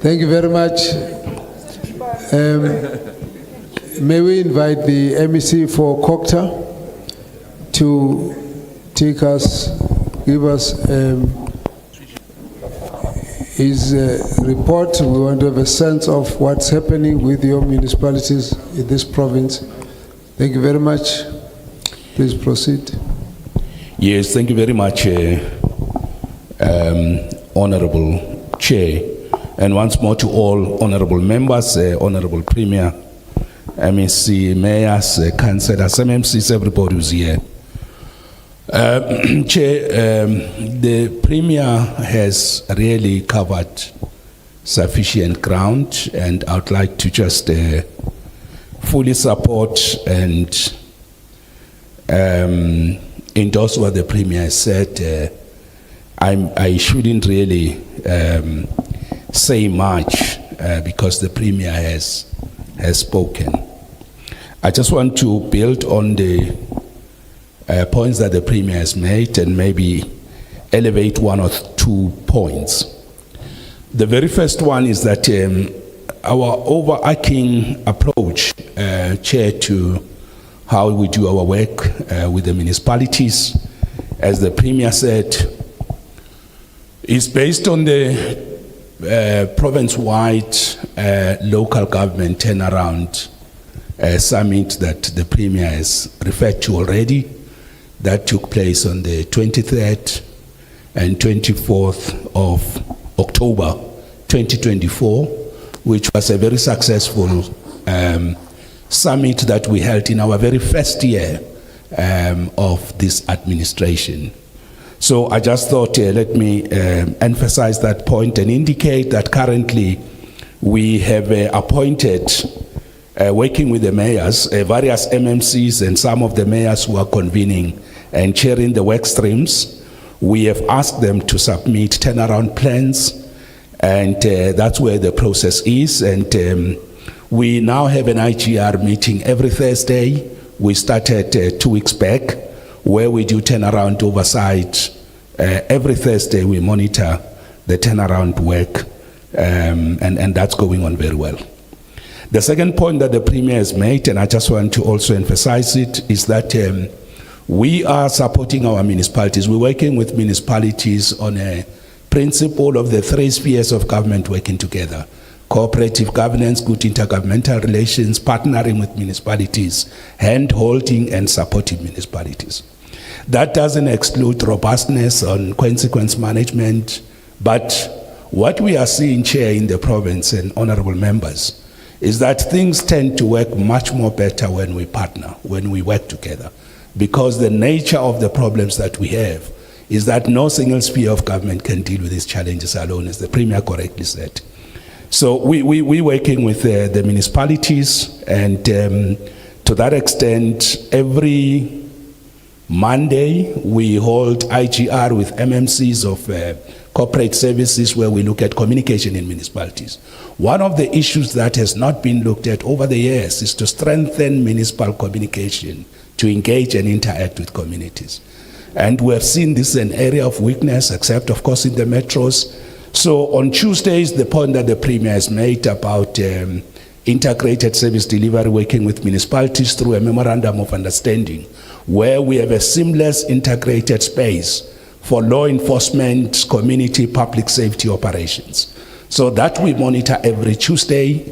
Thank you very much. May we invite the MEC for Cogta to give us his report. We want to have a sense of what's happening with your municipalities in this province. Thank you very much. Please proceed. Yes, thank you very much, Honorable Chair. And once more to all honorable members, Honorable Premier, MEC, mayors, councillors, MMCs, everybody who's here. Chair, the Premier has really covered sufficient ground, and I would like to just fully support and endorse what the Premier has said. I shouldn't really say much because the Premier has spoken. I just want to build on the points that the Premier has made and maybe elevate one or two points. The very first one is that our overarching approach, Chair, to how we do our work with the municipalities, as the Premier said, is based on the province-wide local government turnaround summit that the Premier has referred to already, that took place on the 23rd and 24th of October 2024, which was a very successful summit that we held in our very first year of this administration. So I just thought, let me emphasize that point and indicate that currently we have appointed, working with the mayors, various MMCs and some of the mayors who are convening and chairing the work streams. We have asked them to submit turnaround plans, and that's where the process is. And we now have an IGR meeting every Thursday. We started 2 weeks back, where we do turnaround oversight. Every Thursday we monitor the turnaround work, and that's going on very well. The second point that the Premier has made, and I just want to also emphasize it, is that we are supporting our municipalities. We're working with municipalities on a principle of the 3 spheres of government working together: cooperative governance, good intergovernmental relations, partnering with municipalities, hand-holding and supporting municipalities. That doesn't exclude robustness on consequence management, but what we are seeing, Chair, in the province and honorable members, is that things tend to work much more better when we partner, when we work together, because the nature of the problems that we have is that no single sphere of government can deal with these challenges alone, as the Premier correctly said. So we're working with the municipalities, and to that extent, every Monday we hold IGR with MMCs of corporate services, where we look at communication in municipalities. One of the issues that has not been looked at over the years is to strengthen municipal communication, to engage and interact with communities. And we have seen this as an area of weakness, except of course in the metros. So on Tuesdays, the point that the Premier has made about integrated service delivery, working with municipalities through a memorandum of understanding, where we have a seamless integrated space for law enforcement, community, public safety operations. So that we monitor every Tuesday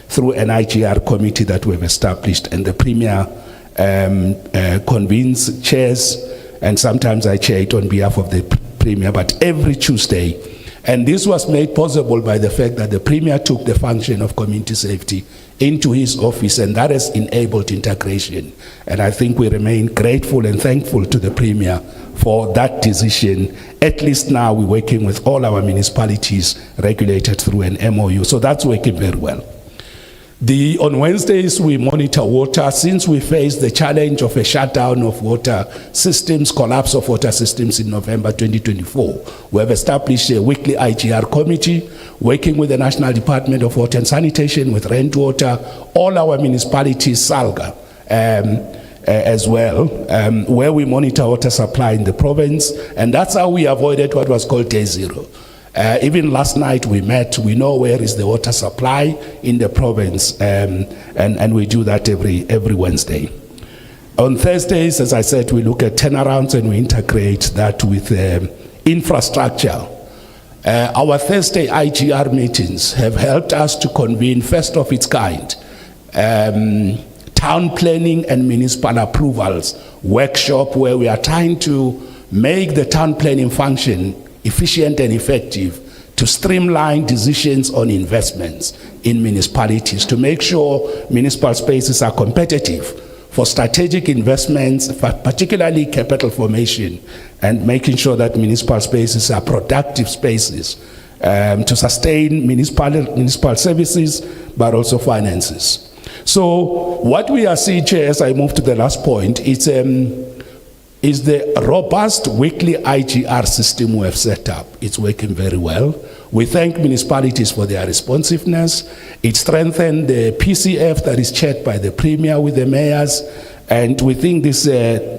through an IGR committee that we've established, and the Premier convenes, chairs, and sometimes I chair it on behalf of the Premier, but every Tuesday. And this was made possible by the fact that the Premier took the function of community safety into his office, and that has enabled integration. And I think we remain grateful and thankful to the Premier for that decision. At least now we're working with all our municipalities regulated through an MOU. So that's working very well. On Wednesdays, we monitor water. Since we faced the challenge of a shutdown of water systems, collapse of water systems in November 2024, we have established a weekly IGR committee working with the National Department of Water and Sanitation, with Rainwater, all our municipalities, Salga, as well, where we monitor water supply in the province. And that's how we avoided what was called day zero. Even last night we met, we know where is the water supply in the province, and we do that every Wednesday. On Thursdays, as I said, we look at turnarounds and we integrate that with infrastructure. Our Thursday IGR meetings have helped us to convene first of its kind town planning and municipal approvals workshop, where we are trying to make the town planning function efficient and effective, to streamline decisions on investments in municipalities, to make sure municipal spaces are competitive for strategic investments, particularly capital formation, and making sure that municipal spaces are productive spaces to sustain municipal services, but also finances. So what we are seeing, Chair, as I move to the last point, is the robust weekly IGR system we have set up. It's working very well. We thank municipalities for their responsiveness. It strengthened the PCF that is chaired by the Premier with the mayors, and we think this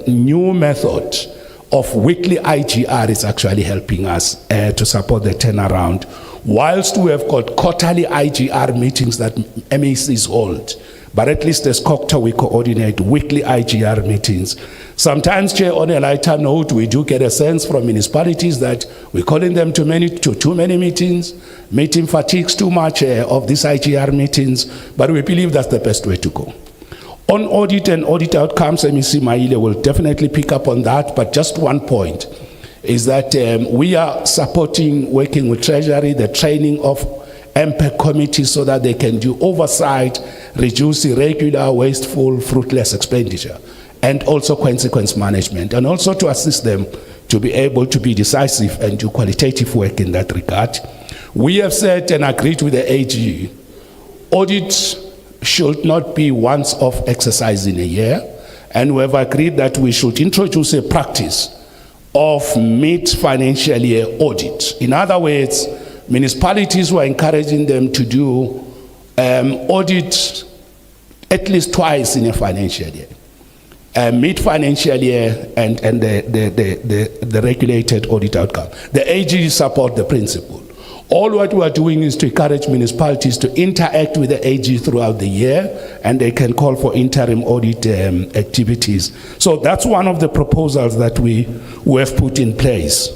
new method of weekly IGR is actually helping us to support the turnaround. Whilst we have got quarterly IGR meetings that MACs hold, but at least as Cogta we coordinate weekly IGR meetings. Sometimes, Chair, on a lighter note, we do get a sense from municipalities that we're calling them too many meetings, meeting fatigues too much of these IGR meetings, but we believe that's the best way to go. On audit and audit outcomes, MEC Maile will definitely pick up on that, but just one point is that we are supporting, working with Treasury, the training of MPEC committees so that they can do oversight, reduce irregular, wasteful, fruitless expenditure, and also consequence management, and also to assist them to be able to be decisive and do qualitative work in that regard. We have said and agreed with the AG, audits should not be once-off exercise in a year, and we have agreed that we should introduce a practice of mid-financial year audit. In other words, municipalities were encouraging them to do audit at least twice in a financial year. Mid-financial year and the regulated audit outcome. The AG support the principle. All what we are doing is to encourage municipalities to interact with the AG throughout the year, and they can call for interim audit activities. So that's one of the proposals that we have put in place.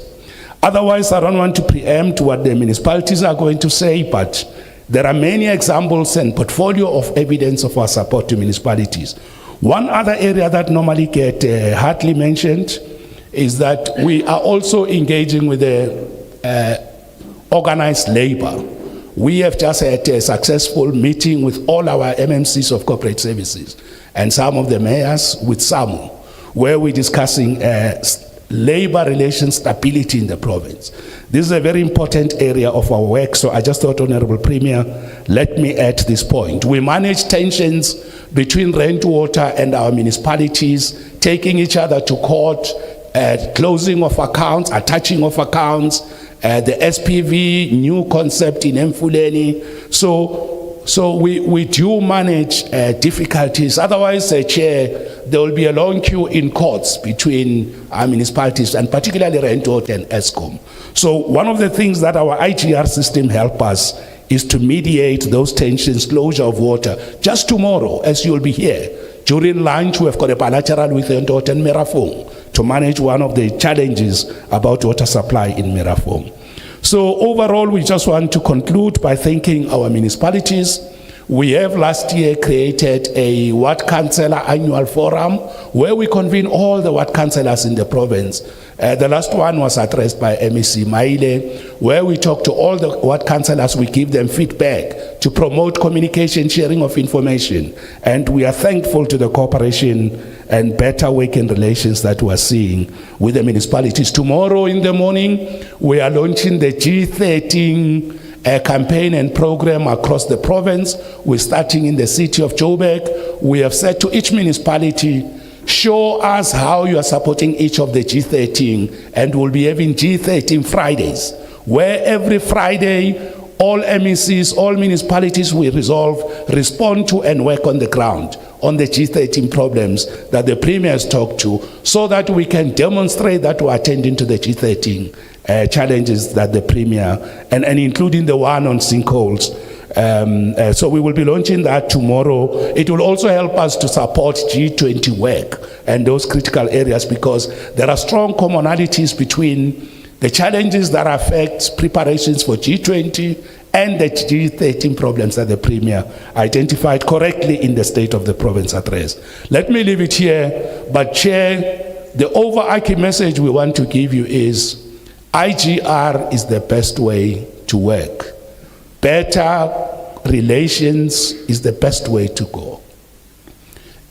Otherwise, I don't want to preempt what the municipalities are going to say, but there are many examples and portfolio of evidence of our support to municipalities. One other area that normally get hardly mentioned is that we are also engaging with the organized labor. We have just had a successful meeting with all our MMCs of corporate services and some of the mayors with SAMU, where we're discussing labor relations stability in the province. This is a very important area of our work, so I just thought, Honorable Premier, let me add this point. We manage tensions between rent water and our municipalities, taking each other to court, closing of accounts, attaching of accounts, the SPV, new concept in Mfuleni. So we do manage difficulties. Otherwise, Chair, there will be a long queue in courts between our municipalities, and particularly Rentot and ESCOM. So one of the things that our IGR system help us is to mediate those tensions, closure of water. Just tomorrow, as you'll be here, during lunch, we have got a bilateral with Rentot and Merafong to manage one of the challenges about water supply in Merafong. So overall, we just want to conclude by thanking our municipalities. We have last year created a ward councillor annual forum where we convene all the ward councillors in the province. The last one was addressed by MEC Maile, where we talk to all the ward councillors, we give them feedback to promote communication, sharing of information. And we are thankful to the cooperation and better working relations that we're seeing with the municipalities. Tomorrow in the morning, we are launching the G13 campaign and program across the province. We're starting in the city of Joburg. We have said to each municipality, show us how you are supporting each of the G13, and we'll be having G13 Fridays, where every Friday, all MECs, all municipalities will respond to and work on the ground on the G13 problems that the Premier has talked to, so that we can demonstrate that we're attending to the G13 challenges that the Premier, and including the one on sinkholes. So we will be launching that tomorrow. It will also help us to support G20 work and those critical areas, because there are strong commonalities between the challenges that affect preparations for G20 and the G13 problems that the Premier identified correctly in the State of the Province address. Let me leave it here, but Chair, the overarching message we want to give you is IGR is the best way to work. Better relations is the best way to go.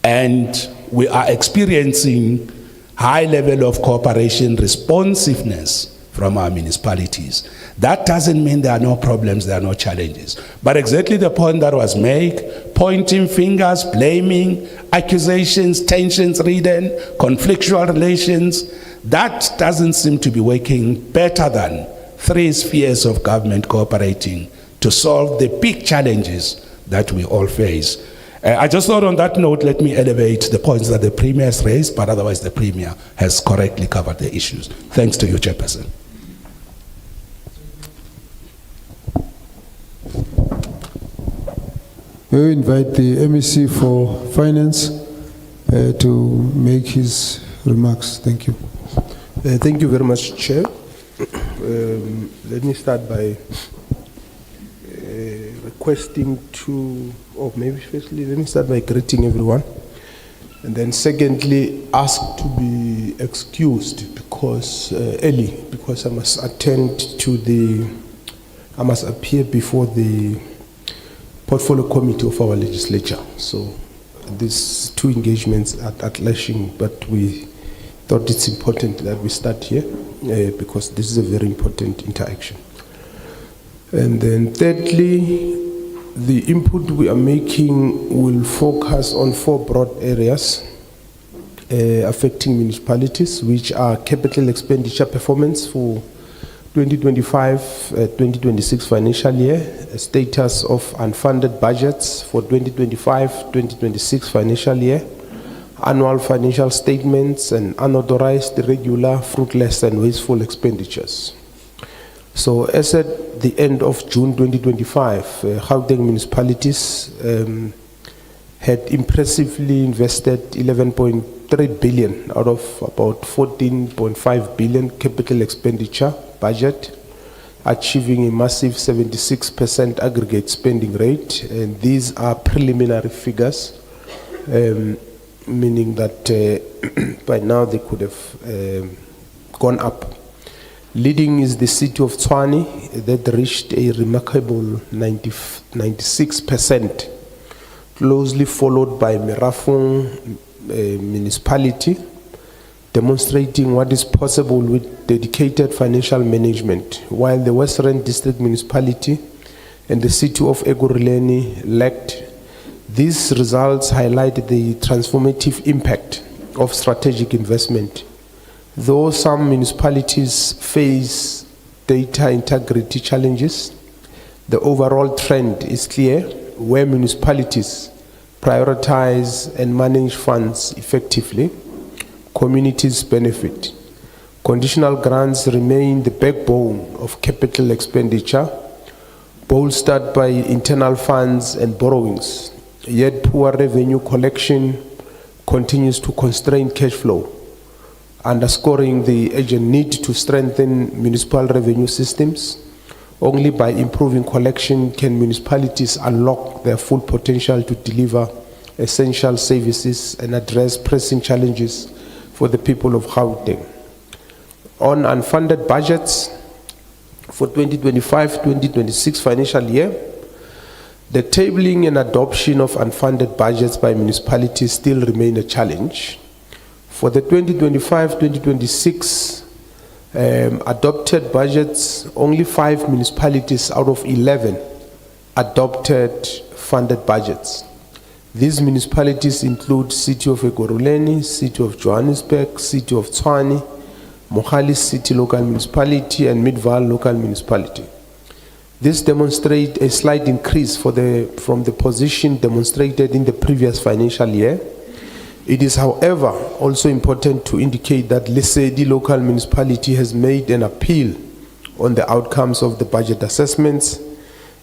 And we are experiencing high level of cooperation responsiveness from our municipalities. That doesn't mean there are no problems, there are no challenges. But exactly the point that was made, pointing fingers, blaming, accusations, tensions ridden, conflictual relations, that doesn't seem to be working better than three spheres of government cooperating to solve the big challenges that we all face. I just thought on that note, let me elevate the points that the Premier has raised, but otherwise the Premier has correctly covered the issues. Thanks to you, Chairperson. We invite the MEC for Finance to make his remarks. Thank you. Thank you very much, Chair. Let me start by requesting to, or maybe firstly, let me start by greeting everyone. And then secondly, ask to be excused because early, because I must attend to I must appear before the portfolio committee of our legislature. So these two engagements are clashing, but we thought it's important that we start here because this is a very important interaction. And then thirdly, the input we are making will focus on four broad areas affecting municipalities, which are capital expenditure performance for 2025-2026 financial year, status of unfunded budgets for 2025-2026 financial year, annual financial statements, and unauthorized, irregular, fruitless, and wasteful expenditures. So as at the end of June 2025, Gauteng municipalities had impressively invested 11.3 billion out of about 14.5 billion capital expenditure budget, achieving a massive 76% aggregate spending rate. And these are preliminary figures, meaning that by now they could have gone up. Leading is the city of Tshwane that reached a remarkable 96%, closely followed by Merafong municipality, demonstrating what is possible with dedicated financial management, while the Western District Municipality and the city of Ekurhuleni lacked. These results highlight the transformative impact of strategic investment. Though some municipalities face data integrity challenges, the overall trend is clear, where municipalities prioritize and manage funds effectively, communities benefit. Conditional grants remain the backbone of capital expenditure, bolstered by internal funds and borrowings, yet poor revenue collection continues to constrain cash flow, underscoring the urgent need to strengthen municipal revenue systems. Only by improving collection can municipalities unlock their full potential to deliver essential services and address pressing challenges for the people of Gauteng. On unfunded budgets for 2025-2026 financial year, the tabling and adoption of unfunded budgets by municipalities still remain a challenge. For the 2025-2026 adopted budgets, only 5 municipalities out of 11 adopted funded budgets. These municipalities include City of Ekurhuleni, City of Johannesburg, City of Tshwane, Mohali City Local Municipality, and Midvaal Local Municipality. This demonstrates a slight increase from the position demonstrated in the previous financial year. It is, however, also important to indicate that Lesedi Local Municipality has made an appeal on the outcomes of the budget assessments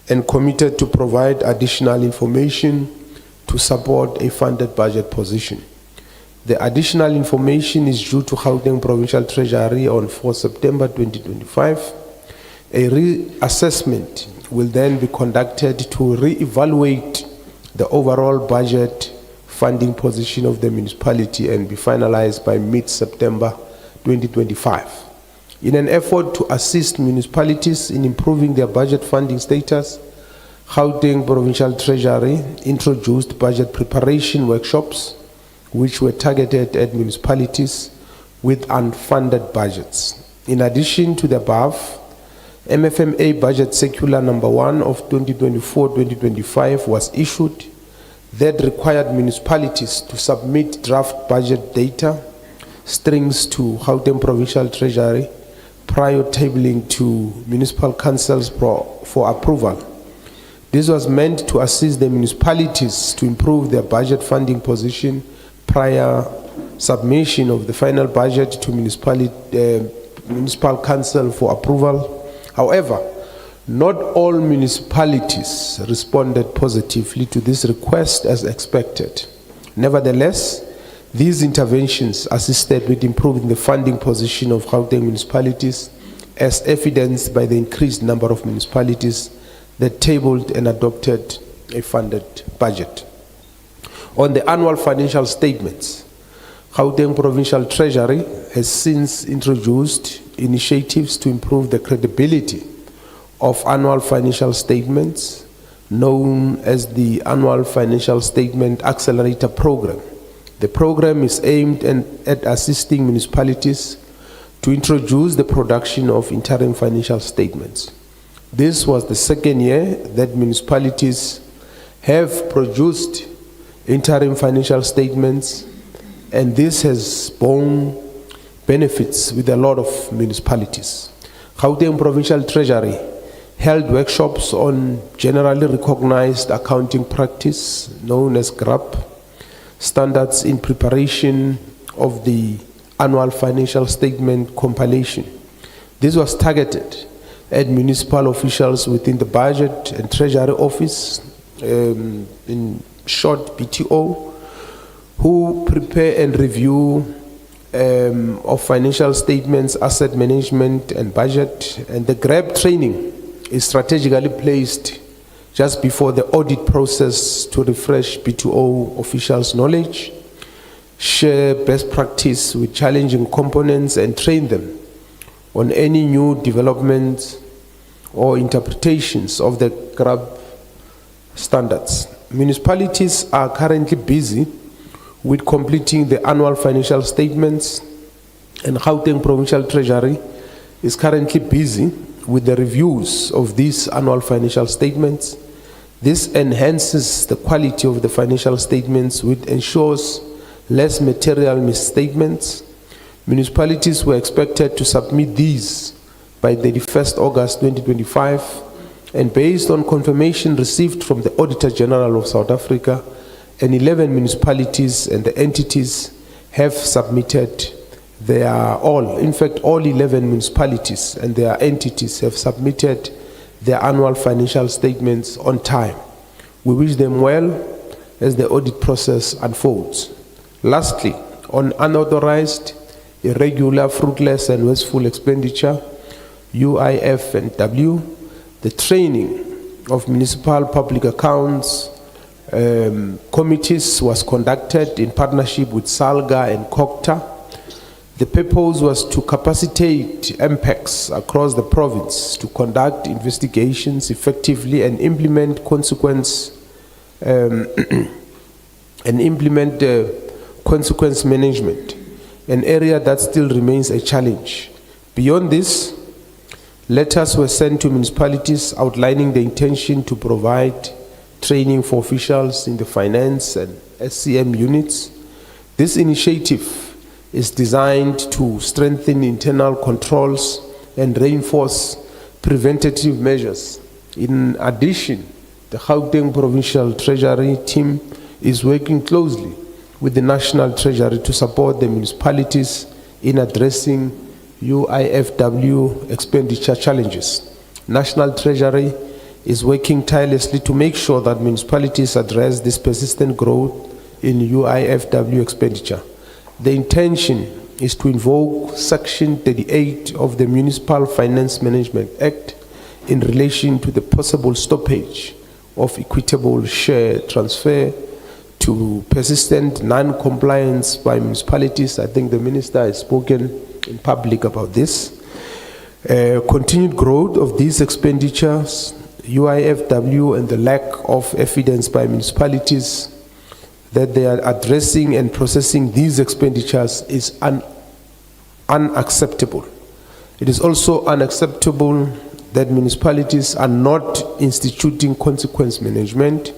and committed to provide additional information to support a funded budget position. The additional information is due to Gauteng Provincial Treasury on 4 September 2025. A reassessment will then be conducted to re-evaluate the overall budget funding position of the municipality and be finalized by mid-September 2025. In an effort to assist municipalities in improving their budget funding status, Gauteng Provincial Treasury introduced budget preparation workshops which were targeted at municipalities with unfunded budgets. In addition to the above, MFMA Budget Circular number 1 of 2024-2025 was issued that required municipalities to submit draft budget data strings to Gauteng Provincial Treasury prior tabling to municipal councils for approval. This was meant to assist the municipalities to improve their budget funding position prior submission of the final budget to municipal council for approval. However, not all municipalities responded positively to this request as expected. Nevertheless, these interventions assisted with improving the funding position of Gauteng municipalities, as evidenced by the increased number of municipalities that tabled and adopted a funded budget. On the annual financial statements, Gauteng Provincial Treasury has since introduced initiatives to improve the credibility of annual financial statements, known as the Annual Financial Statement Accelerator Program. The program is aimed at assisting municipalities to introduce the production of interim financial statements. This was the second year that municipalities have produced interim financial statements, and this has borne benefits with a lot of municipalities. Gauteng Provincial Treasury held workshops on generally recognized accounting practice known as GRAP, standards in preparation of the annual financial statement compilation. This was targeted at municipal officials within the budget and treasury office, in short BTO, who prepare and review of financial statements, asset management and budget. And the GRAP training is strategically placed just before the audit process to refresh BTO officials' knowledge, share best practice with challenging components, and train them on any new developments or interpretations of the GRAP standards. Municipalities are currently busy with completing the annual financial statements, and Gauteng Provincial Treasury is currently busy with the reviews of these annual financial statements. This enhances the quality of the financial statements, which ensures less material misstatements. Municipalities were expected to submit these by 31st August 2025, and based on confirmation received from the Auditor General of South Africa, and 11 municipalities and the entities have submitted all 11 municipalities and their entities have submitted their annual financial statements on time. We wish them well as the audit process unfolds. Lastly, on unauthorized, irregular, fruitless and wasteful expenditure, UIF and W, the training of municipal public accounts committees was conducted in partnership with SALGA and Cogta. The purpose was to capacitate MPECs across the province to conduct investigations effectively and implement consequence management, an area that still remains a challenge. Beyond this, letters were sent to municipalities outlining the intention to provide training for officials in the finance and SCM units. This initiative is designed to strengthen internal controls and reinforce preventative measures. In addition, the Gauteng Provincial Treasury team is working closely with the National Treasury to support the municipalities in addressing UIFW expenditure challenges. National Treasury is working tirelessly to make sure that municipalities address this persistent growth in UIFW expenditure. The intention is to invoke Section 38 of the Municipal Finance Management Act in relation to the possible stoppage of equitable share transfer to persistent non-compliance by municipalities. I think the minister has spoken in public about this. Continued growth of these expenditures, UIFW, and the lack of evidence by municipalities that they are addressing and processing these expenditures is unacceptable. It is also unacceptable that municipalities are not instituting consequence management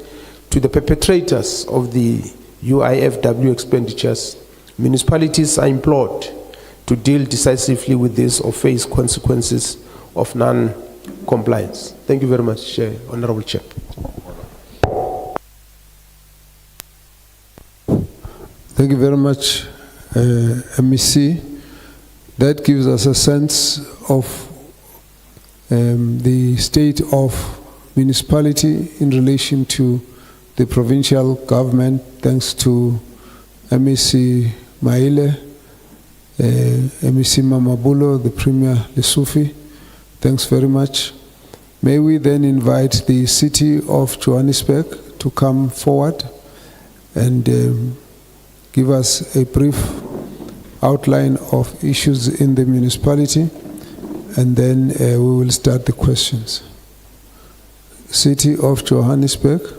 to the perpetrators of the UIFW expenditures. Municipalities are implored to deal decisively with this or face consequences of non-compliance. Thank you very much, Honorable Chair. Thank you very much, MEC. That gives us a sense of the state of municipality in relation to the provincial government, thanks to MEC Maile, MEC Mamabulo, the Premier Lesufi. Thanks very much. May we then invite the City of Johannesburg to come forward and give us a brief outline of issues in the municipality, and then we will start the questions. City of Johannesburg.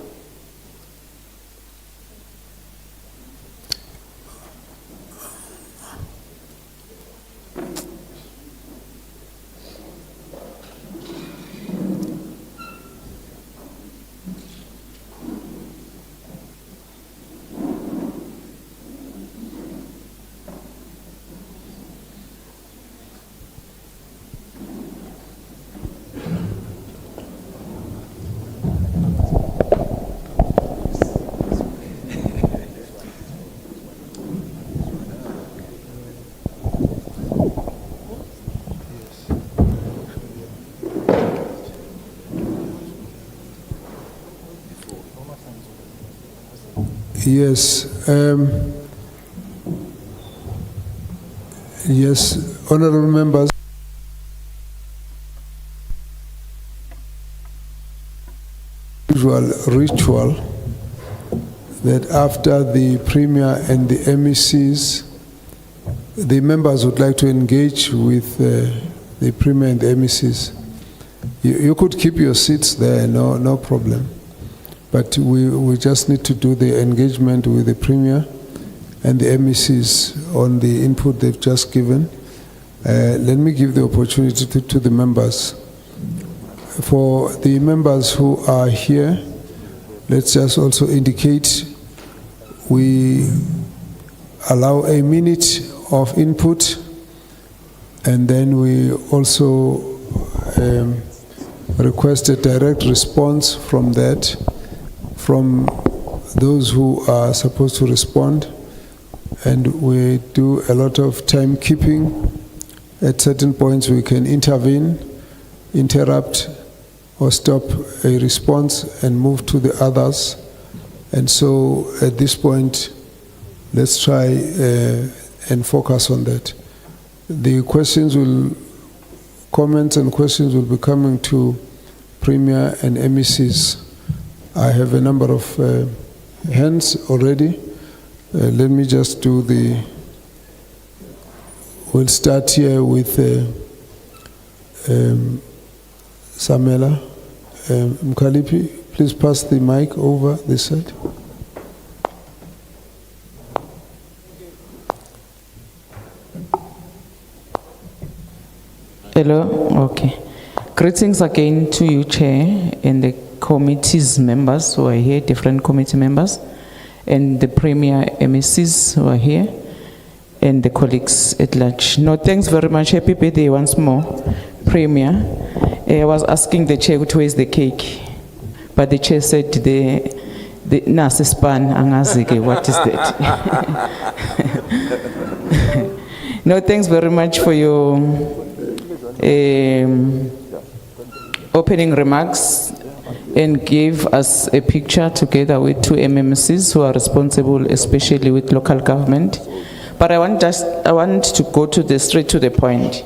Yes. Yes, honorable members. Usual ritual that after the Premier and the MECs, the members would like to engage with the Premier and the MECs. You could keep your seats there, no problem. But we just need to do the engagement with the Premier and the MECs on the input they've just given. Let me give the opportunity to the members. For the members who are here, let's just also indicate we allow a minute of input, and then we also request a direct response from that, from those who are supposed to respond, and we do a lot of timekeeping. At certain points we can intervene, interrupt, or stop a response and move to the others. And so at this point, let's try and focus on that. The comments and questions will be coming to Premier and MECs. I have a number of hands already. Let me just do we'll start here with Samela Mkalipi. Please pass the mic over this side. Hello, okay. Greetings again to you, Chair, and the committee's members who are here, different committee members, and the Premier MECs who are here, and the colleagues at large. No, thanks very much. Happy birthday once more, Premier. I was asking the Chair to raise the cake, but the Chair said the nurse span, angazike, what is that? No, thanks very much for your opening remarks and give us a picture together with two MMCs who are responsible, especially with local government. But I want to go straight to the point.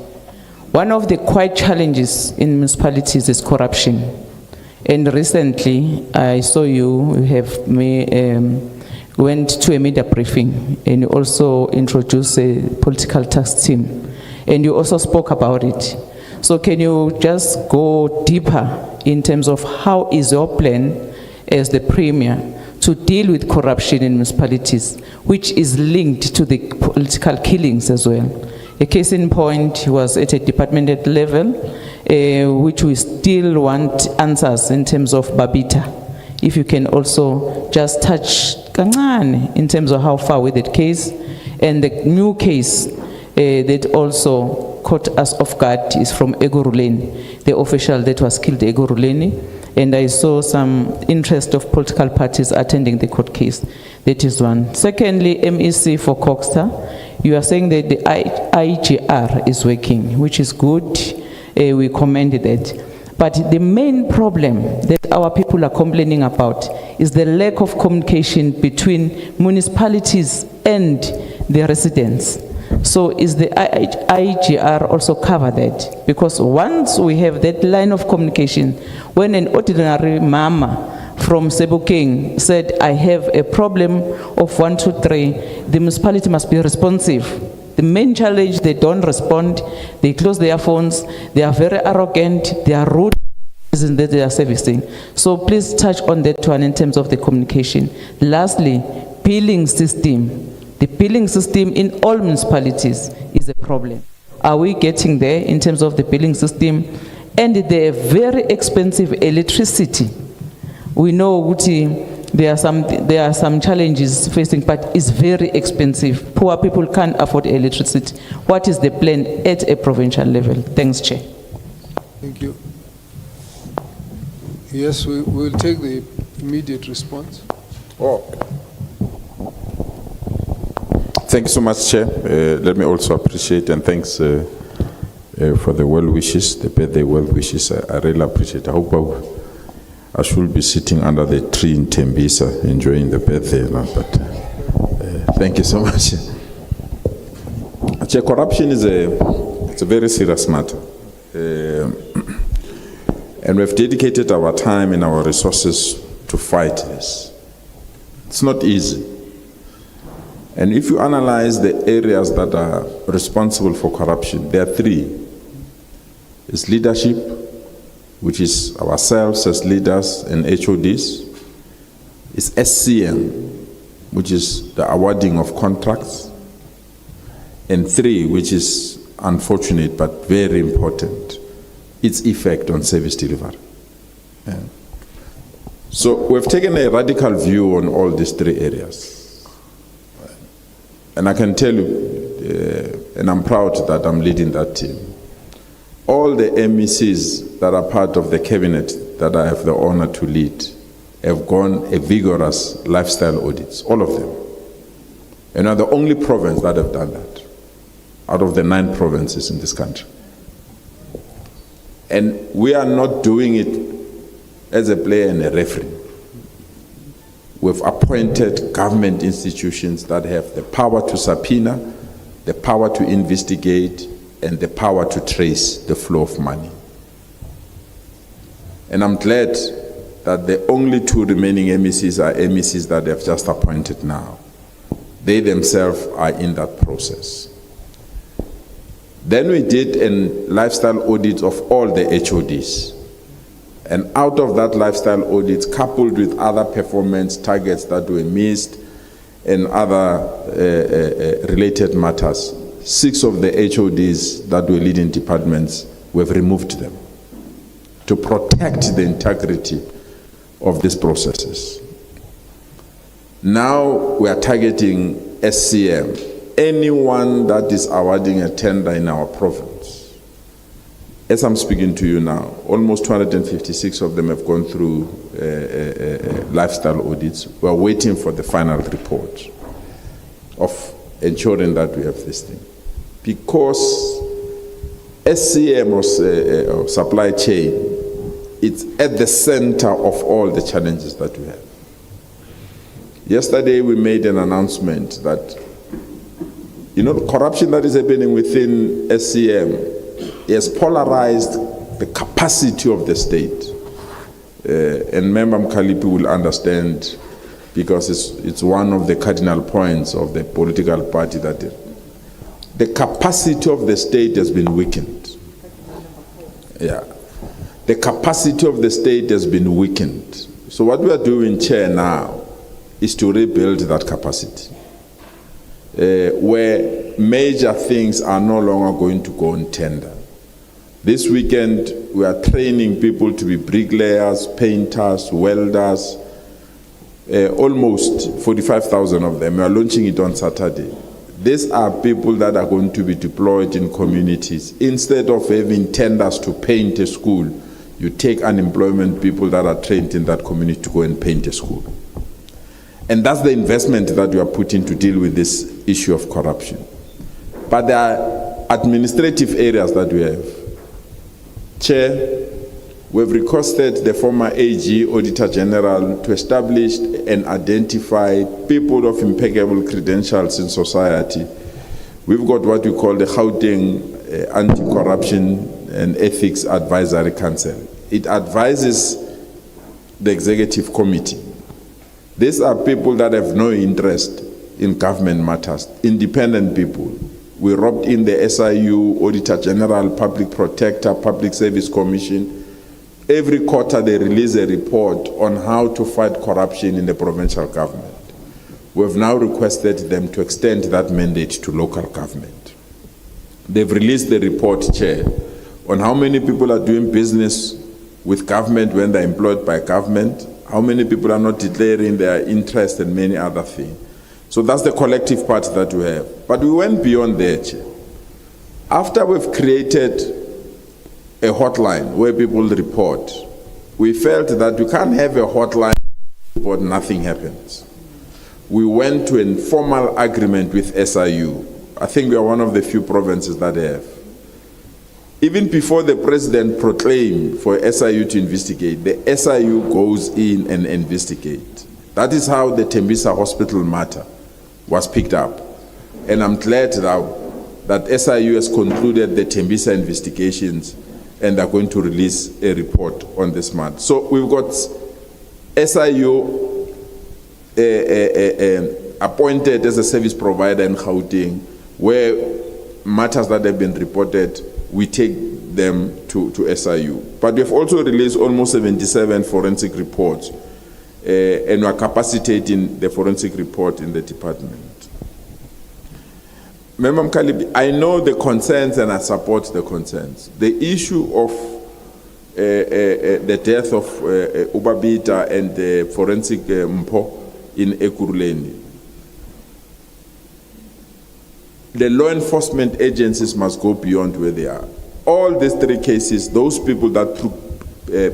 One of the quiet challenges in municipalities is corruption. And recently, I saw you went to a media briefing and you also introduced a political task team. And you also spoke about it. So can you just go deeper in terms of how is your plan as the Premier to deal with corruption in municipalities, which is linked to the political killings as well? A case in point was at a departmental level, which we still want answers in terms of Babita. If you can also just touch kancane in terms of how far with that case, and the new case that also caught us off guard is from Egoruleni, the official that was killed Egoruleni, and I saw some interest of political parties attending the court case. That is one. Secondly, MEC for Cogta, you are saying that the IGR is working, which is good. We commend that. But the main problem that our people are complaining about is the lack of communication between municipalities and the residents. So is the IGR also cover that? Because once we have that line of communication, when an ordinary mama from Sebokeng said, I have a problem of 1, 2, 3, the municipality must be responsive. The main challenge, they don't respond, they close their phones, they are very arrogant, they are rude in that they are servicing. So please touch on that one in terms of the communication. Lastly, billing system. The billing system in all municipalities is a problem. Are we getting there in terms of the billing system? And the very expensive electricity. We know, Uti, there are some challenges facing, but it's very expensive. Poor people can't afford electricity. What is the plan at a provincial level? Thanks, Chair. Thank you. Yes, we will take the immediate response. Thank you so much, Chair. Let me also appreciate and thanks for the well wishes, the birthday well wishes. I really appreciate it. I hope I should be sitting under the tree in Tembisa enjoying the birthday, but thank you so much. Chair, corruption is it's a very serious matter. And we've dedicated our time and our resources to fight this. It's not easy. And if you analyze the areas that are responsible for corruption, there are 3. It's leadership, which is ourselves as leaders and HODs. It's SCM, which is the awarding of contracts. And 3, which is unfortunate but very important, its effect on service delivery. Yeah. So we've taken a radical view on all these 3 areas. And I can tell you, and I'm proud that I'm leading that team, all the MECs that are part of the cabinet that I have the honor to lead have gone a vigorous lifestyle audits, all of them. And are the only province that have done that, out of the 9 provinces in this country. And we are not doing it as a player and a referee. We've appointed government institutions that have the power to subpoena, the power to investigate, and the power to trace the flow of money. And I'm glad that the only 2 remaining MECs are MECs that they've just appointed now. They themselves are in that process. Then we did a lifestyle audit of all the HODs. And out of that lifestyle audit, coupled with other performance targets that were missed and other related matters, 6 of the HODs that were leading departments, we've removed them to protect the integrity of these processes. Now we are targeting SCM, anyone that is awarding a tender in our province. As I'm speaking to you now, almost 256 of them have gone through lifestyle audits. We're waiting for the final report of ensuring that we have this thing. because SCM or supply chain, it's at the center of all the challenges that we have. Yesterday we made an announcement that, the corruption that is happening within SCM has polarized the capacity of the state. And Member Mkalipi will understand, because it's one of the cardinal points of the political party, that the capacity of the state has been weakened. Yeah. The capacity of the state has been weakened. So what we are doing, Chair, now is to rebuild that capacity, where major things are no longer going to go on tender. This weekend, we are training people to be bricklayers, painters, welders, almost 45,000 of them. We are launching it on Saturday. These are people that are going to be deployed in communities. Instead of having tenders to paint a school, you take unemployment people that are trained in that community to go and paint a school. And that's the investment that we are putting to deal with this issue of corruption. But there are administrative areas that we have. Chair, we've requested the former AG, Auditor General, to establish and identify people of impeccable credentials in society. We've got what we call the Gauteng Anti-Corruption and Ethics Advisory Council. It advises the executive committee. These are people that have no interest in government matters, independent people. We roped in the SIU, Auditor General, Public Protector, Public Service Commission. Every quarter they release a report on how to fight corruption in the provincial government. We've now requested them to extend that mandate to local government. They've released the report, Chair, on how many people are doing business with government when they're employed by government, how many people are not declaring their interest, and many other things. So that's the collective part that we have. But we went beyond there, Chair. After we've created a hotline where people report, we felt that we can't have a hotline but nothing happens. We went to an informal agreement with SIU. I think we are one of the few provinces that have. Even before the president proclaimed for SIU to investigate, the SIU goes in and investigates. That is how the Tembisa Hospital matter was picked up. And I'm glad now that SIU has concluded the Tembisa investigations and are going to release a report on this matter. So we've got SIU appointed as a service provider in Gauteng, where matters that have been reported, we take them to SIU. But we've also released almost 77 forensic reports, and we're capacitating the forensic report in the department. Member Mkalipi, I know the concerns and I support the concerns. The issue of the death of Ubabita and the forensic Mpo in Ekurhuleni. The law enforcement agencies must go beyond where they are. All these three cases, those people that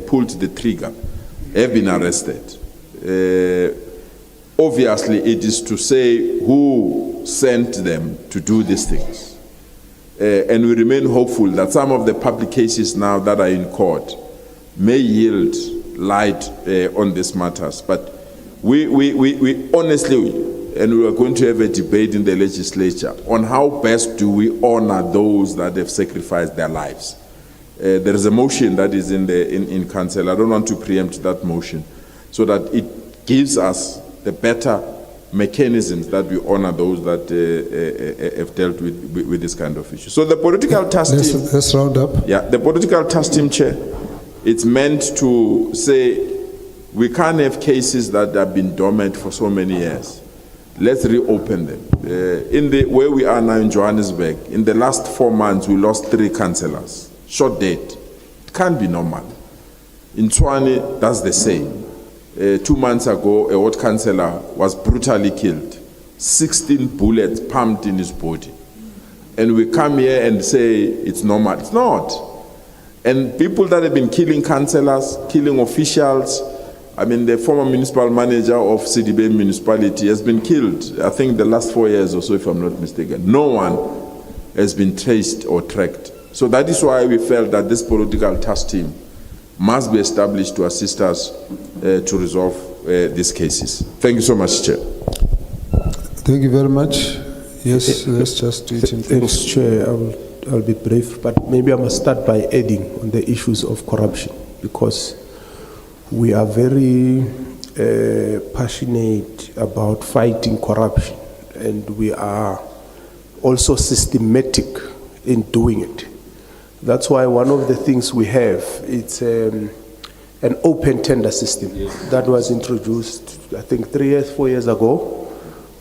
pulled the trigger have been arrested. Obviously, it is to say who sent them to do these things. And we remain hopeful that some of the public cases now that are in court may yield light on these matters. But we honestly, and we are going to have a debate in the legislature on how best do we honor those that have sacrificed their lives. There is a motion that is in council. I don't want to preempt that motion, so that it gives us the better mechanisms that we honor those that have dealt with this kind of issue. So the political task team... Let's round up. Yeah, the political task team, Chair, it's meant to say we can't have cases that have been dormant for so many years. Let's reopen them. Where we are now in Johannesburg, in the last 4 months, we lost 3 councillors. Short date. It can't be normal. In Tshwane, that's the same. 2 months ago, a ward councillor was brutally killed. 16 bullets pumped in his body. And we come here and say it's normal. It's not. And people that have been killing councillors, killing officials, I mean, the former municipal manager of CDB municipality has been killed, I think the last 4 years or so, if I'm not mistaken. No one has been traced or tracked. So that is why we felt that this political task team must be established to assist us to resolve these cases. Thank you so much, Chair. Thank you very much. Yes, let's just do it in Thanks, Chair. I'll be brief, but maybe I must start by adding on the issues of corruption, because we are very passionate about fighting corruption, and we are also systematic in doing it. That's why one of the things we have, it's an open tender system that was introduced, I think 4 years ago.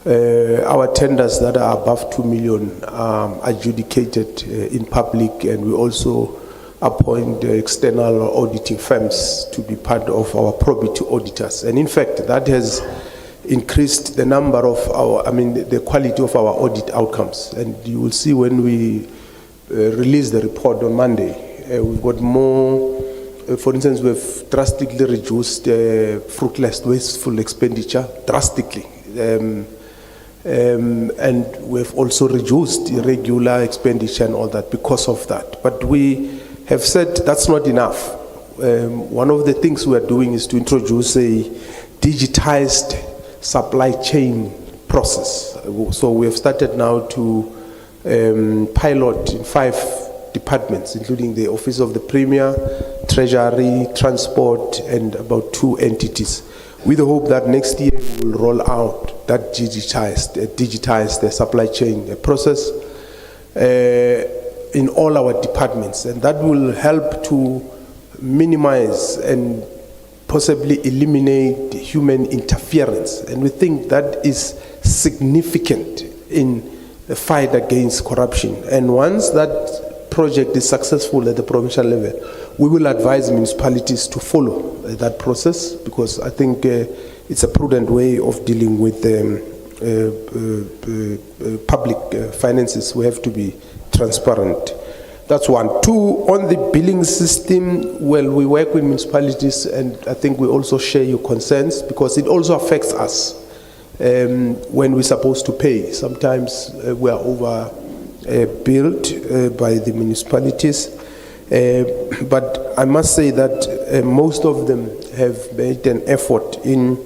Our tenders that are above 2 million are adjudicated in public, and we also appoint external auditing firms to be part of our probity auditors. And in fact, that has increased the number of the quality of our audit outcomes. And you will see when we release the report on Monday, we've got more. For instance, we've drastically reduced fruitless, wasteful expenditure drastically. And we've also reduced irregular expenditure and all that because of that. But we have said that's not enough. One of the things we are doing is to introduce a digitized supply chain process. So we have started now to pilot in 5 departments, including the Office of the Premier, Treasury, Transport, and about 2 entities, with the hope that next year we will roll out that digitized supply chain process in all our departments, and that will help to minimize and possibly eliminate human interference. And we think that is significant in the fight against corruption. And once that project is successful at the provincial level, we will advise municipalities to follow that process, because I think it's a prudent way of dealing with public finances. We have to be transparent. That's one. 2, on the billing system, well, we work with municipalities, and I think we also share your concerns, because it also affects us when we're supposed to pay. Sometimes we are over billed by the municipalities. But I must say that most of them have made an effort in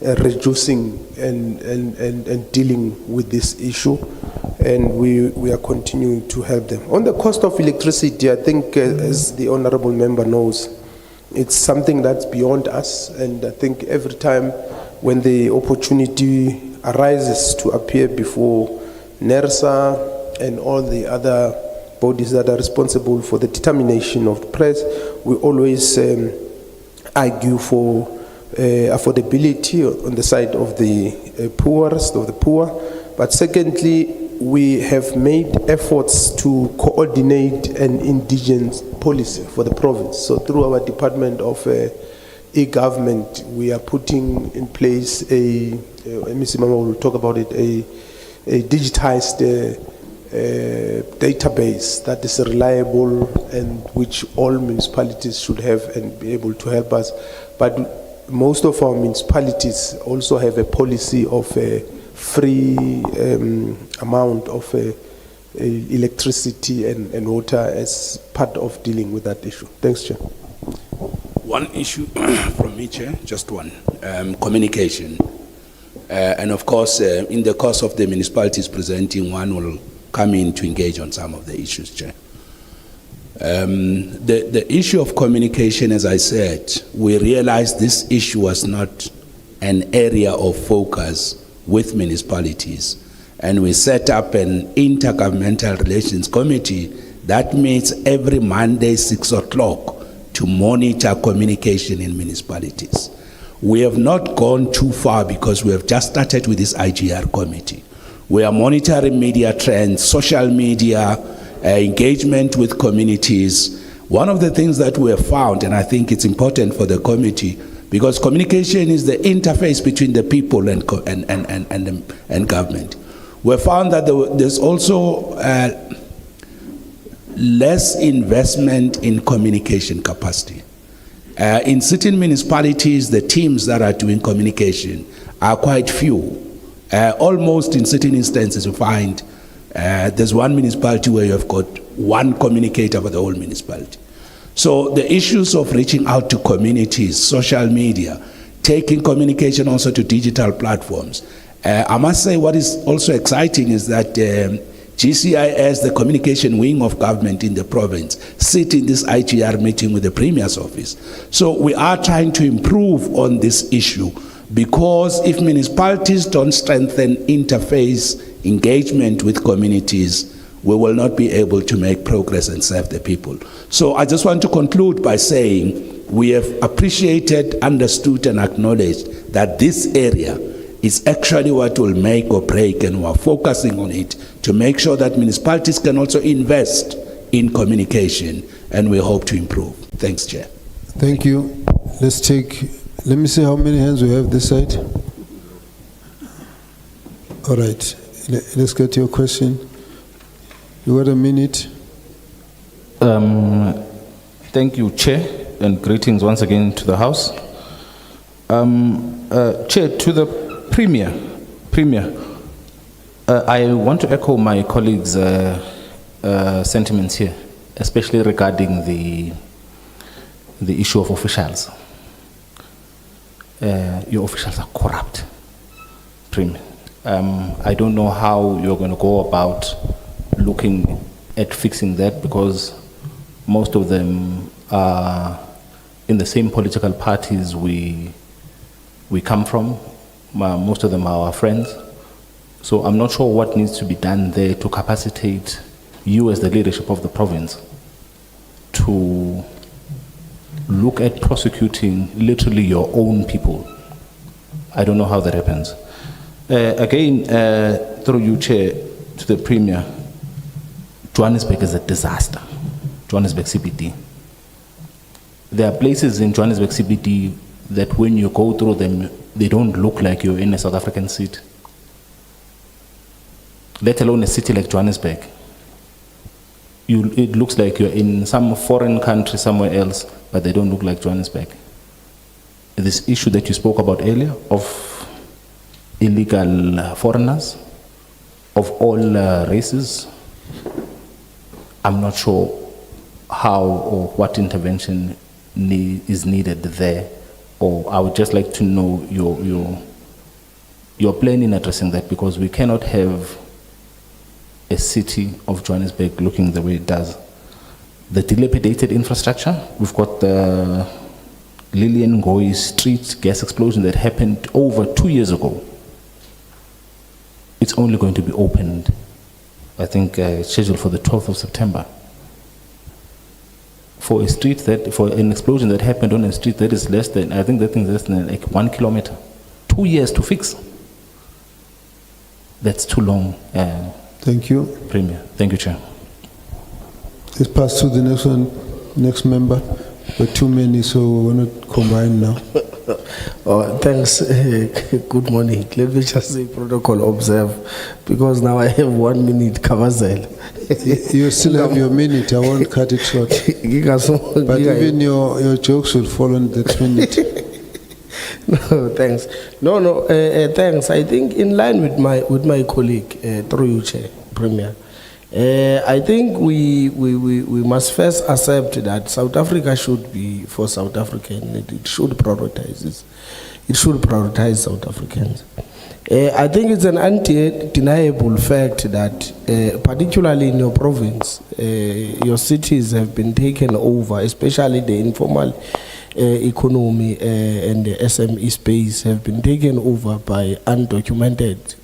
reducing and dealing with this issue, and we are continuing to help them. On the cost of electricity, I think, as the honorable member knows, it's something that's beyond us, and I think every time when the opportunity arises to appear before NERSA and all the other bodies that are responsible for the determination of the price, we always argue for affordability on the side of the poorest of the poor. But secondly, we have made efforts to coordinate an indigent policy for the province. So through our Department of E-Government, we are putting in place Mr. Mama will talk about it, a digitized database that is reliable and which all municipalities should have and be able to help us. But most of our municipalities also have a policy of a free amount of electricity and water as part of dealing with that issue. Thanks, Chair. One issue from me, Chair, just one, communication. And of course, in the course of the municipalities presenting, one will come in to engage on some of the issues, Chair. The issue of communication, as I said, we realized this issue was not an area of focus with municipalities. And we set up an intergovernmental relations committee that meets every Monday, 6 o'clock, to monitor communication in municipalities. We have not gone too far because we have just started with this IGR committee. We are monitoring media trends, social media, engagement with communities. One of the things that we have found, and I think it's important for the committee, because communication is the interface between the people and government. We found that there's also less investment in communication capacity. In certain municipalities, the teams that are doing communication are quite few. Almost in certain instances, you find There's one municipality where you have got one communicator for the whole municipality. So the issues of reaching out to communities, social media, taking communication also to digital platforms. I must say what is also exciting is that GCIS, the communication wing of government in the province, sit in this IGR meeting with the Premier's office. So we are trying to improve on this issue, because if municipalities don't strengthen interface engagement with communities, we will not be able to make progress and serve the people. So I just want to conclude by saying we have appreciated, understood, and acknowledged that this area is actually what will make or break, and we are focusing on it to make sure that municipalities can also invest in communication, and we hope to improve. Thanks, Chair. Thank you. Let me see how many hands we have this side. All right, let's get your question. You got a minute? Thank you, Chair, and greetings once again to the House. Chair, to the Premier, I want to echo my colleagues' sentiments here, especially regarding the issue of officials. Your officials are corrupt, Premier. I don't know how you're going to go about looking at fixing that, because most of them are in the same political parties we come from. Most of them are our friends. So I'm not sure what needs to be done there to capacitate you as the leadership of the province to look at prosecuting literally your own people. I don't know how that happens. Again, through you, Chair, to the Premier, Johannesburg is a disaster. Johannesburg CBD. There are places in Johannesburg CBD that when you go through them, they don't look like you're in a South African city, let alone a city like Johannesburg. It looks like you're in some foreign country somewhere else, but they don't look like Johannesburg. This issue that you spoke about earlier of illegal foreigners of all races, I'm not sure how or what intervention is needed there. Or I would just like to know your plan in addressing that, because we cannot have a city of Johannesburg looking the way it does. The dilapidated infrastructure, we've got the Lillian Ngoyi Street gas explosion that happened over 2 years ago. It's only going to be opened, I think, scheduled for the 12th of September. For an explosion that happened on a street that is less than, I think that thing is less than like 1 kilometer. 2 years to fix. That's too long. Thank you. Premier. Thank you, Chair. Let's pass to the next one, next member. But too many, so we're not combined now. Oh, thanks. Good morning. Let me just say protocol observe, because now I have 1 minute, Kabazel. You still have your minute. I won't cut it short. But even your jokes will fall on that minute. No, thanks. No, thanks. I think in line with my colleague, through you, Chair, Premier, I think we must first accept that South Africa should be for South African. It should prioritize this. It should prioritize South Africans. I think it's an undeniable fact that, particularly in your province, your cities have been taken over, especially the informal economy and the SME space have been taken over by undocumented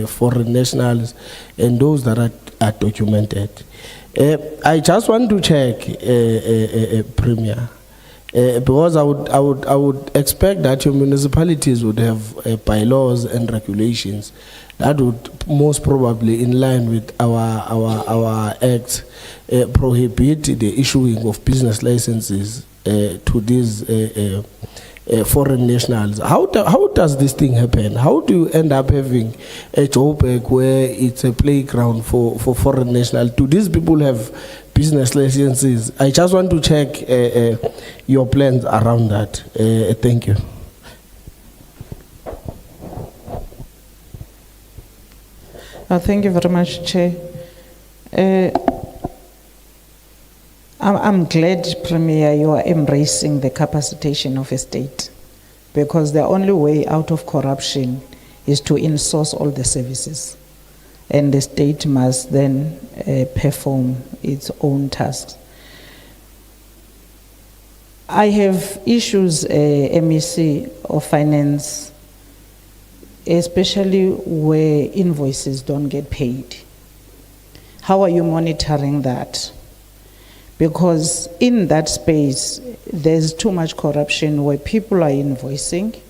foreign nationals and those that are documented. I just want to check, Premier, because I would expect that your municipalities would have bylaws and regulations that would most probably, in line with our act, prohibit the issuing of business licenses to these foreign nationals. How does this thing happen? How do you end up having a Joburg where it's a playground for foreign nationals? Do these people have business licenses? I just want to check your plans around that. Thank you. Thank you very much, Chair. I'm glad, Premier, you are embracing the capacitation of a state, because the only way out of corruption is to insource all the services, and the state must then perform its own tasks. I have issues, MEC of Finance, especially where invoices don't get paid. How are you monitoring that? Because in that space, there's too much corruption where people are invoicing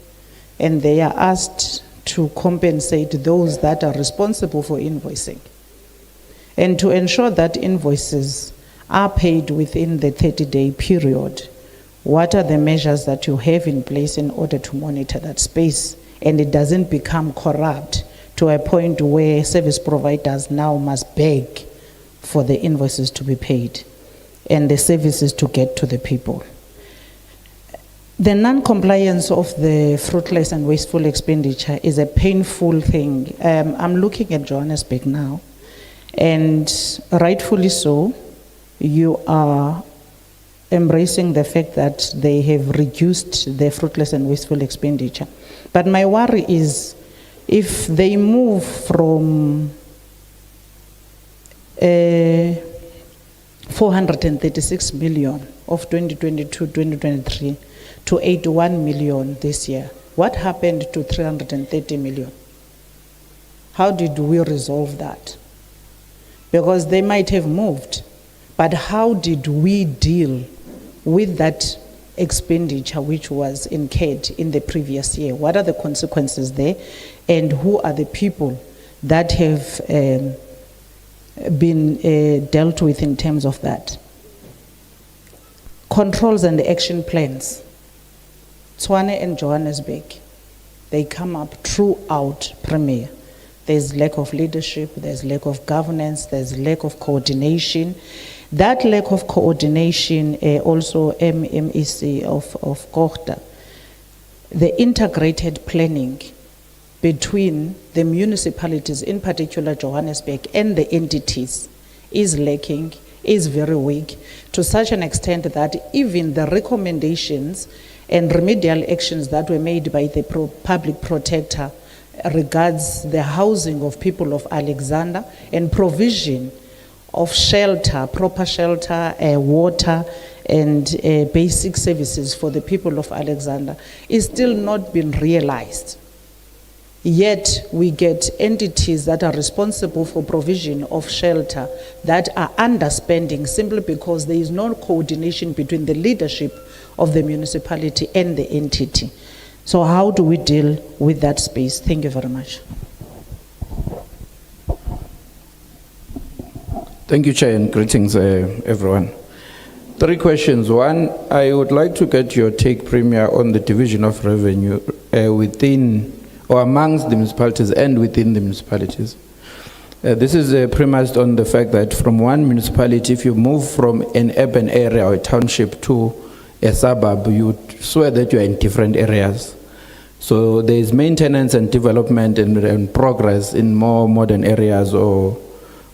and they are asked to compensate those that are responsible for invoicing. And to ensure that invoices are paid within the 30-day period, what are the measures that you have in place in order to monitor that space and it doesn't become corrupt to a point where service providers now must beg for the invoices to be paid and the services to get to the people? The non-compliance of the fruitless and wasteful expenditure is a painful thing. I'm looking at Johannesburg now, and rightfully so, you are embracing the fact that they have reduced their fruitless and wasteful expenditure. But my worry is if they move from 436 million of 2022-2023 to 81 million this year, what happened to 330 million? How did we resolve that? Because they might have moved, but how did we deal with that expenditure which was incurred in the previous year? What are the consequences there, and who are the people that have been dealt with in terms of that? Controls and action plans. Tshwane and Johannesburg, they come up throughout Premier. There's lack of leadership, there's lack of governance, there's lack of coordination. That lack of coordination, also MEC of Cogta, the integrated planning between the municipalities, in particular Johannesburg, and the entities is lacking, is very weak, to such an extent that even the recommendations and remedial actions that were made by the public protector regards the housing of people of Alexander and provision of shelter, proper shelter, water, and basic services for the people of Alexander is still not been realized. Yet we get entities that are responsible for provision of shelter that are underspending simply because there is no coordination between the leadership of the municipality and the entity. So how do we deal with that space? Thank you very much. Thank you, Chair, and greetings, everyone. 3 questions. One, I would like to get your take, Premier, on the division of revenue within or amongst the municipalities and within the municipalities. This is premised on the fact that from one municipality, if you move from an urban area or a township to a suburb, you would swear that you are in different areas. So there is maintenance and development and progress in more modern areas or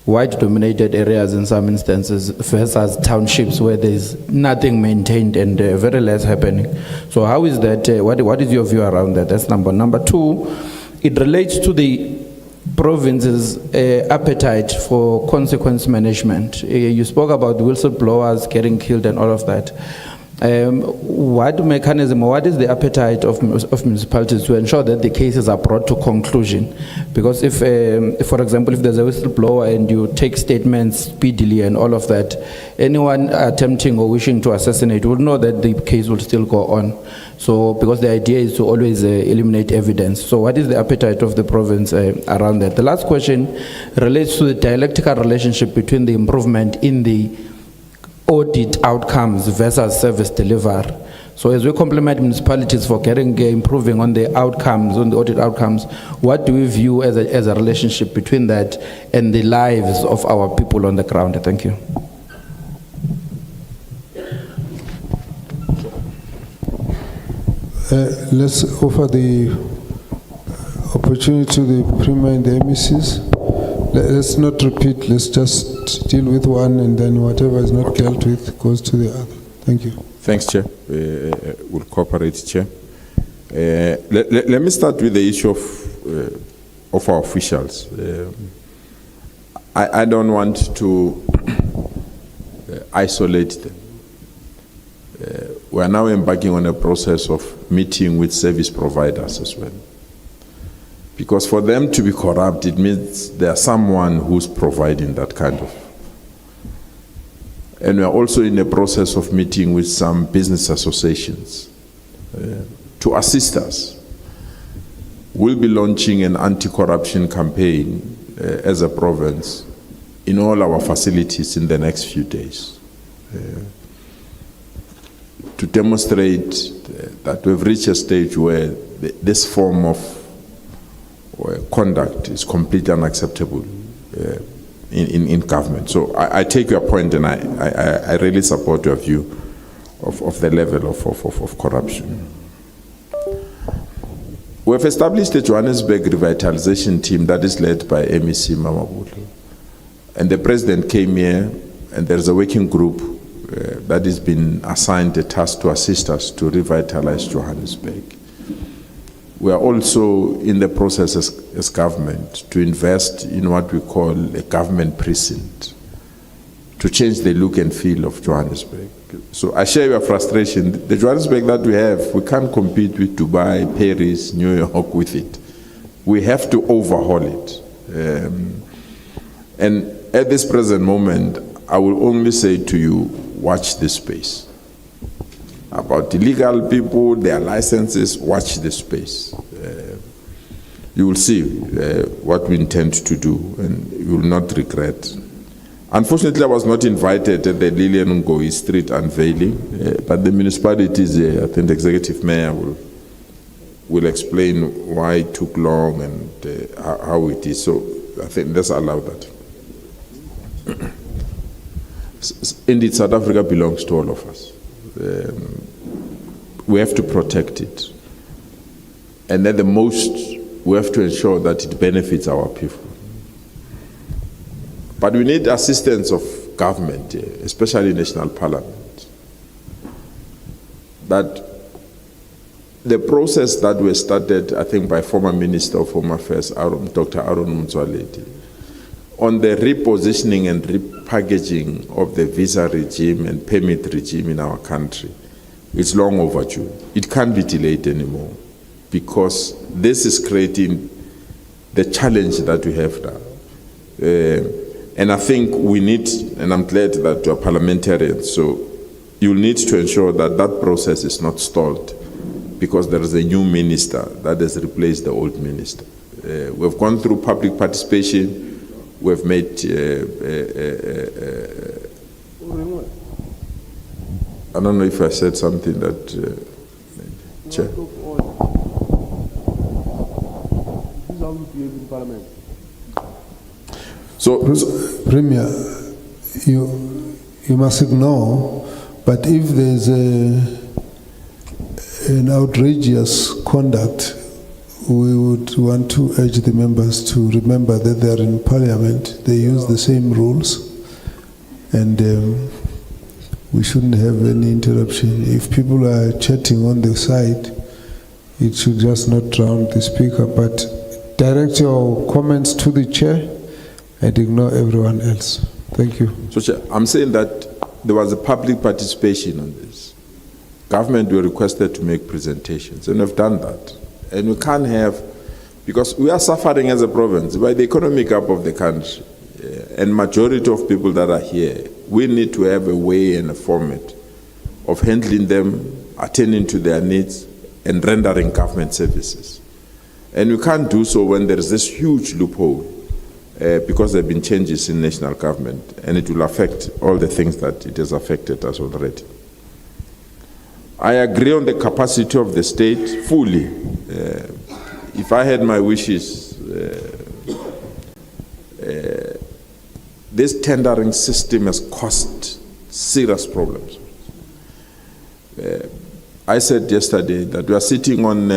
white-dominated areas in some instances versus townships where there is nothing maintained and very less happening. So how is that, what is your view around that? That's number. Number 2, it relates to the province's appetite for consequence management. You spoke about whistleblowers getting killed and all of that. What mechanism, what is the appetite of municipalities to ensure that the cases are brought to conclusion? Because if, for example, if there's a whistleblower and you take statements speedily and all of that, anyone attempting or wishing to assassinate will know that the case will still go on. So, because the idea is to always eliminate evidence. So what is the appetite of the province around that? The last question relates to the dialectical relationship between the improvement in the audit outcomes versus service delivery. So as we compliment municipalities for improving on the outcomes, on the audit outcomes, what do we view as a relationship between that and the lives of our people on the ground? Thank you. Let's offer the opportunity to the Premier and the MECs let's not repeat, let's just deal with one and then whatever is not dealt with goes to the other. Thank you. Thanks, Chair. We'll cooperate, Chair. Let me start with the issue of our officials. I don't want to isolate them. We are now embarking on a process of meeting with service providers as well. Because for them to be corrupt, it means there's someone who's providing that kind of. And we are also in the process of meeting with some business associations to assist us. We'll be launching an anti-corruption campaign as a province in all our facilities in the next few days to demonstrate that we've reached a stage where this form of conduct is completely unacceptable in government. So I take your point, and I really support your view of the level of corruption. We have established a Johannesburg revitalization team that is led by MEC Mamabulu. And the president came here, and there's a working group that has been assigned a task to assist us to revitalize Johannesburg. We are also in the process as government to invest in what we call a government precinct to change the look and feel of Johannesburg. So I share your frustration. The Johannesburg that we have, we can't compete with Dubai, Paris, New York with it. We have to overhaul it. And at this present moment, I will only say to you, watch this space. About illegal people, their licenses, watch this space. You will see what we intend to do, and you will not regret. Unfortunately, I was not invited at the Lilian Ngoi Street unveiling, but the municipality is there. I think the executive mayor will explain why it took long and how it is. So I think let's allow that. Indeed, South Africa belongs to all of us. We have to protect it. And at the most, we have to ensure that it benefits our people. But we need assistance of government, especially National Parliament. That the process that was started, I think, by former Minister of Home Affairs, Dr. Aaron Motsoaledi, on the repositioning and repackaging of the visa regime and permit regime in our country, it's long overdue. It can't be delayed anymore, because this is creating the challenge that we have now. And I think we need, and I'm glad that you're parliamentarians, so you'll need to ensure that that process is not stalled, because there is a new minister that has replaced the old minister. We've gone through public participation. We've made, I don't know if I said something that, Chair. So, Premier, you must ignore, but if there's an outrageous conduct, we would want to urge the members to remember that they are in Parliament. They use the same rules, and we shouldn't have any interruption. If people are chatting on the side, it should just not drown the speaker, but direct your comments to the chair and ignore everyone else. Thank you. So, Chair, I'm saying that there was a public participation on this. Government were requested to make presentations, and we've done that. And we can't have, because we are suffering as a province by the economic up of the country, and majority of people that are here, we need to have a way and a format of handling them, attending to their needs, and rendering government services. And we can't do so when there is this huge loophole, because there have been changes in national government, and it will affect all the things that it has affected us already. I agree on the capacity of the state fully. If I had my wishes, this tendering system has caused serious problems. I said yesterday that we are sitting on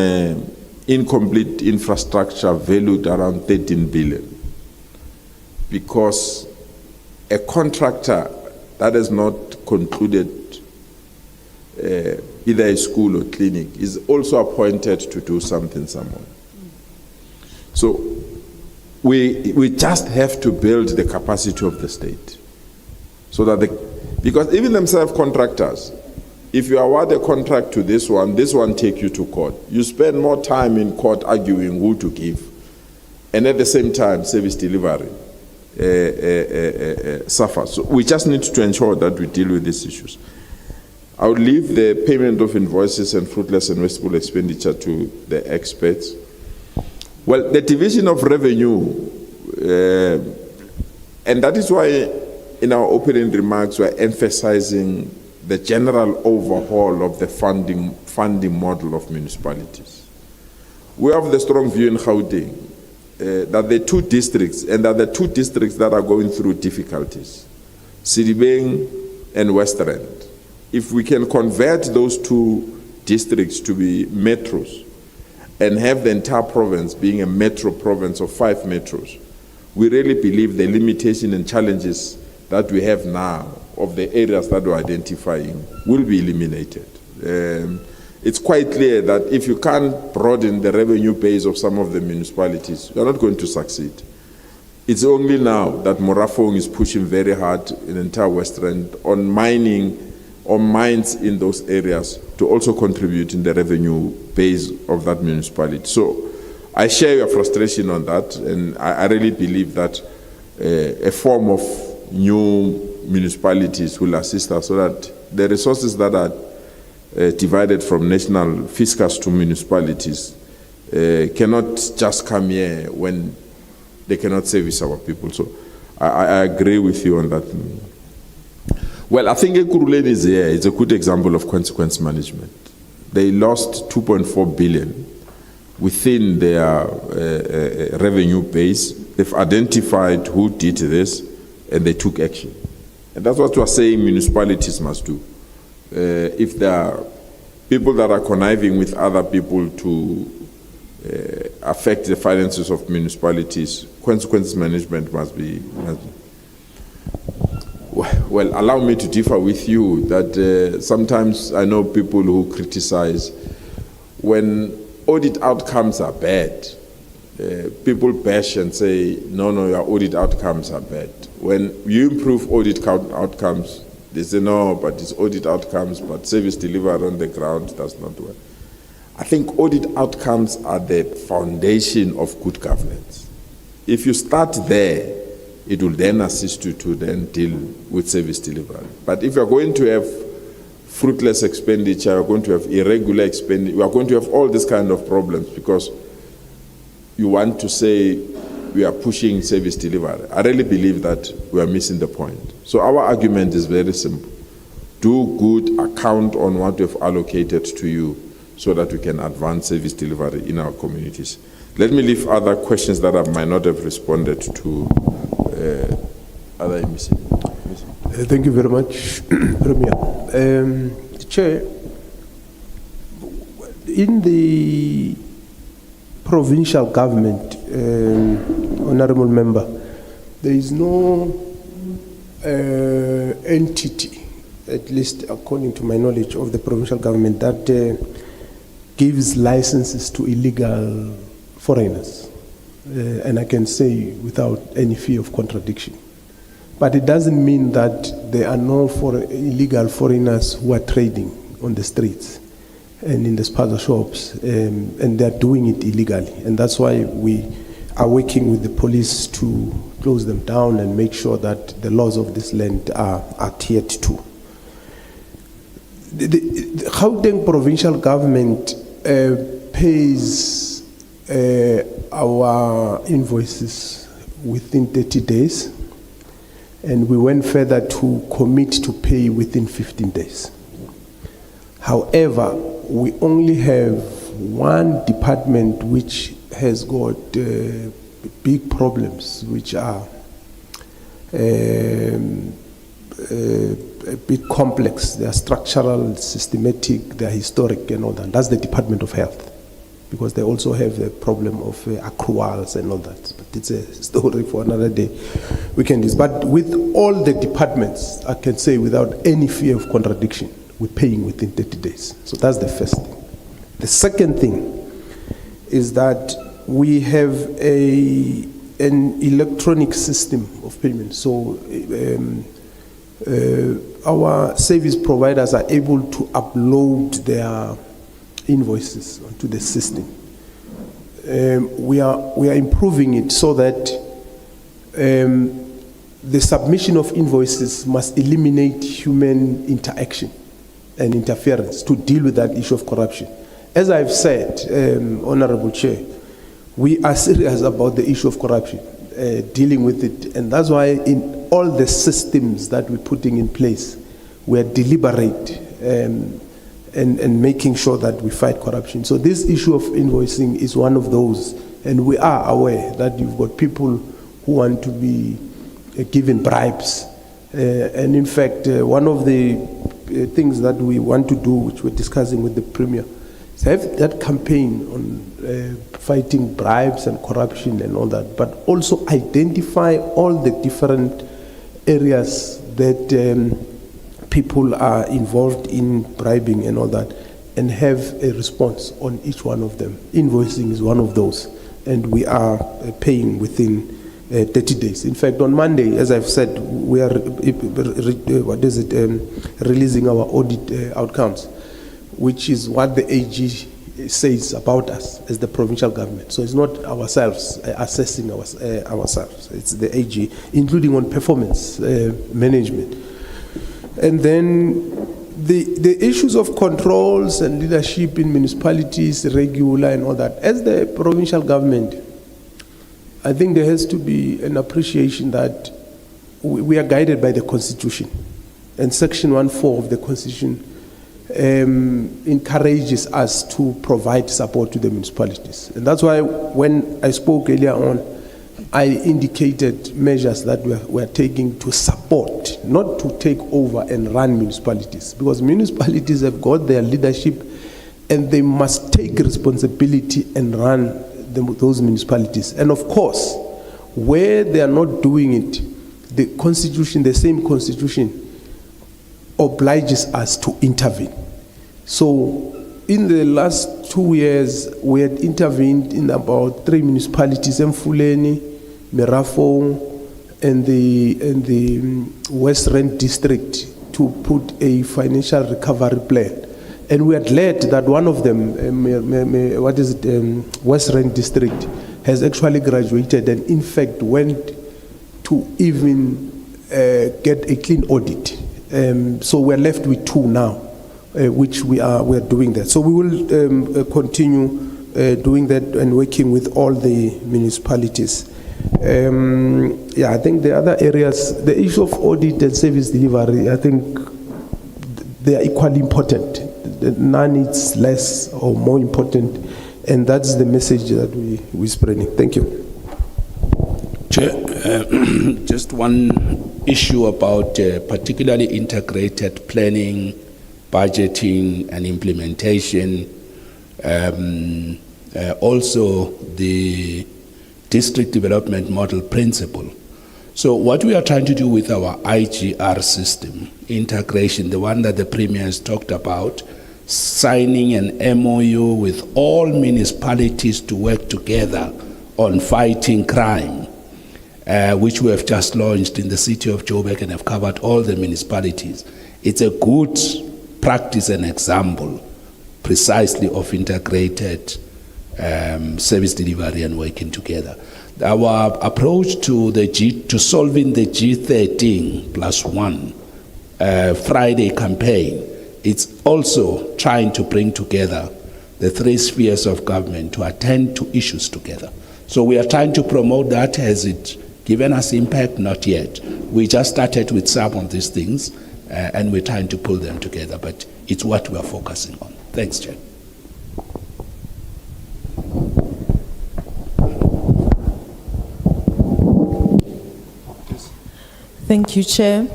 incomplete infrastructure valued around 13 billion. because a contractor that has not concluded either a school or clinic is also appointed to do something somewhere. So we just have to build the capacity of the state. So that because even themselves contractors, if you award a contract to this one take you to court. You spend more time in court arguing who to give. And at the same time, service delivery suffers. So we just need to ensure that we deal with these issues. I would leave the payment of invoices and fruitless and wasteful expenditure to the experts. Well, the division of revenue, and that is why in our opening remarks we're emphasizing the general overhaul of the funding model of municipalities. We have the strong view in Gauteng that the two districts, and that the two districts that are going through difficulties, Sidibeng and Western, if we can convert those two districts to be metros and have the entire province being a metro province of 5 metros, we really believe the limitation and challenges that we have now of the areas that we're identifying will be eliminated. It's quite clear that if you can't broaden the revenue base of some of the municipalities, you're not going to succeed. It's only now that Morafong is pushing very hard in the entire Western on mining or mines in those areas to also contribute in the revenue base of that municipality. So I share your frustration on that, and I really believe that a form of new municipalities will assist us so that the resources that are divided from national fiscus to municipalities cannot just come here when they cannot service our people. So I agree with you on that. Well, I think Ekurhuleni is here. It's a good example of consequence management. They lost 2.4 billion within their revenue base. They've identified who did this, and they took action. And that's what we're saying municipalities must do. If there are people that are conniving with other people to affect the finances of municipalities, consequence management must be. Well, allow me to differ with you that sometimes I know people who criticize when audit outcomes are bad. People bash and say, no, your audit outcomes are bad. When you improve audit outcomes, they say, no, but it's audit outcomes, but service delivered on the ground does not work. I think audit outcomes are the foundation of good governance. If you start there, it will then assist you to then deal with service delivery. But if you're going to have fruitless expenditure, you're going to have irregular expenditure, you are going to have all these kind of problems because you want to say we are pushing service delivery. I really believe that we are missing the point. So our argument is very simple. Do good, account on what we've allocated to you so that we can advance service delivery in our communities. Let me leave other questions that I might not have responded to other missing. Thank you very much, Premier. Chair, in the provincial government, honorable member, there is no entity, at least according to my knowledge of the provincial government, that gives licenses to illegal foreigners. And I can say without any fear of contradiction. But it doesn't mean that there are no illegal foreigners who are trading on the streets and in the spaza shops, and they're doing it illegally. And that's why we are working with the police to close them down and make sure that the laws of this land are adhered to. The Gauteng provincial government pays our invoices within 30 days, and we went further to commit to pay within 15 days. However, we only have one department which has got big problems, which are a bit complex. They are structural, systematic, they are historic and all that. That's the Department of Health. because they also have a problem of accruals and all that. But it's a story for another day. We can do this. But with all the departments, I can say without any fear of contradiction, we're paying within 30 days. So that's the first thing. The second thing is that we have an electronic system of payment. So our service providers are able to upload their invoices onto the system. We are improving it so that the submission of invoices must eliminate human interaction and interference to deal with that issue of corruption. As I've said, Honorable Chair, we are serious about the issue of corruption, dealing with it, and that's why in all the systems that we're putting in place, we are deliberate and making sure that we fight corruption. So this issue of invoicing is one of those, and we are aware that you've got people who want to be given bribes. And in fact, one of the things that we want to do, which we're discussing with the Premier, is have that campaign on fighting bribes and corruption and all that, but also identify all the different areas that people are involved in bribing and all that, and have a response on each one of them. Invoicing is one of those, and we are paying within 30 days. In fact, on Monday, as I've said, we are releasing our audit outcomes, which is what the AG says about us as the provincial government. So it's not ourselves assessing ourselves, it's the AG, including on performance management. And then the issues of controls and leadership in municipalities, regular and all that. As the provincial government, I think there has to be an appreciation that we are guided by the Constitution. And Section 1(4) of the Constitution encourages us to provide support to the municipalities. And that's why when I spoke earlier on, I indicated measures that we are taking to support, not to take over and run municipalities, because municipalities have got their leadership and they must take responsibility and run those municipalities. And of course, where they are not doing it, the Constitution, the same Constitution, obliges us to intervene. So in the last 2 years, we had intervened in about 3 municipalities, Mfuleni, Merafong, and the West Rand District, to put a financial recovery plan. And we are glad that one of them, West Rand District, has actually graduated and in fact went to even get a clean audit. So we're left with 2 now, which we are doing that. So we will continue doing that and working with all the municipalities. Yeah, I think the other areas, the issue of audit and service delivery, I think they are equally important. None is less or more important, and that's the message that we're spreading. Thank you. Chair, just one issue about particularly integrated planning, budgeting and implementation, also the district development model principle. So what we are trying to do with our IGR system, integration, the one that the Premier has talked about, signing an MOU with all municipalities to work together on fighting crime, which we have just launched in the city of Joburg and have covered all the municipalities. It's a good practice and example precisely of integrated service delivery and working together. Our approach to solving the G13+1 Friday campaign, it's also trying to bring together the 3 spheres of government to attend to issues together. So we are trying to promote that. Has it given us impact? Not yet. We just started with some of these things and we're trying to pull them together, but it's what we are focusing on. Thanks, Chair. Thank you, Chair.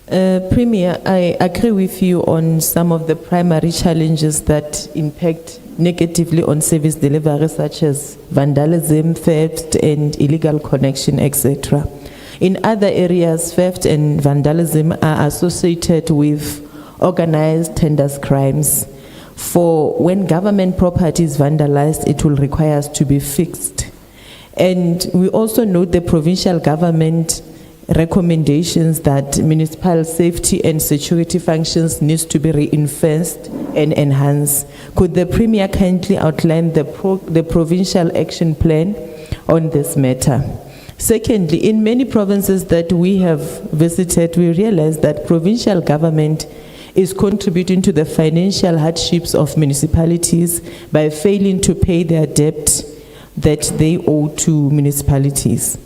Premier, I agree with you on some of the primary challenges that impact negatively on service delivery such as vandalism, theft, and illegal connection, etc. In other areas, theft and vandalism are associated with organized tenders crimes. For when government property is vandalized, it will require us to be fixed. And we also note the provincial government recommendations that municipal safety and security functions needs to be reinforced and enhanced. Could the Premier kindly outline the provincial action plan on this matter? Secondly, in many provinces that we have visited, we realize that provincial government is contributing to the financial hardships of municipalities by failing to pay their debt that they owe to municipalities.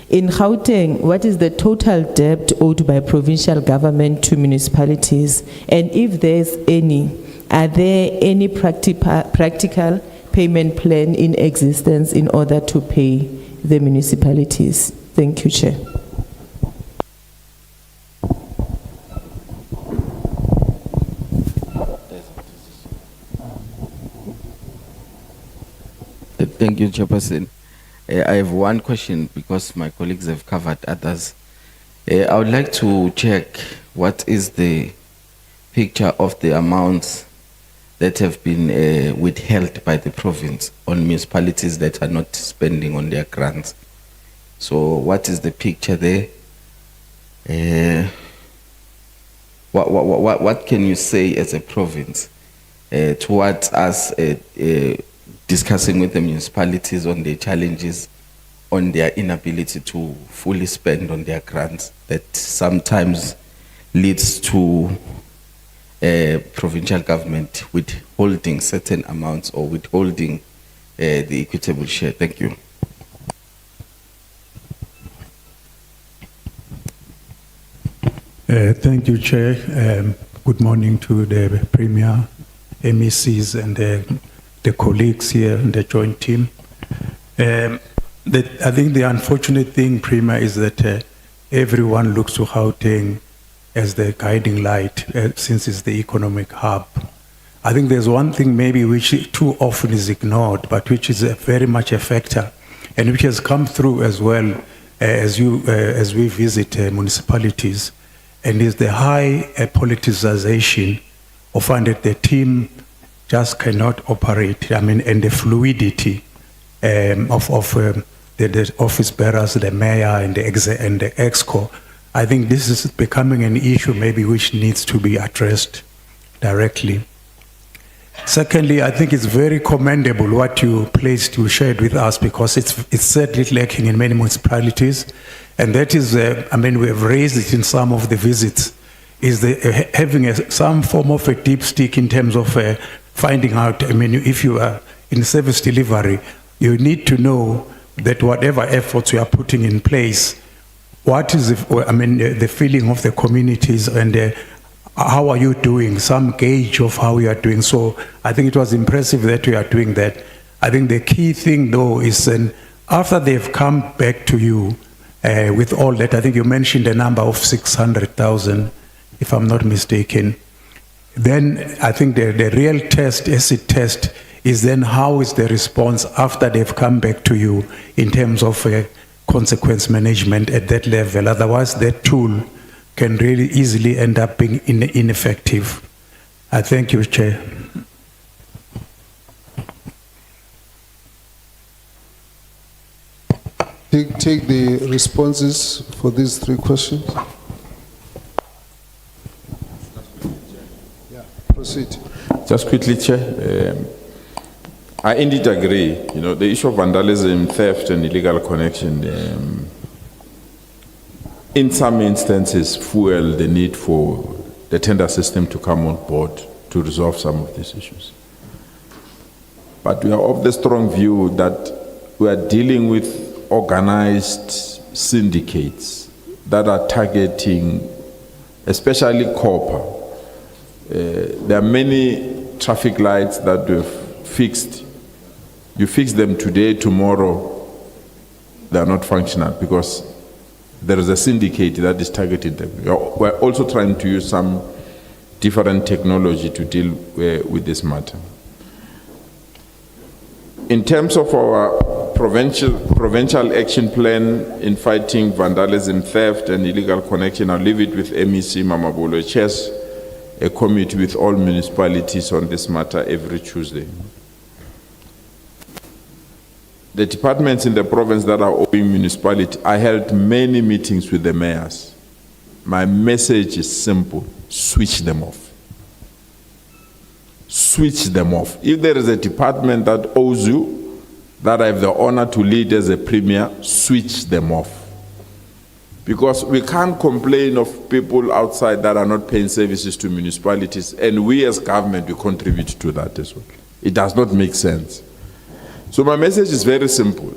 In Gauteng, what is the total debt owed by provincial government to municipalities? And if there's any, are there any practical payment plan in existence in order to pay the municipalities? Thank you, Chair. Thank you, Chairperson. I have one question because my colleagues have covered others. I would like to check what is the picture of the amounts that have been withheld by the province on municipalities that are not spending on their grants. So what is the picture there? What can you say as a province towards us discussing with the municipalities on the challenges on their inability to fully spend on their grants that sometimes leads to provincial government withholding certain amounts or withholding the equitable share? Thank you. Thank you, Chair. Good morning to the Premier, MECs, and the colleagues here in the joint team. I think the unfortunate thing, Premier, is that everyone looks to Gauteng as the guiding light since it's the economic hub. I think there's one thing maybe which too often is ignored, but which is very much a factor and which has come through as well as we visit municipalities, and is the high politicization of under the team just cannot operate. I mean, and the fluidity of the office bearers, the mayor and the exco. I think this is becoming an issue maybe which needs to be addressed directly. Secondly, I think it's very commendable what you shared with us, because it's certainly lacking in many municipalities, and that is, I mean, we have raised it in some of the visits, is having some form of a deep stick in terms of finding out, I mean, if you are in service delivery, you need to know that whatever efforts you are putting in place, what is the feeling of the communities, and how are you doing, some gauge of how you are doing. So I think it was impressive that you are doing that. I think the key thing though is after they've come back to you with all that, I think you mentioned a number of 600,000, if I'm not mistaken. Then I think the real test, acid test, is then how is the response after they've come back to you in terms of consequence management at that level. Otherwise, that tool can really easily end up being ineffective. I thank you, Chair. Take the responses for these three questions. Yeah, proceed. Just quickly, Chair. I indeed agree. You know, the issue of vandalism, theft, and illegal connection, in some instances, fuel the need for the tender system to come on board to resolve some of these issues. But we are of the strong view that we are dealing with organized syndicates that are targeting, especially copper. There are many traffic lights that we've fixed. You fix them today, tomorrow, they are not functional because there is a syndicate that is targeting them. We're also trying to use some different technology to deal with this matter. In terms of our provincial action plan in fighting vandalism, theft, and illegal connection, I'll leave it with MEC Mamabolo. Chairs a committee with all municipalities on this matter every Tuesday. The departments in the province that are owing municipality, I held many meetings with the mayors. My message is simple: switch them off. Switch them off. If there is a department that owes you, that I have the honor to lead as a premier, switch them off. Because we can't complain of people outside that are not paying services to municipalities, and we as government, we contribute to that as well. It does not make sense. So my message is very simple.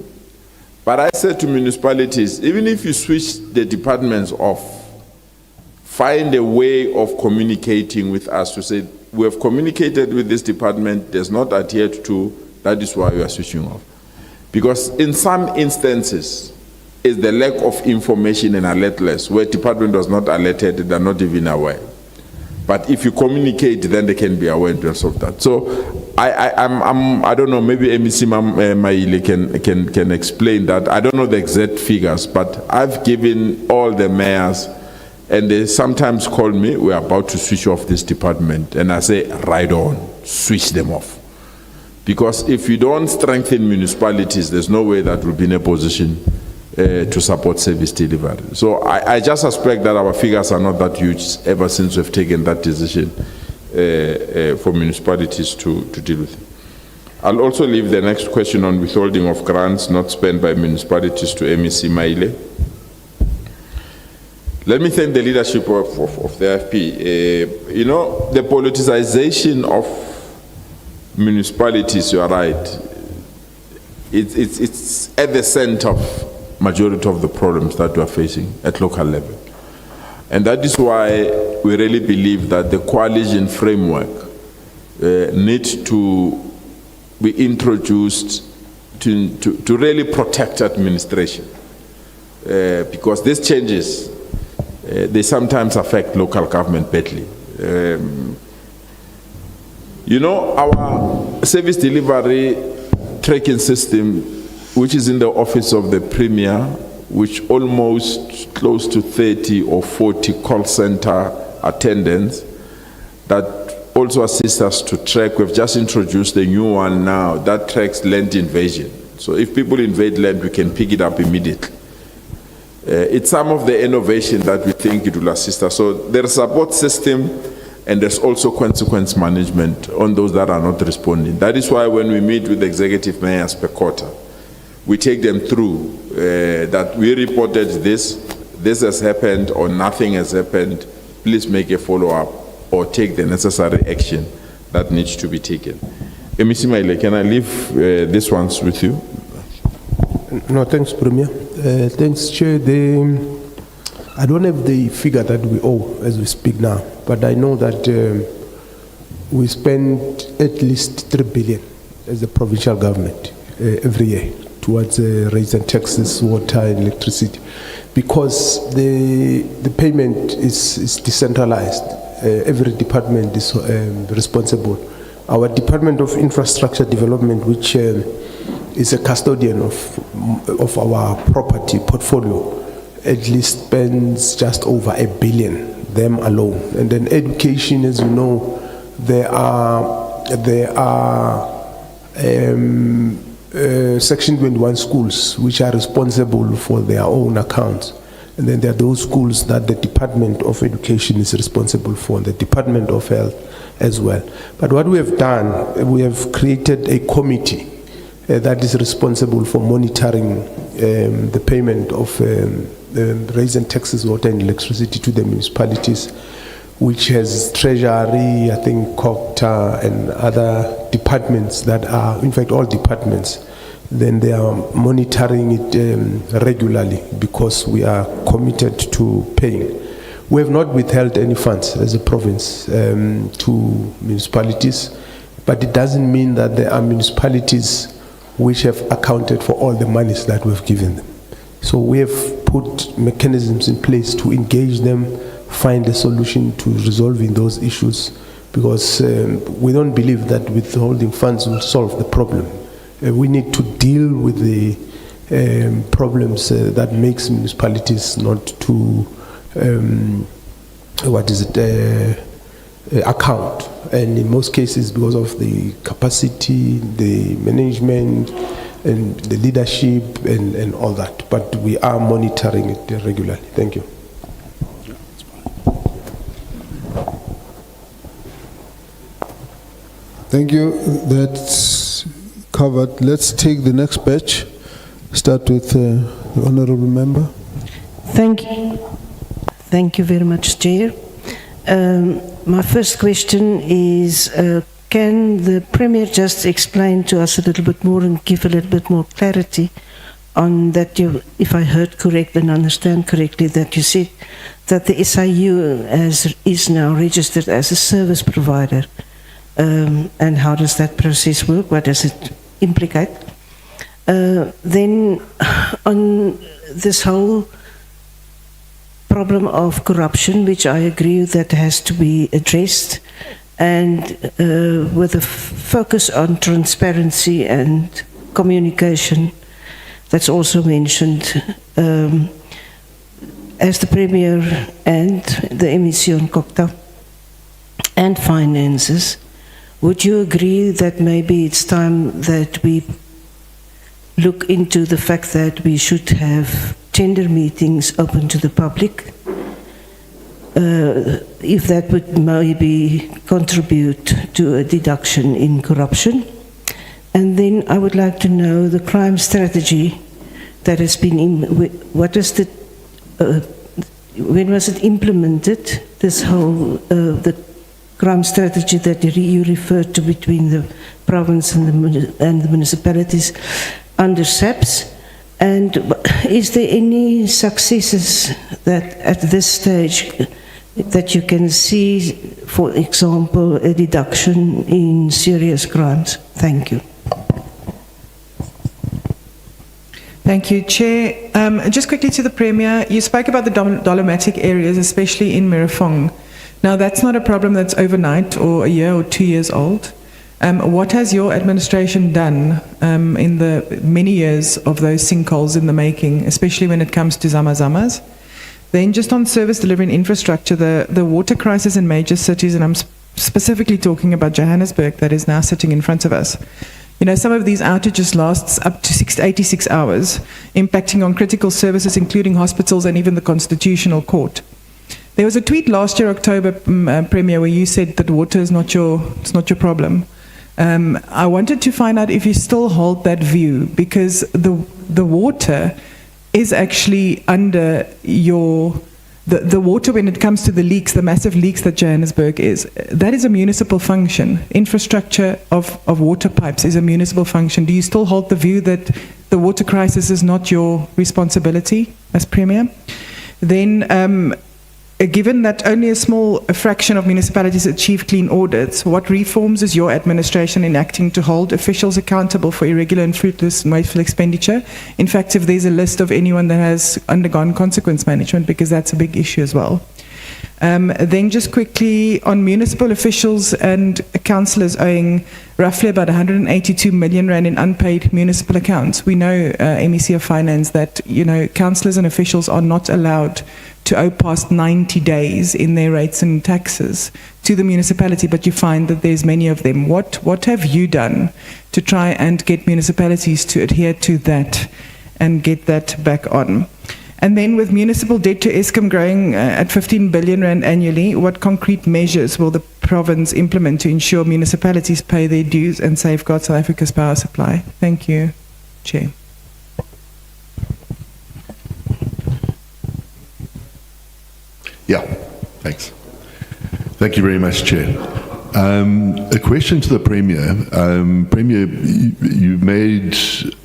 But I said to municipalities, even if you switch the departments off, find a way of communicating with us to say, we have communicated with this department, there's not adhered to, that is why we are switching off. Because in some instances, it's the lack of information and alertness, where department was not alerted, they're not even aware. But if you communicate, then they can be aware in terms of that. So I don't know, maybe MEC Maile can explain that. I don't know the exact figures, but I've given all the mayors, and they sometimes call me, we're about to switch off this department. And I say, right on, switch them off. Because if you don't strengthen municipalities, there's no way that we'll be in a position to support service delivery. So I just suspect that our figures are not that huge ever since we've taken that decision for municipalities to deal with it. I'll also leave the next question on withholding of grants not spent by municipalities to MEC Maile. Let me thank the leadership of the FP. You know, the politicization of municipalities, you are right, it's at the center of majority of the problems that we are facing at local level. And that is why we really believe that the coalition framework needs to be introduced to really protect administration. Because these changes, they sometimes affect local government badly. You know, our service delivery tracking system, which is in the office of the Premier, which almost close to 30 or 40 call center attendants that also assist us to track. We've just introduced a new one now that tracks land invasion. So if people invade land, we can pick it up immediately. It's some of the innovation that we think it will assist us. So there's a support system, and there's also consequence management on those that are not responding. That is why when we meet with executive mayors per quarter, we take them through that we reported this has happened, or nothing has happened. Please make a follow-up or take the necessary action that needs to be taken. MEC Maile, can I leave these ones with you? No, thanks, Premier. Thanks, Chair. I don't have the figure that we owe as we speak now, but I know that we spend at least 3 billion as a provincial government every year towards raising taxes, water, and electricity, because the payment is decentralized. Every department is responsible. Our Department of Infrastructure Development, which is a custodian of our property portfolio, at least spends just over 1 billion, them alone. And then education, as you know, there are Section 21 schools which are responsible for their own accounts. And then there are those schools that the Department of Education is responsible for, and the Department of Health as well. But what we have done, we have created a committee that is responsible for monitoring the payment of raising taxes, water, and electricity to the municipalities, which has Treasury, I think Cogta, and other departments that are, in fact, all departments. Then they are monitoring it regularly because we are committed to paying. We have not withheld any funds as a province to municipalities, but it doesn't mean that there are municipalities which have accounted for all the monies that we've given them. So we have put mechanisms in place to engage them, find a solution to resolving those issues, because we don't believe that withholding funds will solve the problem. we need to deal with the problems that makes municipalities not to account, and in most cases because of the capacity, the management, and the leadership, and all that. But we are monitoring it regularly. Thank you. Thank you. That's covered. Let's take the next batch. Start with the honorable member. Thank you. Thank you very much, Chair. My first question is, can the Premier just explain to us a little bit more and give a little bit more clarity on that, if I heard correct and understand correctly, that you said that the SIU is now registered as a service provider, and how does that process work? What does it implicate? Then on this whole problem of corruption, which I agree that has to be addressed, and with a focus on transparency and communication, that's also mentioned. As the Premier and the MEC on Cogta and finances, would you agree that maybe it's time that we look into the fact that we should have tender meetings open to the public, if that would maybe contribute to a deduction in corruption? And then I would like to know the crime strategy that has been, what is the, when was it implemented, this whole, the crime strategy that you referred to between the province and the municipalities under SAPS? And is there any successes that at this stage that you can see, for example, a reduction in serious crimes? Thank you. Thank you, Chair. Just quickly to the Premier, you spoke about the dolomitic areas, especially in Mirafong. Now, that's not a problem that's overnight or a year or 2 years old. What has your administration done in the many years of those sinkholes in the making, especially when it comes to zamazamas? Then just on service delivery and infrastructure, the water crisis in major cities, and I'm specifically talking about Johannesburg, that is now sitting in front of us. You know, some of these outages lasts up to 86 hours, impacting on critical services, including hospitals and even the Constitutional Court. There was a tweet last year, October, Premier, where you said that water is not your problem. I wanted to find out if you still hold that view, because the water is actually under your, the water when it comes to the leaks, the massive leaks that Johannesburg is, that is a municipal function. Infrastructure of water pipes is a municipal function. Do you still hold the view that the water crisis is not your responsibility as Premier? Then, given that only a small fraction of municipalities achieve clean audits, what reforms is your administration enacting to hold officials accountable for irregular and fruitless and wasteful expenditure? In fact, if there's a list of anyone that has undergone consequence management, because that's a big issue as well. Then just quickly on municipal officials and councillors owing roughly about 182 million rand in unpaid municipal accounts. We know, MEC of Finance, that, you know, councillors and officials are not allowed to owe past 90 days in their rates and taxes to the municipality, but you find that there's many of them. What have you done to try and get municipalities to adhere to that and get that back on? And then with municipal debt to Eskom growing at 15 billion rand annually, what concrete measures will the province implement to ensure municipalities pay their dues and safeguard South Africa's power supply? Thank you, Chair. Yeah, thanks. Thank you very much, Chair. A question to the Premier. Premier, you made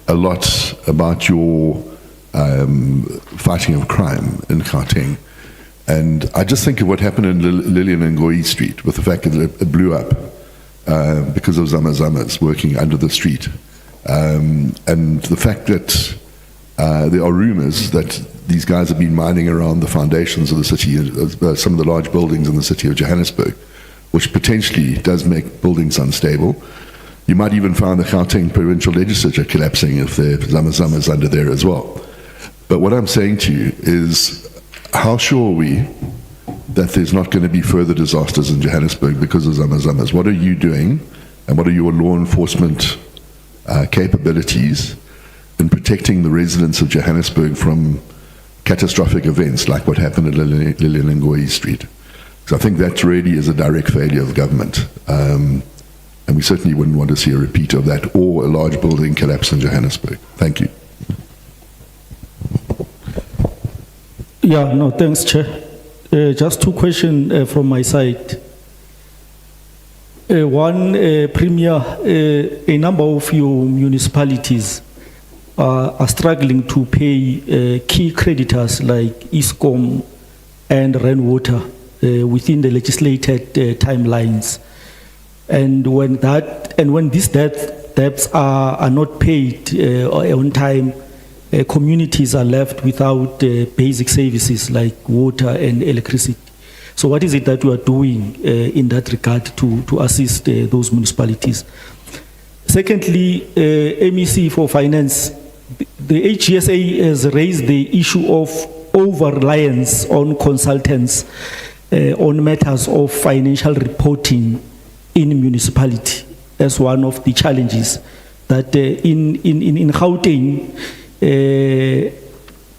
a lot about your fighting of crime in Gauteng. And I just think of what happened in Lillian and Ngoyi Street, with the fact that it blew up because of zamazamas working under the street. And the fact that there are rumors that these guys have been mining around the foundations of the city, some of the large buildings in the city of Johannesburg, which potentially does make buildings unstable. You might even find the Gauteng provincial legislature collapsing if the Zamazama is under there as well. But what I'm saying to you is, how sure are we that there's not going to be further disasters in Johannesburg because of Zamazamas? What are you doing, and what are your law enforcement capabilities in protecting the residents of Johannesburg from catastrophic events like what happened at Lillian and Ngoyi Street? So I think that really is a direct failure of government. And we certainly wouldn't want to see a repeat of that or a large building collapse in Johannesburg. Thank you. Yeah, no, thanks, Chair. Just two questions from my side. One, Premier, a number of your municipalities are struggling to pay key creditors like Eskom and Rainwater within the legislated timelines. And when these debts are not paid on time, communities are left without basic services like water and electricity. So what is it that you are doing in that regard to assist those municipalities? Secondly, MEC for Finance, the HGSA has raised the issue of over-reliance on consultants on matters of financial reporting in municipality as one of the challenges that in Gauteng,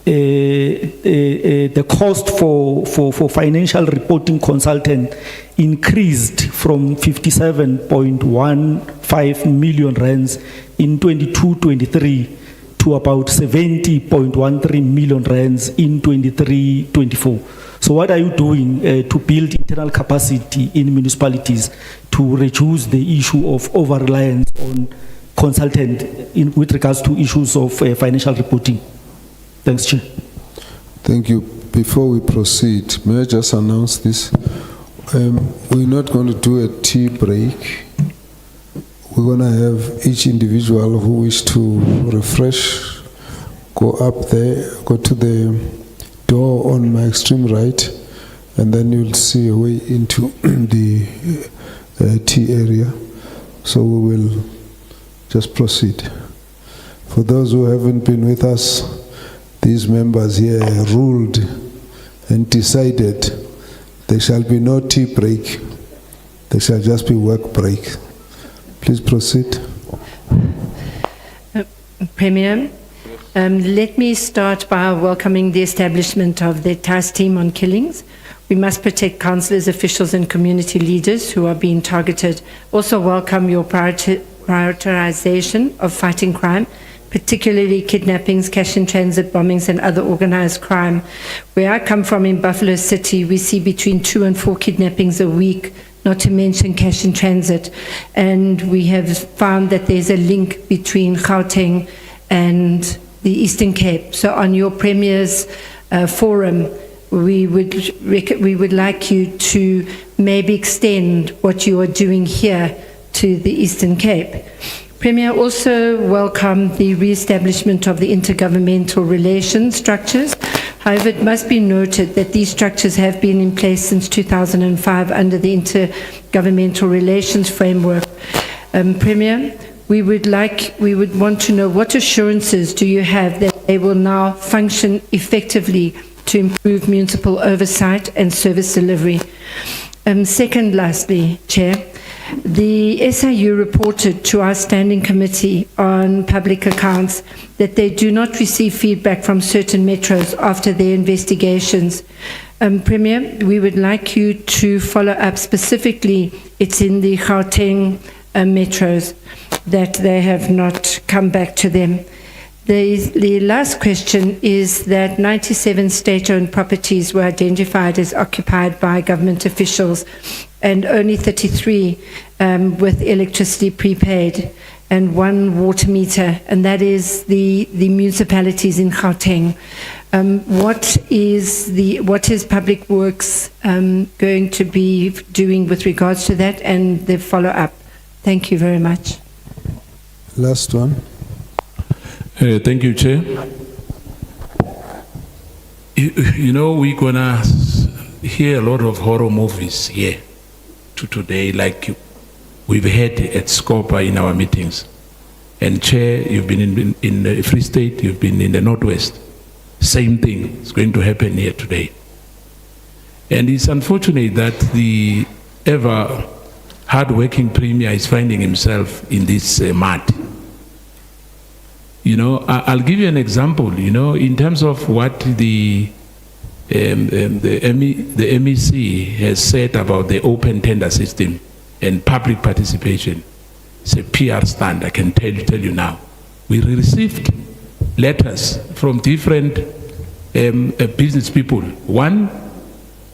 the cost for financial reporting consultant increased from 57.15 million rands in 22-23 to about 70.13 million rands in 23-24. So what are you doing to build internal capacity in municipalities to reduce the issue of over-reliance on consultant with regards to issues of financial reporting? Thanks, Chair. Thank you. Before we proceed, may I just announce this? We're not going to do a tea break. We're going to have each individual who wish to refresh, go up there, go to the door on my extreme right, and then you'll see a way into the tea area. So we will just proceed. For those who haven't been with us, these members here ruled and decided there shall be no tea break. There shall just be work break. Please proceed. Premier, let me start by welcoming the establishment of the task team on killings. We must protect councillors, officials and community leaders who are being targeted. Also welcome your prioritization of fighting crime, particularly kidnappings, cash in transit, bombings and other organized crime. Where I come from in Buffalo City, we see between 2 and 4 kidnappings a week, not to mention cash in transit. And we have found that there's a link between Gauteng and the Eastern Cape. So on your Premier's forum, we would like you to maybe extend what you are doing here to the Eastern Cape. Premier, also welcome the re-establishment of the intergovernmental relations structures. However, it must be noted that these structures have been in place since 2005 under the intergovernmental relations framework. Premier, we would want to know what assurances do you have that they will now function effectively to improve municipal oversight and service delivery. Second, lastly, Chair, the SIU reported to our Standing Committee on Public Accounts that they do not receive feedback from certain metros after their investigations. Premier, we would like you to follow up specifically. It's in the Gauteng metros that they have not come back to them. The last question is that 97 state-owned properties were identified as occupied by government officials and only 33 with electricity prepaid and 1 water meter, and that is the municipalities in Gauteng. What is Public Works going to be doing with regards to that and the follow-up? Thank you very much. Last one. Thank you, Chair. You know, we're gonna hear a lot of horror movies here today, like we've had at Scopa in our meetings. And Chair, you've been in the Free State, you've been in the Northwest. Same thing is going to happen here today. And it's unfortunate that the ever hard-working Premier is finding himself in this mud. You know, I'll give you an example, you know, in terms of what the MEC has said about the open tender system and public participation. It's a PR stand, I can tell you now. We received letters from different business people. One,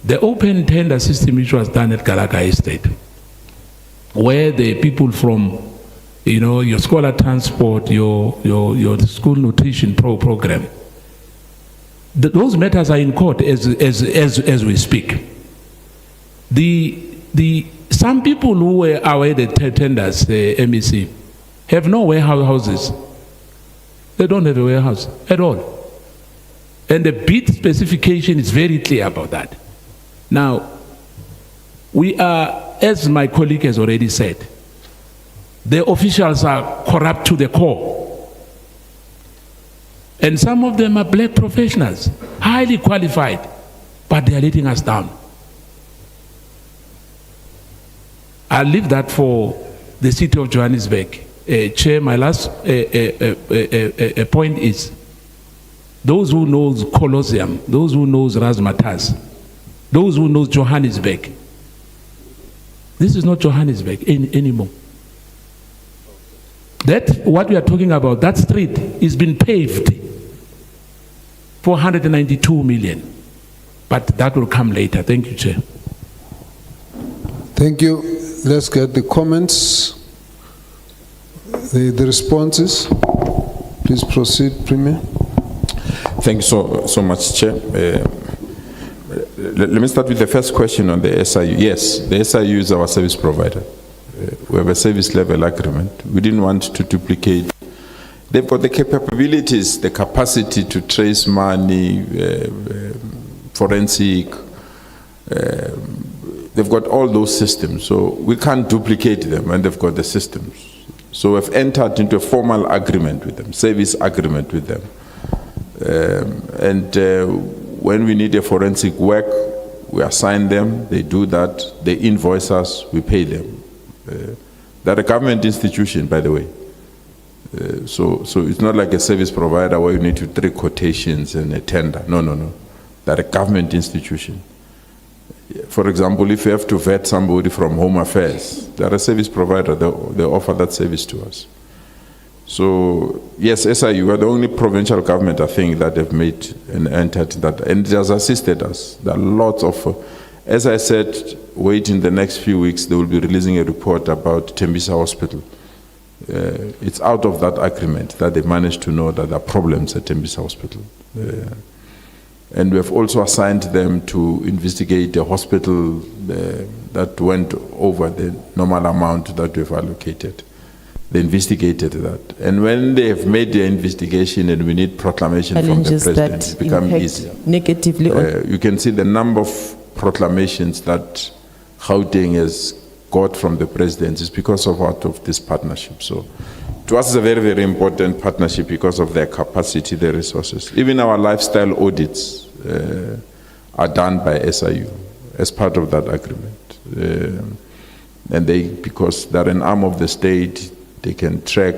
the open tender system which was done at Galaga Estate, where the people from, you know, your scholar transport, your school nutrition program, those matters are in court as we speak. Some people who were awarded tenders, MEC, have no warehouses. They don't have a warehouse at all. And the bid specification is very clear about that. Now, we are, as my colleague has already said, the officials are corrupt to the core. And some of them are black professionals, highly qualified, but they are letting us down. I'll leave that for the city of Johannesburg. Chair, my last point is, those who knows Colosseum, those who knows Razzmatazz, those who knows Johannesburg, this is not Johannesburg anymore. That, what we are talking about, that street is been paved for 192 million. But that will come later. Thank you, Chair. Thank you. Let's get the comments, the responses. Please proceed, Premier. Thank you so much, Chair. Let me start with the first question on the SIU. Yes, the SIU is our service provider. We have a service level agreement. We didn't want to duplicate. They've got the capabilities, the capacity to trace money, forensic. They've got all those systems. So we can't duplicate them, and they've got the systems. So we've entered into a formal agreement with them, service agreement with them. When we need a forensic work, we assign them, they do that, they invoice us, we pay them. They're a government institution, by the way. So it's not like a service provider where you need to take quotations and a tender. No. They're a government institution. For example, if you have to vet somebody from Home Affairs, they're a service provider, they offer that service to us. So, yes, SIU are the only provincial government, I think, that have made and entered that, and it has assisted us. There are lots of, as I said, wait in the next few weeks, they will be releasing a report about Tembisa Hospital. It's out of that agreement that they managed to know that there are problems at Tembisa Hospital. And we have also assigned them to investigate a hospital that went over the normal amount that we've allocated. They investigated that. And when they have made their investigation and we need proclamation from the president, it becomes easier. Negatively you can see the number of proclamations that Gauteng has got from the president is because of out of this partnership. So to us, it's a very, very important partnership because of their capacity, their resources. Even our lifestyle audits are done by SIU as part of that agreement. And they, because they're an arm of the state, they can track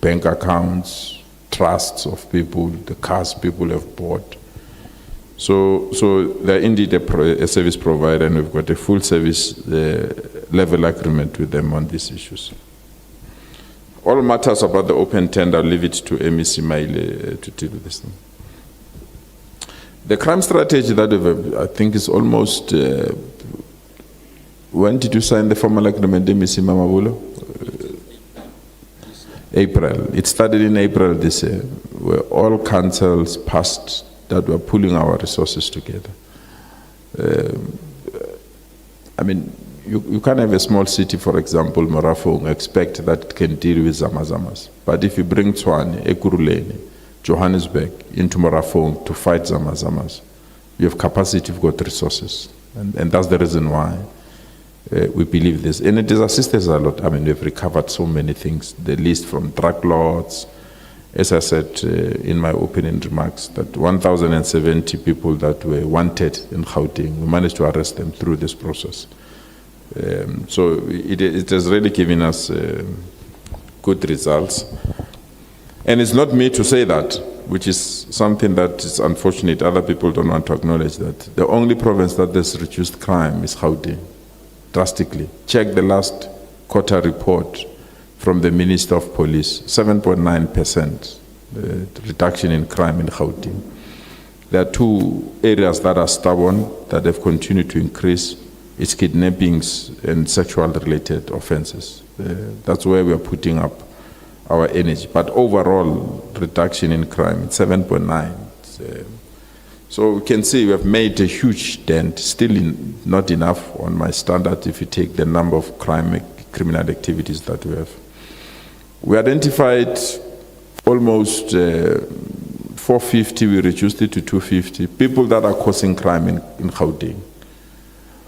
bank accounts, trusts of people, the cars people have bought. So they're indeed a service provider, and we've got a full service level agreement with them on these issues. All matters about the open tender, I'll leave it to MEC Maile to deal with this thing. The crime strategy that I think is almost, when did you sign the formal agreement, MEC Mamabulo? April. It started in April this year, where all councils passed that we're pulling our resources together. I mean, you can't have a small city, for example, Marafong, expect that it can deal with Zamazamas. But if you bring Tshwane, Ekurhuleni, Johannesburg into Marafong to fight Zamazamas, you have capacity, you've got resources. And that's the reason why we believe this. And it has assisted us a lot. I mean, we've recovered so many things. The list from drug lords, as I said in my opening remarks, that 1,070 people that were wanted in Gauteng, we managed to arrest them through this process. So it has really given us good results. And it's not me to say that, which is something that is unfortunate. Other people don't want to acknowledge that. The only province that has reduced crime is Gauteng, drastically. Check the last quarter report from the Minister of Police, 7.9% reduction in crime in Gauteng. There are two areas that are stubborn, that have continued to increase. It's kidnappings and sexual-related offenses. That's where we are putting up our energy. But overall, reduction in crime, it's 7.9. So we can see we have made a huge dent, still not enough on my standard if you take the number of criminal activities that we have. We identified almost 450, we reduced it to 250, people that are causing crime in Gauteng.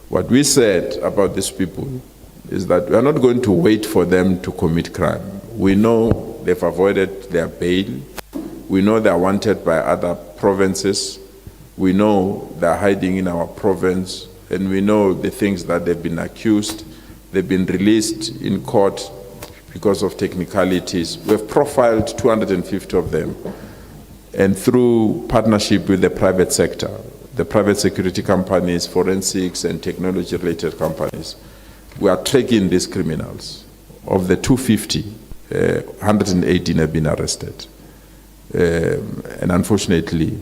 What we said about these people is that we are not going to wait for them to commit crime. We know they've avoided their bail. We know they are wanted by other provinces. We know they are hiding in our province. And we know the things that they've been accused. They've been released in court because of technicalities. We've profiled 250 of them. And through partnership with the private sector, the private security companies, forensics and technology-related companies, we are tracking these criminals. Of the 250, 118 have been arrested. And unfortunately,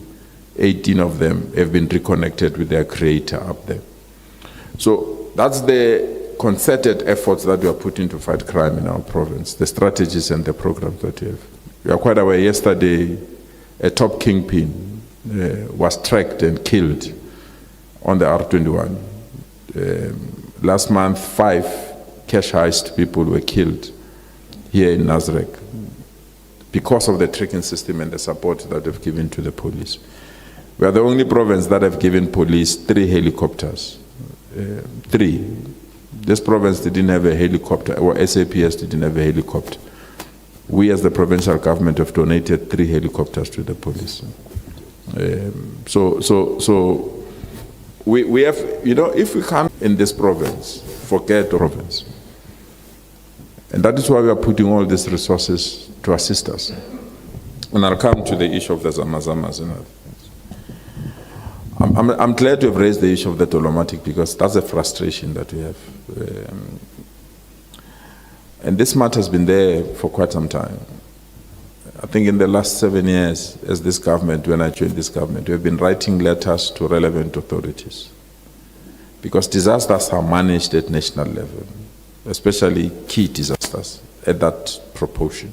18 of them have been reconnected with their creator up there. So that's the concerted efforts that we are putting to fight crime in our province, the strategies and the programs that we have. You are quite aware, yesterday, a top kingpin was tracked and killed on the R21. Last month, 5 cash heist people were killed here in Nazareth because of the tracking system and the support that we've given to the police. We are the only province that have given police 3 helicopters. 3. This province didn't have a helicopter, or SAPS didn't have a helicopter. We as the provincial government have donated 3 helicopters to the police. So we have, you know, if we come in this province, forget the province. And that is why we are putting all these resources to assist us. And I'll come to the issue of the Zamazamas. You know. I'm glad to have raised the issue of the Dolomatic because that's a frustration that we have. And this matter has been there for quite some time. I think in the last 7 years, as this government, when I joined this government, we have been writing letters to relevant authorities. Because disasters are managed at national level, especially key disasters at that proportion.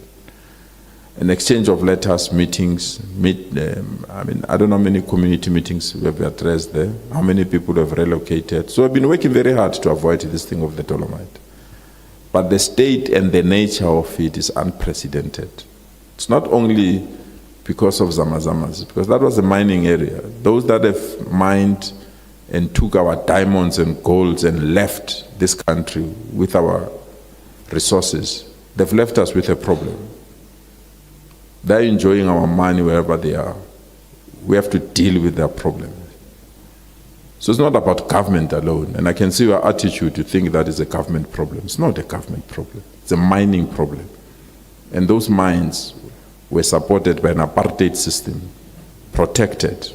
An exchange of letters, meetings, I don't know how many community meetings we have addressed there, how many people have relocated. So I've been working very hard to avoid this thing of the Dolomite. But the state and the nature of it is unprecedented. It's not only because of Zamazamas, because that was a mining area. Those that have mined and took our diamonds and golds and left this country with our resources, they've left us with a problem. They're enjoying our money wherever they are. We have to deal with their problem. So it's not about government alone. And I can see your attitude to think that is a government problem. It's not a government problem. It's a mining problem. And those mines were supported by an apartheid system, protected,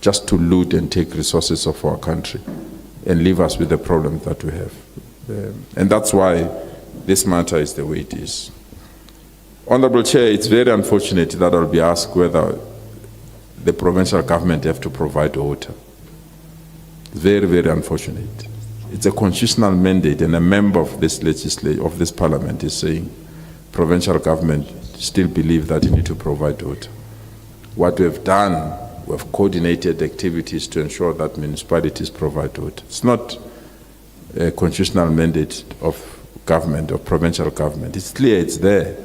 just to loot and take resources of our country and leave us with the problem that we have. And that's why this matter is the way it is. Honorable Chair, it's very unfortunate that I'll be asked whether the provincial government have to provide water. Very, very unfortunate. It's a constitutional mandate, and a member of this legislature, of this parliament, is saying provincial government still believe that you need to provide water. What we have done, we have coordinated activities to ensure that municipalities provide water. It's not a constitutional mandate of government, of provincial government. It's clear, it's there.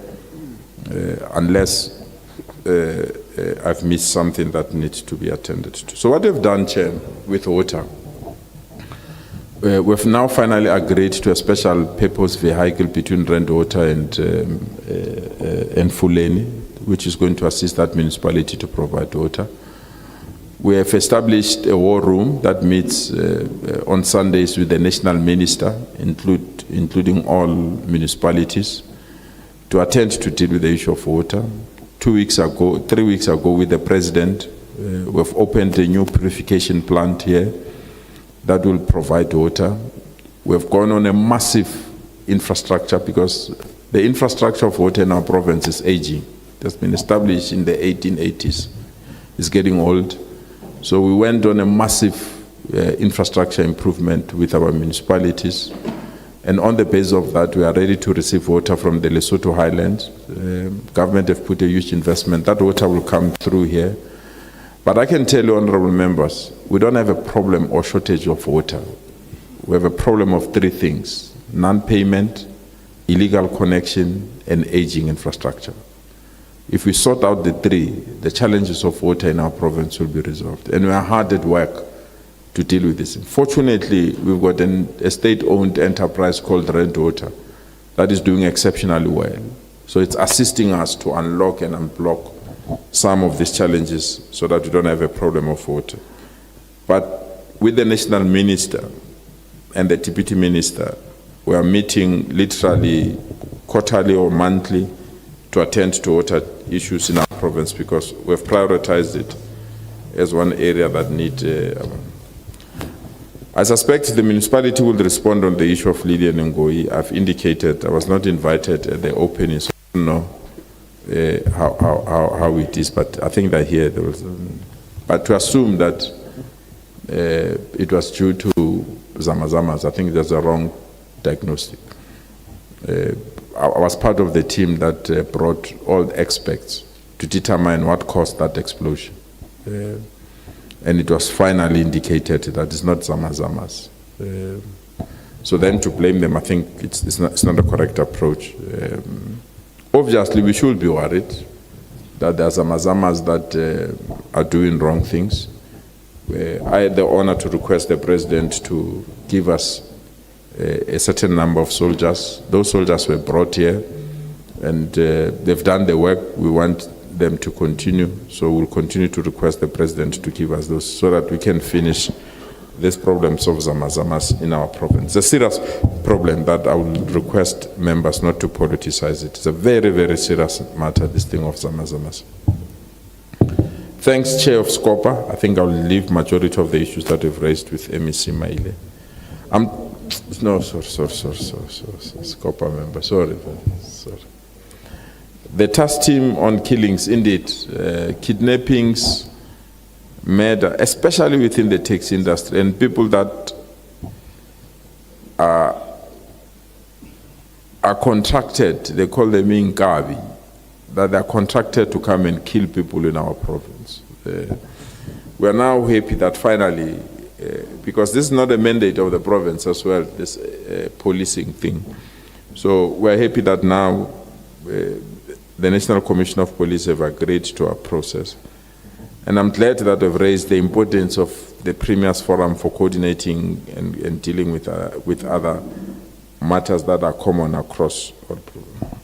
Unless I've missed something that needs to be attended to. So what we've done, Chair, with water, We've now finally agreed to a special purpose vehicle between Randwater and Fuleni, which is going to assist that municipality to provide water. We have established a war room that meets on Sundays with the national minister, including all municipalities, to attend to deal with the issue of water. 3 weeks ago, with the president, we've opened a new purification plant here that will provide water. We've gone on a massive infrastructure because the infrastructure of water in our province is aging. It has been established in the 1880s. It's getting old. So we went on a massive infrastructure improvement with our municipalities. And on the basis of that, we are ready to receive water from the Lesotho Highlands. Government have put a huge investment. That water will come through here. But I can tell you, honorable members, we don't have a problem or shortage of water. We have a problem of 3 things: non-payment, illegal connection, and aging infrastructure. If we sort out the 3, the challenges of water in our province will be resolved. And we are hard at work to deal with this. Fortunately, we've got a state-owned enterprise called Randwater that is doing exceptionally well. So it's assisting us to unlock and unblock some of these challenges so that we don't have a problem of water. But with the national minister and the deputy minister, we are meeting literally quarterly or monthly to attend to water issues in our province because we've prioritized it as one area that need. I suspect the municipality will respond on the issue of Lillian Ngoyi. I've indicated I was not invited at the opening, so I don't know how it is, but I think that here there was. But to assume that it was due to Zamazamas, I think that's a wrong diagnostic. I was part of the team that brought all the experts to determine what caused that explosion. And it was finally indicated that it's not Zamazamas. So then to blame them, I think it's not a correct approach. Obviously, we should be worried that there are Zamazamas that are doing wrong things. I had the honor to request the president to give us a certain number of soldiers. Those soldiers were brought here, and they've done the work. We want them to continue, so we'll continue to request the president to give us those so that we can finish these problems of Zamazamas in our province. It's a serious problem that I will request members not to politicize it. It's a very, very serious matter, this thing of Zamazamas. Thanks, Chair of SCOPA. I think I'll leave majority of the issues that we've raised with MEC Maile. Sorry, SCOPA member, sorry. The task team on killings, indeed, kidnappings, murder, especially within the taxi industry, and people that are contracted, they call them inkabi, that they're contracted to come and kill people in our province. We are now happy that finally, because this is not a mandate of the province as well, this policing thing. So we're happy that now the National Commission of Police have agreed to our process. And I'm glad that we've raised the importance of the Premier's Forum for coordinating and dealing with other matters that are common across all programs.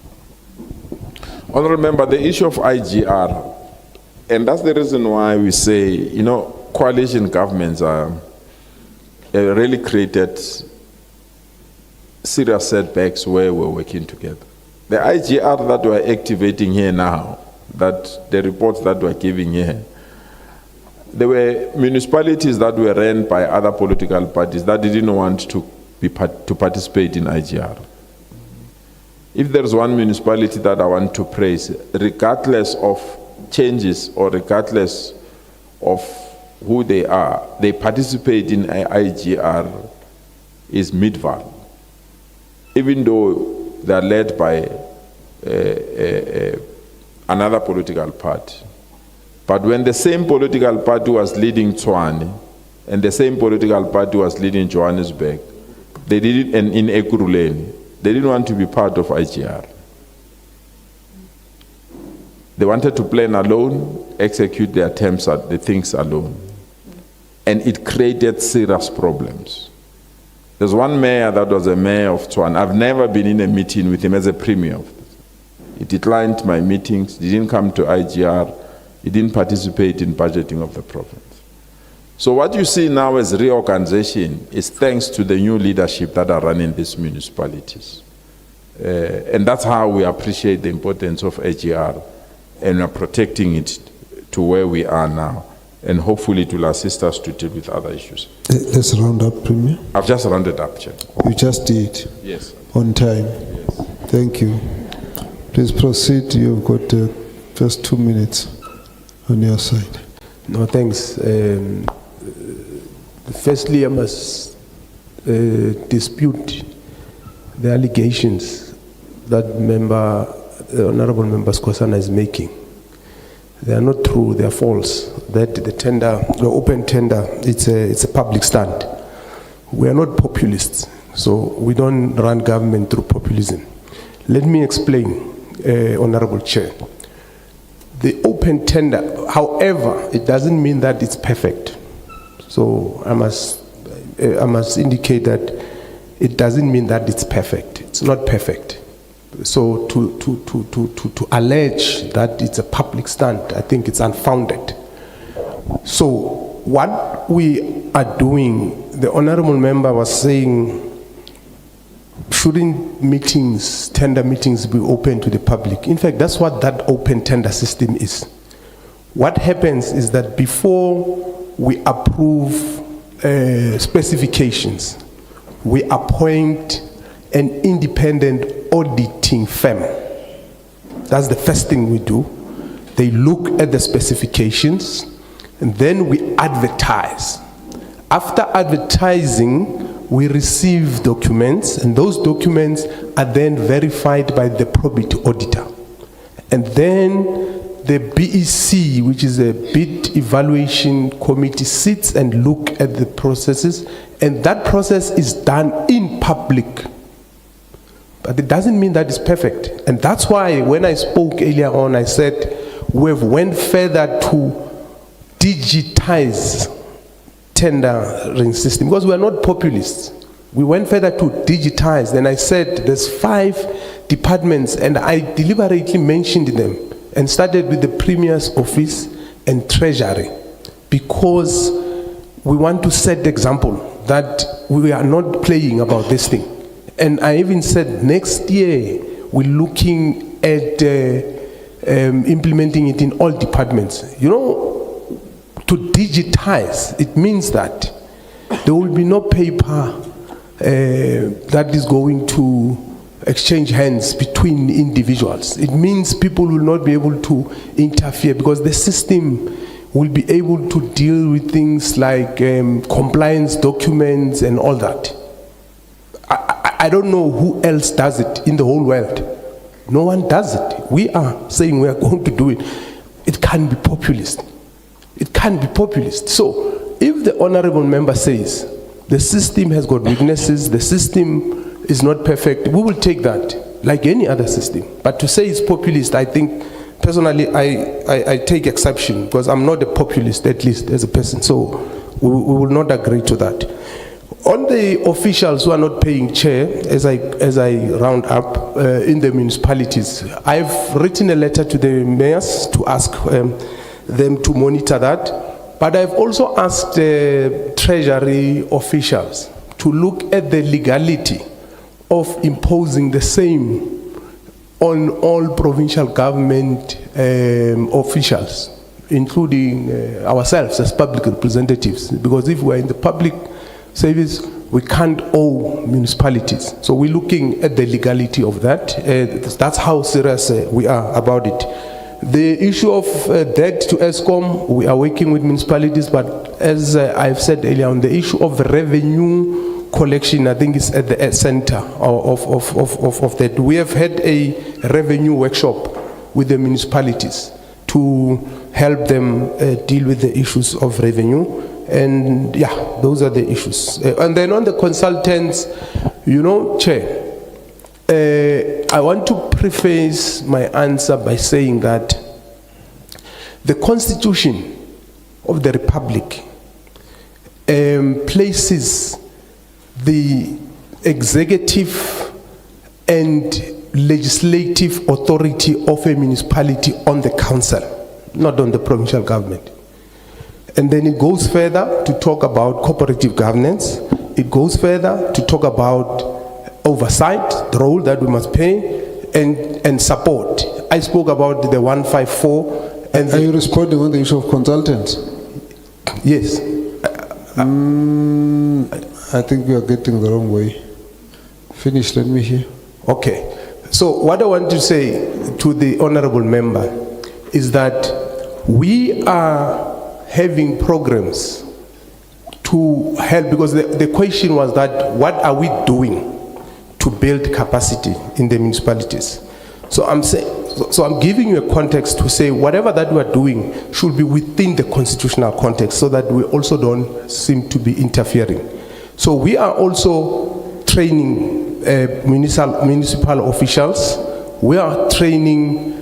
Honorable Member, the issue of IGR, and that's the reason why we say, coalition governments are really created serious setbacks where we're working together. The IGR that we're activating here now, that the reports that we're giving here, there were municipalities that were run by other political parties that didn't want to participate in IGR. If there's one municipality that I want to praise, regardless of changes or regardless of who they are, they participate in IGR, is Midval. Even though they are led by another political party. But when the same political party was leading Tshwane and the same political party was leading Johannesburg, they did it in Ekurhuleni, they didn't want to be part of IGR. They wanted to plan alone, execute their attempts at the things alone. And it created serious problems. There's one mayor that was a mayor of Tshwane. I've never been in a meeting with him as a premier. He declined my meetings, he didn't come to IGR, he didn't participate in budgeting of the province. So what you see now as reorganization is thanks to the new leadership that are running these municipalities. And that's how we appreciate the importance of AGR, and we're protecting it to where we are now. And hopefully it will assist us to deal with other issues. Let's round up, Premier. I've just rounded up, Chair. You just did. Yes. On time. Yes. Thank you. Please proceed. You've got just 2 minutes on your side. No, thanks. Firstly, I must dispute the allegations that Honorable Member Skosana is making. They are not true, they are false. That the open tender, it's a public stand. We are not populists, so we don't run government through populism. Let me explain, Honorable Chair. The open tender, however, it doesn't mean that it's perfect. So I must indicate that it doesn't mean that it's perfect. It's not perfect. So to allege that it's a public stand, I think it's unfounded. So what we are doing, the honorable member was saying, shouldn't meetings, tender meetings be open to the public? In fact, that's what that open tender system is. What happens is that before we approve specifications, we appoint an independent auditing firm. That's the first thing we do. They look at the specifications, and then we advertise. After advertising, we receive documents, and those documents are then verified by the probity auditor. And then the BEC, which is a bid evaluation committee, sits and look at the processes, and that process is done in public. But it doesn't mean that it's perfect. And that's why when I spoke earlier on, I said we've went further to digitize tendering system, because we are not populists. We went further to digitize. Then I said there's 5 departments, and I deliberately mentioned them and started with the Premier's office and Treasury, because we want to set the example that we are not playing about this thing. And I even said next year we're looking at implementing it in all departments. You know, to digitize, it means that there will be no paper that is going to exchange hands between individuals. It means people will not be able to interfere, because the system will be able to deal with things like compliance documents and all that. I don't know who else does it in the whole world. No one does it. We are saying we are going to do it. It can't be populist. It can't be populist. So if the honorable member says the system has got weaknesses, the system is not perfect, we will take that like any other system. But to say it's populist, I think personally I take exception, because I'm not a populist, at least as a person. So we will not agree to that. On the officials who are not paying, Chair, as I round up in the municipalities, I've written a letter to the mayors to ask them to monitor that. But I've also asked Treasury officials to look at the legality of imposing the same on all provincial government officials, including ourselves as public representatives. Because if we're in the public service, we can't owe municipalities. So we're looking at the legality of that. That's how serious we are about it. The issue of debt to ESCOM, we are working with municipalities, but as I've said earlier on, the issue of revenue collection, I think is at the center of that. We have had a revenue workshop with the municipalities to help them deal with the issues of revenue. And yeah, those are the issues. And then on the consultants, you know, Chair, I want to preface my answer by saying that the Constitution of the Republic places the executive and legislative authority of a municipality on the council, not on the provincial government. And then it goes further to talk about cooperative governance. It goes further to talk about oversight, the role that we must play, and support. I spoke about the 154. And are you responding on the issue of consultants? Yes. I think we are getting the wrong way. Finish, let me hear. Okay. So what I want to say to the honorable member is that we are having programs to help, because the question was that what are we doing to build capacity in the municipalities? So I'm saying, so I'm giving you a context to say whatever that we are doing should be within the constitutional context, so that we also don't seem to be interfering. So we are also training municipal officials. We are training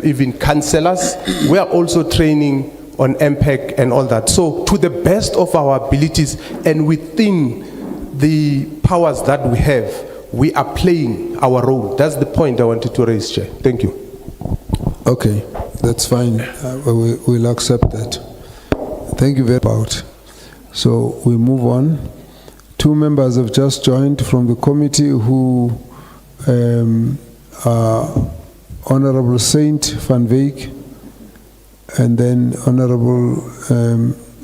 even councillors. We are also training on MPEC and all that. So to the best of our abilities and within the powers that we have, we are playing our role. That's the point I wanted to raise, Chair. Thank you. Okay, that's fine. We'll accept that. Thank you very much. So we move on. 2 members have just joined from the committee who are Honorable Saint Van Veek and then Honorable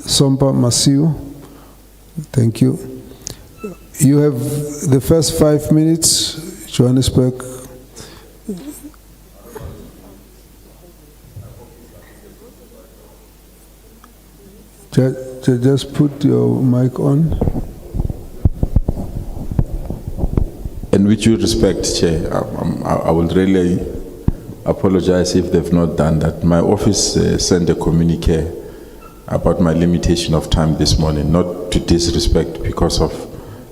Sompa Masiu. Thank you. You have the first 5 minutes, Johannesburg. Just put your mic on. And with due respect, Chair, I will really apologize if they've not done that. My office sent a communique about my limitation of time this morning, not to disrespect, because of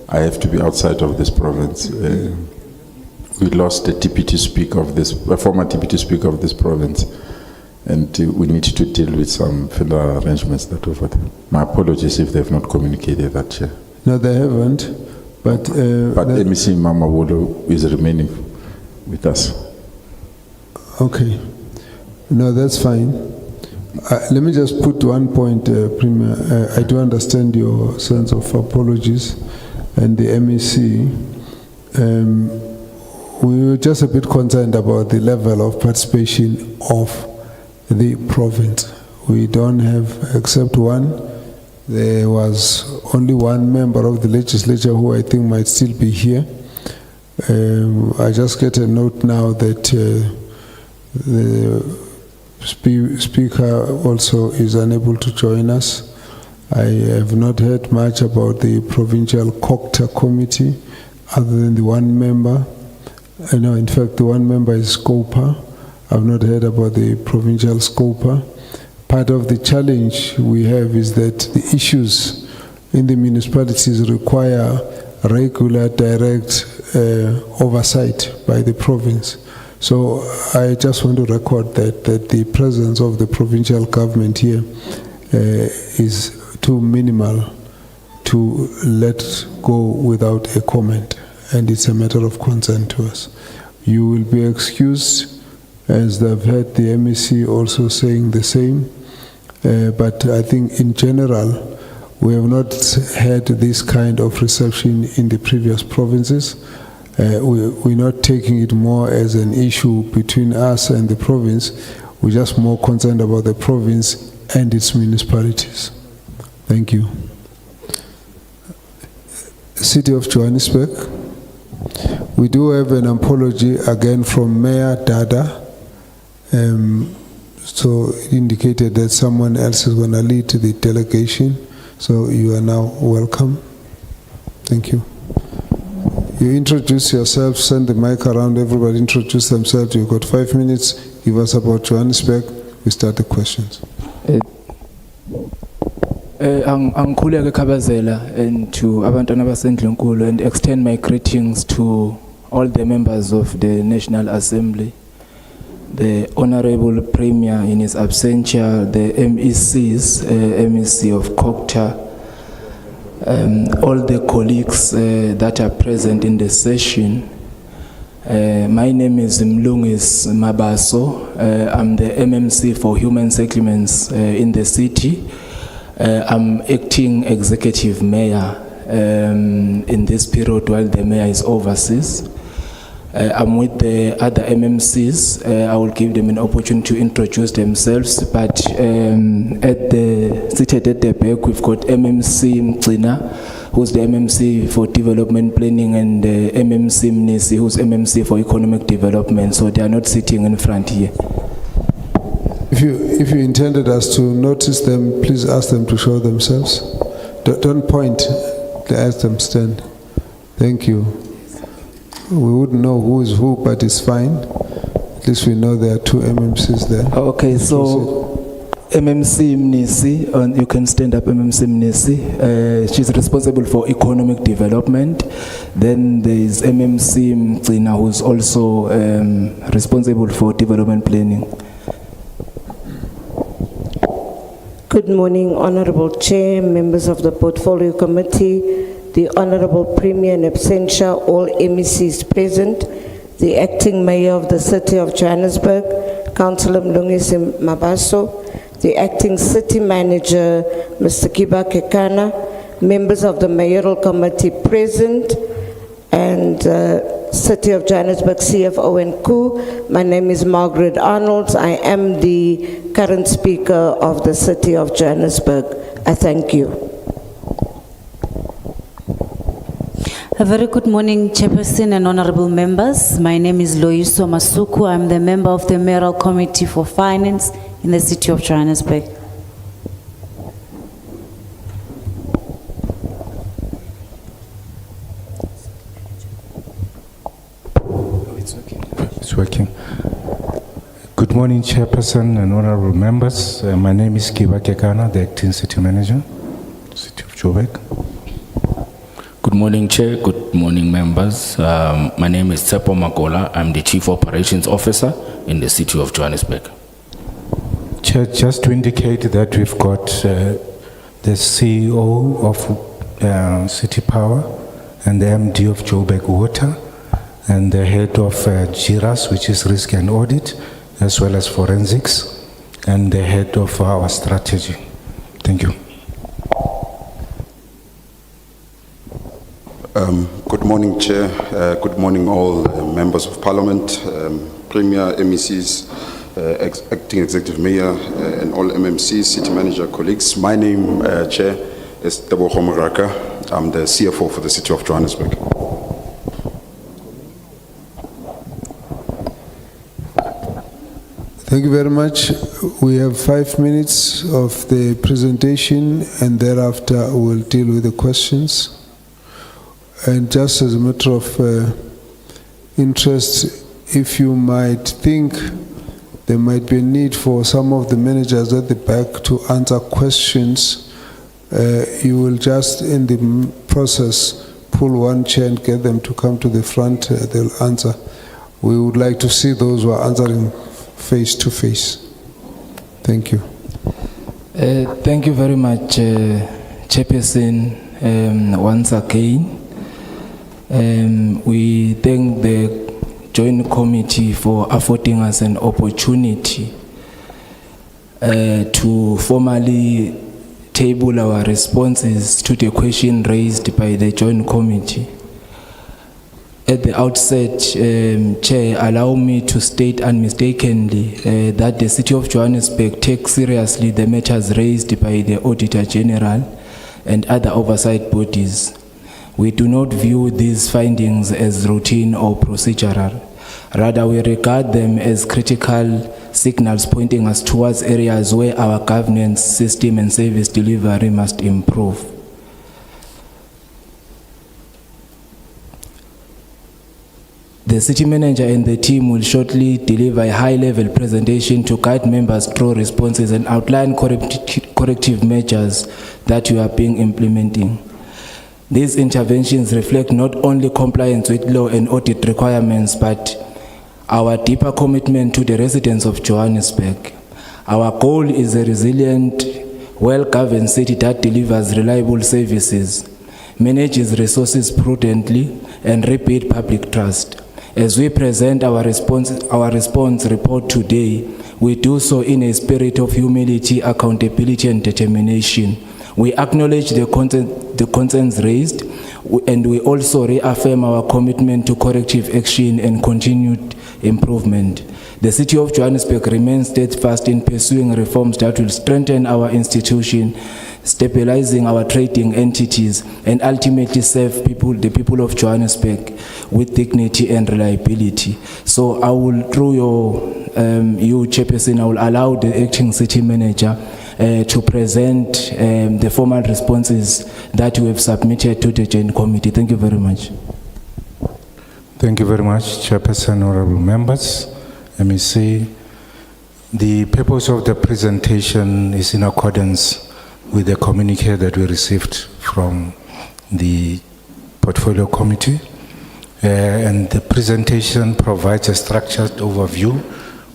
I have to be outside of this province. We lost a deputy speaker of this, a former deputy speaker of this province, and we need to deal with some federal arrangements that over there. My apologies if they've not communicated that, Chair. No, they haven't. But MEC Mama Wolo is remaining with us. Okay. No, that's fine. Let me just put one point, Premier. I do understand your sense of apologies and the MEC. We were just a bit concerned about the level of participation of the province. We don't have, except one. There was only one member of the legislature who I think might still be here. I just get a note now that the speaker also is unable to join us. I have not heard much about the provincial Cogta committee, other than the one member. No, in fact, the one member is Scopa. I've not heard about the provincial Scopa. Part of the challenge we have is that the issues in the municipalities require regular, direct oversight by the province. So I just want to record that the presence of the provincial government here is too minimal to let go without a comment, and it's a matter of concern to us. You will be excused, as I've heard the MEC also saying the same. But I think in general, we have not had this kind of reception in the previous provinces. We're not taking it more as an issue between us and the province. We're just more concerned about the province and its municipalities. Thank you. City of Johannesburg. We do have an apology again from Mayor Dada. So it indicated that someone else is going to lead the delegation. So you are now welcome. Thank you. You introduce yourself, send the mic around, everybody introduce themselves. You've got 5 minutes. Give us about Johannesburg. We start the questions. Angikhuleka Khabazela and to abantwana basendlunkulu, and extend my greetings to all the members of the National Assembly, the Honorable Premier in his absentia, the MECs, MEC of Cogta, all the colleagues that are present in the session. My name is Mlungis Mabaso. I'm the MMC for Human Settlements in the city. I'm acting executive mayor in this period while the mayor is overseas. I'm with the other MMCs. I will give them an opportunity to introduce themselves, but seated at the back, we've got MMC Mcina, who's the MMC for Development Planning, and MMC Mnisi, who's MMC for Economic Development, so they are not sitting in front here. If you intended us to notice them, please ask them to show themselves. Don't point, ask them stand. Thank you. We wouldn't know who is who, but it's fine. At least we know there are two MMCs there. Okay, so MMC Mnisi, and you can stand up, MMC Mnisi. She's responsible for economic development. Then there is MMC Mcina, who's also responsible for development planning. Good morning, Honorable Chair, members of the Portfolio Committee, the Honorable Premier in absentia, all MECs present, the Acting Mayor of the City of Johannesburg, Councillor Mlungisi Mabaso, the Acting City Manager, Mr. Kiba Kekana, members of the Mayoral Committee present, and City of Johannesburg CFO and Co. My name is Margaret Arnolds. I am the current Speaker of the City of Johannesburg. I thank you. A very good morning, Chairperson and honorable members. My name is Loyiso Masuku. I'm the member of the Mayoral Committee for Finance in the City of Johannesburg. It's working. Good morning, Chairperson and honorable members. My name is Kiba Kekana, the Acting City Manager, City of Joburg. Good morning, Chair. Good morning, members. My name is Tsepo Makola. I'm the Chief Operations Officer in the City of Johannesburg. Chair, just to indicate that we've got the CEO of City Power and the MD of Joburg Water and the head of GIRAS, which is Risk and Audit, as well as Forensics, and the head of our strategy. Thank you. Good morning, Chair. Good morning, all members of Parliament, Premier, MECs, Acting Executive Mayor, and all MMCs, City Manager, colleagues. My name, Chair, is Tebo Homaraka. I'm the CFO for the City of Johannesburg. Thank you very much. We have 5 minutes of the presentation, and thereafter we'll deal with the questions. And just as a matter of interest, if you might think there might be a need for some of the managers at the back to answer questions, you will just in the process pull one chair and get them to come to the front. They'll answer. We would like to see those who are answering face to face. Thank you. Thank you very much, Chairperson, once again. We thank the Joint Committee for affording us an opportunity to formally table our responses to the question raised by the Joint Committee. At the outset, Chair, allow me to state unmistakenly that the City of Johannesburg takes seriously the matters raised by the Auditor General and other oversight bodies. We do not view these findings as routine or procedural. Rather, we regard them as critical signals pointing us towards areas where our governance system and service delivery must improve. The City Manager and the team will shortly deliver a high-level presentation to guide members through responses and outline corrective measures that we are being implementing. These interventions reflect not only compliance with law and audit requirements, but our deeper commitment to the residents of Johannesburg. Our goal is a resilient, well-governed city that delivers reliable services, manage its resources prudently, and rebuild public trust. As we present our response report today, we do so in a spirit of humility, accountability, and determination. We acknowledge the concerns raised, and we also reaffirm our commitment to corrective action and continued improvement. The City of Johannesburg remains steadfast in pursuing reforms that will strengthen our institution, stabilizing our trading entities, and ultimately serve the people of Johannesburg with dignity and reliability. So I will, through you, Chairperson, I will allow the acting city manager to present the formal responses that we have submitted to the Joint Committee. Thank you very much. Thank you very much, Chairperson, honorable members. Let me see. The purpose of the presentation is in accordance with the communique that we received from the Portfolio Committee. And the presentation provides a structured overview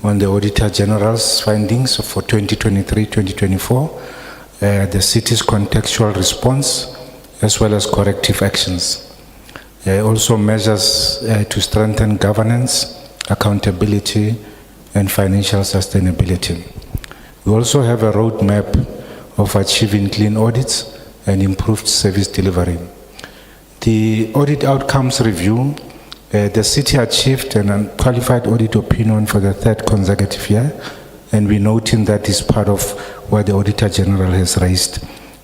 on the Auditor General's findings for 2023-2024, the city's contextual response, as well as corrective actions. Also measures to strengthen governance, accountability, and financial sustainability. We also have a roadmap of achieving clean audits and improved service delivery. The audit outcomes review, the city achieved an unqualified audit opinion for the third consecutive year, and we noting that is part of what the Auditor General has raised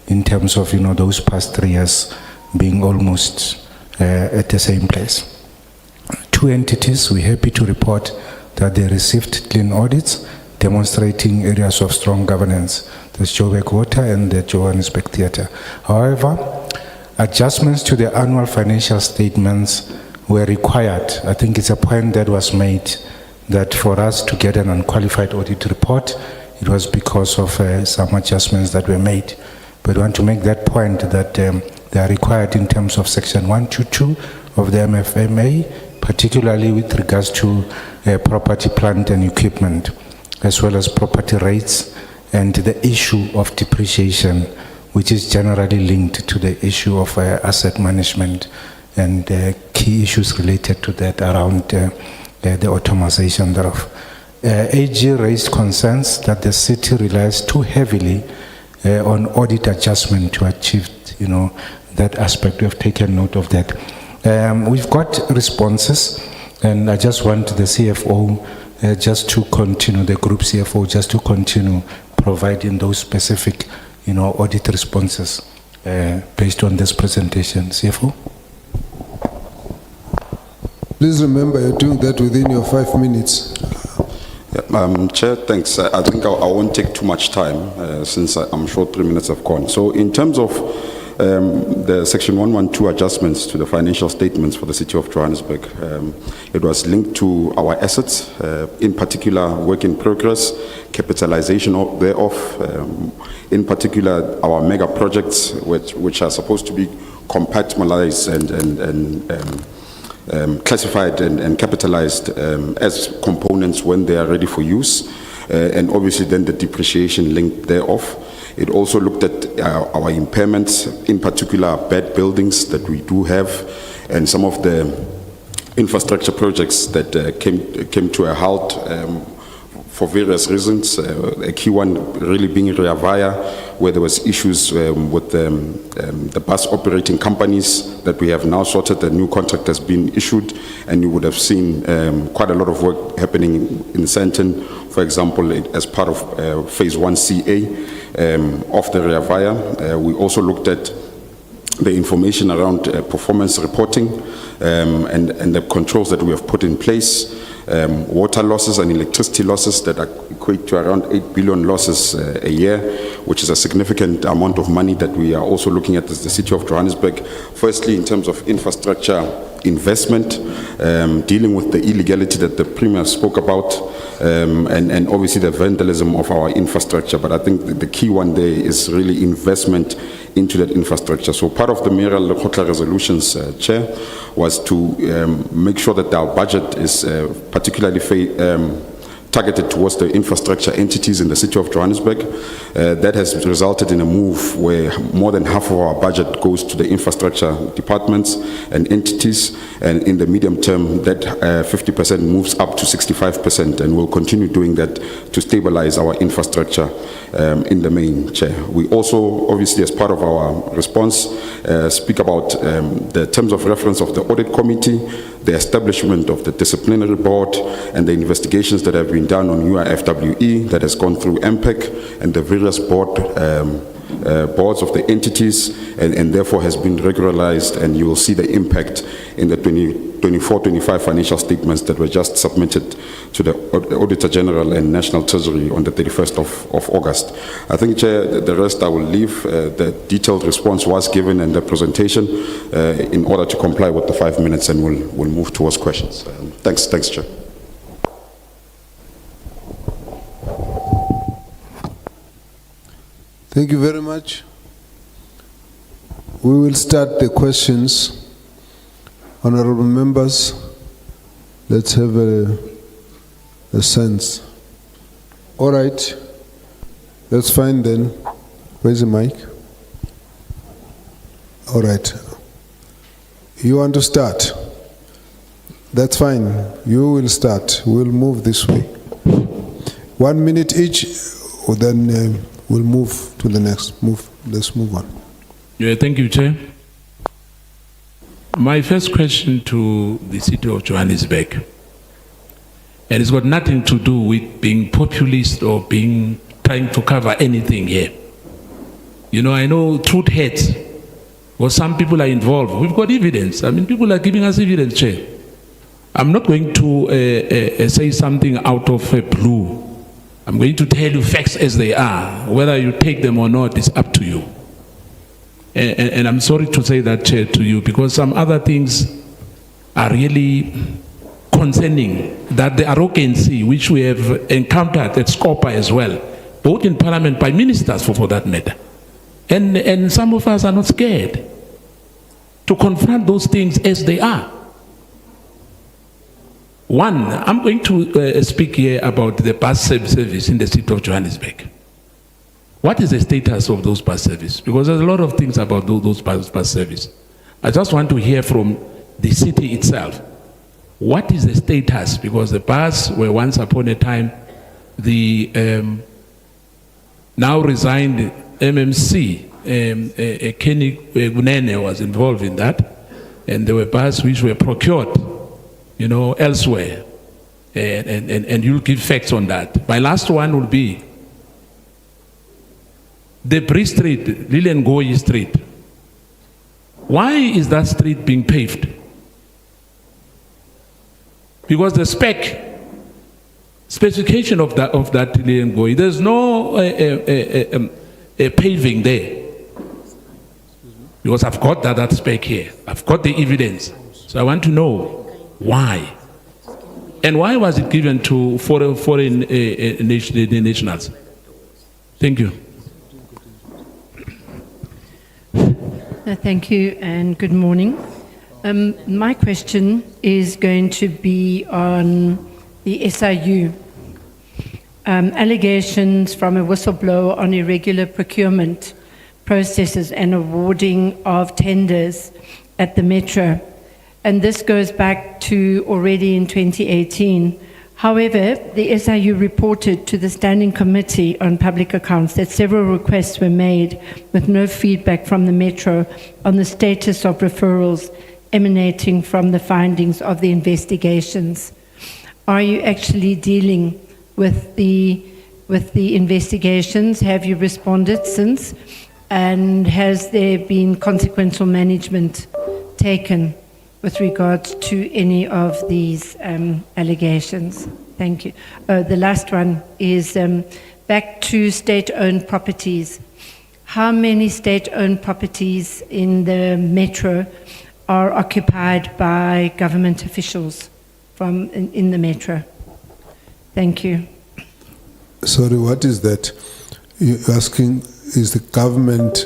in terms of those past 3 years being almost at the same place. 2 entities, we're happy to report that they received clean audits demonstrating areas of strong governance. That's Joburg Water and the Johannesburg Theatre. However, adjustments to the annual financial statements were required. I think it's a point that was made that for us to get an unqualified audit report, it was because of some adjustments that were made. But I want to make that point that they are required in terms of Section 122 of the MFMA, particularly with regards to property, plant and equipment, as well as property rates and the issue of depreciation, which is generally linked to the issue of asset management and key issues related to that around the automation thereof. AG raised concerns that the city relies too heavily on audit adjustment to achieve, that aspect. We have taken note of that. We've got responses, and I just want the CFO just to continue, the group CFO just to continue providing those specific, audit responses based on this presentation. CFO? Please remember you're doing that within your 5 minutes. Chair, thanks. I think I won't take too much time since I'm sure 3 minutes have gone. So in terms of the Section 112 adjustments to the financial statements for the City of Johannesburg, it was linked to our assets, in particular work in progress, capitalization thereof, in particular our mega projects which are supposed to be compartmentalized and classified and capitalized as components when they are ready for use, and obviously then the depreciation linked thereof. It also looked at our impairments, in particular bad buildings that we do have, and some of the infrastructure projects that came to a halt for various reasons. A key one really being Rea Vaya, where there was issues with the bus operating companies that we have now sorted. A new contract has been issued, and you would have seen quite a lot of work happening in Sandton, for example, as part of Phase 1CA of the Rea Vaya. We also looked at the information around performance reporting and the controls that we have put in place. Water losses and electricity losses that equate to around 8 billion losses a year, which is a significant amount of money that we are also looking at as the City of Johannesburg. Firstly, in terms of infrastructure investment, dealing with the illegality that the Premier spoke about, and obviously the vandalism of our infrastructure. But I think the key one there is really investment into that infrastructure. So part of the mayoral Cogta resolutions, Chair, was to make sure that our budget is particularly targeted towards the infrastructure entities in the city of Johannesburg. That has resulted in a move where more than half of our budget goes to the infrastructure departments and entities, and in the medium term that 50% moves up to 65%, and we'll continue doing that to stabilize our infrastructure in the main, Chair. We also, obviously, as part of our response, speak about the terms of reference of the audit committee, the establishment of the disciplinary board, and the investigations that have been done on UIFWE that has gone through MPEC and the various boards of the entities, and therefore has been regularized, and you will see the impact in the 24-25 financial statements that were just submitted to the Auditor General and National Treasury on the 31st of August. I think, Chair, the rest I will leave. The detailed response was given in the presentation in order to comply with the 5 minutes, and we'll move towards questions. Thanks, Chair. Thank you very much. We will start the questions. Honorable members, let's have a sense. All right, that's fine then. Where's the mic? All right. You want to start? That's fine. You will start. We'll move this way. 1 minute each, or then we'll move to the next. Let's move on. Yeah, thank you, Chair. My first question to the city of Johannesburg, and it's got nothing to do with being populist or trying to cover anything here. You know, I know truth hurts, or some people are involved. We've got evidence. I mean, people are giving us evidence, Chair. I'm not going to say something out of blue. I'm going to tell you facts as they are. Whether you take them or not is up to you. And I'm sorry to say that, Chair, to you, because some other things are really concerning, that the arrogancy which we have encountered at Scopa as well, both in Parliament by ministers for that matter. And some of us are not scared to confront those things as they are. One, I'm going to speak here about the bus service in the city of Johannesburg. What is the status of those bus services? Because there's a lot of things about those bus service. I just want to hear from the city itself. What is the status? Because the bus were once upon a time, the now resigned MMC, Kenny Gunene was involved in that, and there were buses which were procured, you know, elsewhere, and you'll give facts on that. My last one will be the Bree Street, Lilian Goyi Street. Why is that street being paved? Because the specification of that Lilian Goyi, there's no paving there. Because I've got that spec here. I've got the evidence. So I want to know why. And why was it given to foreign nationals? Thank you. Thank you and good morning. My question is going to be on the SIU. Allegations from a whistleblower on irregular procurement processes and awarding of tenders at the Metro. And this goes back to already in 2018. However, the SIU reported to the Standing Committee on Public Accounts that several requests were made with no feedback from the Metro on the status of referrals emanating from the findings of the investigations. Are you actually dealing with the investigations? Have you responded since? And has there been consequential management taken with regards to any of these allegations? Thank you. The last one is back to state-owned properties. How many state-owned properties in the Metro are occupied by government officials in the Metro? Thank you. Sorry, what is that? You're asking, is the government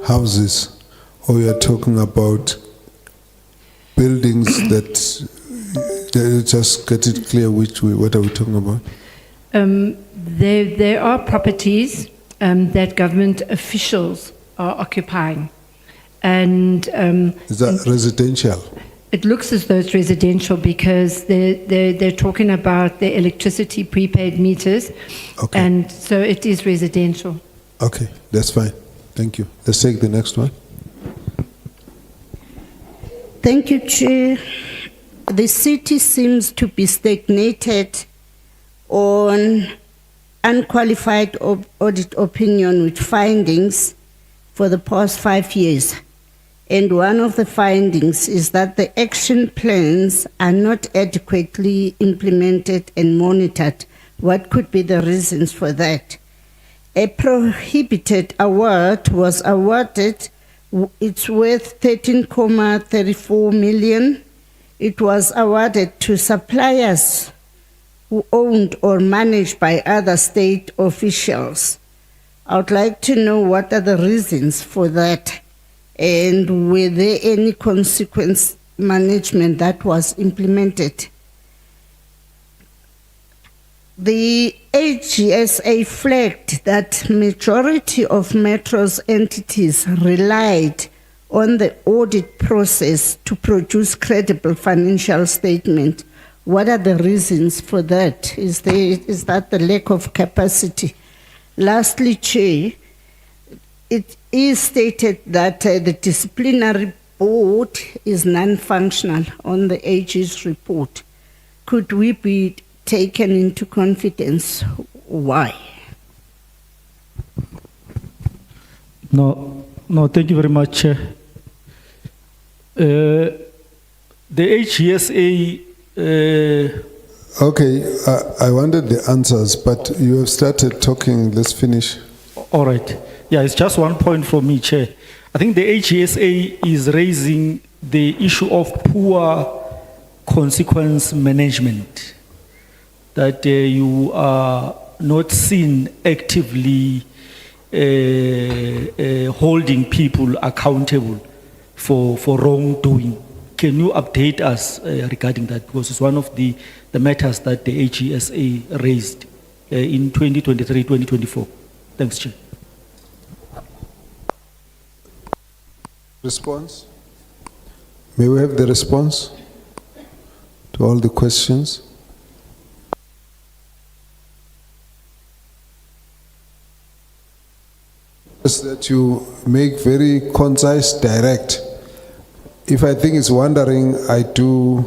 houses, or you're talking about buildings that just get it clear what are we talking about? There are properties that government officials are occupying. And Is that residential? it looks as though it's residential because they're talking about the electricity prepaid meters. Okay. And so it is residential. Okay, that's fine. Thank you. Let's take the next one. Thank you, Chair. The city seems to be stagnated on unqualified audit opinion with findings for the past 5 years. And one of the findings is that the action plans are not adequately implemented and monitored. What could be the reasons for that? A prohibited award was awarded. It's worth 13.34 million. It was awarded to suppliers who owned or managed by other state officials. I would like to know what are the reasons for that, and were there any consequence management that was implemented? The AGSA flagged that majority of Metro's entities relied on the audit process to produce credible financial statement. What are the reasons for that? Is that the lack of capacity? Lastly, Chair, it is stated that the disciplinary board is non-functional on the AG's report. Could we be taken into confidence? Why? No, thank you very much, Chair. The HGSA. Okay, I wanted the answers, but you have started talking. Let's finish. All right. Yeah, it's just one point from me, Chair. I think the HGSA is raising the issue of poor consequence management, that you are not seen actively holding people accountable for wrongdoing. Can you update us regarding that? Because it's one of the matters that the HGSA raised in 2023-2024. Thanks, Chair. Response? May we have the response to all the questions? Is that you make very concise, direct. If I think it's wandering, I do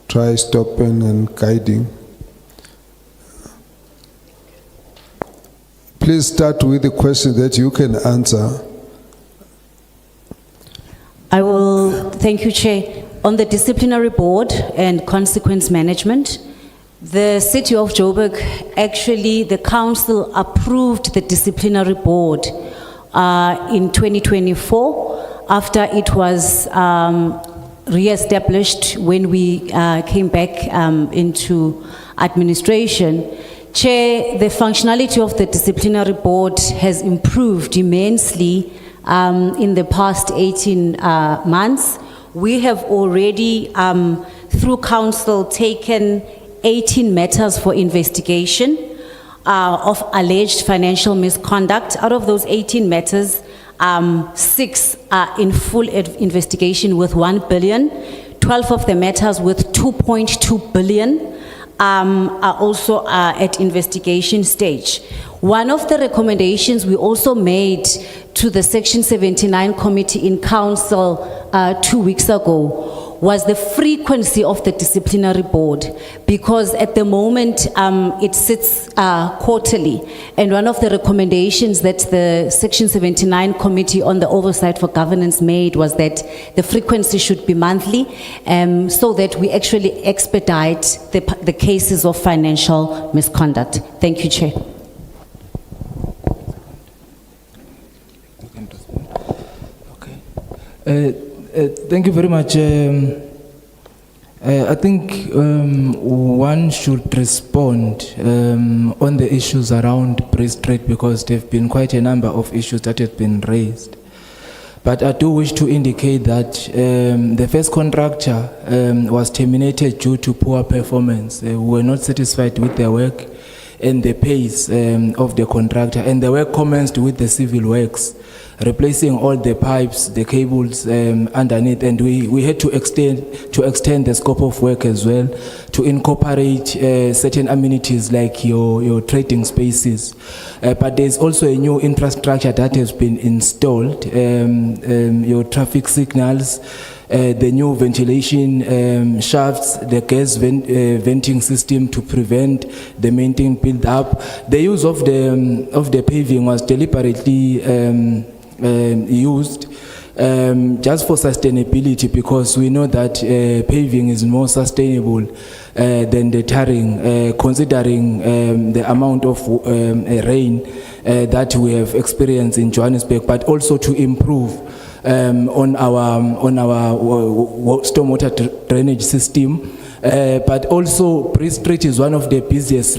try stopping and guiding. Please start with the question that you can answer. I will, thank you, Chair. On the disciplinary board and consequence management, the city of Joburg, actually the council approved the disciplinary board in 2024 after it was re-established when we came back into administration. Chair, the functionality of the disciplinary board has improved immensely in the past 18 months. We have already, through council, taken 18 matters for investigation of alleged financial misconduct. Out of those 18 matters, 6 are in full investigation with 1 billion. 12 of the matters with 2.2 billion are also at investigation stage. One of the recommendations we also made to the Section 79 committee in council 2 weeks ago was the frequency of the disciplinary board, because at the moment it sits quarterly, and one of the recommendations that the Section 79 committee on the oversight for governance made was that the frequency should be monthly, so that we actually expedite the cases of financial misconduct. Thank you, Chair. Thank you very much. I think one should respond on the issues around breast rate, because there have been quite a number of issues that have been raised. But I do wish to indicate that the first contractor was terminated due to poor performance. We were not satisfied with their work and the pace of the contractor. And the work commenced with the civil works, replacing all the pipes, the cables underneath. And we had to extend the scope of work as well to incorporate certain amenities like your trading spaces. But there's also a new infrastructure that has been installed, your traffic signals, the new ventilation shafts, the gas venting system to prevent the maintenance build up. The use of the paving was deliberately used just for sustainability, because we know that paving is more sustainable than the tarring, considering the amount of rain that we have experienced in Johannesburg, but also to improve on our stormwater drainage system. But also, Bridge Street is one of the busiest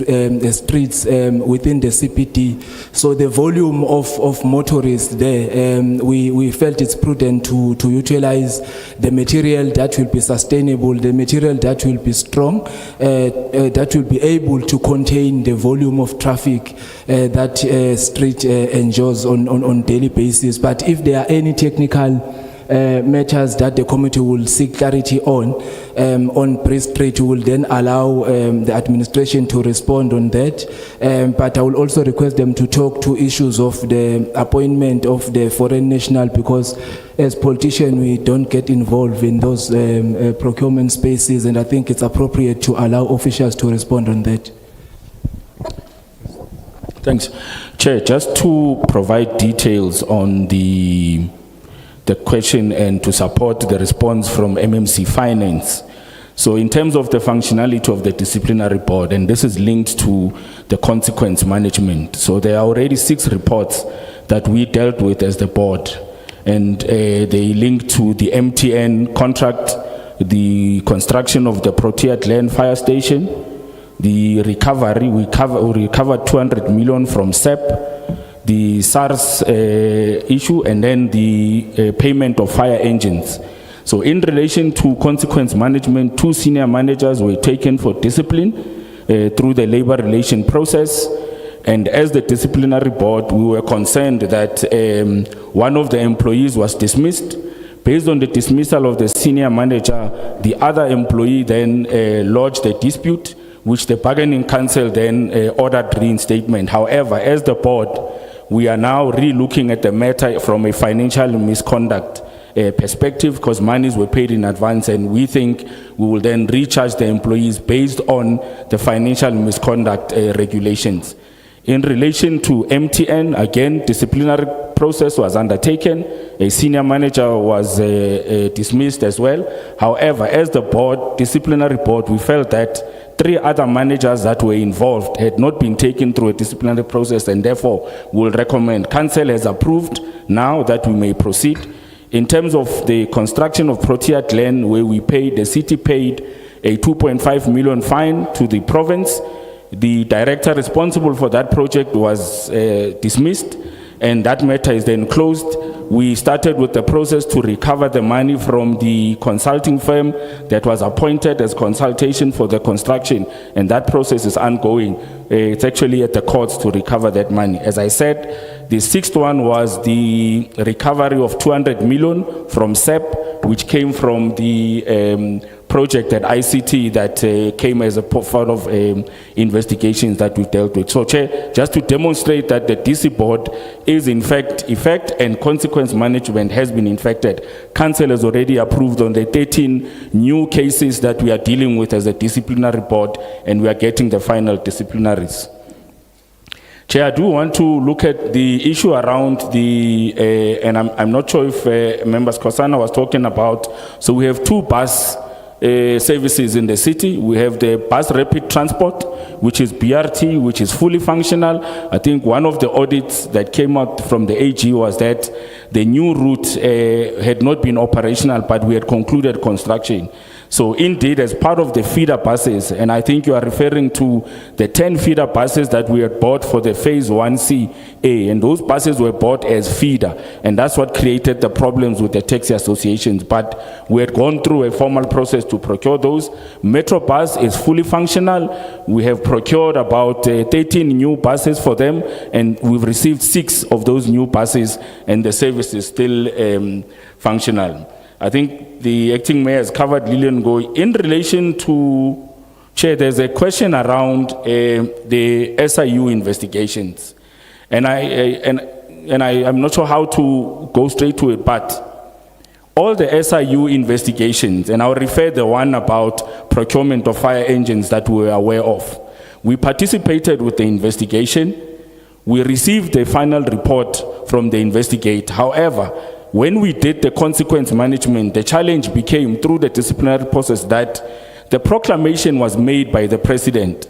streets within the CPD. So the volume of motorists there, we felt it's prudent to utilize the material that will be sustainable, the material that will be strong, that will be able to contain the volume of traffic that street enjoys on daily basis. But if there are any technical matters that the committee will seek clarity on Bridge Street, will then allow the administration to respond on that. But I will also request them to talk to issues of the appointment of the foreign national, because as politicians we don't get involved in those procurement spaces, and I think it's appropriate to allow officials to respond on that. Thanks. Chair, just to provide details on the question and to support the response from MMC Finance. So in terms of the functionality of the disciplinary board, and this is linked to the consequence management. So there are already 6 reports that we dealt with as the board, and they link to the MTN contract, the construction of the Protea Glen fire station, the recovery, we recovered 200 million from SEP, the SARS issue, and then the payment of fire engines. So in relation to consequence management, 2 senior managers were taken for discipline through the labor relation process. And as the disciplinary board, we were concerned that one of the employees was dismissed. Based on the dismissal of the senior manager, the other employee then lodged a dispute, which the bargaining council then ordered reinstatement. However, as the board, we are now re-looking at the matter from a financial misconduct perspective, because monies were paid in advance, and we think we will then recharge the employees based on the financial misconduct regulations. In relation to MTN, again, disciplinary process was undertaken. A senior manager was dismissed as well. However, as the board, disciplinary board, we felt that 3 other managers that were involved had not been taken through a disciplinary process, and therefore will recommend. Council has approved now that we may proceed. In terms of the construction of Protea Glen, where the city paid a 2.5 million fine to the province. The director responsible for that project was dismissed, and that matter is then closed. We started with the process to recover the money from the consulting firm that was appointed as consultation for the construction, and that process is ongoing. It's actually at the courts to recover that money. As I said, the 6th one was the recovery of 200 million from SEP, which came from the project at ICT that came as a part of investigations that we dealt with. So, Chair, just to demonstrate that the DC board is in fact effect and consequence management has been infected. Council has already approved on the 13 new cases that we are dealing with as a disciplinary board, and we are getting the final disciplinaries. Chair, I do want to look at the issue around the, and I'm not sure if members Kosana was talking about, so we have 2 bus services in the city. We have the bus rapid transport, which is BRT, which is fully functional. I think one of the audits that came out from the AG was that the new route had not been operational, but we had concluded construction. So indeed, as part of the feeder buses, and I think you are referring to the 10 feeder buses that we had bought for the phase 1CA, and those buses were bought as feeder, and that's what created the problems with the taxi associations. But we had gone through a formal process to procure those. Metrobus is fully functional. We have procured about 13 new buses for them, and we've received 6 of those new buses, and the service is still functional. I think the acting mayor has covered Lillian Goy. In relation to, Chair, there's a question around the SIU investigations. And I'm not sure how to go straight to it, but all the SIU investigations, and I'll refer the one about procurement of fire engines that we were aware of. We participated with the investigation. We received the final report from the investigator. However, when we did the consequence management, the challenge became through the disciplinary process that the proclamation was made by the president.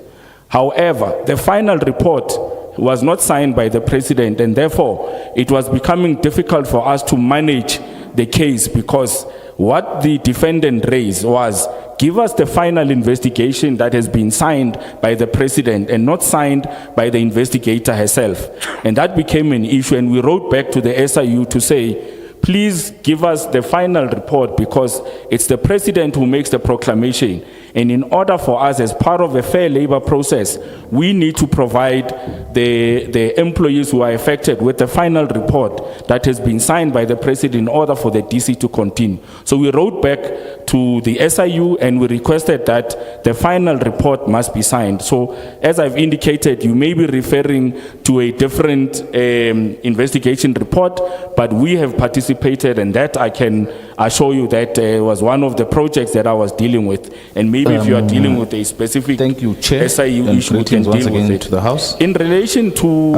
However, the final report was not signed by the president, and therefore it was becoming difficult for us to manage the case, because what the defendant raised was, give us the final investigation that has been signed by the president and not signed by the investigator herself. And that became an issue, and we wrote back to the SIU to say, please give us the final report, because it's the president who makes the proclamation. And in order for us, as part of a fair labor process, we need to provide the employees who are affected with the final report that has been signed by the president in order for the DC to continue. So we wrote back to the SIU and we requested that the final report must be signed. So as I've indicated, you may be referring to a different investigation report, but we have participated, and that I can assure you that was one of the projects that I was dealing with. And maybe if you are dealing with a specific Chair, SIU and issue, we can once deal with again it. to the House. In relation to,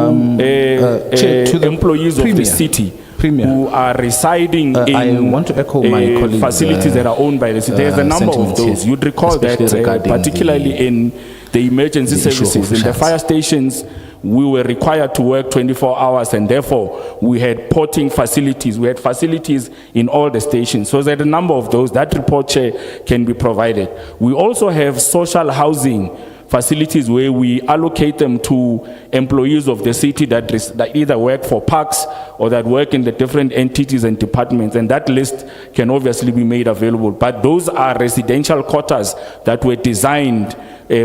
Chair, to the employees Premier. of the city who are residing in I want to echo my colleagues, facilities that are owned by the city, there's a number of sentiments those. here, You'd recall that especially regarding particularly in the emergency the issue of services, in the roof fire stations, we were required to work 24 hours, and therefore we had porting facilities. We had facilities in all the stations. So there's a number of those. That report, Chair, can be provided. We also have social housing facilities where we allocate them to employees of the city that either work for parks or that work in the different entities and departments, and that list can obviously be made available. But those are residential quarters that were designed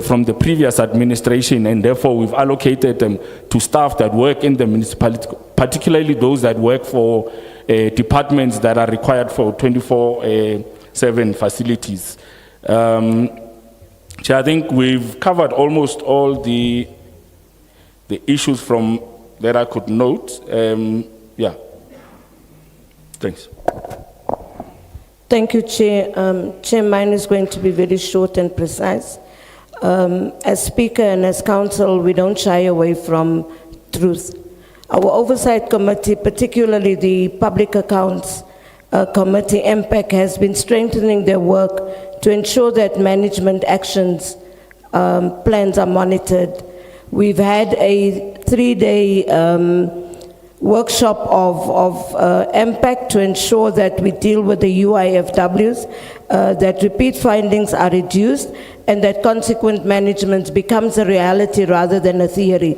from the previous administration, and therefore we've allocated them to staff that work in the municipality, particularly those that work for departments that are required for 24/7 facilities. So I think we've covered almost all the issues from that I could note. Yeah. Thanks. Thank you, Chair. Chair, mine is going to be very short and precise. As Speaker and as Council, we don't shy away from truth. Our Oversight Committee, particularly the Public Accounts Committee, MPAC, has been strengthening their work to ensure that management actions plans are monitored. We've had a 3-day workshop of MPAC to ensure that we deal with the UIFWs, that repeat findings are reduced, and that consequent management becomes a reality rather than a theory.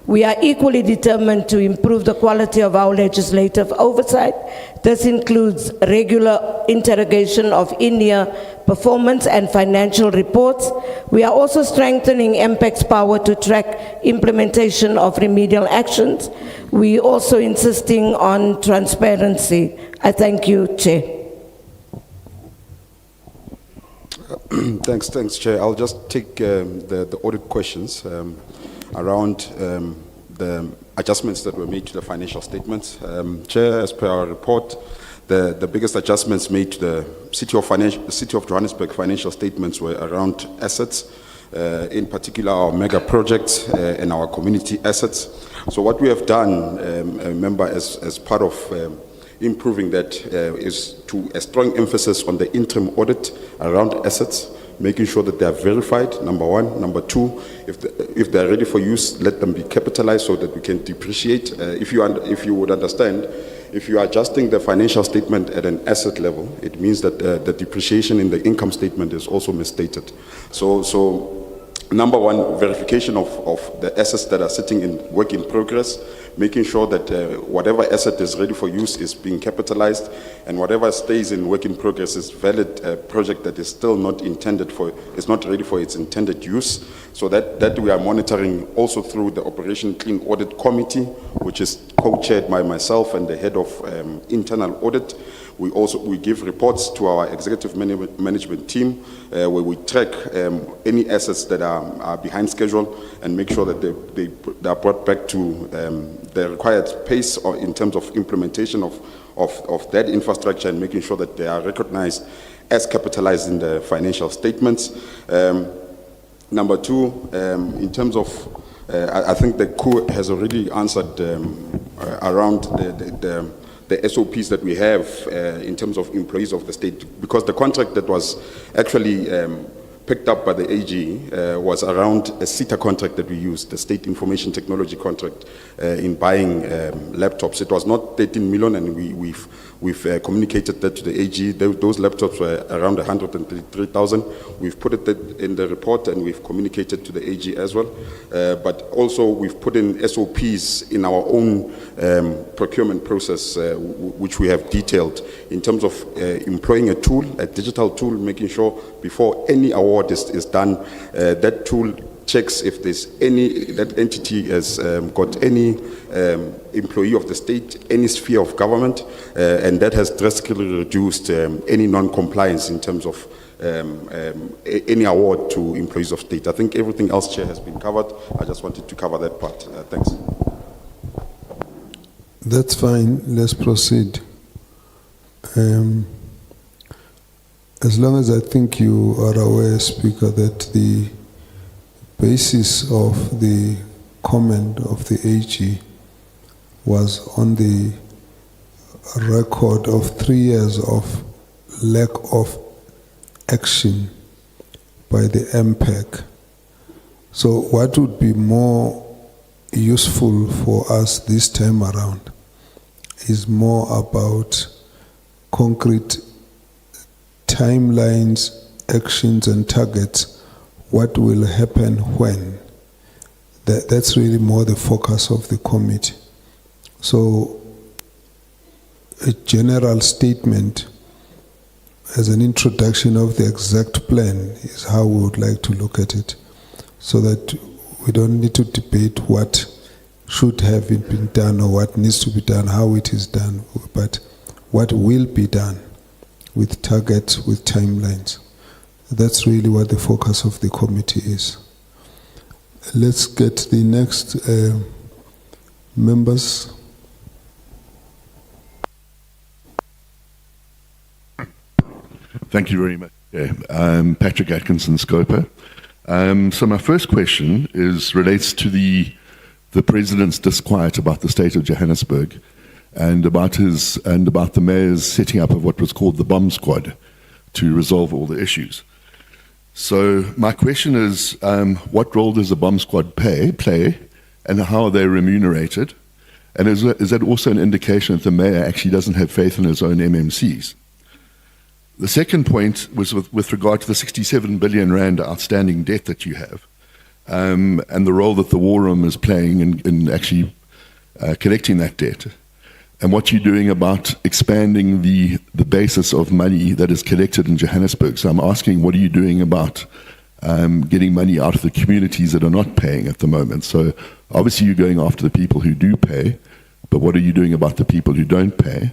We are equally determined to improve the quality of our legislative oversight. This includes regular interrogation of in-year performance and financial reports. We are also strengthening MPAC's power to track implementation of remedial actions. We also insisting on transparency. I thank you, Chair. Thanks, Chair. I'll just take the audit questions around the adjustments that were made to the financial statements. Chair, as per our report, the biggest adjustments made to the City of Johannesburg financial statements were around assets, in particular our mega projects and our community assets. So what we have done, member, as part of improving that is to a strong emphasis on the interim audit around assets, making sure that they are verified, number one. Number two, if they're ready for use, let them be capitalized so that we can depreciate. If you would understand, if you are adjusting the financial statement at an asset level, it means that the depreciation in the income statement is also misstated. So number one, verification of the assets that are sitting in work in progress, making sure that whatever asset is ready for use is being capitalized, and whatever stays in work in progress is valid project that is still not intended for, is not ready for its intended use. So that we are monitoring also through the Operation Clean Audit Committee, which is co-chaired by myself and the head of internal audit. We give reports to our executive management team where we track any assets that are behind schedule and make sure that they are brought back to the required pace or in terms of implementation of that infrastructure, and making sure that they are recognized as capitalized in the financial statements. Number two, in terms of, I think the coup has already answered around the SOPs that we have in terms of employees of the state, because the contract that was actually picked up by the AG was around a SITA contract that we used, the State Information Technology contract, in buying laptops. It was not 13 million, and we've communicated that to the AG. Those laptops were around 133,000. We've put it in the report, and we've communicated to the AG as well. But also we've put in SOPs in our own procurement process, which we have detailed in terms of employing a tool, a digital tool, making sure before any award is done, that tool checks if there's that entity has got any employee of the state, any sphere of government, and that has drastically reduced any non-compliance in terms of any award to employees of state. I think everything else, Chair, has been covered. I just wanted to cover that part. Thanks. That's fine. Let's proceed. As long as I think you are aware, Speaker, that the basis of the comment of the AG was on the record of 3 years of lack of action by the MPEC. So what would be more useful for us this time around is more about concrete timelines, actions and targets. What will happen when? That's really more the focus of the committee. So a general statement as an introduction of the exact plan is how we would like to look at it, so that we don't need to debate what should have been done or what needs to be done, how it is done, but what will be done with targets, with timelines. That's really what the focus of the committee is. Let's get the next members. Thank you very much. Patrick Atkinson, Scopa. So my first question relates to the President's disquiet about the state of Johannesburg and about the mayor's setting up of what was called the bomb squad to resolve all the issues. So my question is, what role does the bomb squad play, and how are they remunerated? And is that also an indication that the mayor actually doesn't have faith in his own MMCs? The second point was with regard to the 67 billion rand outstanding debt that you have, and the role that the War Room is playing in actually collecting that debt, and what you're doing about expanding the basis of money that is collected in Johannesburg. So I'm asking, what are you doing about getting money out of the communities that are not paying at the moment? So obviously you're going after the people who do pay, but what are you doing about the people who don't pay?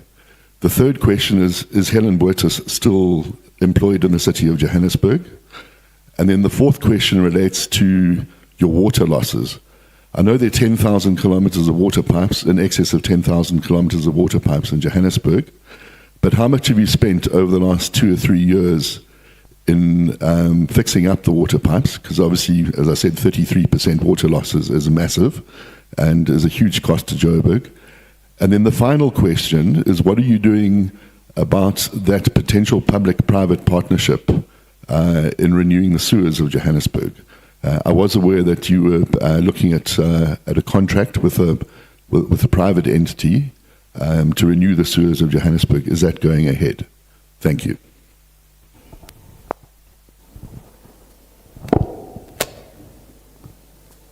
The third question is Helen Botha still employed in the city of Johannesburg? And then the fourth question relates to your water losses. I know there are 10,000 kilometers of water pipes, in excess of 10,000 kilometers of water pipes in Johannesburg, but how much have you spent over the last 2 or 3 years in fixing up the water pipes? Because obviously, as I said, 33% water losses is massive and is a huge cost to Joburg. And then the final question is, what are you doing about that potential public-private partnership in renewing the sewers of Johannesburg? I was aware that you were looking at a contract with a private entity to renew the sewers of Johannesburg. Is that going ahead? Thank you.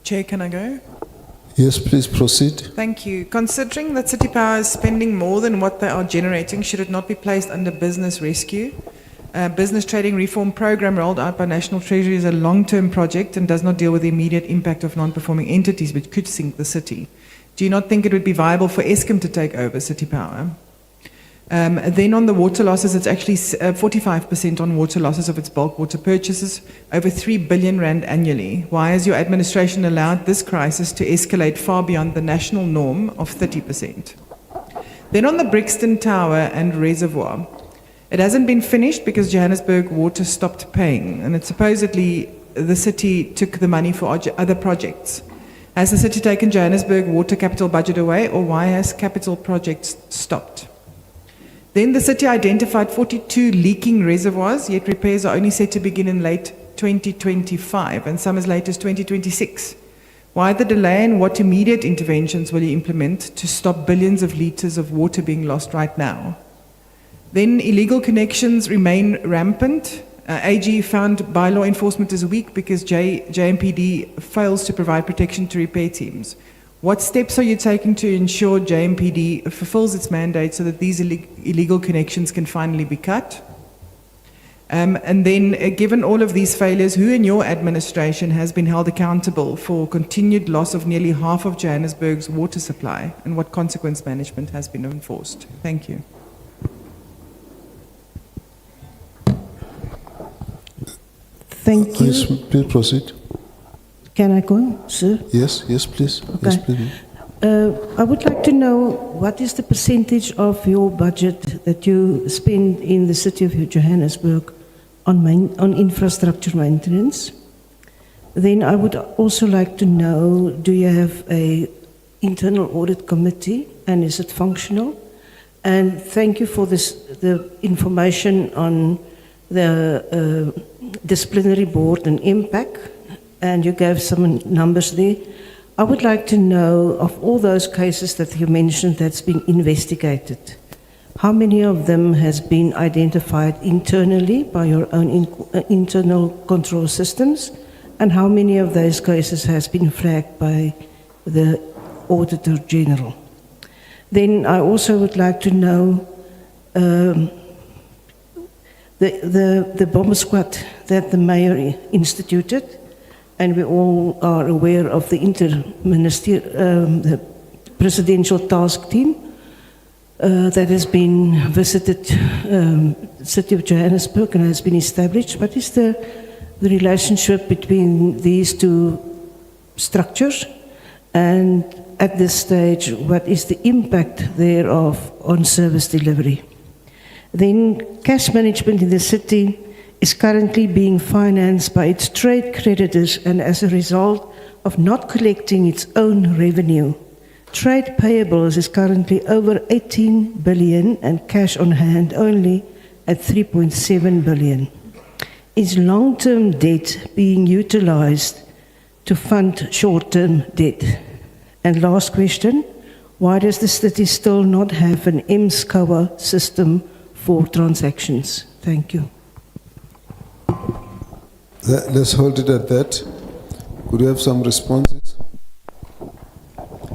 Chair, can I go? Yes, please proceed. Thank you. Considering that City Power is spending more than what they are generating, should it not be placed under business rescue? Business trading reform program rolled out by National Treasury is a long-term project and does not deal with the immediate impact of non-performing entities which could sink the city. Do you not think it would be viable for Eskom to take over City Power? Then on the water losses, it's actually 45% on water losses of its bulk water purchases, over 3 billion rand annually. Why has your administration allowed this crisis to escalate far beyond the national norm of 30%? Then on the Brixton Tower and reservoir, it hasn't been finished because Johannesburg Water stopped paying, and it supposedly the city took the money for other projects. Has the city taken Johannesburg Water capital budget away, or why has capital projects stopped? Then the city identified 42 leaking reservoirs, yet repairs are only set to begin in late 2025 and some as late as 2026. Why the delay, and what immediate interventions will you implement to stop billions of litres of water being lost right now? Then illegal connections remain rampant. AG found bylaw enforcement is weak because JMPD fails to provide protection to repair teams. What steps are you taking to ensure JMPD fulfills its mandate so that these illegal connections can finally be cut? And then, given all of these failures, who in your administration has been held accountable for continued loss of nearly half of Johannesburg's water supply, and what consequence management has been enforced? Thank you. Thank you. Please proceed. Can I go, sir? Yes, yes, please. Okay. Yes, please. I would like to know what is the percentage of your budget that you spend in the city of Johannesburg on infrastructure maintenance? Then I would also like to know, do you have an internal audit committee, and is it functional? And thank you for the information on the disciplinary board and impact, and you gave some numbers there. I would like to know, of all those cases that you mentioned that's been investigated, how many of them has been identified internally by your own internal control systems, and how many of those cases has been flagged by the Auditor General? Then I also would like to know the bomb squad that the mayor instituted, and we all are aware of the the presidential task team that has been visited the city of Johannesburg and has been established. What is the relationship between these two structures, and at this stage, what is the impact thereof on service delivery? Then cash management in the city is currently being financed by its trade creditors, and as a result of not collecting its own revenue, trade payables is currently over 18 billion and cash on hand only at 3.7 billion. Is long-term debt being utilized to fund short-term debt? And last question, why does the city still not have an MSCOA system for transactions? Thank you. Let's hold it at that. Could you have some responses?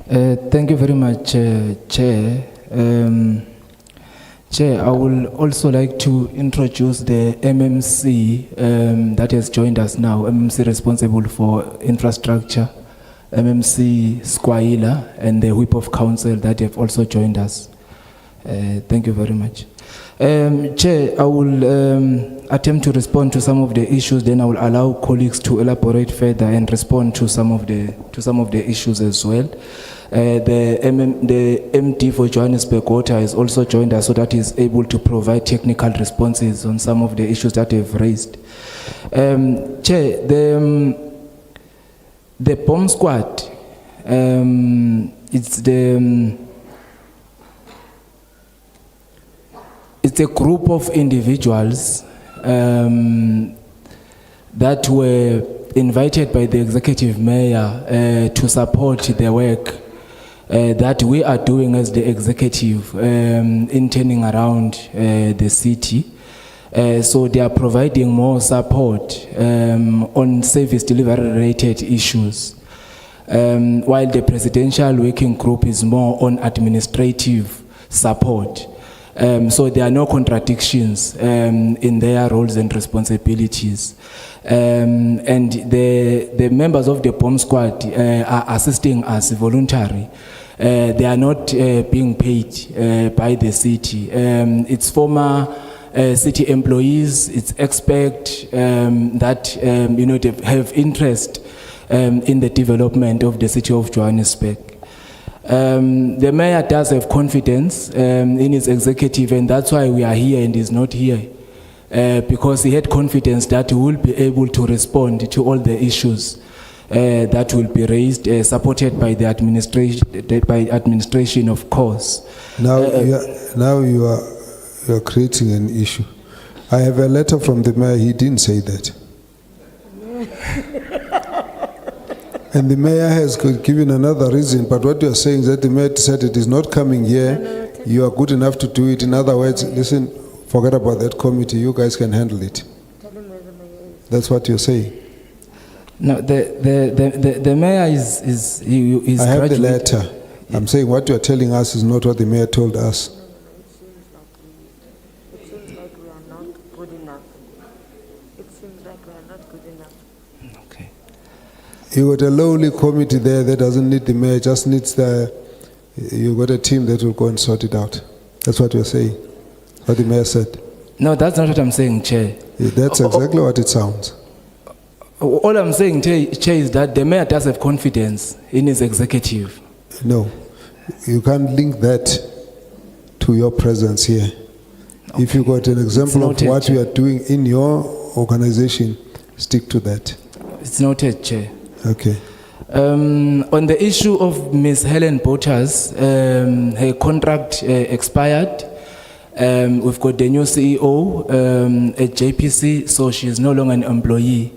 Thank you very much, Chair. Chair, I would also like to introduce the MMC that has joined us now, MMC responsible for infrastructure, MMC Squaila, and the Whip of Council that have also joined us. Thank you very much. Chair, I will attempt to respond to some of the issues, then I will allow colleagues to elaborate further and respond to some of the issues as well. The MD for Johannesburg Water has also joined us, so that is able to provide technical responses on some of the issues that they've raised. Chair, the bomb squad, it's a group of individuals that were invited by the executive mayor to support their work that we are doing as the executive in turning around the city. So they are providing more support on service delivery related issues, while the presidential working group is more on administrative support. So there are no contradictions in their roles and responsibilities. And the members of the bomb squad are assisting us voluntary. They are not being paid by the city. It's former city employees. It's expect that they have interest in the development of the city of Johannesburg. The mayor does have confidence in his executive, and that's why we are here and he's not here, because he had confidence that he will be able to respond to all the issues that will be raised, supported by the administration, of course. Now you are creating an issue. I have a letter from the mayor. He didn't say that. And the mayor has given another reason, but what you are saying is that the mayor decided is not coming here. You are good enough to do it. In other words, listen, forget about that committee. You guys can handle it. That's what you're saying. No, the mayor is I have the letter. I'm saying what you are telling us is not what the mayor told us. It seems like we are not good enough. It seems like we are not good enough. Okay. You got a lowly committee there that doesn't need the mayor, just needs you got a team that will go and sort it out. That's what you're saying. What the mayor said. No, that's not what I'm saying, Chair. Yeah, that's exactly what it sounds. All I'm saying, Chair, is that the mayor does have confidence in his executive. No, you can't link that to your presence here. Okay. If you got an example of what you are doing in your organization, stick to that. It's noted, Chair. Okay. On the issue of Ms. Helen Bottas, her contract expired. We've got the new CEO at JPC, so she is no longer an employee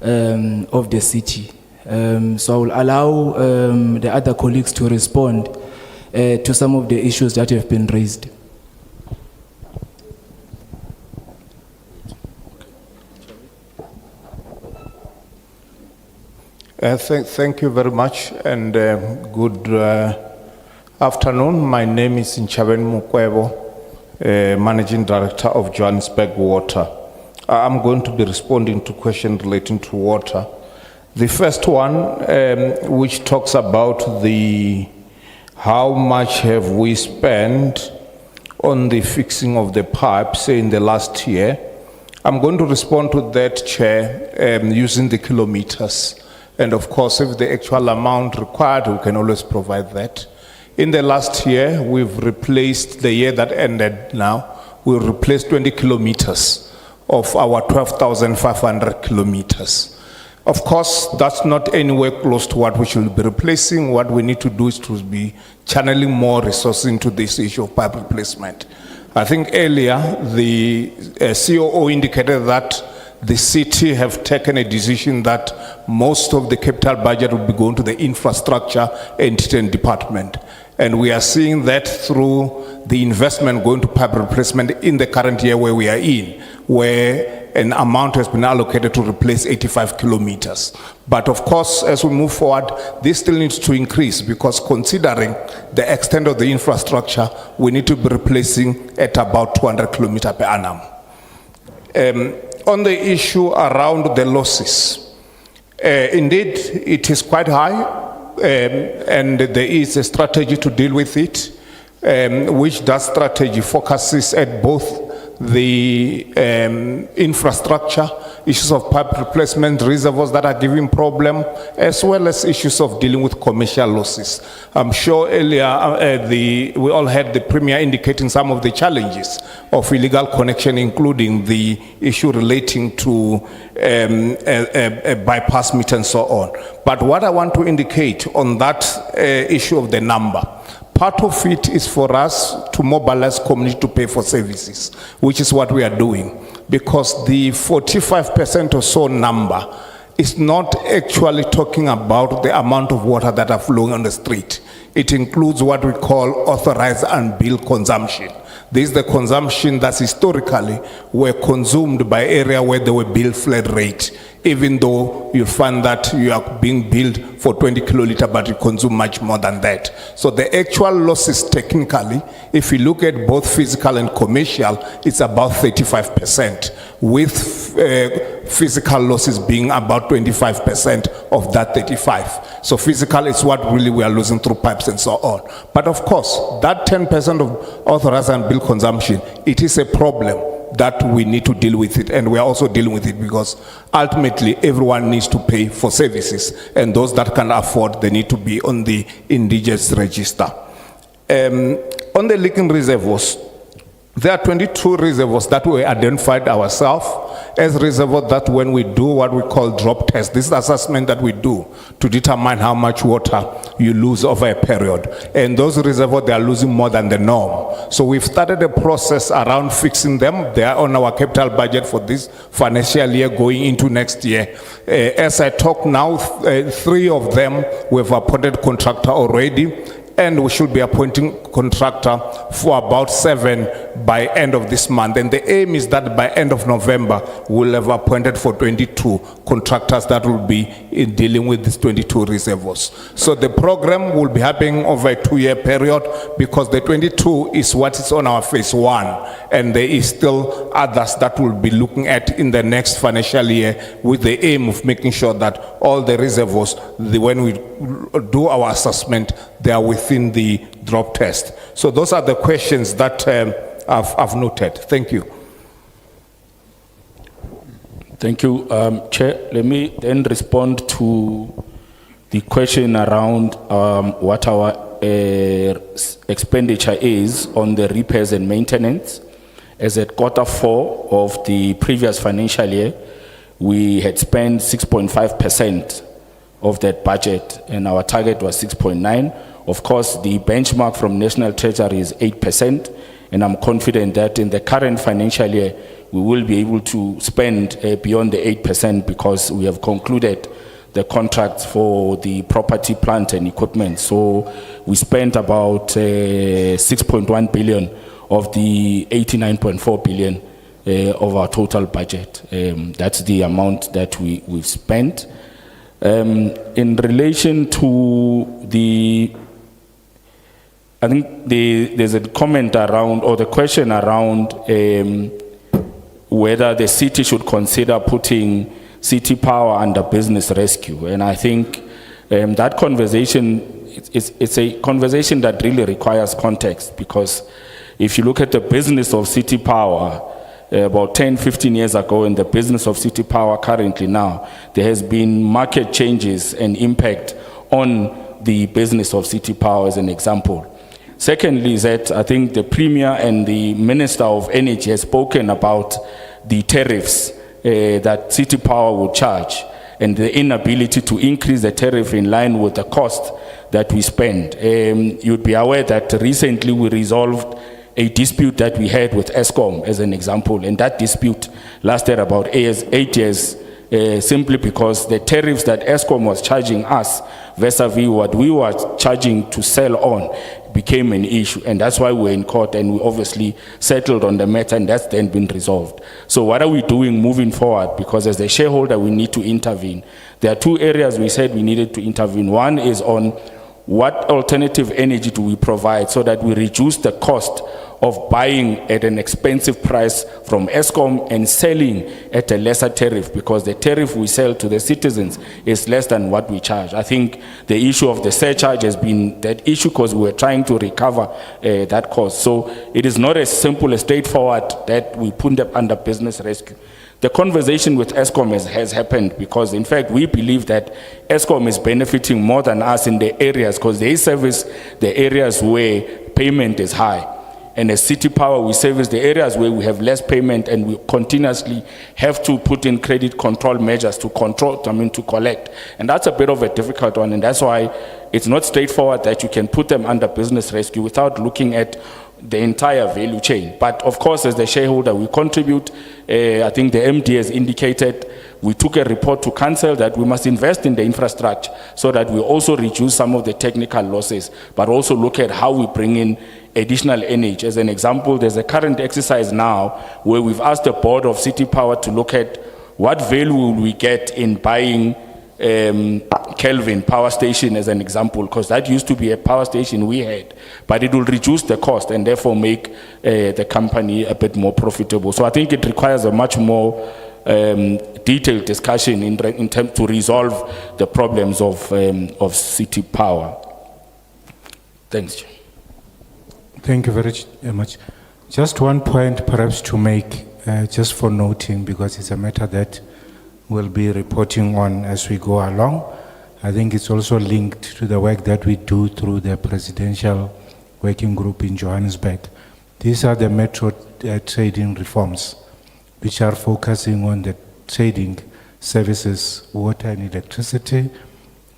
of the city. So I will allow the other colleagues to respond to some of the issues that have been raised. Thank you very much, and good afternoon. My name is Nchaben Mukwebo, Managing Director of Johannesburg Water. I'm going to be responding to questions relating to water. The first one, which talks about how much have we spent on the fixing of the pipes in the last year. I'm going to respond to that, Chair, using the kilometers. And of course, if the actual amount required, we can always provide that. In the last year, we've replaced, the year that ended now, we replaced 20 kilometers of our 12,500 kilometers. Of course, that's not anywhere close to what we should be replacing. What we need to do is to be channeling more resources into this issue of pipe replacement. I think earlier, the COO indicated that the city have taken a decision that most of the capital budget will be going to the infrastructure entity and department. And we are seeing that through the investment going to pipe replacement in the current year where we are in, where an amount has been allocated to replace 85 kilometers. But of course, as we move forward, this still needs to increase, because considering the extent of the infrastructure, we need to be replacing at about 200 kilometers per annum. On the issue around the losses, indeed, it is quite high, and there is a strategy to deal with it, which that strategy focuses at both the infrastructure, issues of pipe replacement, reservoirs that are giving problem, as well as issues of dealing with commercial losses. I'm sure earlier we all had the Premier indicating some of the challenges of illegal connection, including the issue relating to a bypass meter and so on. But what I want to indicate on that issue of the number, part of it is for us to mobilize community to pay for services, which is what we are doing. Because the 45% or so number is not actually talking about the amount of water that are flowing on the street. It includes what we call authorized unbilled consumption. This is the consumption that historically were consumed by area where they were billed flat rate, even though you find that you are being billed for 20 kiloliter, but you consume much more than that. So the actual losses technically, if you look at both physical and commercial, it's about 35%, with physical losses being about 25% of that 35. So physical is what really we are losing through pipes and so on. But of course, that 10% of authorized and bill consumption, it is a problem that we need to deal with it, and we are also dealing with it because ultimately everyone needs to pay for services, and those that can afford, they need to be on the indigenous register. On the leaking reservoirs, there are 22 reservoirs that we identified ourselves as reservoirs that when we do what we call drop test, this is assessment that we do to determine how much water you lose over a period. And those reservoirs, they are losing more than the norm. So we've started a process around fixing them. They are on our capital budget for this financial year going into next year. As I talk now, 3 of them we've appointed contractor already, and we should be appointing contractor for about 7 by end of this month. And the aim is that by end of November, we'll have appointed for 22 contractors that will be in dealing with these 22 reservoirs. So the program will be happening over a 2-year period, because the 22 is what is on our phase 1. And there is still others that we'll be looking at in the next financial year, with the aim of making sure that all the reservoirs, when we do our assessment, they are within the drop test. So those are the questions that I've noted. Thank you. Thank you, Chair. Let me then respond to the question around what our expenditure is on the repairs and maintenance. As at Q4 of the previous financial year, we had spent 6.5% of that budget, and our target was 6.9%. Of course, the benchmark from National Treasury is 8%, and I'm confident that in the current financial year, we will be able to spend beyond the 8%, because we have concluded the contracts for the property, plant and equipment. So we spent about 6.1 billion of the 89.4 billion of our total budget. That's the amount that we've spent. In relation to the, I think there's a comment around, or the question around whether the city should consider putting City Power under business rescue. And I think that conversation, it's a conversation that really requires context, because if you look at the business of City Power, about 10, 15 years ago, and the business of City Power currently now, there has been market changes and impact on the business of City Power, as an example. Secondly, is that I think the Premier and the Minister of Energy has spoken about the tariffs that City Power will charge, and the inability to increase the tariff in line with the cost that we spend. You'd be aware that recently we resolved a dispute that we had with Eskom, as an example, and that dispute lasted about 8 years, simply because the tariffs that Eskom was charging us vis-a-vis what we were charging to sell on became an issue, and that's why we're in court, and we obviously settled on the matter, and that's then been resolved. So what are we doing moving forward? Because as the shareholder, we need to intervene. There are 2 areas we said we needed to intervene. One is on what alternative energy do we provide so that we reduce the cost of buying at an expensive price from Eskom and selling at a lesser tariff, because the tariff we sell to the citizens is less than what we charge. I think the issue of the surcharge has been that issue, because we're trying to recover that cost. So it is not as simple, as straightforward that we put them under business rescue. The conversation with Eskom has happened, because in fact we believe that Eskom is benefiting more than us in the areas, because they service the areas where payment is high. And as City Power, we service the areas where we have less payment, and we continuously have to put in credit control measures to to collect. And that's a bit of a difficult one, and that's why it's not straightforward that you can put them under business rescue without looking at the entire value chain. But of course, as the shareholder, we contribute. I think the MD has indicated we took a report to council that we must invest in the infrastructure so that we also reduce some of the technical losses, but also look at how we bring in additional energy. As an example, there's a current exercise now where we've asked the board of City Power to look at what value will we get in buying Kelvin power station as an example, because that used to be a power station we had, but it will reduce the cost and therefore make the company a bit more profitable. So I think it requires a much more detailed discussion in terms to resolve the problems of City Power. Thanks, Chair. Thank you very much. Just one point perhaps to make, just for noting, because it's a matter that we'll be reporting on as we go along. I think it's also linked to the work that we do through the Presidential Working Group in Johannesburg. These are the metro trading reforms, which are focusing on the trading services, water and electricity,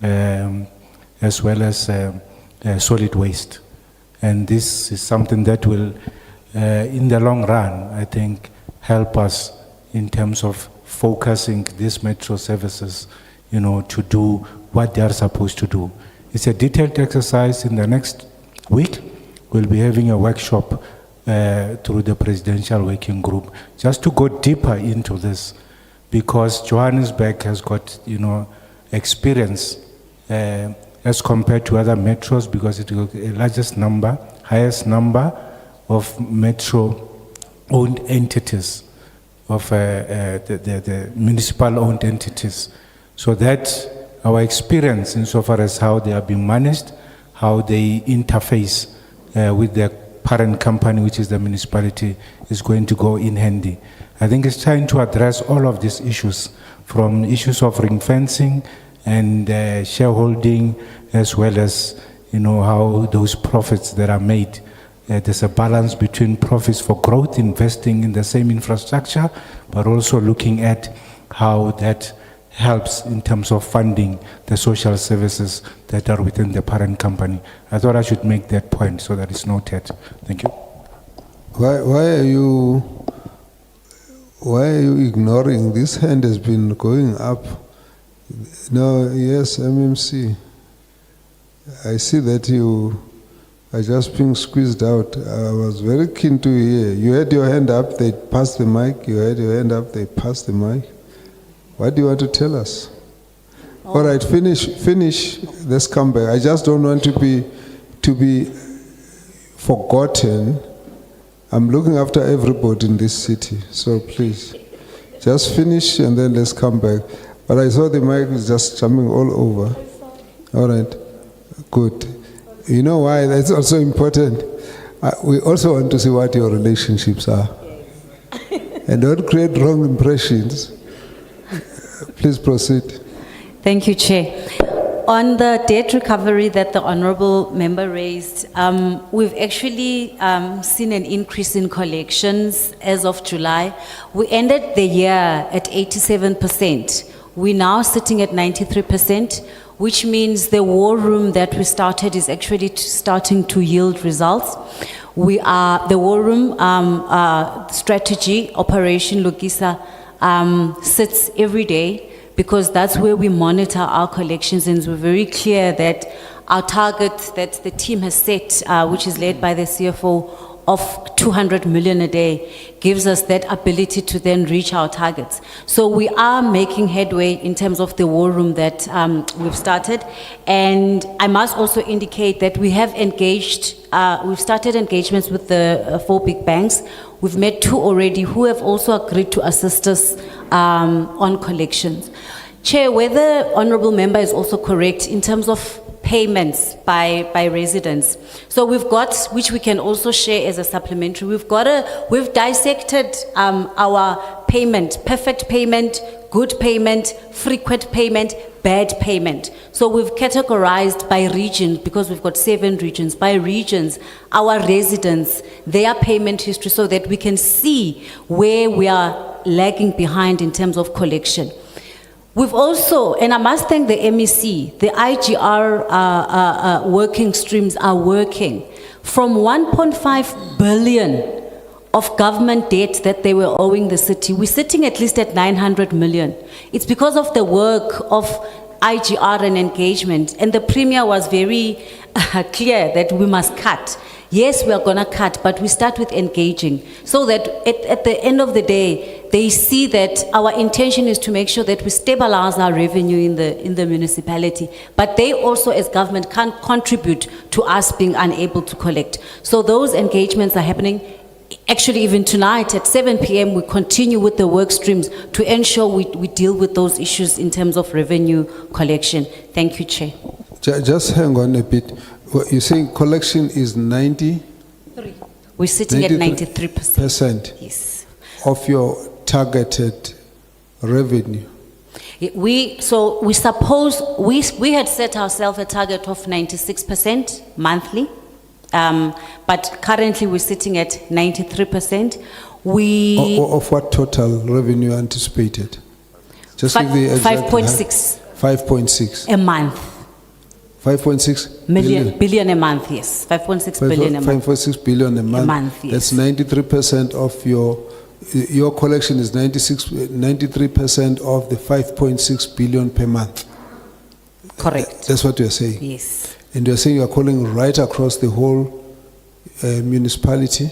as well as solid waste. And this is something that will, in the long run, I think, help us in terms of focusing these metro services, to do what they are supposed to do. It's a detailed exercise. In the next week, we'll be having a workshop through the Presidential Working Group, just to go deeper into this, because Johannesburg has got, experience as compared to other metros, because it got the highest number of metro-owned entities, of the municipal-owned entities. So that our experience insofar as how they are being managed, how they interface with their parent company, which is the municipality, is going to go in handy. I think it's trying to address all of these issues, from issues of ring fencing and shareholding, as well as how those profits that are made. There's a balance between profits for growth, investing in the same infrastructure, but also looking at how that helps in terms of funding the social services that are within the parent company. I thought I should make that point so that it's noted. Thank you. Why are you ignoring? This hand has been going up. No, yes, MMC. I see that you are just being squeezed out. I was very keen to hear. You had your hand up, they passed the mic. You had your hand up, they passed the mic. What do you want to tell us? All right, finish. Let's come back. I just don't want to be forgotten. I'm looking after everybody in this city, so please, just finish and then let's come back. But I saw the mic is just jumping all over. All right, good. You know why? That's also important. We also want to see what your relationships are. And don't create wrong impressions. Please proceed. Thank you, Chair. On the debt recovery that the Honourable Member raised, we've actually seen an increase in collections as of July. We ended the year at 87%. We're now sitting at 93%, which means the war room that we started is actually starting to yield results. The war room strategy, Operation Logisa, sits every day, because that's where we monitor our collections, and we're very clear that our target that the team has set, which is led by the CFO, of 200 million a day, gives us that ability to then reach our targets. So we are making headway in terms of the war room that we've started. And I must also indicate that we have engaged, we've started engagements with the 4 big banks. We've met 2 already who have also agreed to assist us on collections. Chair, whether Honourable Member is also correct in terms of payments by residents. So we've got, which we can also share as a supplementary, we've dissected our payment, perfect payment, good payment, frequent payment, bad payment. So we've categorized by region, because we've got 7 regions, by regions, our residents, their payment history, so that we can see where we are lagging behind in terms of collection. We've also, and I must thank the MEC, the IGR working streams are working. From 1.5 billion of government debt that they were owing the city. We're sitting at least at 900 million. It's because of the work of IGR and engagement, and the Premier was very clear that we must cut. Yes, we are going to cut, but we start with engaging, so that at the end of the day, they see that our intention is to make sure that we stabilize our revenue in the municipality, but they also as government can contribute to us being unable to collect. So those engagements are happening. Actually, even tonight at 7 p.m, we continue with the work streams to ensure we deal with those issues in terms of revenue collection. Thank you, Chair. Just hang on a bit. You're saying collection is 90? We're sitting at 93%. Yes. Of your targeted revenue. We had set ourselves a target of 96% monthly. But currently we're sitting at 93%. Of what total revenue anticipated? Just give the exact 5.6. 5.6. A month. 5.6 billion a month, yes. 5.6 billion a month. 5.6 billion a month. Yes. That's 93% of your collection is 93% of the 5.6 billion per month. Correct. That's what you're saying? Yes. And you're saying you're calling right across the whole municipality?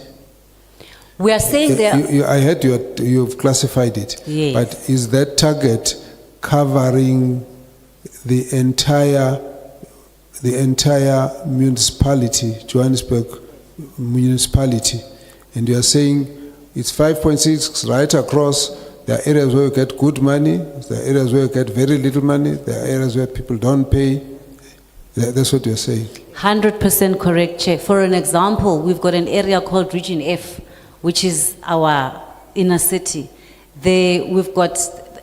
We are saying that... I heard you've classified it. Yes. But is that target covering the entire municipality, Johannesburg municipality? And you're saying it's 5.6 right across. There are areas where you get good money, there are areas where you get very little money, there are areas where people don't pay. That's what you're saying. 100% correct, Chair. For an example, we've got an area called Region F, which is our inner city. We've got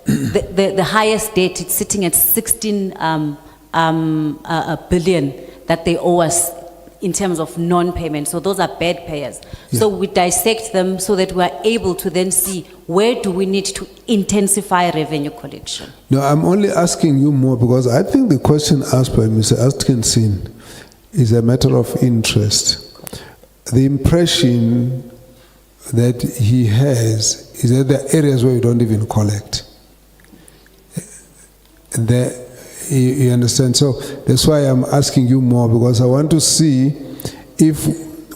the highest debt. It's sitting at 16 billion that they owe us in terms of non-payment. So those are bad payers. Yeah. So we dissect them so that we are able to then see where do we need to intensify revenue collection. No, I'm only asking you more because I think the question asked by Mr. Atkinson is a matter of interest. The impression that he has is that there are areas where you don't even collect. You understand? So that's why I'm asking you more, because I want to see if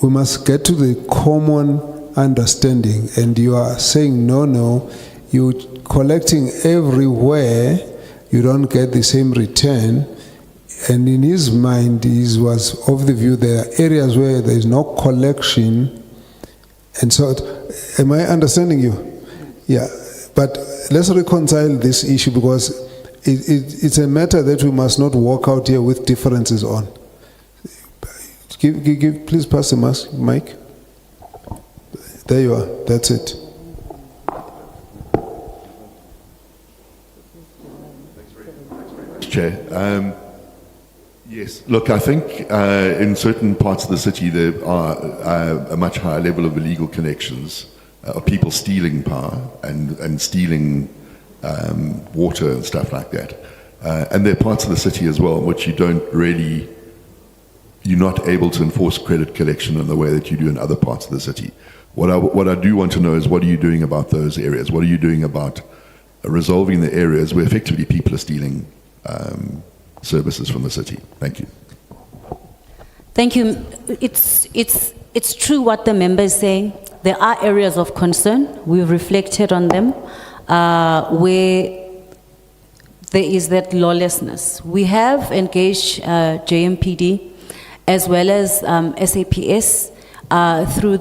we must get to the common understanding. And you are saying, no, you're collecting everywhere, you don't get the same return. And in his mind, he was of the view there are areas where there is no collection. And so, am I understanding you? Yeah, but let's reconcile this issue, because it's a matter that we must not walk out here with differences on. Please pass the mic. There you are. That's it. Chair. Yes, look, I think in certain parts of the city there are a much higher level of illegal connections, of people stealing power and stealing water and stuff like that. And there are parts of the city as well in which you're not able to enforce credit collection in the way that you do in other parts of the city. What I do want to know is, what are you doing about those areas? What are you doing about resolving the areas where effectively people are stealing services from the city? Thank you. Thank you. It's true what the member is saying. There are areas of concern. We've reflected on them. Where there is that lawlessness. We have engaged JMPD as well as SAPS through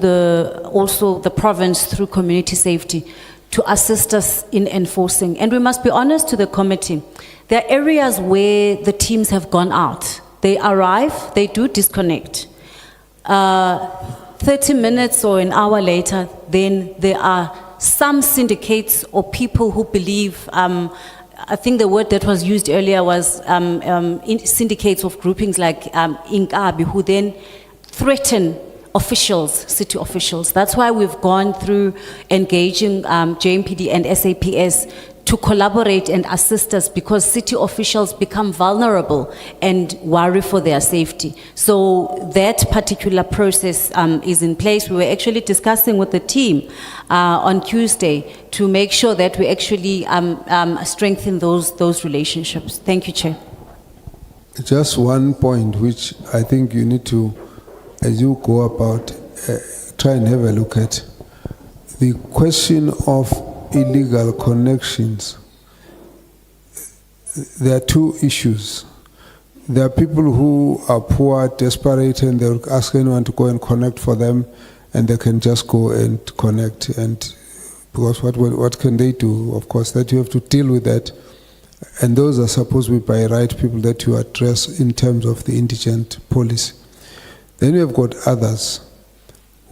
also the province through community safety to assist us in enforcing. And we must be honest to the committee. There are areas where the teams have gone out. They arrive, they do disconnect. 30 minutes or an hour later, then there are some syndicates or people who believe, I think the word that was used earlier was syndicates of groupings like Inkabi, who then threaten officials, city officials. That's why we've gone through engaging JMPD and SAPS to collaborate and assist us because city officials become vulnerable and worry for their safety. So that particular process is in place. We were actually discussing with the team on Tuesday to make sure that we actually strengthen those relationships. Thank you, Chair. Just one point which I think you need to, as you go about, try and have a look at. The question of illegal connections. There are two issues. There are people who are poor, desperate, and they'll ask anyone to go and connect for them, and they can just go and connect. And because what can they do? Of course, that you have to deal with that. And those are supposed to be by right people that you address in terms of the indigent policy. Then you have got others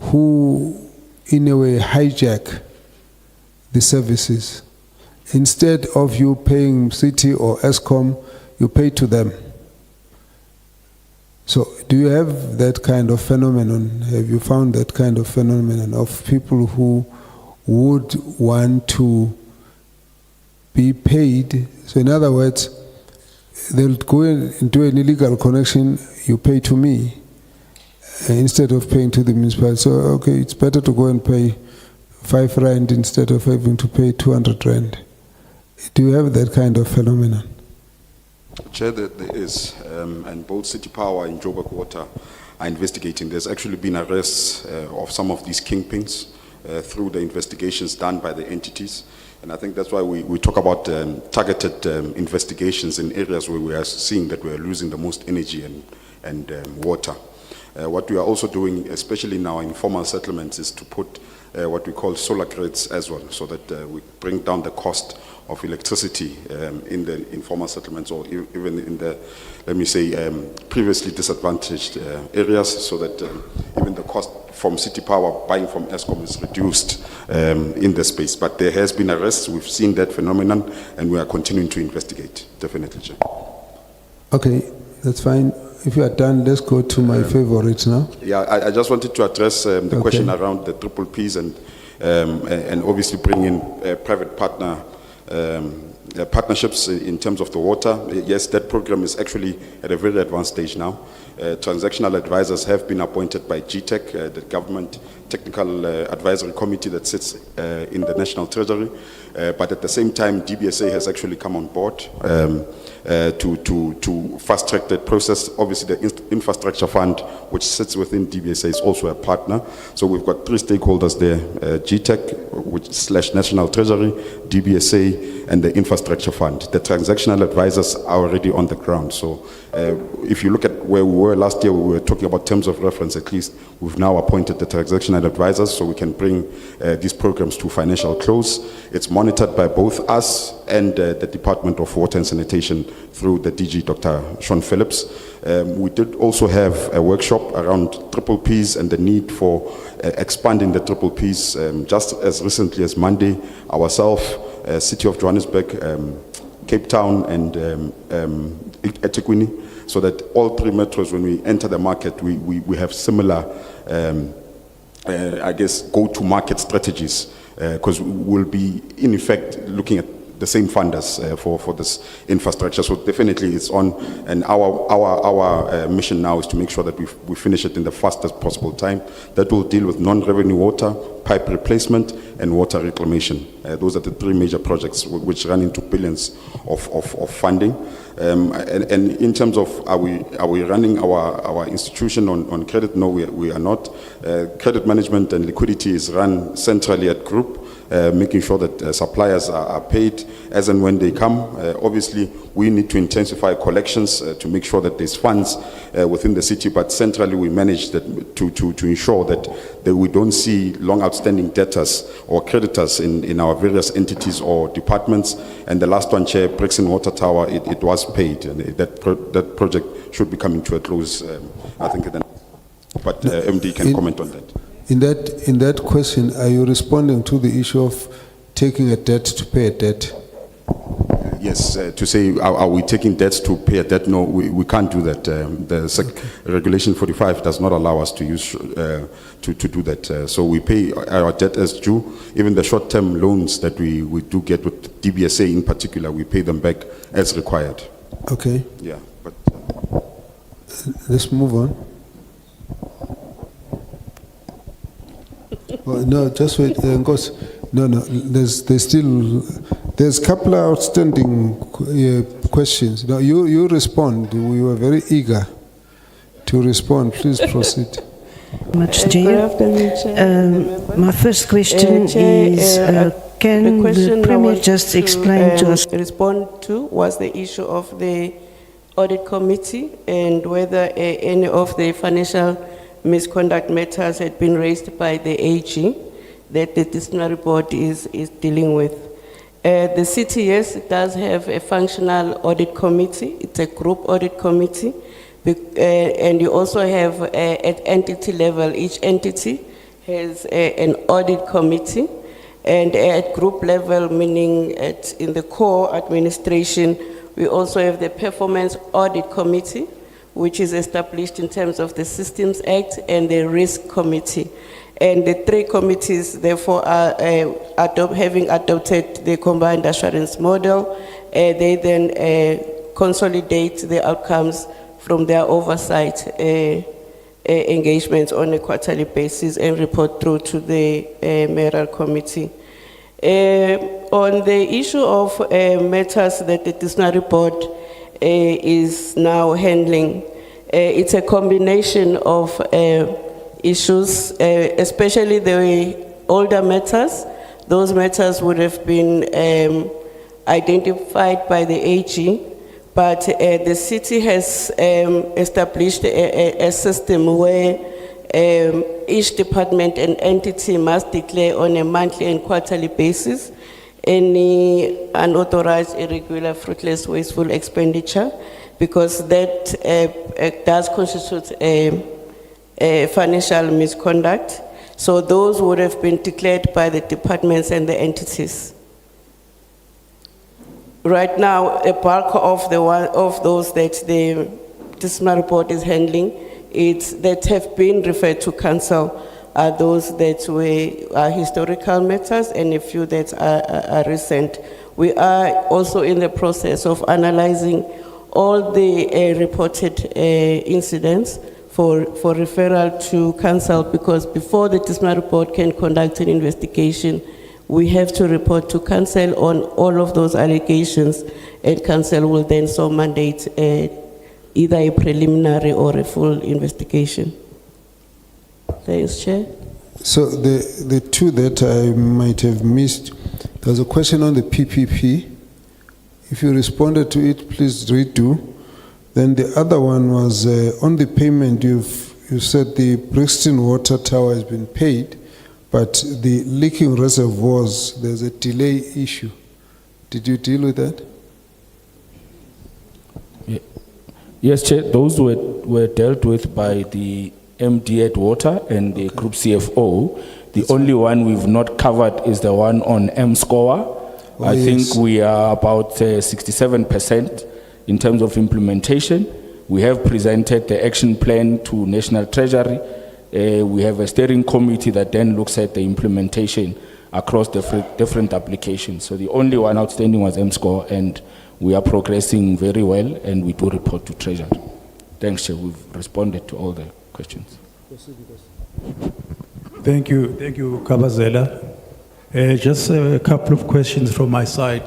who, in a way, hijack the services. Instead of you paying city or ESCOM, you pay to them. So do you have that kind of phenomenon? Have you found that kind of phenomenon of people who would want to be paid? So in other words, they'll go and do an illegal connection, you pay to me, instead of paying to the municipality. So, okay, it's better to go and pay 5 rand instead of having to pay 200 rand. Do you have that kind of phenomenon? Chair, there is, and both City Power and Joburg Water are investigating. There's actually been arrests of some of these kingpins through the investigations done by the entities. And I think that's why we talk about targeted investigations in areas where we are seeing that we are losing the most energy and water. What we are also doing, especially in our informal settlements, is to put what we call solar grids as well, so that we bring down the cost of electricity in the informal settlements, or even in the, let me say, previously disadvantaged areas, so that even the cost from City Power buying from ESCOM is reduced in the space. But there has been arrests, we've seen that phenomenon, and we are continuing to investigate, definitely, Chair. Okay, that's fine. If you are done, let's go to my favorites now. Yeah, I just wanted to address the question around the triple Ps and obviously bring in private partnerships in terms of the water. Yes, that program is actually at a very advanced stage now. Transactional advisors have been appointed by GTEC, the government technical advisory committee that sits in the National Treasury. But at the same time, DBSA has actually come on board to fast track that process. Obviously, the infrastructure fund, which sits within DBSA, is also a partner. So we've got 3 stakeholders there: GTEC, / National Treasury, DBSA, and the infrastructure fund. The transactional advisors are already on the ground. So if you look at where we were last year, we were talking about terms of reference. At least we've now appointed the transactional advisors, so we can bring these programs to financial close. It's monitored by both us and the Department of Water and Sanitation through the DG, Dr. Sean Phillips. We did also have a workshop around triple Ps and the need for expanding the triple Ps. Just as recently as Monday, ourselves, City of Johannesburg, Cape Town, and eThekwini, so that all 3 metros, when we enter the market, we have similar, I guess, go-to-market strategies, because we'll be, in effect, looking at the same funders for this infrastructure. So definitely it's on, and our mission now is to make sure that we finish it in the fastest possible time. That will deal with non-revenue water, pipe replacement, and water reclamation. Those are the 3 major projects which run into billions of funding. And in terms of are we running our institution on credit? No, we are not. Credit management and liquidity is run centrally at group, making sure that suppliers are paid as and when they come. Obviously, we need to intensify collections to make sure that there's funds within the city, but centrally we manage that to ensure that we don't see long outstanding debtors or creditors in our various entities or departments. And the last one, Chair, Brixton Water Tower, it was paid, and that project should be coming to a close, I think. But MD can comment on that. In that question, are you responding to the issue of taking a debt to pay a debt? Yes, to say, are we taking debts to pay a debt? No, we can't do that. Regulation 45 does not allow us to use, to do that. So we pay our debt as due. Even the short-term loans that we do get with DBSA in particular, we pay them back as required. Okay. Yeah, but let's move on. Well, no, just wait. Because there's a couple of outstanding questions. Now you respond. We were very eager to respond. Please proceed. Much, Chair. My first question is, can the Premier just explain to us? Respond to was the issue of the audit committee and whether any of the financial misconduct matters had been raised by the AG that the disciplinary board is dealing with. The city, yes, it does have a functional audit committee. It's a group audit committee. And you also have at entity level, each entity has an audit committee. And at group level, meaning in the core administration, we also have the performance audit committee, which is established in terms of the Systems Act and the Risk Committee. And the three committees, therefore, are having adopted the combined assurance model. They then consolidate the outcomes from their oversight engagements on a quarterly basis and report through to the mayoral committee. On the issue of matters that the disciplinary board is now handling, it's a combination of issues, especially the older matters. Those matters would have been identified by the AG, but the city has established a system where each department and entity must declare on a monthly and quarterly basis any unauthorized, irregular, fruitless, wasteful expenditure, because that does constitute a financial misconduct. So those would have been declared by the departments and the entities. Right now, a bulk of those that the disciplinary board is handling, that have been referred to council, are those that are historical matters and a few that are recent. We are also in the process of analyzing all the reported incidents for referral to council, because before the disciplinary board can conduct an investigation, we have to report to council on all of those allegations, and council will then so mandate either a preliminary or a full investigation. Thanks, Chair. So the two that I might have missed, there was a question on the PPP. If you responded to it, please redo. Then the other one was on the payment. You said the Brixton water tower has been paid, but the leaking reservoirs, there's a delay issue. Did you deal with that? Yes, Chair, those were dealt with by the MD at Water and the Group CFO. The only one we've not covered is the one on M-Score. I think we are about 67% in terms of implementation. We have presented the action plan to National Treasury. We have a steering committee that then looks at the implementation across different applications. So the only one outstanding was M-Score, and we are progressing very well, and we do report to Treasury. Thanks, Chair. We've responded to all the questions. Thank you, Kabazela. Just a couple of questions from my side.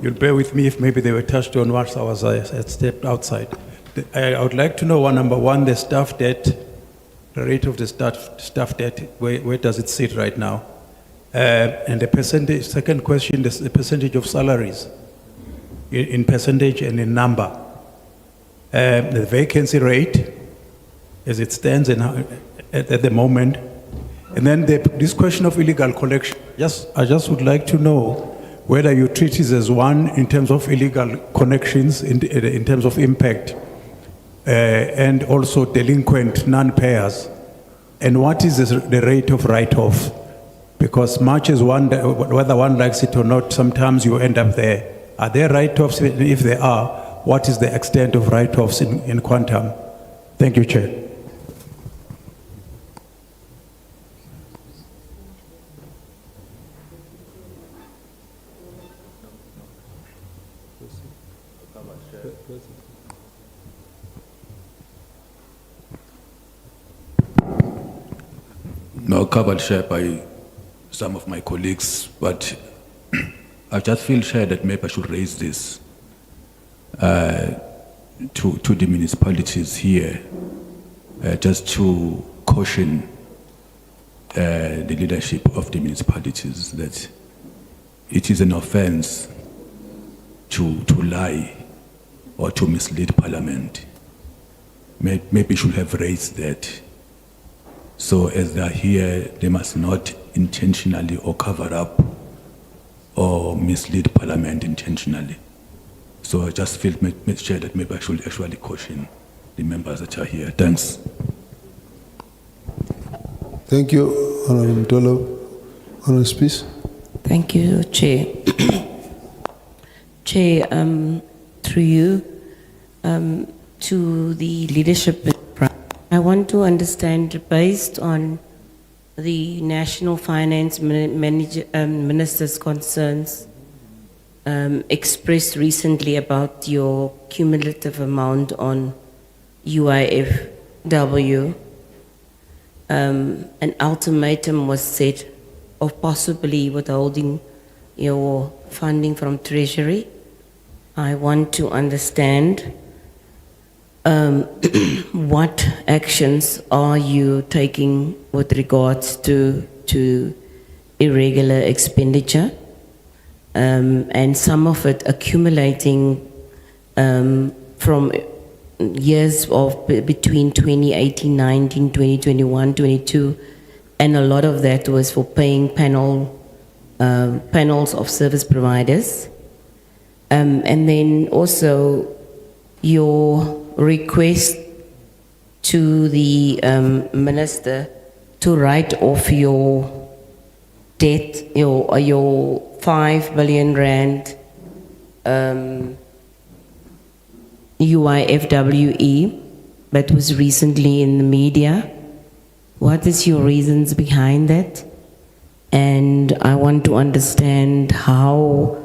You'll bear with me if maybe they were touched on once I had stepped outside. I would like to know, number one, the staff debt, the rate of the staff debt, where does it sit right now? And the percentage, second question, the percentage of salaries, in percentage and in number. The vacancy rate, as it stands at the moment. And then this question of illegal collection, I just would like to know whether you treat it as one in terms of illegal connections, in terms of impact, and also delinquent non-payers. And what is the rate of write-off? Because much as whether one likes it or not, sometimes you end up there. Are there write-offs? If there are, what is the extent of write-offs in quantum? Thank you, Chair. No, covered share by some of my colleagues, but I just feel sure that maybe I should raise this to the municipalities here, just to caution the leadership of the municipalities that it is an offense to lie or to mislead Parliament. Maybe should have raised that. So as they are here, they must not intentionally or cover up or mislead Parliament intentionally. So I just feel, make sure that maybe I should actually caution the members that are here. Thanks. Thank you, Honorable Mtolo. Honorable Speaker. Thank you, Chair. Chair, through you, to the leadership, I want to understand, based on the National Finance Minister's concerns expressed recently about your cumulative amount on UIFW, an ultimatum was set of possibly withholding your funding from Treasury. I want to understand what actions are you taking with regards to irregular expenditure, and some of it accumulating from years of between 2018-19, 2021-22, and a lot of that was for paying panels of service providers, and then also your request to the minister to write off your debt, your 5 billion rand UIFWE that was recently in the media. What is your reasons behind that? And I want to understand, how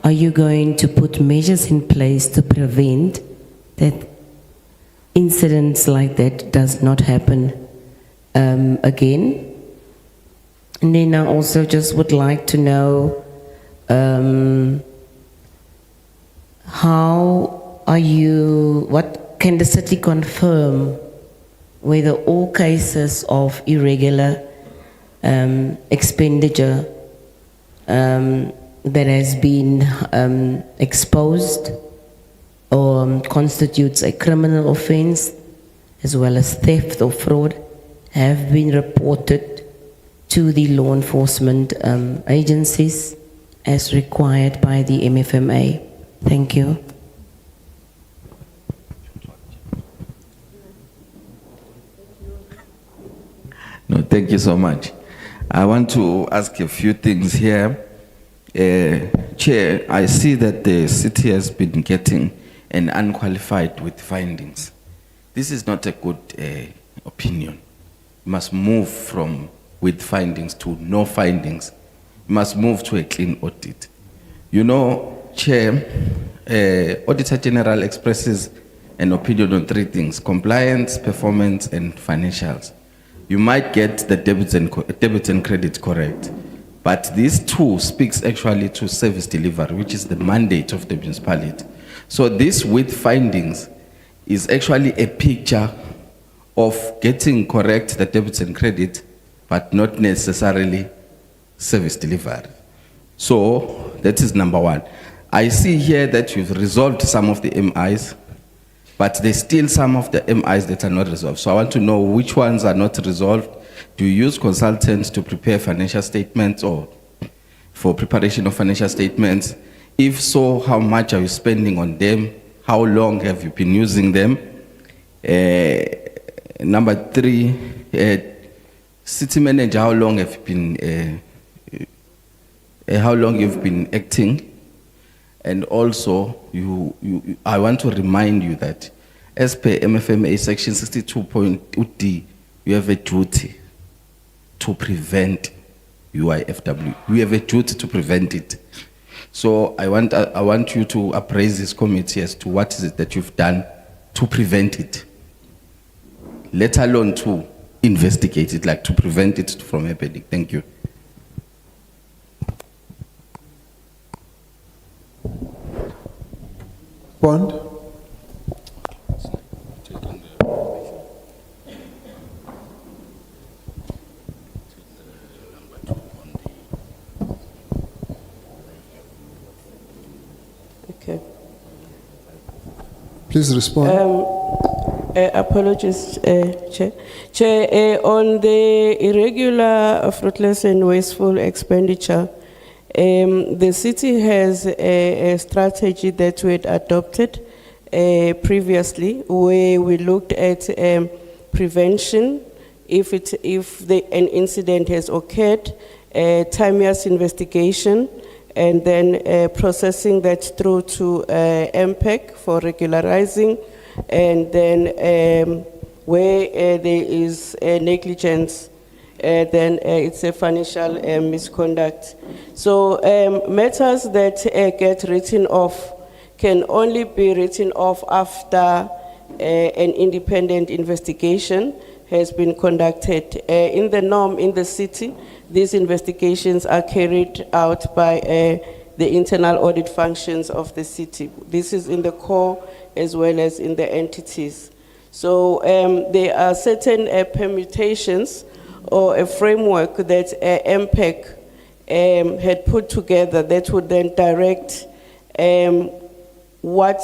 are you going to put measures in place to prevent that incidents like that does not happen again? And then I also just would like to know, what can the city confirm whether all cases of irregular expenditure that has been exposed or constitutes a criminal offense, as well as theft or fraud, have been reported to the law enforcement agencies as required by the MFMA? Thank you. No, thank you so much. I want to ask a few things here. Chair, I see that the city has been getting an unqualified with findings. This is not a good opinion. You must move from with findings to no findings. You must move to a clean audit. You know, Chair, Auditor General expresses an opinion on three things: compliance, performance, and financials. You might get the debits and credits correct, but these two speaks actually to service delivery, which is the mandate of the municipality. So this with findings is actually a picture of getting correct the debits and credit, but not necessarily service delivery. So that is number one. I see here that you've resolved some of the MIs, but there's still some of the MIs that are not resolved. So I want to know which ones are not resolved. Do you use consultants to prepare financial statements or for preparation of financial statements? If so, how much are you spending on them? How long have you been using them? Number three, city manager, how long have you been acting? And also, I want to remind you that as per MFMA section 62.d, you have a duty to prevent UIFW. You have a duty to prevent it. So I want you to appraise this committee as to what is it that you've done to prevent it, let alone to investigate it, like to prevent it from happening. Thank you. Bond? Okay. Please respond. Apologies, Chair. Chair, on the irregular, fruitless and wasteful expenditure, the city has a strategy that we had adopted previously, where we looked at prevention, if an incident has occurred, timeous investigation, and then processing that through to MPEC for regularizing, and then where there is negligence, then it's a financial misconduct. So matters that get written off can only be written off after an independent investigation has been conducted. In the norm in the city, these investigations are carried out by the internal audit functions of the city. This is in the core as well as in the entities. So there are certain permutations or a framework that MPEC had put together that would then direct what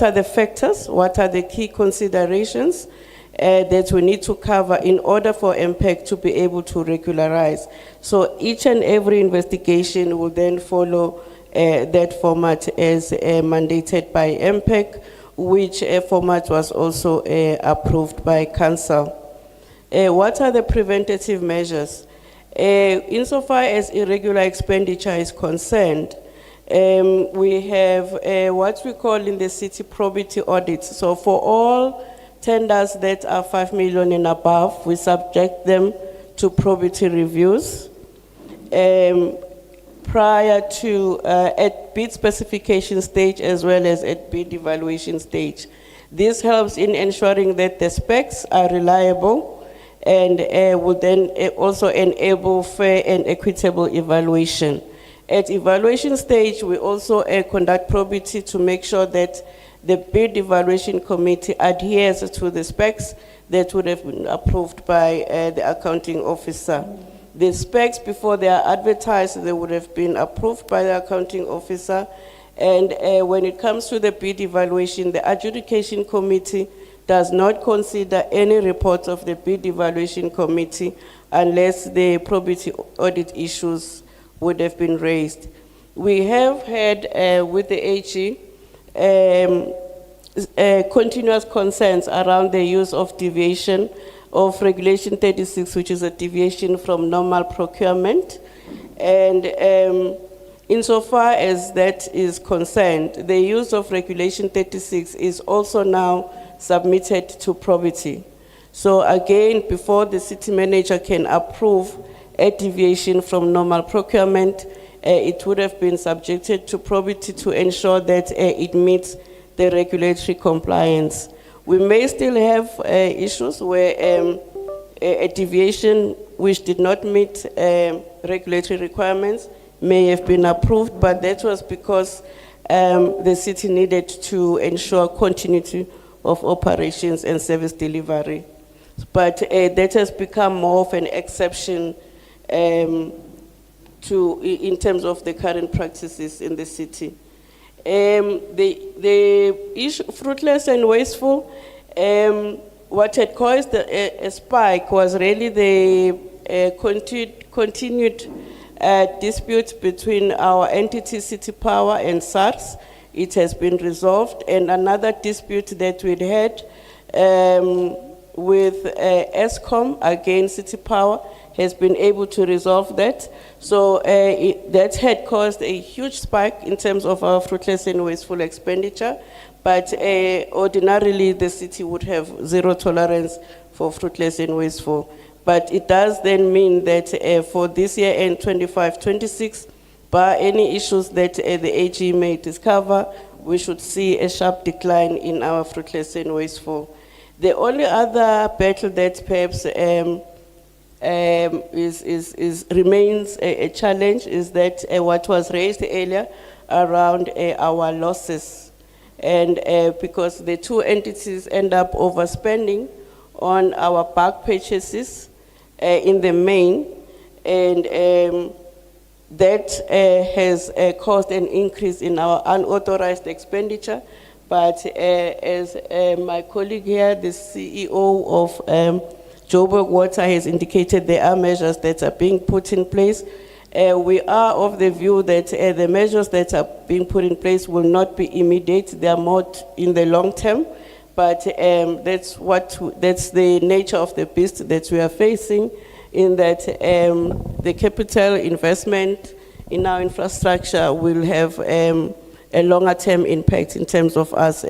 are the factors, what are the key considerations that we need to cover in order for MPEC to be able to regularize. So each and every investigation will then follow that format as mandated by MPEC, which format was also approved by Council. What are the preventative measures? Insofar as irregular expenditure is concerned, we have what we call in the city probity audits. So for all tenders that are 5 million and above, we subject them to probity reviews prior to at bid specification stage as well as at bid evaluation stage. This helps in ensuring that the specs are reliable and will then also enable fair and equitable evaluation. At evaluation stage, we also conduct probity to make sure that the bid evaluation committee adheres to the specs that would have been approved by the accounting officer. The specs, before they are advertised, they would have been approved by the accounting officer. And when it comes to the bid evaluation, the adjudication committee does not consider any reports of the bid evaluation committee unless the probity audit issues would have been raised. We have had with the AG continuous concerns around the use of deviation of Regulation 36, which is a deviation from normal procurement. And insofar as that is concerned, the use of Regulation 36 is also now submitted to probity. So again, before the city manager can approve a deviation from normal procurement, it would have been subjected to probity to ensure that it meets the regulatory compliance. We may still have issues where a deviation which did not meet regulatory requirements may have been approved, but that was because the city needed to ensure continuity of operations and service delivery. But that has become more of an exception in terms of the current practices in the city. The issue, fruitless and wasteful, what had caused a spike was really the continued dispute between our entity City Power and SARS. It has been resolved, and another dispute that we'd had with ESCOM, again, City Power has been able to resolve that. So that had caused a huge spike in terms of our fruitless and wasteful expenditure. But ordinarily, the city would have zero tolerance for fruitless and wasteful. But it does then mean that for this year and 25-26, bar any issues that the AG may discover, we should see a sharp decline in our fruitless and wasteful. The only other battle that perhaps remains a challenge is that what was raised earlier around our losses. And because the two entities end up overspending on our bulk purchases in the main, and that has caused an increase in our unauthorized expenditure. But as my colleague here, the CEO of Joburg Water has indicated, there are measures that are being put in place. We are of the view that the measures that are being put in place will not be immediate, they are more in the long term. But that's the nature of the beast that we are facing, in that the capital investment in our infrastructure will have a longer term impact in terms of us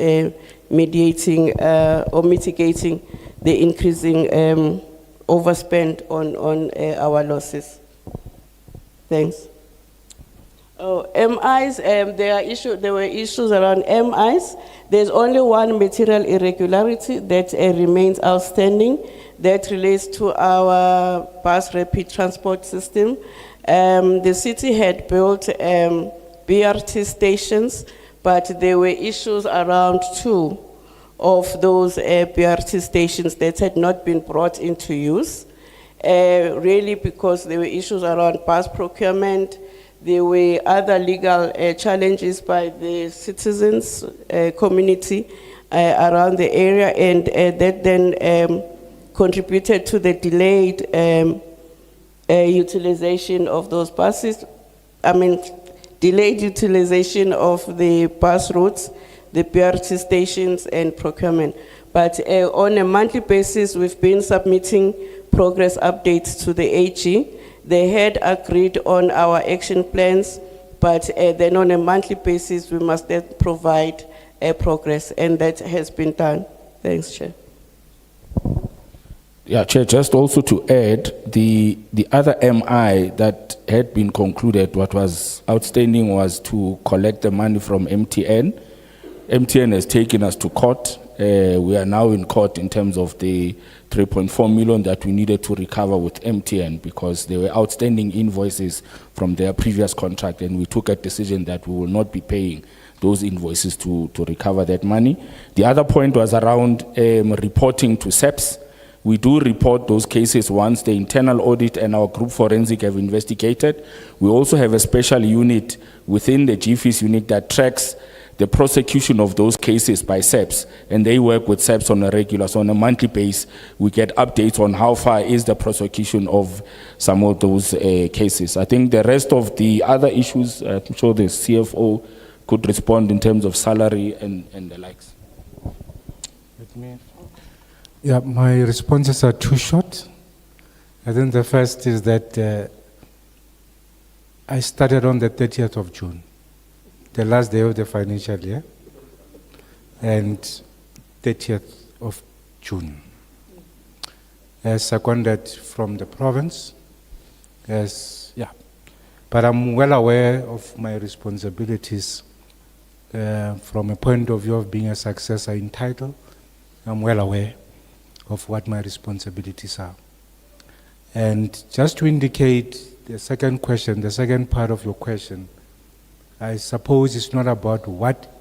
mediating or mitigating the increasing overspend on our losses. Thanks. Oh, MIs, there were issues around MIs. There's only one material irregularity that remains outstanding that relates to our bus rapid transport system. The city had built BRT stations, but there were issues around 2 of those BRT stations that had not been brought into use, really because there were issues around bus procurement. There were other legal challenges by the citizens community around the area, and that then contributed to the delayed utilization of those buses. Delayed utilization of the bus routes, the BRT stations, and procurement. But on a monthly basis, we've been submitting progress updates to the AG. They had agreed on our action plans, but then on a monthly basis, we must then provide progress, and that has been done. Thanks, Chair. Yeah, Chair, just also to add, the other MI that had been concluded, what was outstanding was to collect the money from MTN. MTN has taken us to court. We are now in court in terms of the 3.4 million that we needed to recover with MTN, because there were outstanding invoices from their previous contract, and we took a decision that we will not be paying those invoices to recover that money. The other point was around reporting to SEPS. We do report those cases once the internal audit and our group forensic have investigated. We also have a special unit within the GFIS unit that tracks the prosecution of those cases by SEPS, and they work with SEPS on a regular, so on a monthly basis, we get updates on how far is the prosecution of some of those cases. I think the rest of the other issues, I'm sure the CFO could respond in terms of salary and the likes. Yeah, my responses are too short. I think the first is that I started on the 30th of June, the last day of the financial year, and 30th of June. Seconded from the province, but I'm well aware of my responsibilities from a point of view of being a successor in title. I'm well aware of what my responsibilities are. And just to indicate the second question, the second part of your question, I suppose it's not about what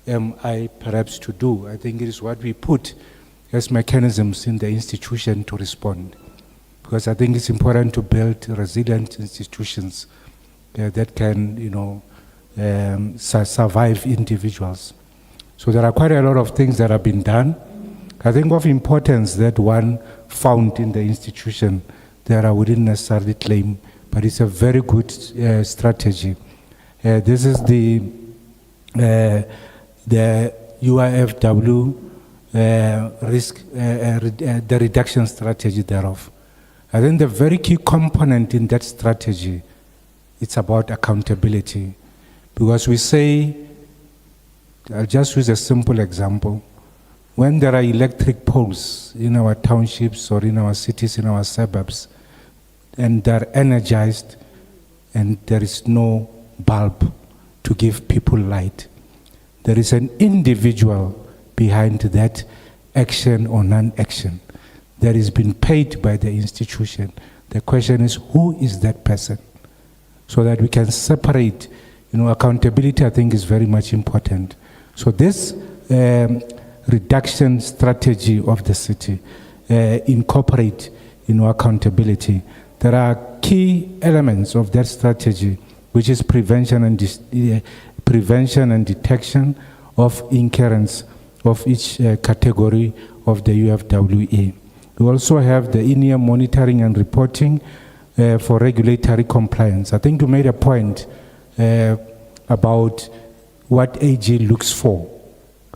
am I perhaps to do. I think it is what we put as mechanisms in the institution to respond. Because I think it's important to build resilient institutions that can, survive individuals. So there are quite a lot of things that have been done. I think of importance that one found in the institution that I wouldn't necessarily claim, but it's a very good strategy. This is the UIFW the reduction strategy thereof. I think the very key component in that strategy, it's about accountability. Because we say, I'll just use a simple example. When there are electric poles in our townships or in our cities, in our suburbs, and they're energized and there is no bulb to give people light, there is an individual behind that action or non-action that is being paid by the institution. The question is, who is that person? So that we can separate, accountability I think is very much important. So this reduction strategy of the city incorporate, accountability. There are key elements of that strategy, which is prevention and detection of incurrence of each category of the UFWA. We also have the in-year monitoring and reporting for regulatory compliance. I think you made a point about what AG looks for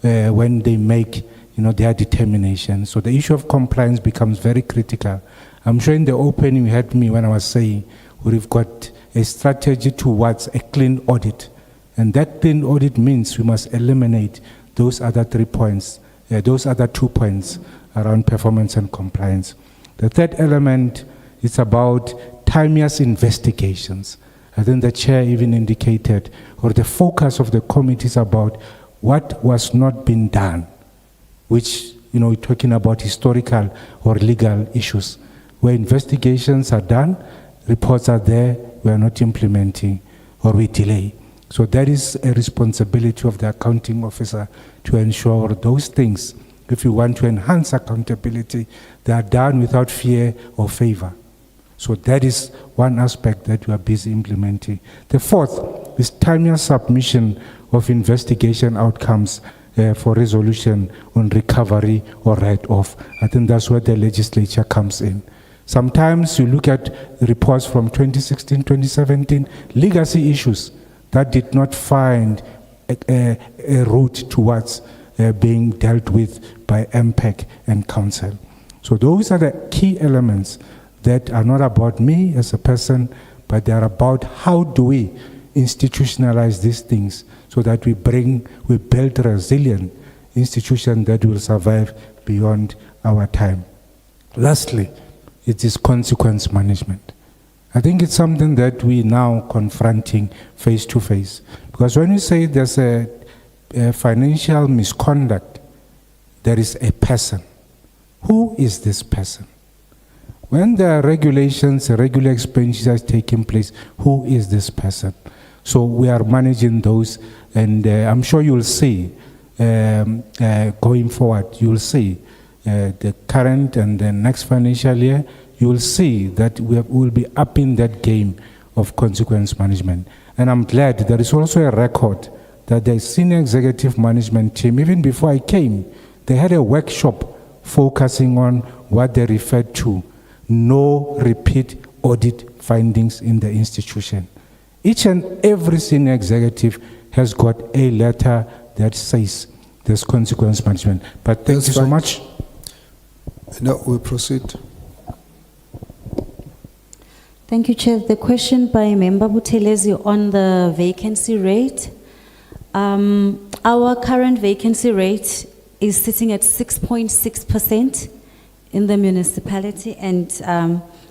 when they make their determination. So the issue of compliance becomes very critical. I'm sure in the opening you heard me when I was saying we've got a strategy towards a clean audit. And that clean audit means we must eliminate those other 3 points, those other 2 points around performance and compliance. The third element is about timeous investigations. I think the chair even indicated, or the focus of the committee is about what was not being done, which, we're talking about historical or legal issues. Where investigations are done, reports are there, we are not implementing, or we delay. So that is a responsibility of the accounting officer to ensure those things, if you want to enhance accountability, they are done without fear or favor. So that is one aspect that we are busy implementing. The fourth is timely submission of investigation outcomes for resolution on recovery or write-off. I think that's where the legislature comes in. Sometimes you look at reports from 2016, 2017, legacy issues that did not find a route towards being dealt with by MPEC and Council. So those are the key elements that are not about me as a person, but they are about how do we institutionalize these things so that we build resilient institutions that will survive beyond our time. Lastly, it is consequence management. I think it's something that we now confronting face to face. Because when you say there's a financial misconduct, there is a person. Who is this person? When there are regulations, regular expenditures taking place, who is this person? So we are managing those, and I'm sure you'll see, going forward, you'll see the current and the next financial year, you'll see that we will be upping that game of consequence management. And I'm glad there is also a record that the senior executive management team, even before I came, they had a workshop focusing on what they referred to, no repeat audit findings in the institution. Each and every senior executive has got a letter that says there's consequence management. But thank you so much. No, we proceed. Thank you, Chair. The question by Member Buthelezi on the vacancy rate. Our current vacancy rate is sitting at 6.6% in the municipality, and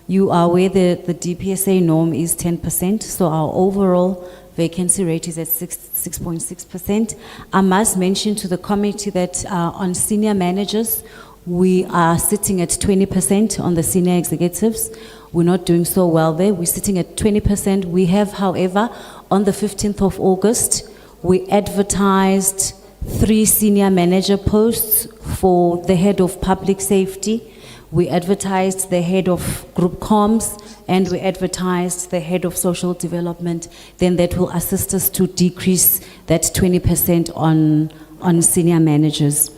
you are aware that the DPSA norm is 10%, so our overall vacancy rate is at 6.6%. I must mention to the committee that on senior managers, we are sitting at 20% on the senior executives. We're not doing so well there. We're sitting at 20%. We have, however, on the 15th of August, we advertised 3 senior manager posts for the head of public safety. We advertised the head of group comms, and we advertised the head of social development. Then that will assist us to decrease that 20% on senior managers.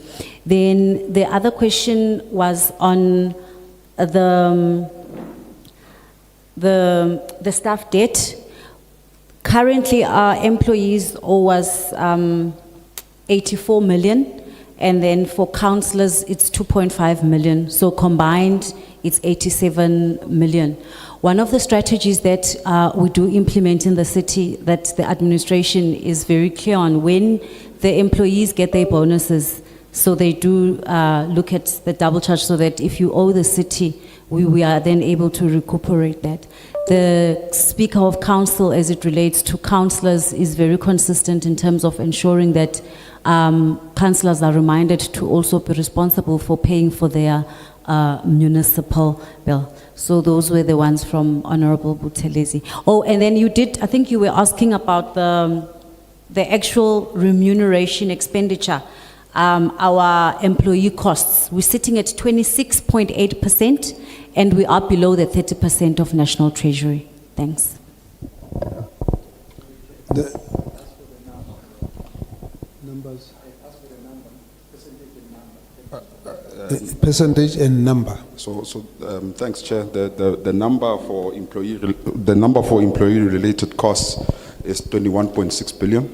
Then the other question was on the staff debt. Currently, our employees owe us 84 million, And then for councillors, it's 2.5 million. So combined, it's 87 million. One of the strategies that we do implement in the city that the administration is very clear on, when the employees get their bonuses, so they do look at the double charge so that if you owe the city, we are then able to recuperate that. The Speaker of Council, as it relates to councillors, is very consistent in terms of ensuring that councillors are reminded to also be responsible for paying for their municipal bill. So those were the ones from Honorable Buthelezi. Oh, and then you did, I think you were asking about the actual remuneration expenditure, our employee costs. We're sitting at 26.8%, and we are below the 30% of National Treasury. Thanks. The numbers. Percentage and number. So, thanks, Chair. The number for employee related costs is 21.6 billion,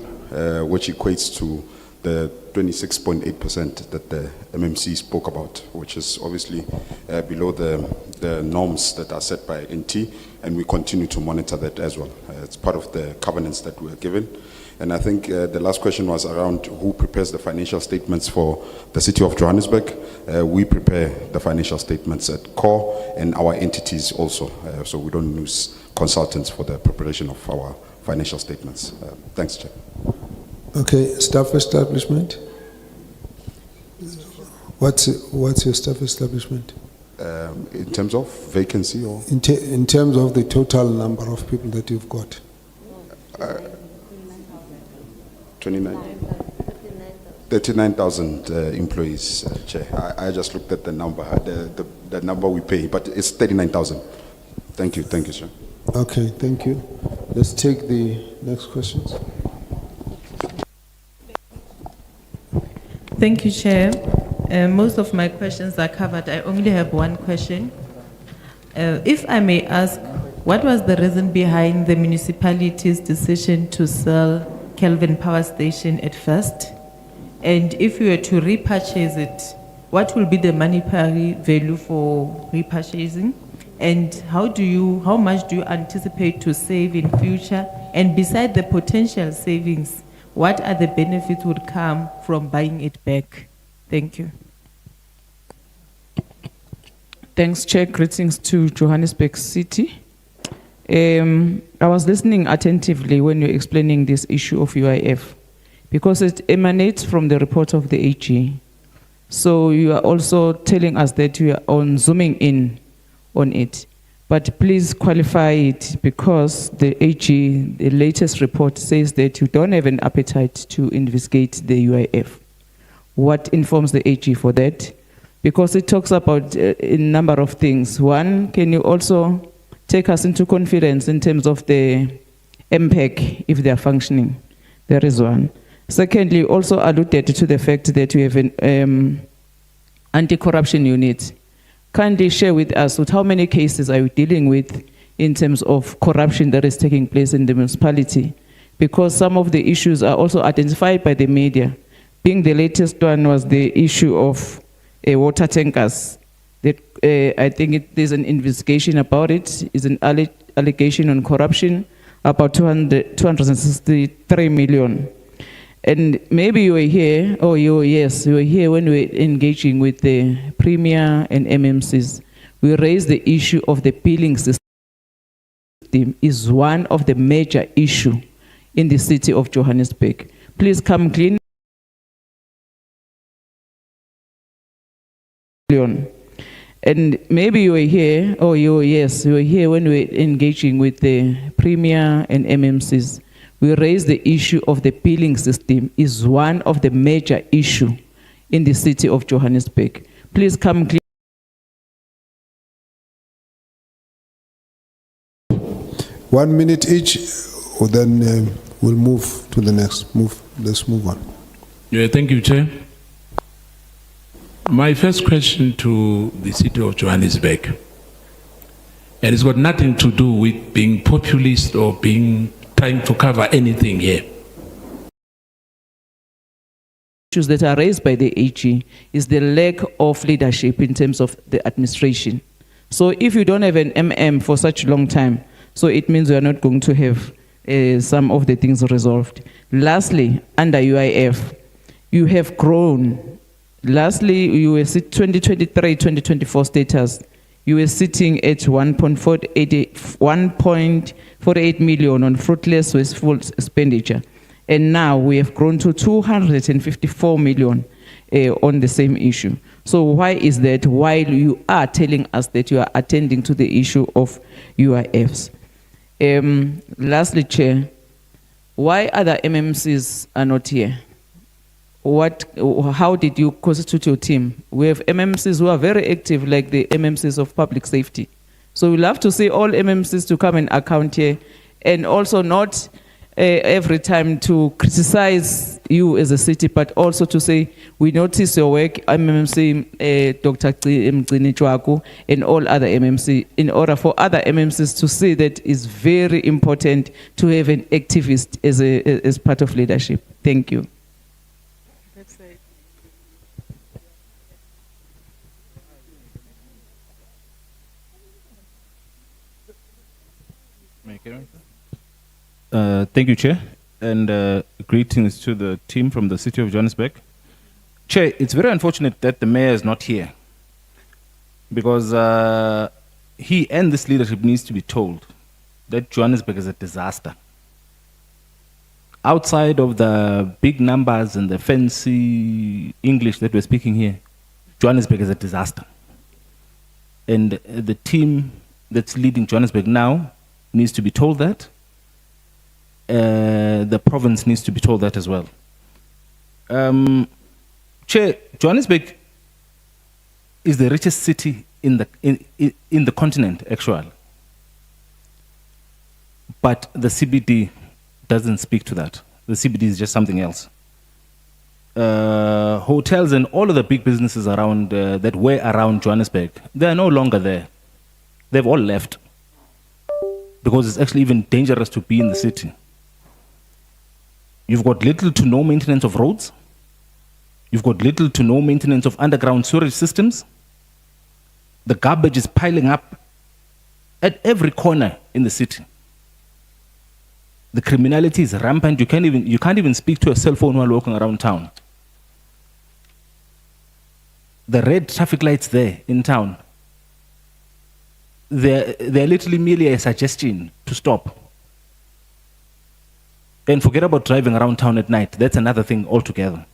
which equates to the 26.8% that the MMC spoke about, which is obviously below the norms that are set by NT, and we continue to monitor that as well. It's part of the covenants that we are given. And I think the last question was around who prepares the financial statements for the City of Johannesburg. We prepare the financial statements at core and our entities also, so we don't use consultants for the preparation of our financial statements. Thanks, Chair. Okay, staff establishment. What's your staff establishment? In terms of vacancy or? In terms of the total number of people that you've got. 39,000 employees, Chair. I just looked at the number, the number we pay, but it's 39,000. Thank you, sir. Okay, thank you. Let's take the next questions. Thank you, Chair. Most of my questions are covered. I only have one question. If I may ask, what was the reason behind the municipality's decision to sell Kelvin Power Station at first? And if you were to repurchase it, what will be the monetary value for repurchasing? And how much do you anticipate to save in future? And beside the potential savings, what are the benefits would come from buying it back? Thank you. Thanks, Chair. Greetings to Johannesburg City. I was listening attentively when you're explaining this issue of UIF, because it emanates from the report of the AG. So you are also telling us that you are on zooming in on it. But please qualify it, because the AG, the latest report says that you don't have an appetite to investigate the UIF. What informs the AG for that? Because it talks about a number of things. One, can you also take us into confidence in terms of the MPEC, if they are functioning? There is one. Secondly, also alluded to the fact that we have an anti-corruption unit. Kindly share with us with how many cases are you dealing with in terms of corruption that is taking place in the municipality? Because some of the issues are also identified by the media. Being the latest one was the issue of water tankers. That, I think there's an investigation about it. It's an allegation on corruption, about 263 million. And maybe you were here, you were here when we were engaging with the Premier and MMCs. We raised the issue of the billing system is one of the major issues in the city of Johannesburg. Please come clean. And maybe you were here, you were here when we were engaging with the Premier and MMCs. We raised the issue of the billing system is one of the major issues in the city of Johannesburg. Please come clean. One minute each, or then we'll move to the next. Let's move on. Yeah, thank you, Chair. My first question to the city of Johannesburg, and it's got nothing to do with being populist or trying to cover anything here. issues that are raised by the AG is the lack of leadership in terms of the administration. So if you don't have an MM for such a long time, so it means we are not going to have some of the things resolved. Lastly, under UIF, you have grown. Lastly, you were 2023-2024 status. You were sitting at 1.48 million on fruitless wasteful expenditure. And now we have grown to 254 million on the same issue. So why is that while you are telling us that you are attending to the issue of UIFs? Lastly, Chair, why other MMCs are not here? How did you constitute your team? We have MMCs who are very active, like the MMCs of public safety. So we love to see all MMCs to come and account here, and also not every time to criticize you as a city, but also to say, we notice your work, MMC, Dr. Mgcini Chwaku, and all other MMC, in order for other MMCs to see that it's very important to have an activist as part of leadership. Thank you. Thank you, Chair, and greetings to the team from the City of Johannesburg. Chair, it's very unfortunate that the mayor is not here, because he and this leadership needs to be told that Johannesburg is a disaster. Outside of the big numbers and the fancy English that we're speaking here, Johannesburg is a disaster. And the team that's leading Johannesburg now needs to be told that. The province needs to be told that as well. Chair, Johannesburg is the richest city in the continent, actually. But the CBD doesn't speak to that. The CBD is just something else. Hotels and all of the big businesses around that were around Johannesburg, they are no longer there. They've all left, because it's actually even dangerous to be in the city. You've got little to no maintenance of roads. You've got little to no maintenance of underground sewerage systems. The garbage is piling up at every corner in the city. The criminality is rampant. You can't even speak to a cell phone while walking around town. The red traffic lights there in town, they're literally merely a suggestion to stop. And forget about driving around town at night. That's another thing altogether.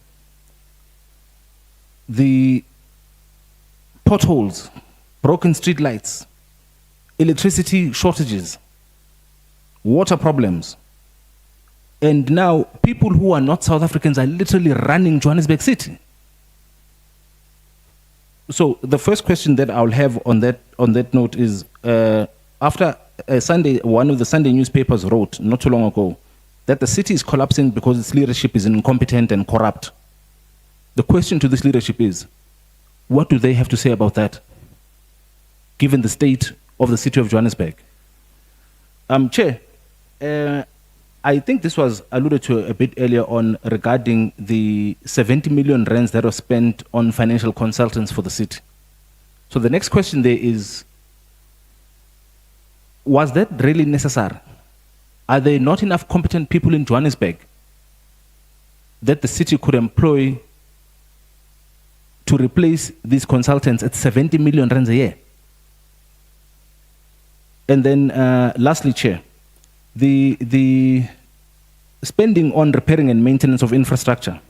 The potholes, broken street lights, electricity shortages, water problems. And now people who are not South Africans are literally running Johannesburg City. So the first question that I'll have on that note is, after one of the Sunday newspapers wrote not too long ago that the city is collapsing because its leadership is incompetent and corrupt. The question to this leadership is, what do they have to say about that, given the state of the city of Johannesburg? Chair, I think this was alluded to a bit earlier on regarding the 70 million rands that were spent on financial consultants for the city. So the next question there is, was that really necessary? Are there not enough competent people in Johannesburg that the city could employ to replace these consultants at 70 million rands a year? And then lastly, Chair, the spending on repairing and maintenance of infrastructure.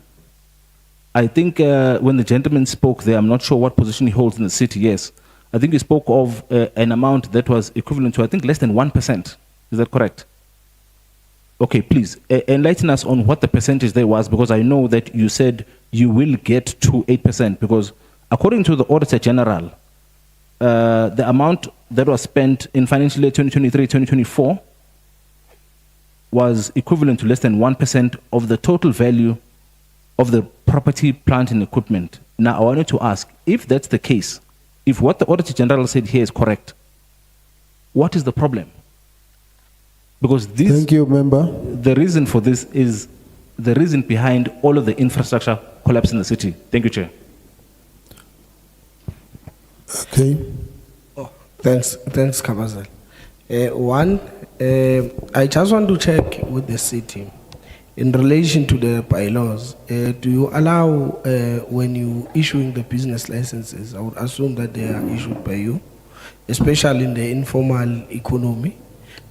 I think when the gentleman spoke there, I'm not sure what position he holds in the city, yes. I think he spoke of an amount that was equivalent to, I think, less than 1%. Is that correct? Okay, please enlighten us on what the percentage there was, because I know that you said you will get to 8%, because according to the Auditor General, the amount that was spent in financial year 2023-2024 was equivalent to less than 1% of the total value of the property, plant, and equipment. Now, I wanted to ask, if that's the case, if what the Auditor General said here is correct, what is the problem? Because this, thank you, member. The reason for this is the reason behind all of the infrastructure collapse in the city? Thank you, Chair. Okay. Thanks, Kabazel. One, I just want to check with the city in relation to the bylaws. Do you allow, when you issuing the business licenses, I would assume that they are issued by you, especially in the informal economy?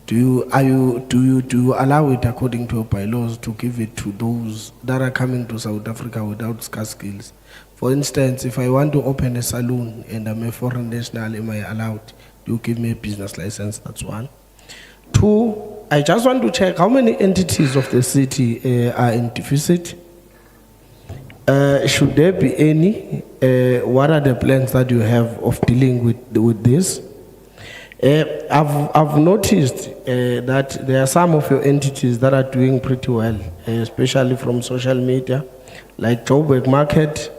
Do you allow it according to your bylaws to give it to those that are coming to South Africa without scarce skills? For instance, if I want to open a saloon and I'm a foreign national, am I allowed? Do you give me a business license? That's one. Two, I just want to check how many entities of the city are in deficit. Should there be any? What are the plans that you have of dealing with this? I've noticed that there are some of your entities that are doing pretty well, especially from social media, like Joburg Market,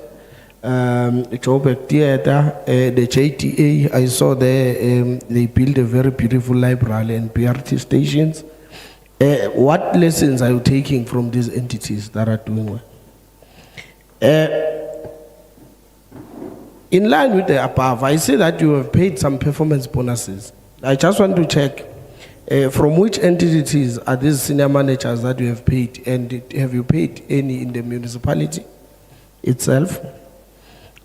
Joburg Theatre, the JTA. I saw there they built a very beautiful library and BRT stations. What lessons are you taking from these entities that are doing well? In line with the above, I see that you have paid some performance bonuses. I just want to check from which entities are these senior managers that you have paid, and have you paid any in the municipality itself?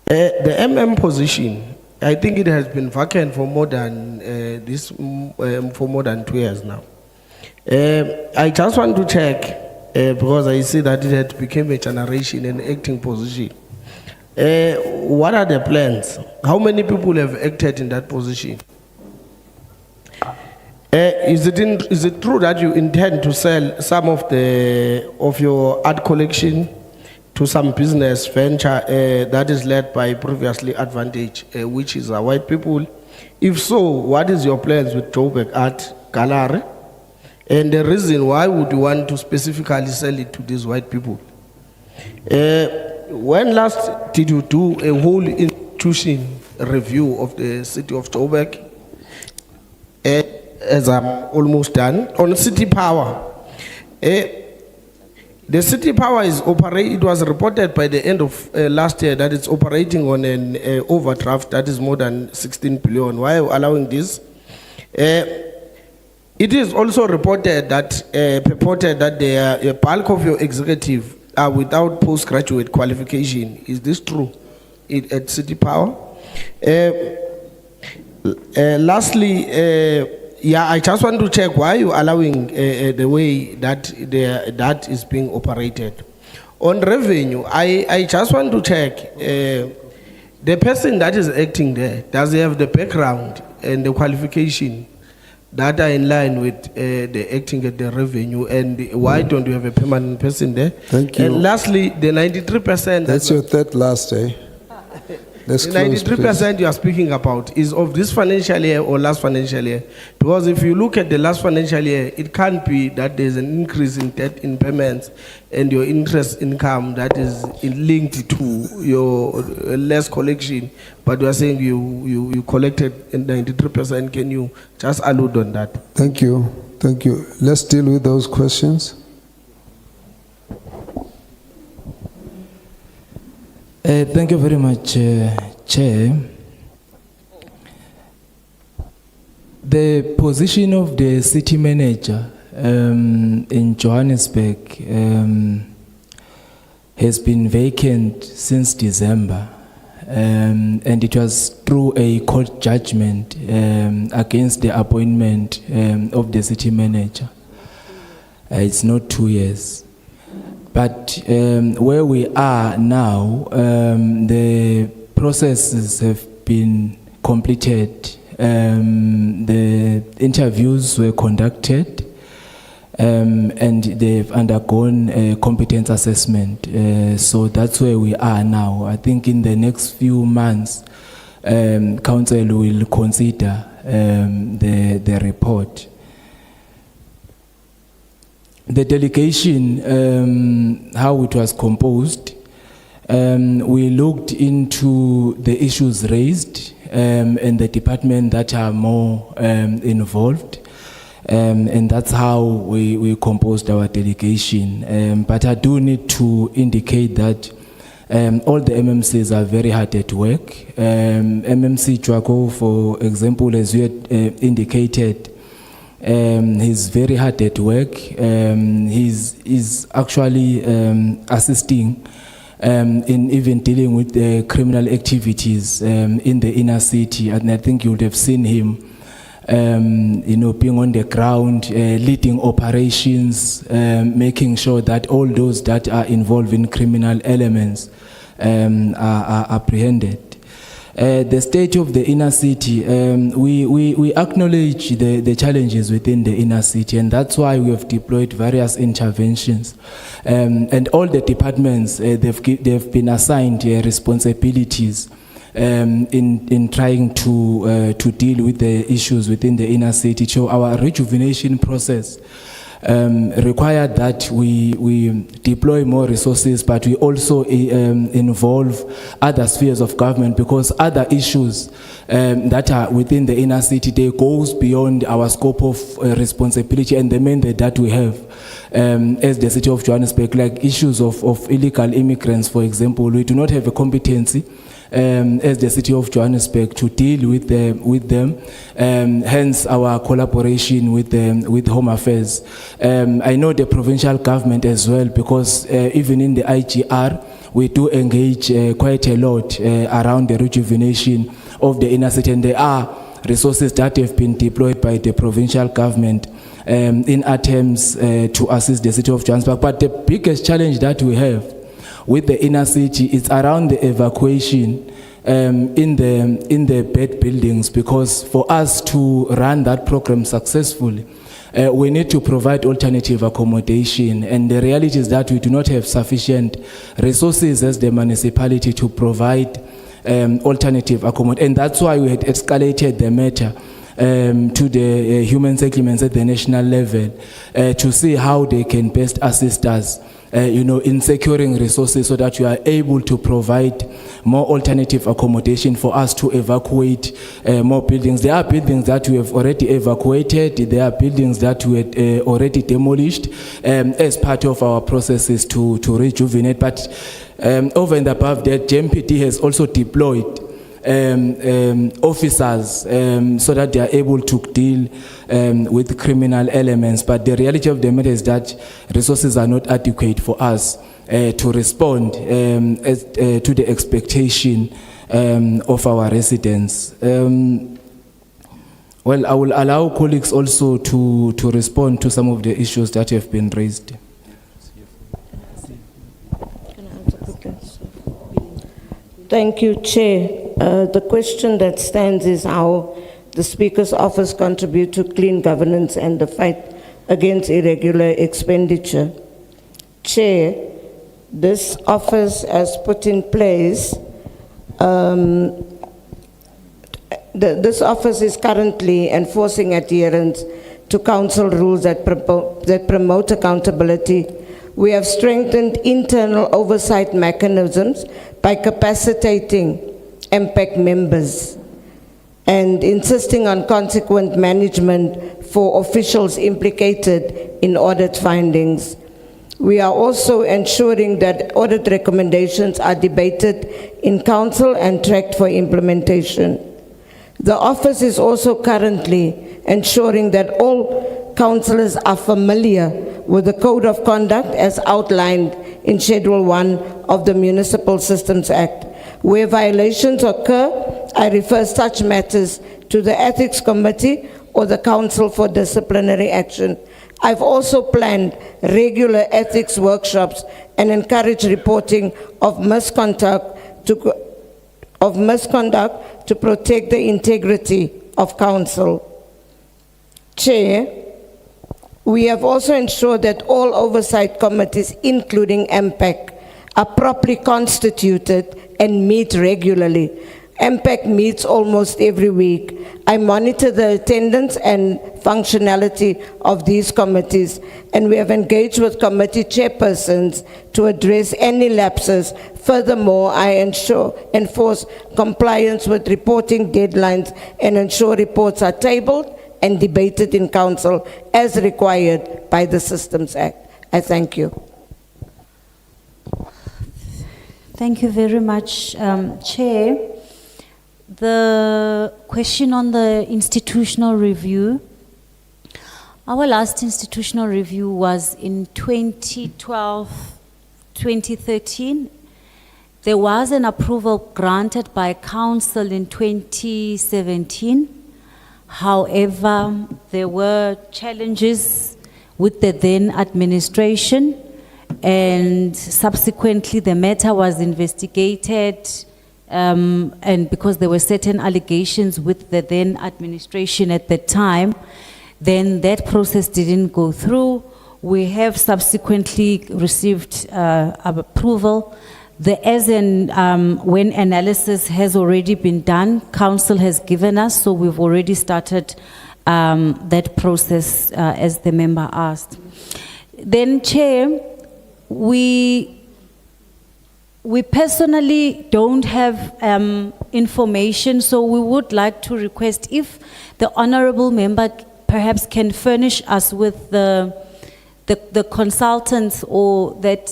The MM position, I think it has been vacant for more than for more than 2 years now. I just want to check because I see that it had become a generation and acting position. What are the plans? How many people have acted in that position? Is it true that you intend to sell some of your art collection to some business venture that is led by previously Advantage, which is white people? If so, what is your plans with Joburg Art Gallery? And the reason why would you want to specifically sell it to these white people? When last did you do a whole institution review of the city of Joburg? As I'm almost done, on city power. The city power is operating, it was reported by the end of last year that it's operating on an overdraft that is more than 16 billion. Why are you allowing this? It is also reported that, purported that a bulk of your executive are without postgraduate qualification. Is this true at city power? Lastly, yeah, I just want to check why you are allowing the way that that is being operated. On revenue, I just want to check the person that is acting there, does he have the background and the qualification that are in line with the acting at the revenue, and why don't you have a permanent person there? Thank you. And lastly, the 93%. That's your third last, eh? The 93% you are speaking about is of this financial year or last financial year? Because if you look at the last financial year, it can't be that there's an increase in debt in payments and your interest income that is linked to your less collection. But you are saying you collected 93%. Can you just allude on that? Thank you. Thank you. Let's deal with those questions. Thank you very much, Chair. The position of the city manager in Johannesburg has been vacant since December, and it was through a court judgment against the appointment of the city manager. It's not 2 years. But where we are now, the processes have been completed. The interviews were conducted, and they've undergone a competence assessment. So that's where we are now. I think in the next few months, Council will consider the report. The delegation, how it was composed, we looked into the issues raised and the department that are more involved. And that's how we composed our delegation. But I do need to indicate that all the MMCs are very hard at work. MMC Chwako, for example, as you had indicated, he's very hard at work. He's actually assisting in even dealing with the criminal activities in the inner city, and I think you would have seen him, being on the ground, leading operations, making sure that all those that are involved in criminal elements are apprehended. The state of the inner city, we acknowledge the challenges within the inner city, and that's why we have deployed various interventions. And all the departments, they've been assigned responsibilities in trying to deal with the issues within the inner city. So our rejuvenation process required that we deploy more resources, but we also involve other spheres of government, because other issues that are within the inner city, they goes beyond our scope of responsibility and the mandate that we have as the city of Johannesburg, like issues of illegal immigrants, for example. We do not have a competency as the city of Johannesburg to deal with them, hence our collaboration with Home Affairs. I know the provincial government as well, because even in the IGR, we do engage quite a lot around the rejuvenation of the inner city, and there are resources that have been deployed by the provincial government in attempts to assist the city of Johannesburg. But the biggest challenge that we have with the inner city is around the evacuation in the bed buildings, because for us to run that program successfully, we need to provide alternative accommodation, and the reality is that we do not have sufficient resources as the municipality to provide alternative accommodation, and that's why we had escalated the matter to the human settlements at the national level to see how they can best assist us in securing resources so that we are able to provide more alternative accommodation for us to evacuate more buildings. There are buildings that we have already evacuated. There are buildings that we had already demolished as part of our processes to rejuvenate. But over and above that, JMPD has also deployed officers so that they are able to deal with criminal elements. But the reality of the matter is that resources are not adequate for us to respond to the expectation of our residents. Well, I will allow colleagues also to respond to some of the issues that have been raised. Thank you, Chair. The question that stands is how the Speaker's office contribute to clean governance and the fight against irregular expenditure. Chair, this office has put in place, this office is currently enforcing adherence to council rules that promote accountability. We have strengthened internal oversight mechanisms by capacitating MPAC members and insisting on consequent management for officials implicated in audit findings. We are also ensuring that audit recommendations are debated in council and tracked for implementation. The office is also currently ensuring that all councillors are familiar with the Code of Conduct as outlined in Schedule 1 of the Municipal Systems Act. Where violations occur, I refer such matters to the Ethics Committee or the Council for Disciplinary Action. I've also planned regular ethics workshops and encourage reporting of misconduct to protect the integrity of council. Chair, we have also ensured that all oversight committees, including MPAC, are properly constituted and meet regularly. MPAC meets almost every week. I monitor the attendance and functionality of these committees, and we have engaged with committee chairpersons to address any lapses. Furthermore, I enforce compliance with reporting deadlines and ensure reports are tabled and debated in council as required by the Systems Act. I thank you. Thank you very much, Chair. The question on the institutional review. Our last institutional review was in 2012, 2013. There was an approval granted by council in 2017. However, there were challenges with the then administration, and subsequently the matter was investigated, and because there were certain allegations with the then administration at the time, then that process didn't go through. We have subsequently received approval. When analysis has already been done, council has given us, so we've already started that process as the member asked. Then, Chair, we personally don't have information, so we would like to request if the honorable member perhaps can furnish us with the consultants or that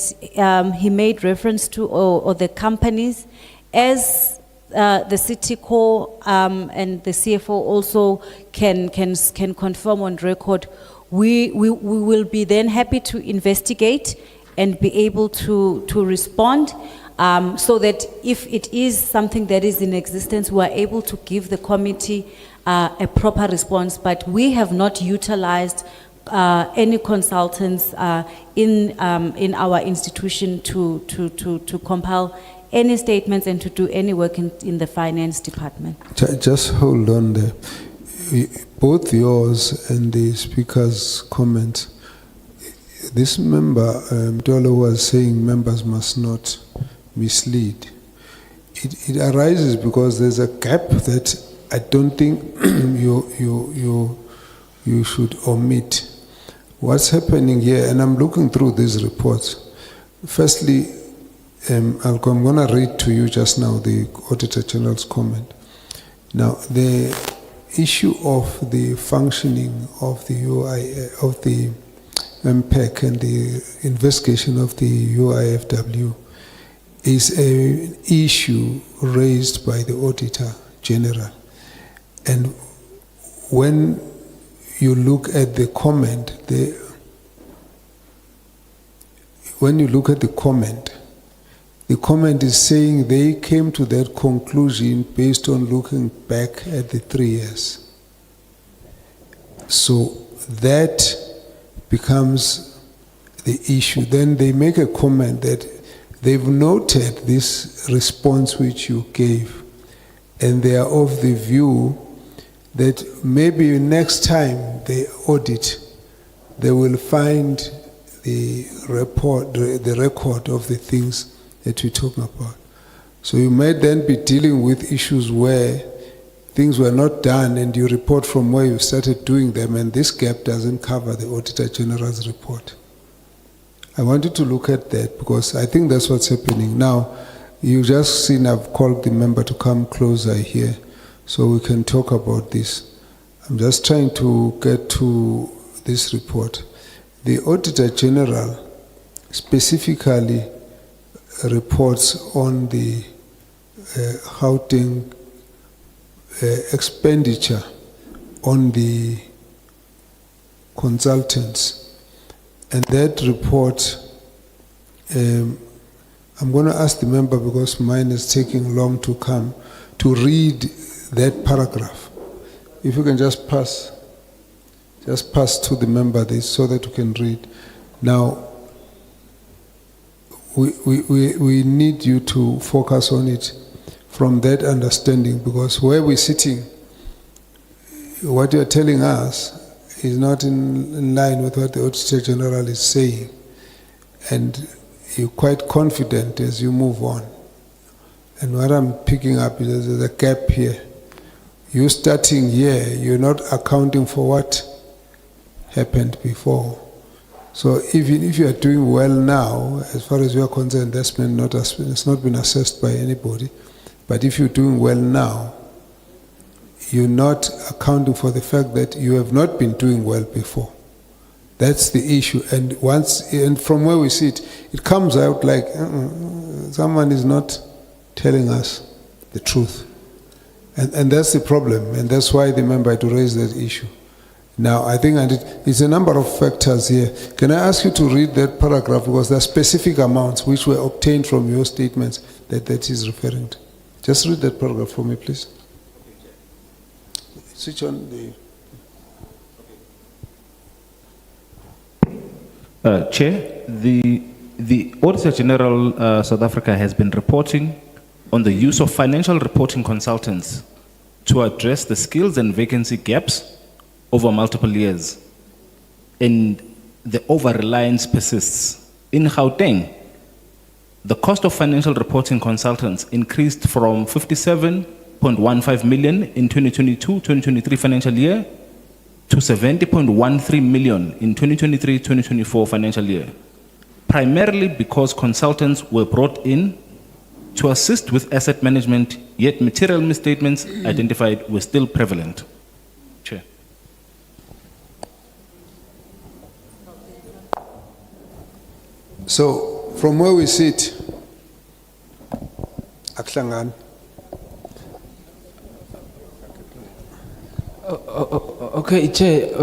he made reference to, or the companies, as the city core and the CFO also can confirm on record. We will be then happy to investigate and be able to respond, so that if it is something that is in existence, we are able to give the committee a proper response. But we have not utilized any consultants in our institution to compile any statements and to do any work in the finance department. Just hold on there. Both yours and the speaker's comment. This member, Dolo, was saying members must not mislead. It arises because there's a gap that I don't think you should omit. What's happening here, and I'm looking through these reports. Firstly, I'm going to read to you just now the Auditor General's comment. Now, the issue of the functioning of the UI, of the MPEC and the investigation of the UIFW is an issue raised by the Auditor General. And when you look at the comment, the comment is saying they came to that conclusion based on looking back at the 3 years. So that becomes the issue. Then they make a comment that they've noted this response which you gave, and they are of the view that maybe next time they audit, they will find the report, the record of the things that we're talking about. So you might then be dealing with issues where things were not done and you report from where you started doing them, and this gap doesn't cover the Auditor General's report. I wanted to look at that because I think that's what's happening. Now, you just seen I've called the member to come closer here so we can talk about this. I'm just trying to get to this report. The Auditor General specifically reports on the Gauteng expenditure on the consultants. And that report, I'm going to ask the member, because mine is taking long to come, to read that paragraph. If you can just pass to the member this so that you can read. Now, we need you to focus on it from that understanding, because where we're sitting, what you're telling us is not in line with what the Auditor General is saying. And you're quite confident as you move on. And what I'm picking up is there's a gap here. You starting here, you're not accounting for what happened before. So even if you are doing well now, as far as you are concerned, it's not been assessed by anybody. But if you're doing well now, you're not accounting for the fact that you have not been doing well before. That's the issue. And from where we sit, it comes out like someone is not telling us the truth. And that's the problem. And that's why the member had to raise that issue. Now, I think it's a number of factors here. Can I ask you to read that paragraph, because there are specific amounts which were obtained from your statements that is referring to. Just read that paragraph for me, please. Switch on the... Chair, the Auditor General South Africa has been reporting on the use of financial reporting consultants to address the skills and vacancy gaps over multiple years, and the over-reliance persists. In Gauteng, the cost of financial reporting consultants increased from 57.15 million in 2022-2023 financial year to 70.13 million in 2023-2024 financial year, primarily because consultants were brought in to assist with asset management, yet material misstatements identified were still prevalent. Chair. So, from where we sit, Aklangan. Okay, Chair,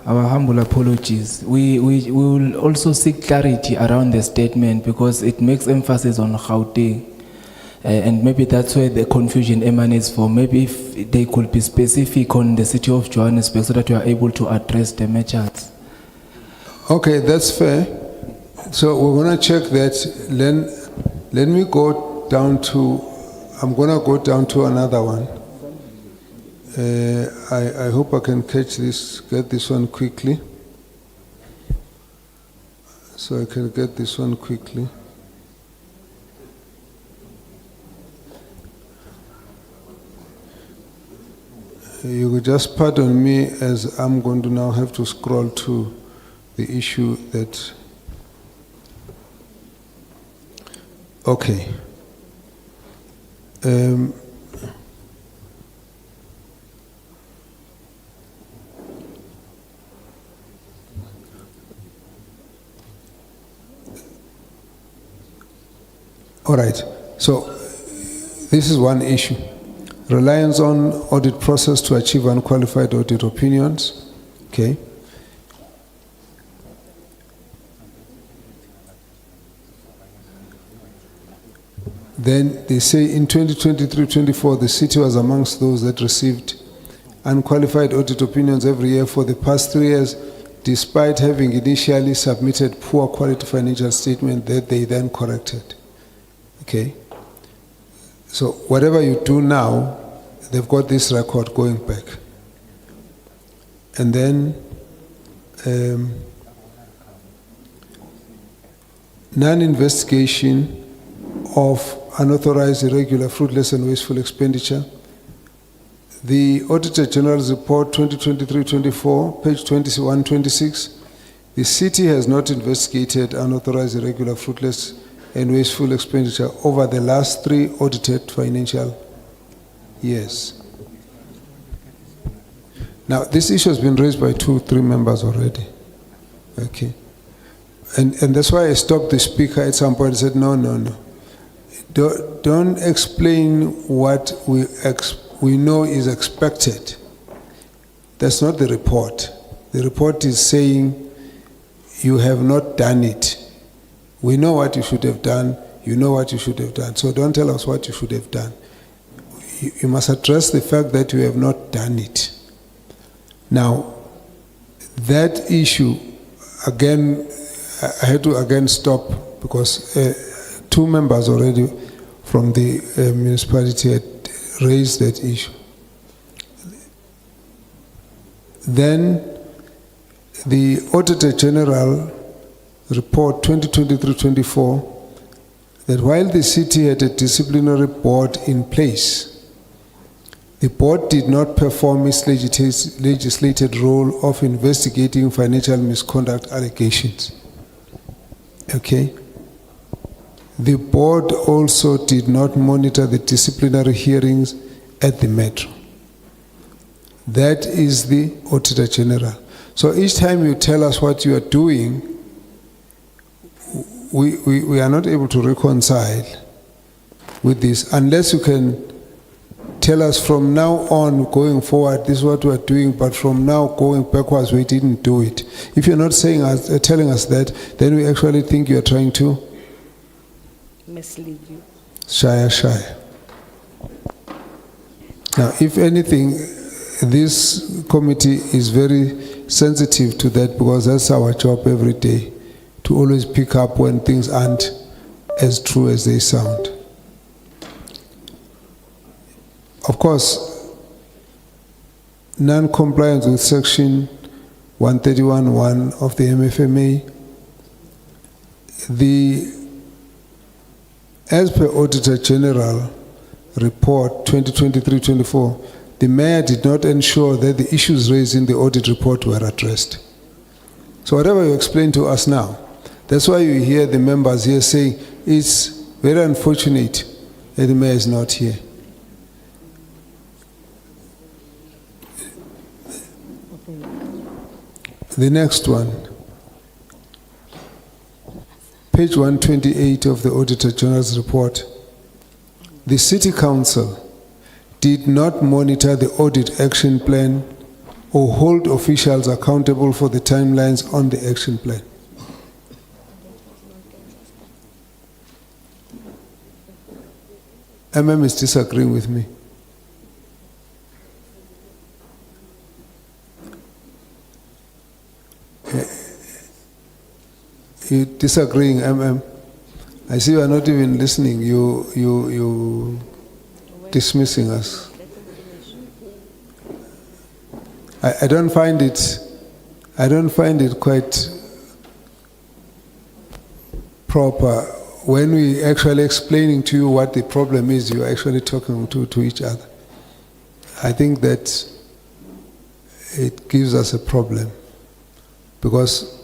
our humble apologies. We will also seek clarity around the statement because it makes emphasis on Gauteng. And maybe that's where the confusion emanates from. Maybe if they could be specific on the city of Johannesburg so that we are able to address the matchups. Okay, that's fair. So we're going to check that. Let me go down to, I'm going to go down to another one. I hope I can catch this, get this one quickly. So I can get this one quickly. You will just pardon me as I'm going to now have to scroll to the issue that... Okay. All right, so this is one issue. Reliance on audit process to achieve unqualified audit opinions, okay. Then they say in 2023-24, the city was amongst those that received unqualified audit opinions every year for the past 3 years, despite having initially submitted poor quality financial statement that they then corrected. Okay, so whatever you do now, they've got this record going back. And then non-investigation of unauthorized, irregular, fruitless and wasteful expenditure. The Auditor General's Report 2023-24, page 2126, the city has not investigated unauthorized, irregular, fruitless and wasteful expenditure over the last 3 audited financial years. Now, this issue has been raised by 2-3 members already. Okay. And that's why I stopped the speaker at some point and said, no. Don't explain what we know is expected. That's not the report. The report is saying you have not done it. We know what you should have done. You know what you should have done. So don't tell us what you should have done. You must address the fact that you have not done it. Now, that issue, again, I had to again stop because 2 members already from the municipality had raised that issue. Then the Auditor General Report 2023-24 that while the city had a disciplinary board in place, the board did not perform its legislated role of investigating financial misconduct allegations. Okay? The board also did not monitor the disciplinary hearings at the Metro. That is the Auditor General. So each time you tell us what you are doing, we are not able to reconcile with this unless you can tell us from now on going forward, this is what we are doing, but from now going backwards, we didn't do it. If you're not telling us that, then we actually think you're trying to Mislead you. shy. Now, if anything, this committee is very sensitive to that because that's our job every day, to always pick up when things aren't as true as they sound. Of course, non-compliance with Section 131(1) of the MFMA, as per Auditor General Report 2023-24, the Mayor did not ensure that the issues raised in the audit report were addressed. So whatever you explain to us now, that's why you hear the members here saying it's very unfortunate that the Mayor is not here. The next one, page 128 of the Auditor General's report. The City Council did not monitor the audit action plan or hold officials accountable for the timelines on the action plan. MM is disagreeing with me. You disagreeing, MM? I see you are not even listening. You dismissing us. I don't find it quite proper when we actually explaining to you what the problem is. You are actually talking to each other. I think that it gives us a problem because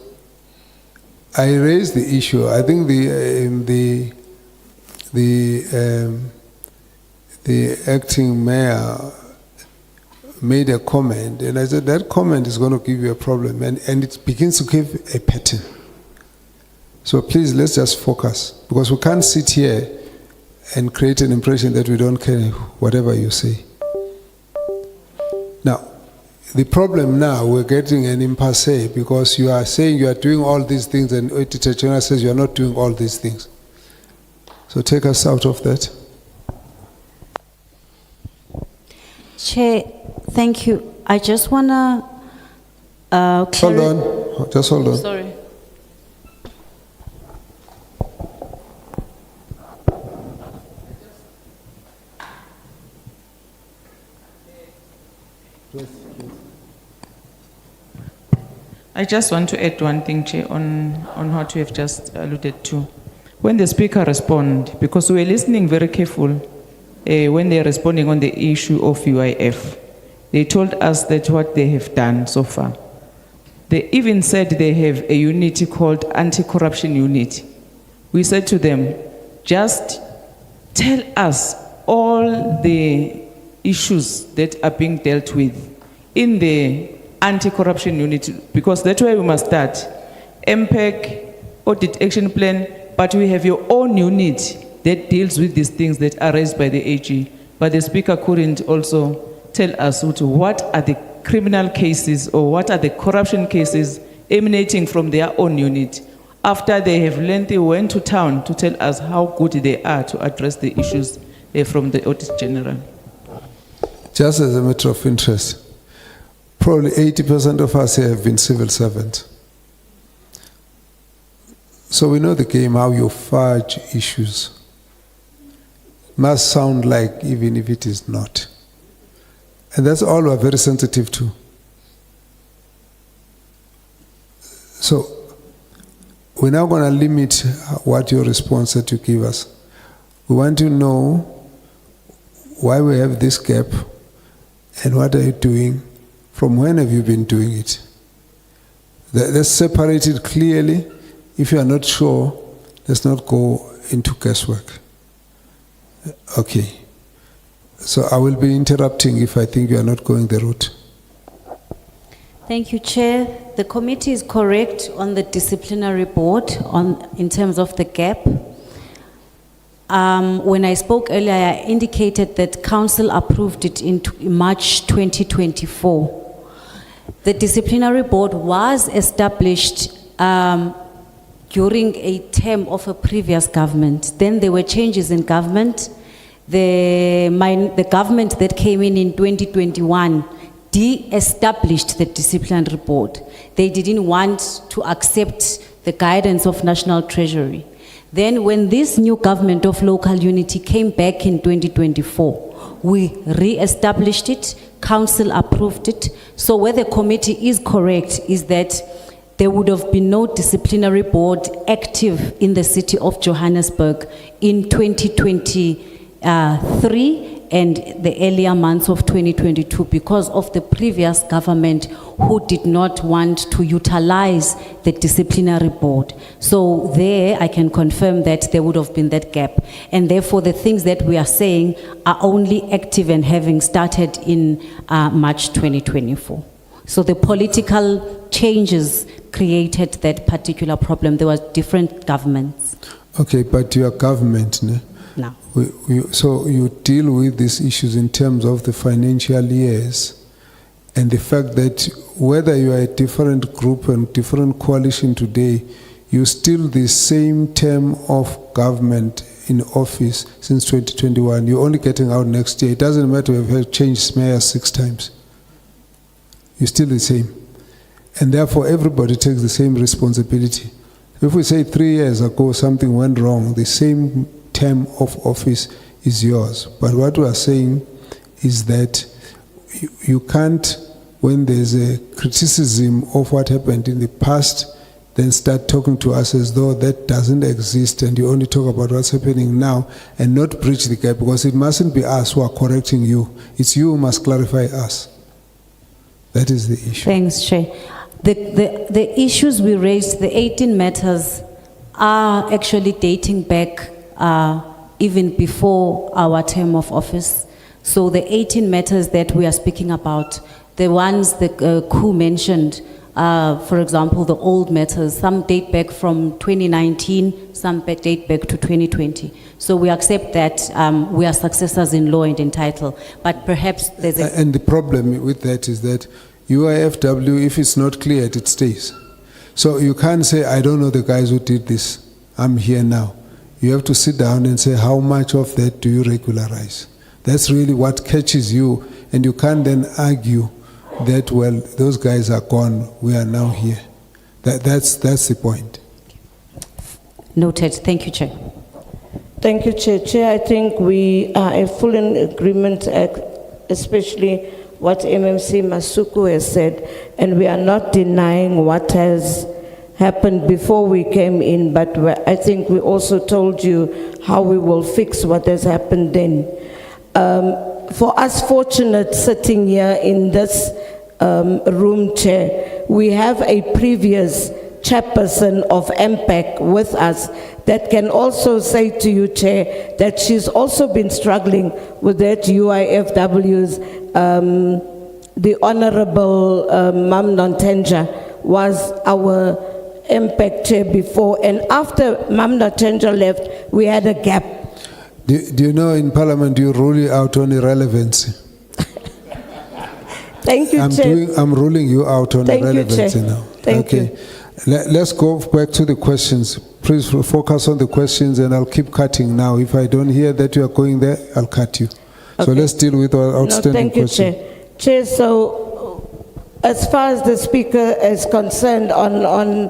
I raised the issue. I think the acting mayor made a comment, and I said that comment is going to give you a problem, and it begins to give a pattern. So please, let's just focus, because we can't sit here and create an impression that we don't care whatever you say. Now, the problem now, we're getting an impasse because you are saying you are doing all these things and Auditor General says you are not doing all these things. So take us out of that. Chair, thank you. I just want to... hold on. Just hold on. Sorry. I just want to add one thing, Chair, on what you have just alluded to. When the speaker responded, because we were listening very careful when they're responding on the issue of UIF, they told us that what they have done so far. They even said they have a unit called Anti-Corruption Unit. We said to them, just tell us all the issues that are being dealt with in the Anti-Corruption Unit, because that's where we must start. MPEC, Audit Action Plan, but we have your own unit that deals with these things that are raised by the AG. But the speaker couldn't also tell us what are the criminal cases or what are the corruption cases emanating from their own unit. After they have learned, they went to town to tell us how good they are to address the issues from the Auditor General. Just as a matter of interest, probably 80% of us here have been civil servants. So we know the game, how you fudge issues. Must sound like, even if it is not. And that's all we're very sensitive to. So we're now going to limit what your response that you give us. We want to know why we have this gap and what are you doing. From when have you been doing it? Let's separate it clearly. If you are not sure, let's not go into guesswork. Okay. So I will be interrupting if I think you are not going the route. Thank you, Chair. The committee is correct on the disciplinary board in terms of the gap. When I spoke earlier, I indicated that council approved it in March 2024. The disciplinary board was established during a term of a previous government. Then there were changes in government. The government that came in 2021 de-established the disciplinary board. They didn't want to accept the guidance of National Treasury. Then when this new government of local unity came back in 2024, we re-established it, council approved it. So where the committee is correct is that there would have been no disciplinary board active in the city of Johannesburg in 2023 and the earlier months of 2022 because of the previous government who did not want to utilize the disciplinary board. So there I can confirm that there would have been that gap. And therefore the things that we are saying are only active and having started in March 2024. So the political changes created that particular problem. There were different governments. Okay, but your government, ne? No. So you deal with these issues in terms of the financial years and the fact that whether you are a different group and different coalition today, you still the same term of government in office since 2021. You're only getting out next year. It doesn't matter if you have changed mayor 6 times. You're still the same. And therefore everybody takes the same responsibility. If we say 3 years ago something went wrong, the same term of office is yours. But what we are saying is that you can't, when there's a criticism of what happened in the past, then start talking to us as though that doesn't exist and you only talk about what's happening now and not bridge the gap, because it mustn't be us who are correcting you. It's you who must clarify us. That is the issue. Thanks, Chair. The issues we raised, the 18 matters, are actually dating back even before our term of office. So the 18 matters that we are speaking about, the ones that Ku mentioned, for example, the old matters, some date back from 2019, some date back to 2020. So we accept that we are successors in law and in title, but perhaps there's a... And the problem with that is that UIFW, if it's not cleared, it stays. So you can't say, I don't know the guys who did this, I'm here now. You have to sit down and say, how much of that do you regularize? That's really what catches you, and you can't then argue that, well, those guys are gone, we are now here. That's the point. Noted. Thank you, Chair. Thank you, Chair. Chair, I think we are in full agreement, especially what MMC Masuku has said, and we are not denying what has happened before we came in, but I think we also told you how we will fix what has happened then. For us fortunate sitting here in this room, Chair, we have a previous chairperson of MPAC with us that can also say to you, Chair, that she's also been struggling with that UIFW's, the Honorable Mam Nontenja was our MPAC chair before, and after Mam Nontenja left, we had a gap. Do you know in Parliament you rule it out on irrelevancy? Thank you, Chair. I'm ruling you out on irrelevancy now. Thank you. Let's go back to the questions. Please focus on the questions, and I'll keep cutting now. If I don't hear that you are going there, I'll cut you. So Okay. let's deal with our outstanding question. Thank you, Chair. Chair, so as far as the speaker is concerned on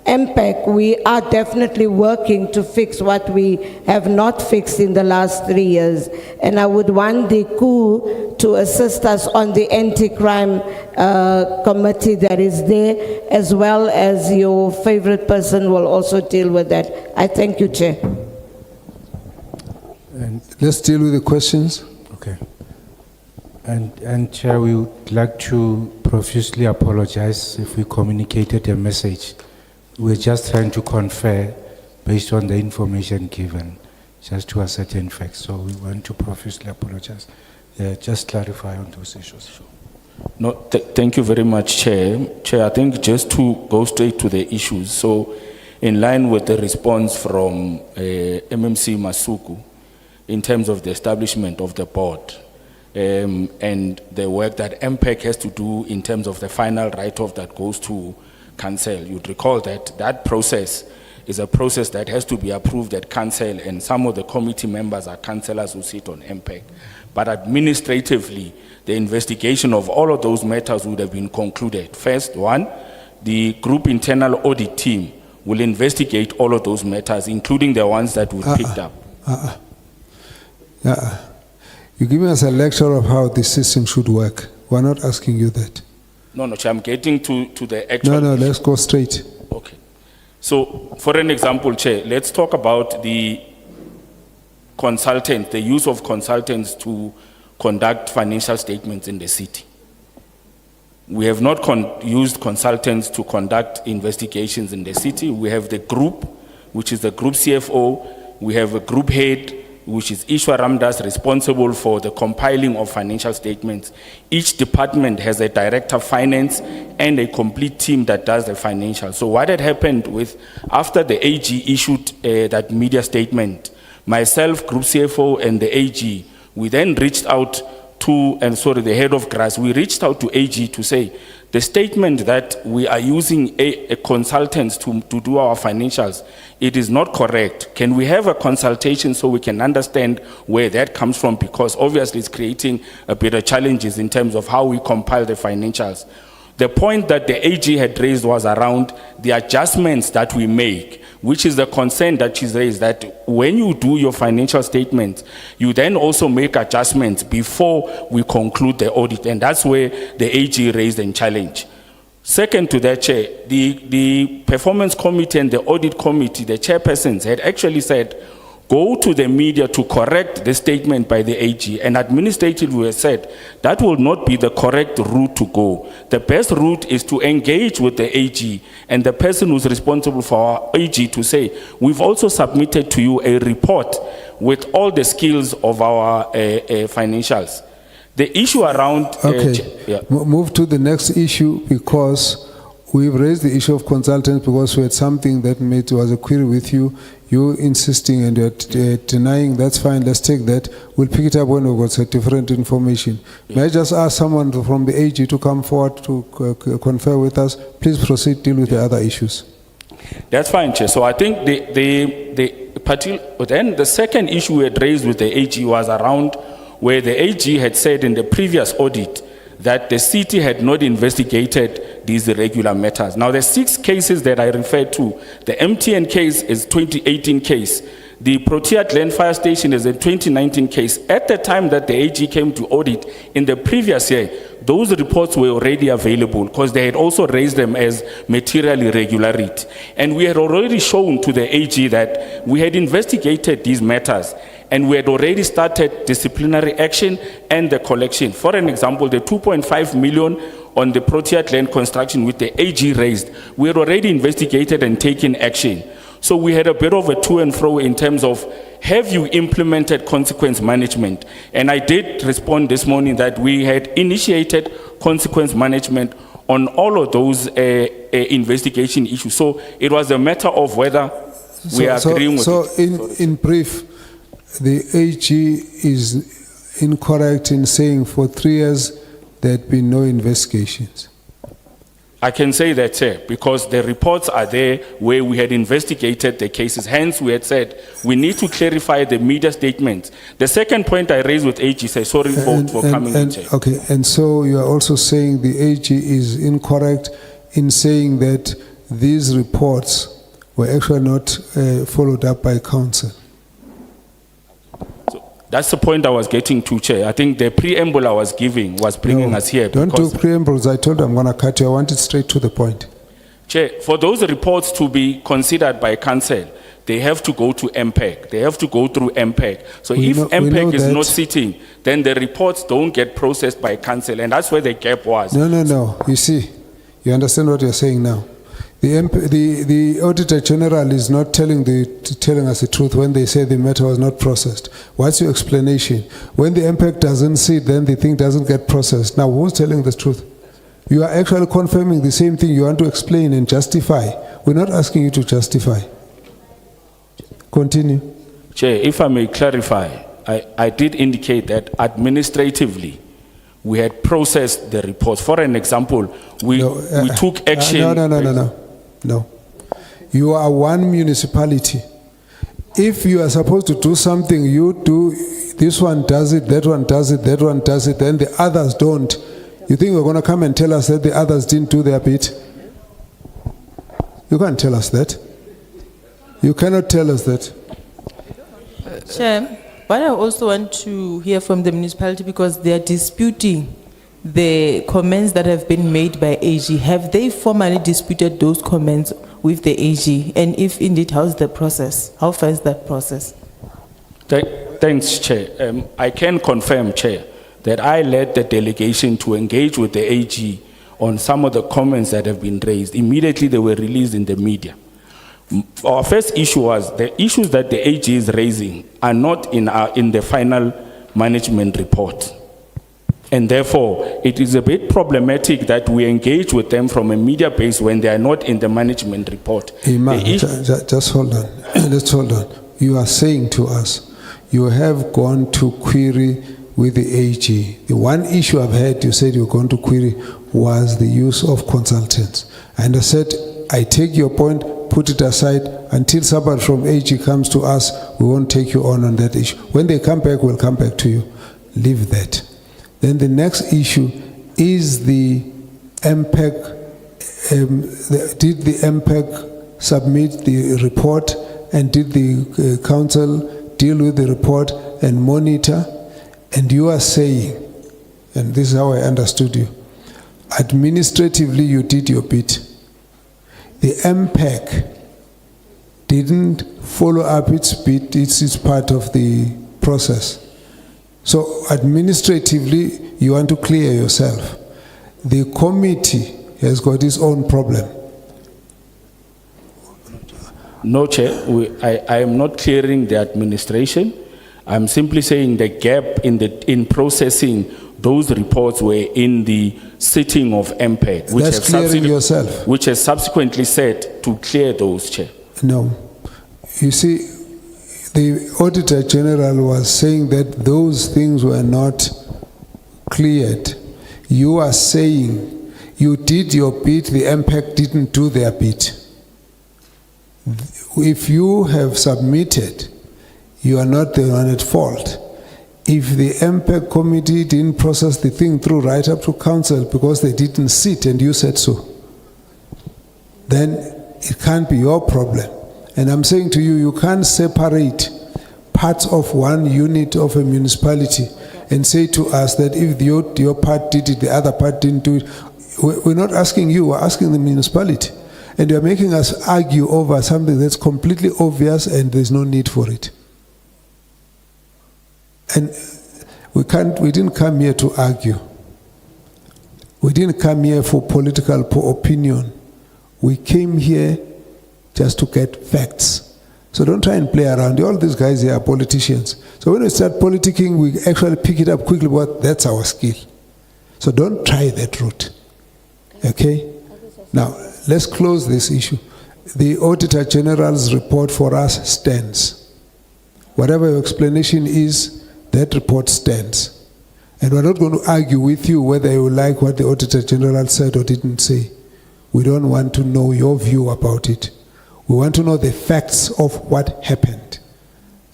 MPAC, we are definitely working to fix what we have not fixed in the last 3 years. And I would want the coup to assist us on the anti-crime committee that is there, as well as your favorite person will also deal with that. I thank you, Chair. And let's deal with the questions. Okay. And Chair, we would like to profusely apologize if we communicated a message. We're just trying to confer based on the information given, just to ascertain facts. So we want to profusely apologize. just clarify on those issues. No, thank you very much, Chair. Chair, I think just to go straight to the issues. So, in line with the response from MMC Masuku, in terms of the establishment of the board and the work that MPEC has to do in terms of the final write-off that goes to council, you'd recall that that process is a process that has to be approved at council, and some of the committee members are councillors who sit on MPEC. But administratively, the investigation of all of those matters would have been concluded. First one, the group internal audit team will investigate all of those matters, including the ones that we picked up. You're giving us a lecture of how the system should work. We're not asking you that. No, Chair, I'm getting to the actual... No, let's go straight. Okay. So, for an example, Chair, let's talk about the consultants, the use of consultants to conduct financial statements in the city. We have not used consultants to conduct investigations in the city. We have the group, which is the group CFO. We have a group head, which is Ishwar Ramdas, responsible for the compiling of financial statements. Each department has a director of finance and a complete team that does the financial. So what had happened with, after the AG issued that media statement, myself, group CFO, and the AG, we then reached out to, the head of GRAS, we reached out to AG to say, the statement that we are using a consultant to do our financials, it is not correct. Can we have a consultation so we can understand where that comes from? Because obviously it's creating a bit of challenges in terms of how we compile the financials. The point that the AG had raised was around the adjustments that we make, which is the concern that she's raised, that when you do your financial statements, you then also make adjustments before we conclude the audit, and that's where the AG raised a challenge. Second to that, Chair, the performance committee and the audit committee, the chairpersons had actually said, go to the media to correct the statement by the AG, and administratively we said that will not be the correct route to go. The best route is to engage with the AG and the person who's responsible for our AG to say, we've also submitted to you a report with all the skills of our financials. The issue around... Move to the next issue, because we've raised the issue of consultants because we had something that was a query with you. You're insisting and you're denying. That's fine, let's take that. We'll pick it up when we've got different information. May I just ask someone from the AG to come forward to confer with us? Please proceed, deal with the other issues. That's fine, Chair. So I think then the second issue we had raised with the AG was around where the AG had said in the previous audit that the city had not investigated these irregular matters. Now, the 6 cases that I referred to, the MTN case is 2018 case. The Protea Glen Fire Station is a 2019 case. At the time that the AG came to audit in the previous year, those reports were already available because they had also raised them as material irregularity. And we had already shown to the AG that we had investigated these matters and we had already started disciplinary action and the collection. For an example, the 2.5 million on the Protea Glen construction with the AG raised, we had already investigated and taken action. So we had a bit of a to and fro in terms of, have you implemented consequence management? And I did respond this morning that we had initiated consequence management on all of those investigation issues. So it was a matter of whether we are agreeing with it. So in brief, the AG is incorrect in saying for 3 years there had been no investigations. I can say that, sir, because the reports are there where we had investigated the cases. Hence, we had said we need to clarify the media statements. The second point I raised with AG, say sorry for coming in, Chair. Okay, and so you are also saying the AG is incorrect in saying that these reports were actually not followed up by council. That's the point I was getting to, Chair. I think the preamble I was giving was bringing us here. Don't do preambles. I told you I'm going to cut you. I want it straight to the point. Chair, for those reports to be considered by council, they have to go to MPEC. They have to go through MPEC. So if MPEC is not sitting, then the reports don't get processed by council. And that's where the gap was. No. You see, you understand what you're saying now. The Auditor General is not telling us the truth when they say the matter was not processed. What's your explanation? When the MPEC doesn't see it, then the thing doesn't get processed. Now, who's telling the truth? You are actually confirming the same thing you want to explain and justify. We're not asking you to justify. Continue. Chair, if I may clarify, I did indicate that administratively, we had processed the reports. For an example, we took action. No. You are one municipality. If you are supposed to do something, you do, this one does it, that one does it, that one does it, then the others don't. You think we're going to come and tell us that the others didn't do their bit? You can't tell us that. You cannot tell us that. Chair, but I also want to hear from the municipality because they are disputing the comments that have been made by AG. Have they formally disputed those comments with the AG? And if indeed, how's the process? How far is that process? Thanks, Chair. I can confirm, Chair, that I led the delegation to engage with the AG on some of the comments that have been raised. Immediately they were released in the media. Our first issue was the issues that the AG is raising are not in the final management report. And therefore, it is a bit problematic that we engage with them from a media base when they are not in the management report. Just hold on. Let's hold on. You are saying to us, you have gone to query with the AG. The one issue I've heard you said you're going to query was the use of consultants. And I said, I take your point, put it aside, until somebody from AG comes to us, we won't take you on that issue. When they come back, we'll come back to you. Leave that. Then the next issue is the MPEC, did the MPEC submit the report, and did the council deal with the report and monitor? And you are saying, and this is how I understood you, administratively you did your bit. The MPEC didn't follow up its bit, it's part of the process. So administratively, you want to clear yourself. The committee has got its own problem. No, Chair, I am not clearing the administration. I'm simply saying the gap in processing those reports were in the sitting of MPEC, which has subsequently said to clear those, Chair. No. You see, the Auditor General was saying that those things were not cleared. You are saying you did your bit, the MPEC didn't do their bit. If you have submitted, you are not the one at fault. If the MPEC committee didn't process the thing through right up to council because they didn't sit and you said so, then it can't be your problem. And I'm saying to you, you can't separate parts of one unit of a municipality and say to us that if your part did it, the other part didn't do it. We're not asking you, we're asking the municipality. And you're making us argue over something that's completely obvious and there's no need for it. And we didn't come here to argue. We didn't come here for political opinion. We came here just to get facts. So don't try and play around. All these guys here are politicians. So when we start politicking, we actually pick it up quickly, but that's our skill. So don't try that route. Okay? Now, let's close this issue. The Auditor General's report for us stands. Whatever your explanation is, that report stands. And we're not going to argue with you whether you like what the Auditor General said or didn't say. We don't want to know your view about it. We want to know the facts of what happened.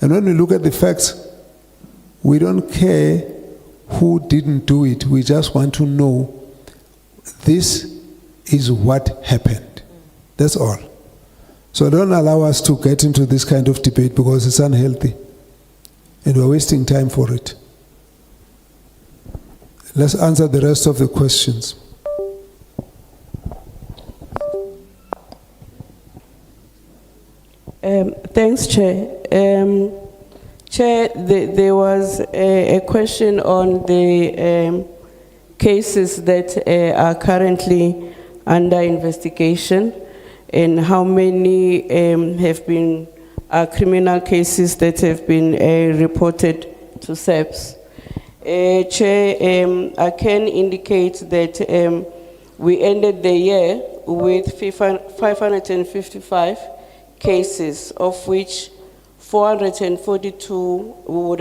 And when we look at the facts, we don't care who didn't do it. We just want to know this is what happened. That's all. So don't allow us to get into this kind of debate because it's unhealthy. And we're wasting time for it. Let's answer the rest of the questions. Thanks, Chair. Chair, there was a question on the cases that are currently under investigation. and how many have been criminal cases that have been reported to SAPS. Chair, I can indicate that we ended the year with 555 cases, of which 442 would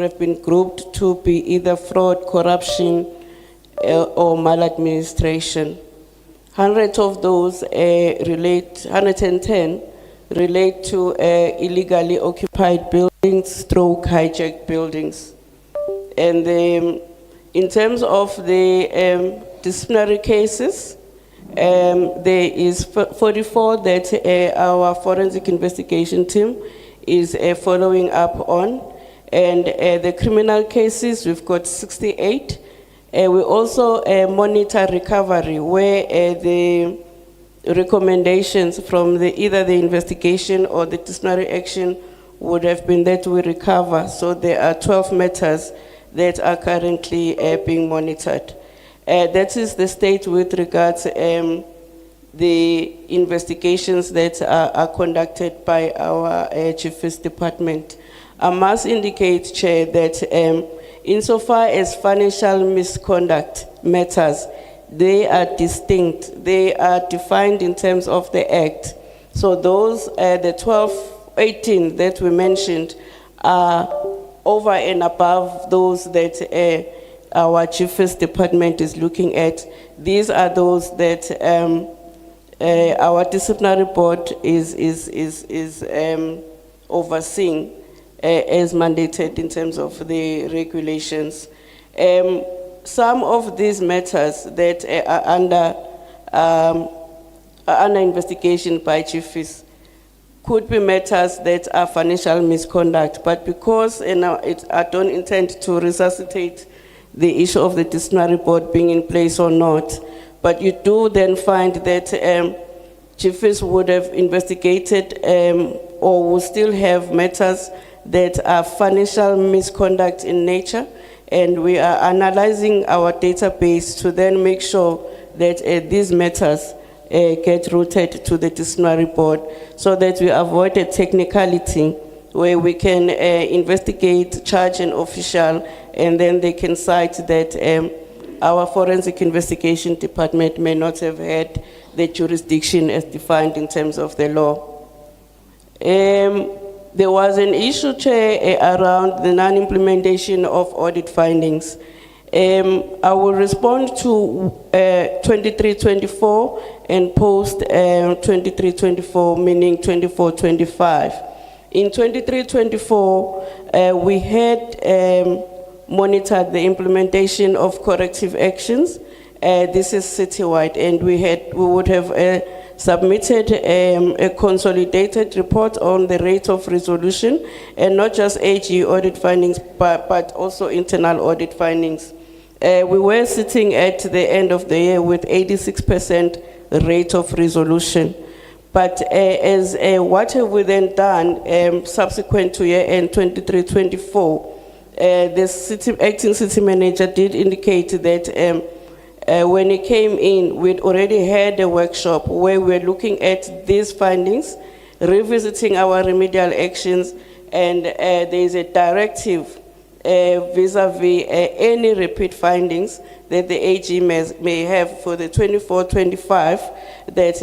have been grouped to be either fraud, corruption, or maladministration. 100 of those 110 relate to illegally occupied buildings, stroke hijacked buildings. And in terms of the disciplinary cases, there is 44 that our forensic investigation team is following up on. And the criminal cases, we've got 68. We also monitor recovery, where the recommendations from either the investigation or the disciplinary action would have been that we recover. So there are 12 matters that are currently being monitored. That is the state with regards the investigations that are conducted by our Chief's Department. I must indicate, Chair, that insofar as financial misconduct matters, they are distinct. They are defined in terms of the Act. So those, the 18 that we mentioned, are over and above those that our Chief's Department is looking at. These are those that our disciplinary board is overseeing as mandated in terms of the regulations. Some of these matters that are under investigation by Chiefs could be matters that are financial misconduct, but because I don't intend to resuscitate the issue of the disciplinary board being in place or not, but you do then find that Chiefs would have investigated or will still have matters that are financial misconduct in nature, and we are analyzing our database to then make sure that these matters get routed to the disciplinary board, so that we avoid a technicality where we can investigate, charge an official, and then they can cite that our forensic investigation department may not have had the jurisdiction as defined in terms of the law. There was an issue, Chair, around the non-implementation of audit findings. I will respond to 23-24 and post 23-24, meaning 24-25. In 23-24, we had monitored the implementation of corrective actions. This is citywide, and we would have submitted a consolidated report on the rate of resolution, and not just AG audit findings, but also internal audit findings. We were sitting at the end of the year with 86% rate of resolution. But what have we then done subsequent to year end 23-24? The acting city manager did indicate that when he came in, we'd already had a workshop where we were looking at these findings, revisiting our remedial actions, and there is a directive vis-a-vis any repeat findings that the AG may have for the 24-25, that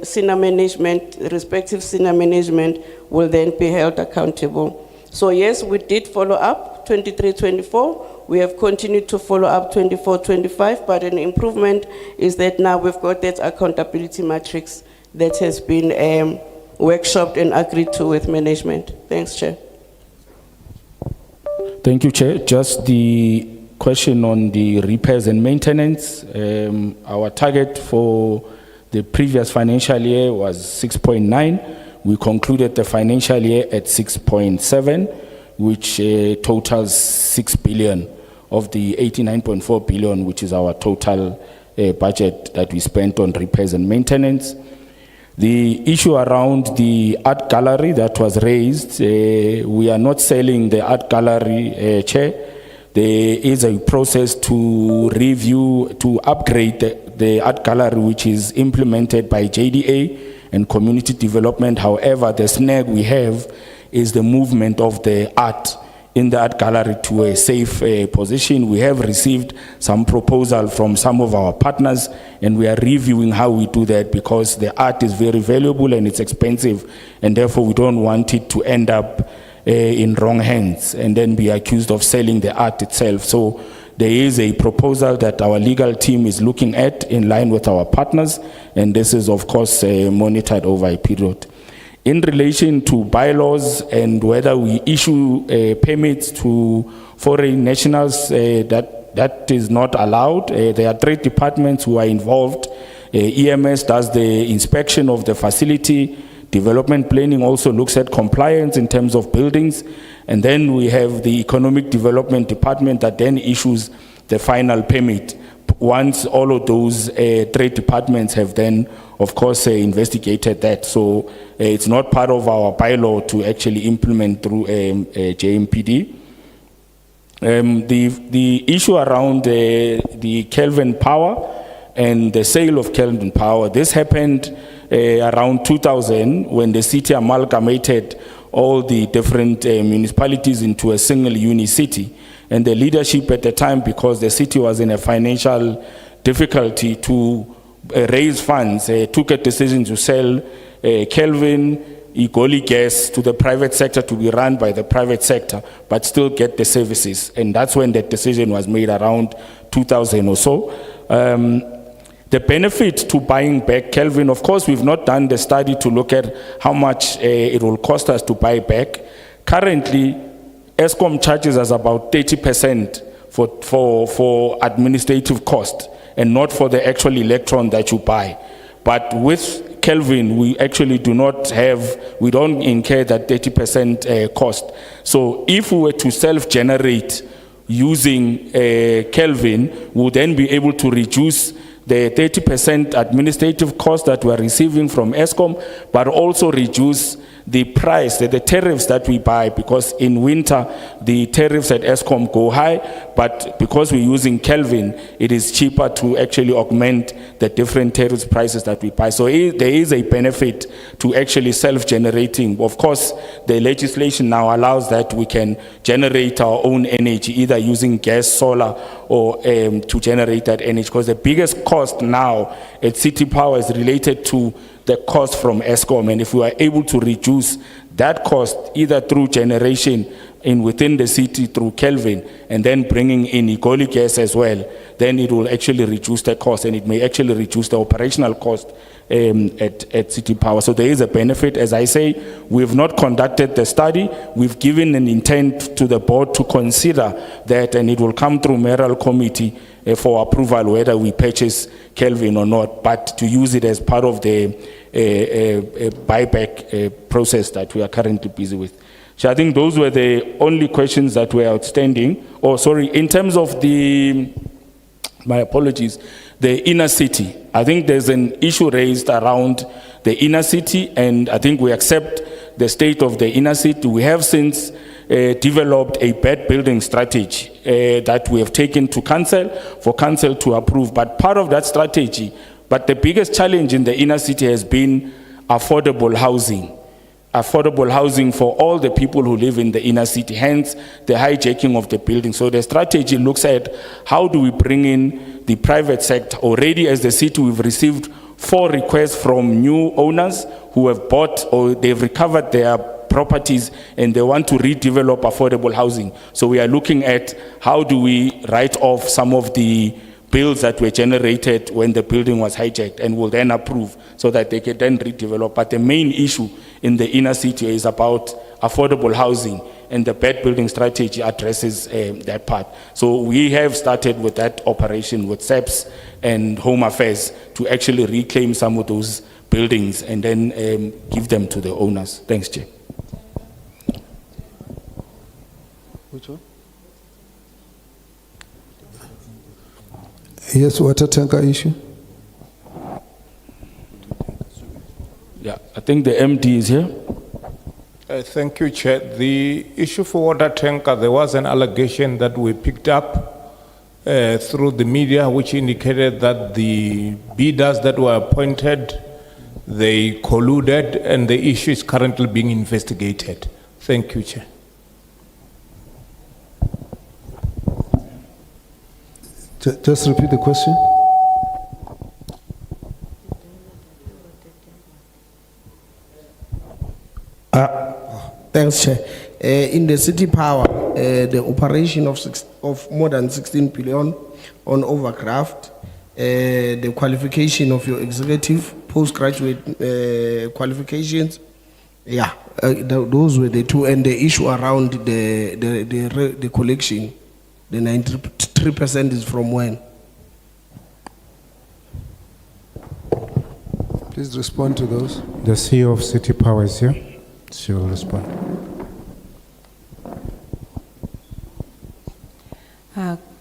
senior management, respective senior management, will then be held accountable. So yes, we did follow up 23-24. We have continued to follow up 24-25, but an improvement is that now we've got that accountability matrix that has been workshopped and agreed to with management. Thanks, Chair. Thank you, Chair. Just the question on the repairs and maintenance. Our target for the previous financial year was 6.9. We concluded the financial year at 6.7, which totals 6 billion of the 89.4 billion, which is our total budget that we spent on repairs and maintenance. The issue around the art gallery that was raised, we are not selling the art gallery, Chair. there is a process to review, to upgrade the art gallery, which is implemented by JDA and community development. However, the snag we have is the movement of the art in the art gallery to a safe position. We have received some proposal from some of our partners, and we are reviewing how we do that, because the art is very valuable and it's expensive, and therefore we don't want it to end up in wrong hands and then be accused of selling the art itself. So there is a proposal that our legal team is looking at in line with our partners, and this is of course monitored over a period. In relation to bylaws and whether we issue permits to foreign nationals, that is not allowed. There are 3 departments who are involved. EMS does the inspection of the facility. Development planning also looks at compliance in terms of buildings. And then we have the economic development department that then issues the final permit. Once all of those 3 departments have then, of course, investigated that. So it's not part of our bylaw to actually implement through JMPD. The issue around the Kelvin Power and the sale of Kelvin Power, this happened around 2000 when the city amalgamated all the different municipalities into a single uni-city. And the leadership at the time, because the city was in a financial difficulty to raise funds, took a decision to sell Kelvin, Igoli Gas to the private sector, to be run by the private sector, but still get the services. And that's when that decision was made, around 2000 or so. The benefit to buying back Kelvin, of course, we've not done the study to look at how much it will cost us to buy back. Currently, Eskom charges us about 30% for administrative cost, and not for the actual electron that you buy. But with Kelvin, we actually do not have, we don't incur that 30% cost. So if we were to self-generate using Kelvin, we'll then be able to reduce the 30% administrative cost that we're receiving from Eskom, but also reduce the price, the tariffs that we buy, because in winter, the tariffs at Eskom go high, but because we're using Kelvin, it is cheaper to actually augment the different tariff prices that we buy. So there is a benefit to actually self-generating. Of course, the legislation now allows that we can generate our own energy, either using gas, solar, or to generate that energy, because the biggest cost now at City Power is related to the cost from Eskom, and if we are able to reduce that cost either through generation within the city through Kelvin, and then bringing in Igoli Gas as well, then it will actually reduce the cost, and it may actually reduce the operational cost at City Power. So there is a benefit. As I say, we have not conducted the study. We've given an intent to the board to consider that, and it will come through mayoral committee for approval whether we purchase Kelvin or not, but to use it as part of the buyback process that we are currently busy with. So I think those were the only questions that were outstanding. Oh, sorry, in terms of my apologies, the inner city. I think there's an issue raised around the inner city, and I think we accept the state of the inner city. We have since developed a bed building strategy that we have taken to council, for council to approve. But part of that strategy, but the biggest challenge in the inner city has been affordable housing. Affordable housing for all the people who live in the inner city, hence the hijacking of the building. So the strategy looks at how do we bring in the private sector. Already as the city, we've received 4 requests from new owners who have bought or they've recovered their properties and they want to redevelop affordable housing. So we are looking at how do we write off some of the bills that were generated when the building was hijacked, and will then approve so that they can then redevelop. But the main issue in the inner city is about affordable housing, and the bed building strategy addresses that part. So we have started with that operation with SEPS and Home Affairs to actually reclaim some of those buildings and then give them to the owners. Thanks, Chair. Which one? Yes, water tanker issue. Yeah, I think the MD is here. Thank you, Chair. The issue for water tanker, there was an allegation that we picked up through the media, which indicated that the bidders that were appointed, they colluded, and the issue is currently being investigated. Thank you, Chair. Just repeat the question. Thanks, Chair. In the city power, the operation of more than 16 billion on overdraft, the qualification of your executive, postgraduate qualifications, those were the two, and the issue around the collection, the 93% is from when? Please respond to those. The CEO of City Power is here. She will respond.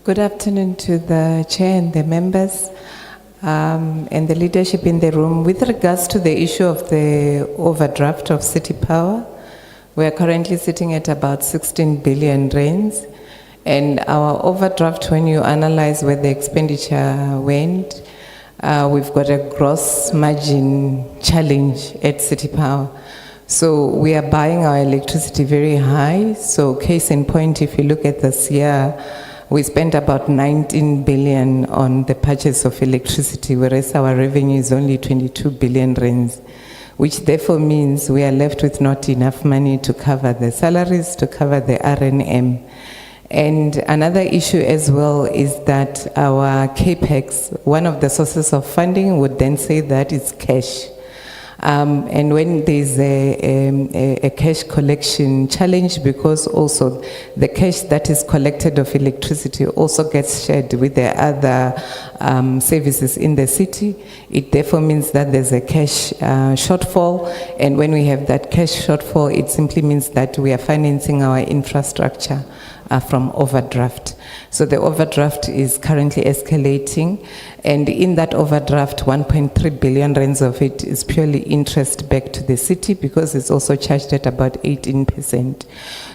Good afternoon to the chair and the members and the leadership in the room. With regards to the issue of the overdraft of City Power, we are currently sitting at about 16 billion rands, and our overdraft, when you analyze where the expenditure went, we've got a gross margin challenge at City Power. So we are buying our electricity very high. So case in point, if you look at this year, we spent about 19 billion on the purchase of electricity, whereas our revenue is only 22 billion rands, which therefore means we are left with not enough money to cover the salaries, to cover the RNM. And another issue as well is that our CAPEX, one of the sources of funding would then say that it's cash. And when there's a cash collection challenge, because also the cash that is collected of electricity also gets shared with the other services in the city, it therefore means that there's a cash shortfall. And when we have that cash shortfall, it simply means that we are financing our infrastructure from overdraft. So the overdraft is currently escalating, and in that overdraft, 1.3 billion rands of it is purely interest back to the city, because it's also charged at about 18%.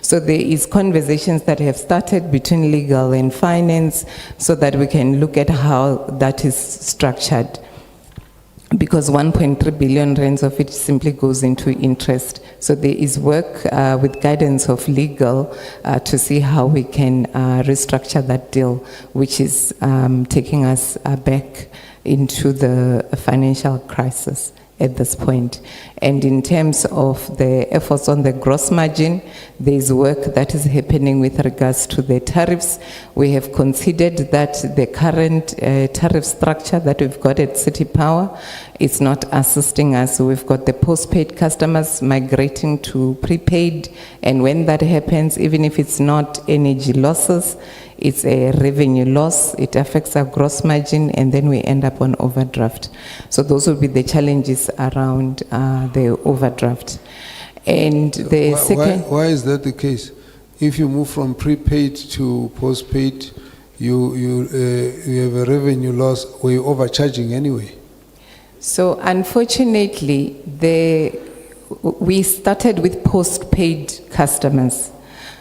So there is conversations that have started between legal and finance so that we can look at how that is structured, because 1.3 billion rands of it simply goes into interest. So there is work with guidance of legal to see how we can restructure that deal, which is taking us back into the financial crisis at this point. And in terms of the efforts on the gross margin, there is work that is happening with regards to the tariffs. We have considered that the current tariff structure that we've got at City Power is not assisting us. We've got the postpaid customers migrating to prepaid, and when that happens, even if it's not energy losses, it's a revenue loss, it affects our gross margin, and then we end up on overdraft. So those will be the challenges around the overdraft. And the second... Why is that the case? If you move from prepaid to postpaid, you have a revenue loss, or you're overcharging anyway. So unfortunately, we started with postpaid customers.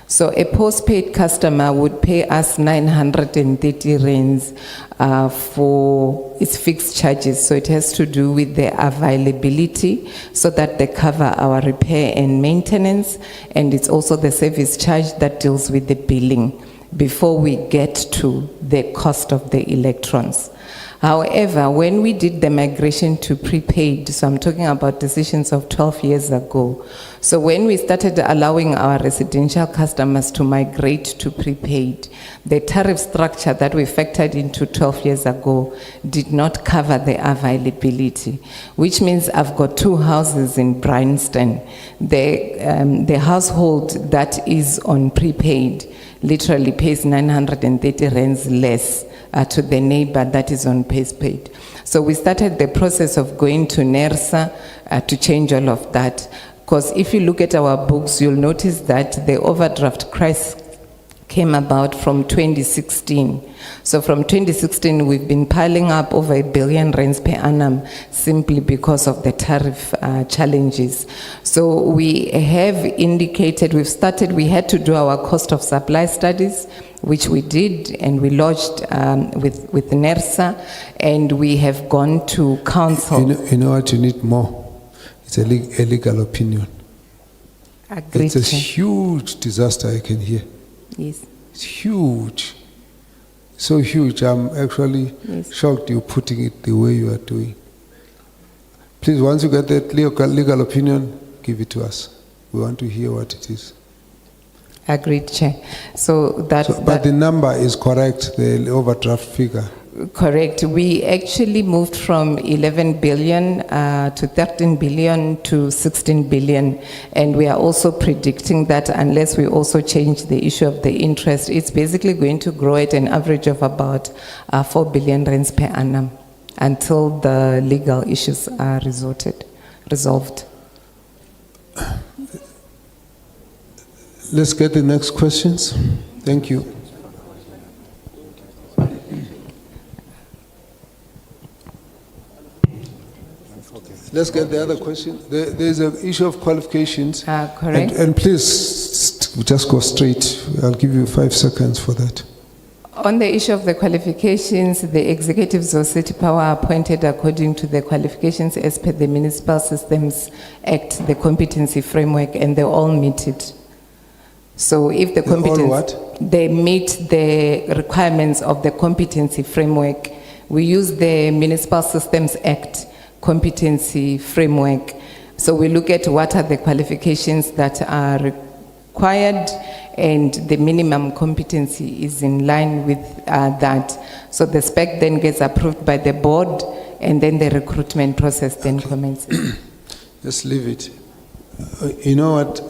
So a postpaid customer would pay us 930 rands for its fixed charges. So it has to do with the availability, so that they cover our repair and maintenance, and it's also the service charge that deals with the billing before we get to the cost of the electrons. However, when we did the migration to prepaid, so I'm talking about decisions of 12 years ago, so when we started allowing our residential customers to migrate to prepaid, the tariff structure that we factored into 12 years ago did not cover the availability, which means I've got 2 houses in Bryanston. The household that is on prepaid literally pays 930 rands less to the neighbor that is on postpaid. So we started the process of going to NERSA to change all of that. Because if you look at our books, you'll notice that the overdraft came about from 2016. So from 2016, we've been piling up over R1 billion per annum simply because of the tariff challenges. So we have indicated, we had to do our cost of supply studies, which we did, and we lodged with NERSA, and we have gone to council. You know what you need more? It's a legal opinion. Agreed. It's a huge disaster I can hear. Yes. It's huge. So huge, I'm actually shocked you're putting it the way you are doing. Please, once you get that legal opinion, give it to us. We want to hear what it is. Agreed, Chair. But the number is correct, the overdraft figure. Correct. We actually moved from 11 billion to 13 billion to 16 billion. And we are also predicting that unless we also change the issue of the interest, it's basically going to grow at an average of about 4 billion rands per annum until the legal issues are resolved. Let's get the next questions. Thank you. Let's get the other question. There's an issue of qualifications. Correct. And please, just go straight. I'll give you 5 seconds for that. On the issue of the qualifications, the executives of City Power are appointed according to the qualifications as per the Municipal Systems Act, the competency framework, and they all meet it. So if the they meet the requirements of the competency framework, we use the Municipal Systems Act competency framework. So we look at what are the qualifications that are required, and the minimum competency is in line with that. So the spec then gets approved by the board, and then the recruitment process then commences. Just leave it. You know what?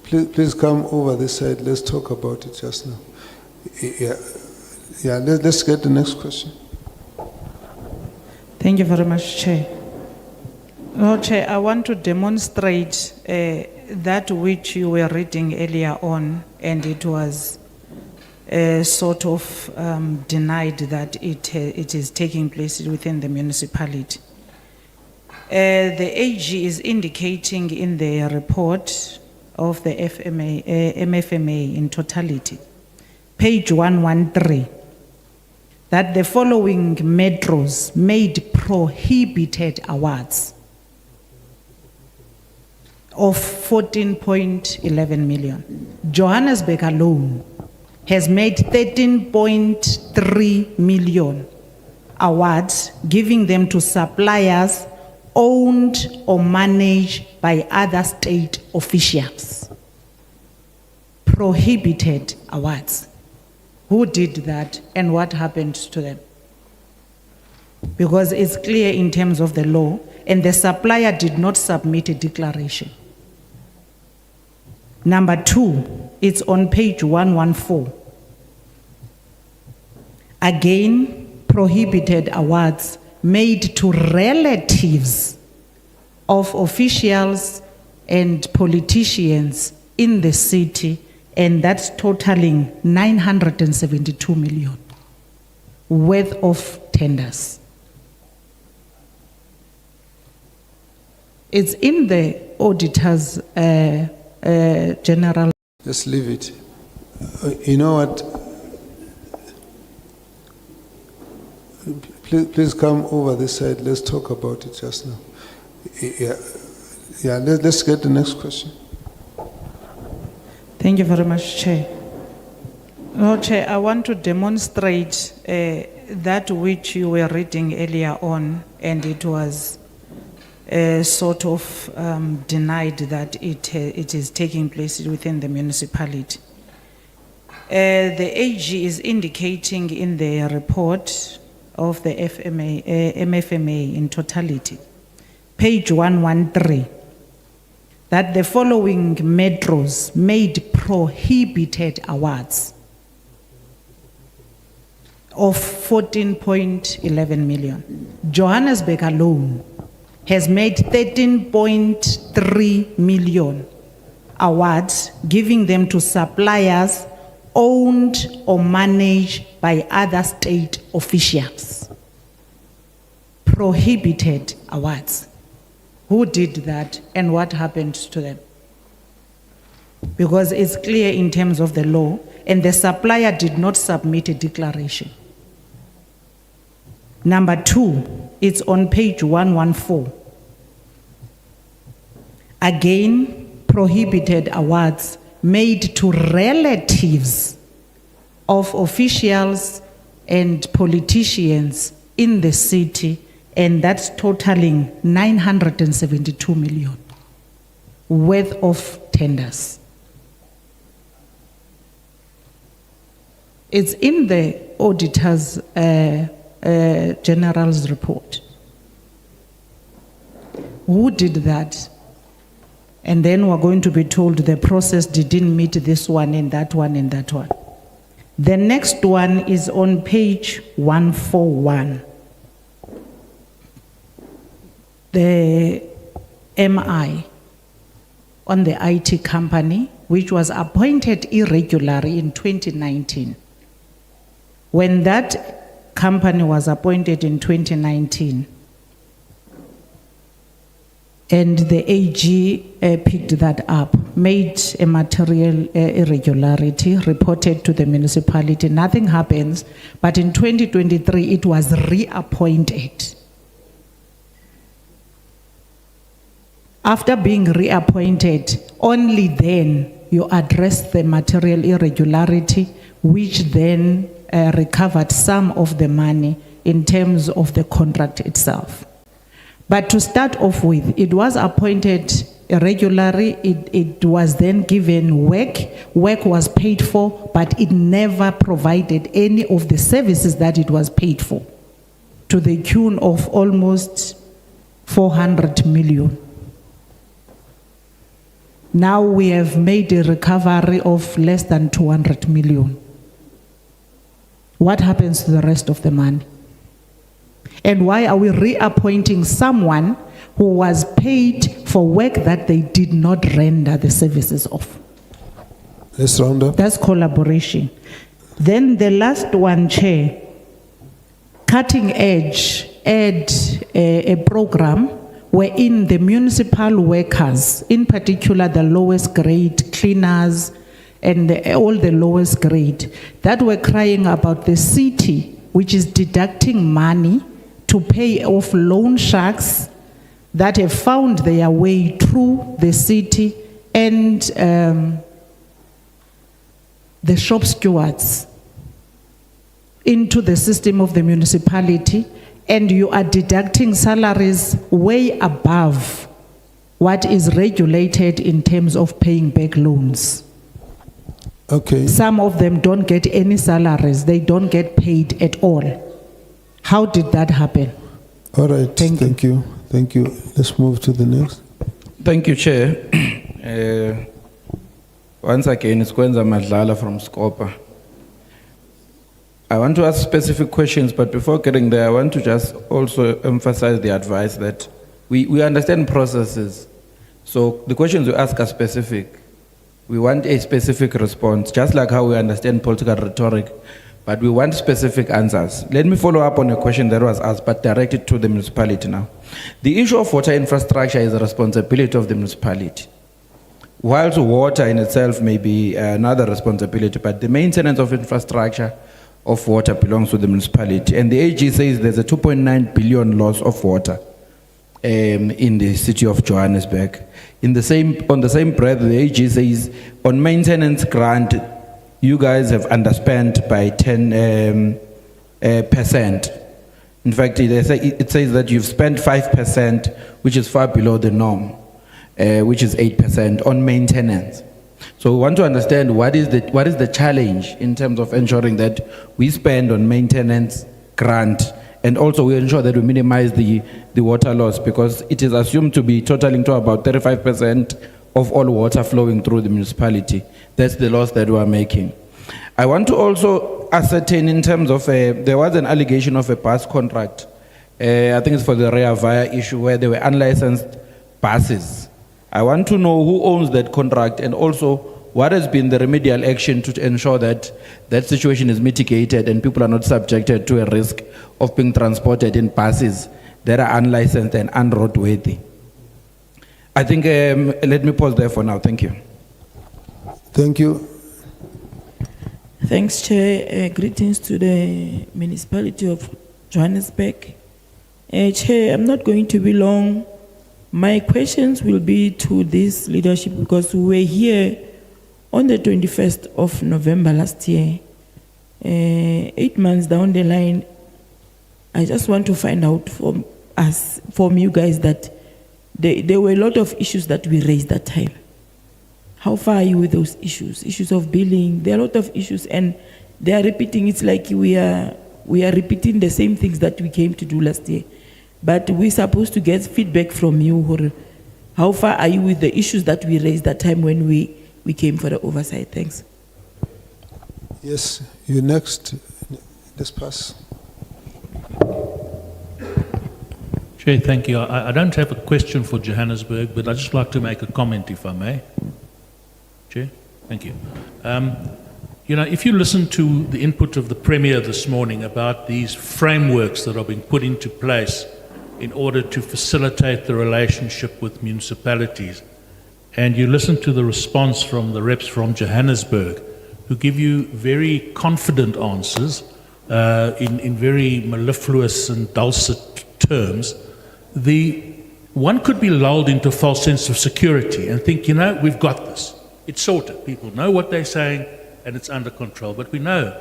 Please come over this side. Let's talk about it just now. Yeah, let's get the next question. Thank you very much, Chair. No, Chair, I want to demonstrate that which you were reading earlier on, and it was sort of denied that it is taking place within the municipality. The AG is indicating in the report of the MFMA in totality, page 113, that the following metros made prohibited awards of 14.11 million. Johannesburg alone has made 13.3 million awards, giving them to suppliers owned or managed by other state officials. Prohibited awards. Who did that and what happened to them? Because it's clear in terms of the law, and the supplier did not submit a declaration. Number 2, it's on page 114. Again, prohibited awards made to relatives of officials and politicians in the city, and that's totaling 972 million worth of tenders. It's in the auditor's general. Just leave it. You know what? Please come over this side. Let's talk about it just now. Yeah, let's get the next question. Thank you very much, Chair. No, Chair, I want to demonstrate that which you were reading earlier on, and it was sort of denied that it is taking place within the municipality. The AG is indicating in the report of the MFMA in totality, page 113, that the following metros made prohibited awards of 14.11 million. Johannesburg alone has made 13.3 million awards, giving them to suppliers owned or managed by other state officials. Prohibited awards. Who did that and what happened to them? Because it's clear in terms of the law, and the supplier did not submit a declaration. Number 2, it's on page 114. Again, prohibited awards made to relatives of officials and politicians in the city, and that's totaling 972 million worth of tenders. It's in the auditor's general's report. Who did that? And then we're going to be told the process didn't meet this one and that one and that one. The next one is on page 141. The MI on the IT company, which was appointed irregularly in 2019. When that company was appointed in 2019, and the AG picked that up, made a material irregularity, reported to the municipality, nothing happens, but in 2023 it was reappointed. After being reappointed, only then you address the material irregularity, which then recovered some of the money in terms of the contract itself. But to start off with, it was appointed irregularly, it was then given work was paid for, but it never provided any of the services that it was paid for, to the tune of almost 400 million. Now we have made a recovery of less than 200 million. What happens to the rest of the money? And why are we reappointing someone who was paid for work that they did not render the services of? Let's round up. That's collaboration. Then the last one, Chair, Cutting Edge, add a program wherein the municipal workers, in particular the lowest grade cleaners and all the lowest grade, that were crying about the city, which is deducting money to pay off loan sharks that have found their way through the city, and the shop stewards into the system of the municipality, and you are deducting salaries way above what is regulated in terms of paying back loans. Okay. Some of them don't get any salaries, they don't get paid at all. How did that happen? All right, thank you. Thank you. Let's move to the next. Thank you, Chair. Once again, it's Kwenza Madlala from Scopa. I want to ask specific questions, but before getting there, I want to just also emphasize the advice that we understand processes. So the questions you ask are specific. We want a specific response, just like how we understand political rhetoric, but we want specific answers. Let me follow up on a question that was asked, but directed to the municipality now. The issue of water infrastructure is a responsibility of the municipality. Whilst water in itself may be another responsibility, but the maintenance of infrastructure of water belongs to the municipality. And the AG says there's a 2.9 billion loss of water in the city of Johannesburg. On the same breath, the AG says on maintenance grant, you guys have underspent by 10%. In fact, it says that you've spent 5%, which is far below the norm, which is 8% on maintenance. So we want to understand what is the challenge in terms of ensuring that we spend on maintenance grant, and also we ensure that we minimize the water loss, because it is assumed to be totaling to about 35% of all water flowing through the municipality. That's the loss that we are making. I want to also ascertain in terms of, there was an allegation of a bus contract. I think it's for the Rea Vaya issue, where there were unlicensed buses I want to know who owns that contract and also what has been the remedial action to ensure that that situation is mitigated and people are not subjected to a risk of being transported in buses that are unlicensed and unroadworthy. I think, let me pause there for now. Thank you. Thank you. Thanks, Chair. Greetings to the Municipality of Johannesburg. Chair, I'm not going to be long. My questions will be to this leadership because we were here on the 21st of November last year. 8 months down the line, I just want to find out from you guys that there were a lot of issues that we raised that time. How far are you with those issues? Issues of billing, there are a lot of issues and they are repeating. It's like we are repeating the same things that we came to do last year. But we're supposed to get feedback from you. How far are you with the issues that we raised that time when we came for the oversight? Thanks. Yes, you next. Let's pass. Chair, thank you. I don't have a question for Johannesburg, but I'd just like to make a comment, if I may. Chair, thank you. If you listen to the input of the Premier this morning about these frameworks that are being put into place in order to facilitate the relationship with municipalities, and you listen to the response from the reps from Johannesburg, who give you very confident answers in very mellifluous and dulcet terms, one could be lulled into a false sense of security and think, we've got this. It's sorted. People know what they're saying and it's under control. But we know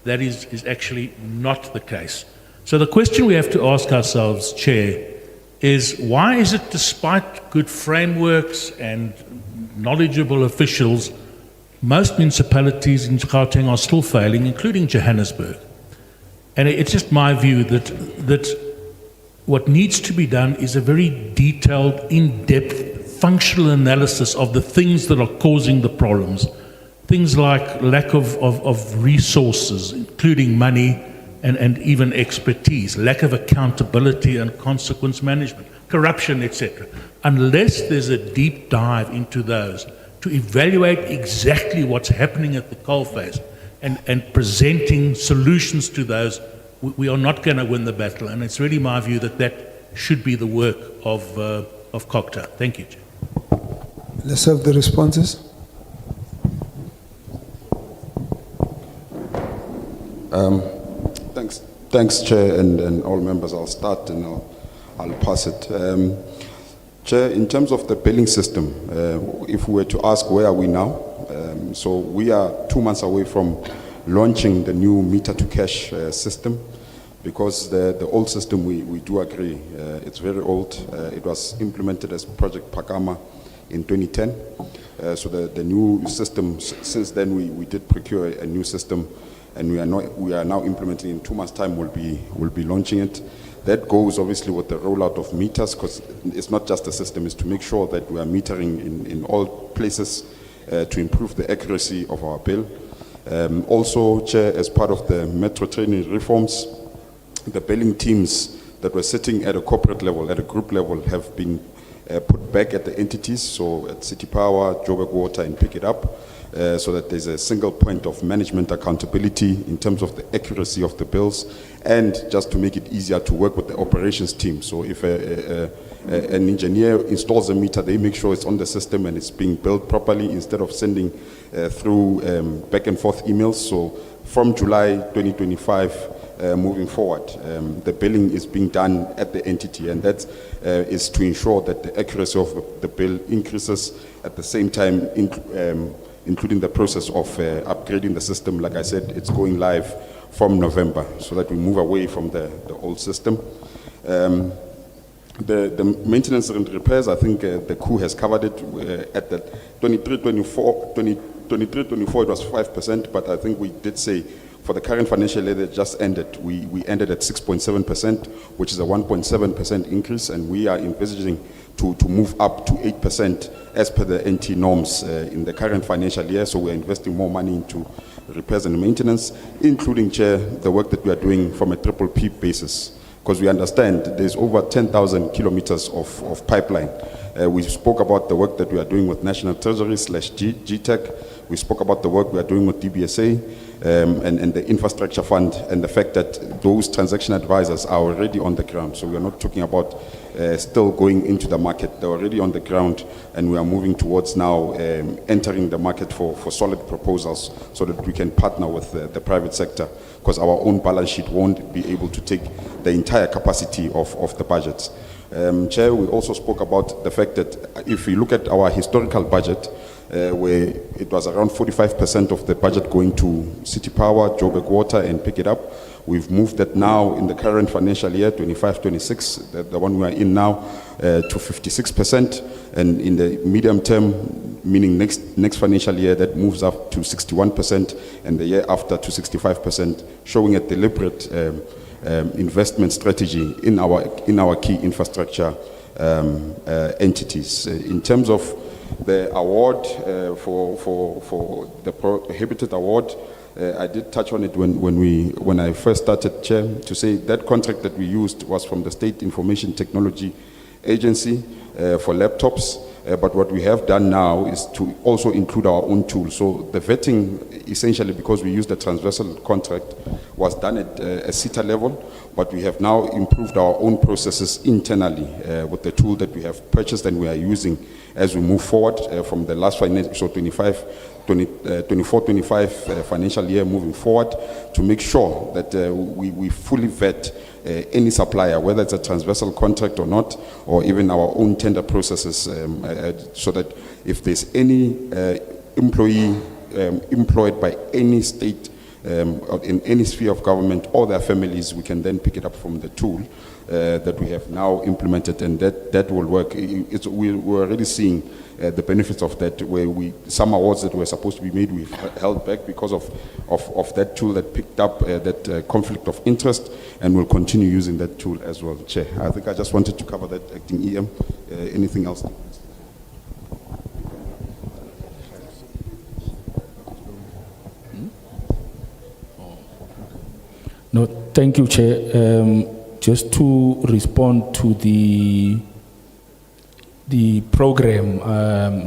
that is actually not the case. So the question we have to ask ourselves, Chair, is why is it despite good frameworks and knowledgeable officials, most municipalities in Gauteng are still failing, including Johannesburg? And it's just my view that what needs to be done is a very detailed, in-depth, functional analysis of the things that are causing the problems. Things like lack of resources, including money and even expertise, lack of accountability and consequence management, corruption, etc. Unless there's a deep dive into those to evaluate exactly what's happening at the coalface and presenting solutions to those, we are not going to win the battle. And it's really my view that should be the work of Cogta. Thank you, Chair. Let's have the responses. Thanks, Chair, and all members. I'll start and I'll pass it. Chair, in terms of the billing system, if we were to ask where are we now, so we are 2 months away from launching the new meter-to-cash system, because the old system, we do agree, it's very old. It was implemented as Project Pakama in 2010. So the new system, since then we did procure a new system, and we are now implementing in 2 months' time. We'll be launching it. That goes obviously with the rollout of meters, because it's not just the system; it's to make sure that we are metering in all places to improve the accuracy of our bill. Also, Chair, as part of the metro training reforms, the billing teams that were sitting at a corporate level, at a group level, have been put back at the entities, so at City Power, Joburg Water, and Pick It Up, so that there's a single point of management accountability in terms of the accuracy of the bills, and just to make it easier to work with the operations team. So if an engineer installs a meter, they make sure it's on the system and it's being billed properly instead of sending through back and forth emails. So from July 2025, moving forward, the billing is being done at the entity, and that is to ensure that the accuracy of the bill increases, at the same time including the process of upgrading the system. Like I said, it's going live from November, so that we move away from the old system. The maintenance and repairs, I think the coup has covered it. At the 23-24 it was 5%, but I think we did say for the current financial year that just ended, we ended at 6.7%, which is a 1.7% increase, and we are envisaging to move up to 8% as per the NT norms in the current financial year. So we're investing more money into repairs and maintenance, including, Chair, the work that we are doing from a triple P basis. because we understand there's over 10,000 kilometers of pipeline. We spoke about the work that we are doing with National Treasury / GTEC. We spoke about the work we are doing with DBSA and the infrastructure fund, and the fact that those transaction advisors are already on the ground. So we are not talking about still going into the market. They're already on the ground, and we are moving towards now entering the market for solid proposals so that we can partner with the private sector, because our own balance sheet won't be able to take the entire capacity of the budgets. Chair, we also spoke about the fact that if you look at our historical budget, where it was around 45% of the budget going to City Power, Joburg Water, and Pick It Up, we've moved that now in the current financial year, 25-26, the one we are in now, to 56%, and in the medium term, meaning next financial year, that moves up to 61%, and the year after to 65%, showing a deliberate investment strategy in our key infrastructure entities. In terms of the award for the prohibited award, I did touch on it when I first started, Chair, to say that contract that we used was from the State Information Technology Agency for laptops. But what we have done now is to also include our own tools. So the vetting, essentially, because we used the transversal contract, was done at a CETA level, but we have now improved our own processes internally with the tool that we have purchased and we are using as we move forward from the last financial, so 24-25 financial year moving forward, to make sure that we fully vet any supplier, whether it's a transversal contract or not, or even our own tender processes, so that if there's any employee employed by any state in any sphere of government or their families, we can then pick it up from the tool that we have now implemented, and that will work. We're already seeing the benefits of that, where some awards that were supposed to be made, we've held back because of that tool that picked up that conflict of interest, and we'll continue using that tool as well, Chair. I think I just wanted to cover that, Acting EM. Anything else? No, thank you, Chair. Just to respond to the program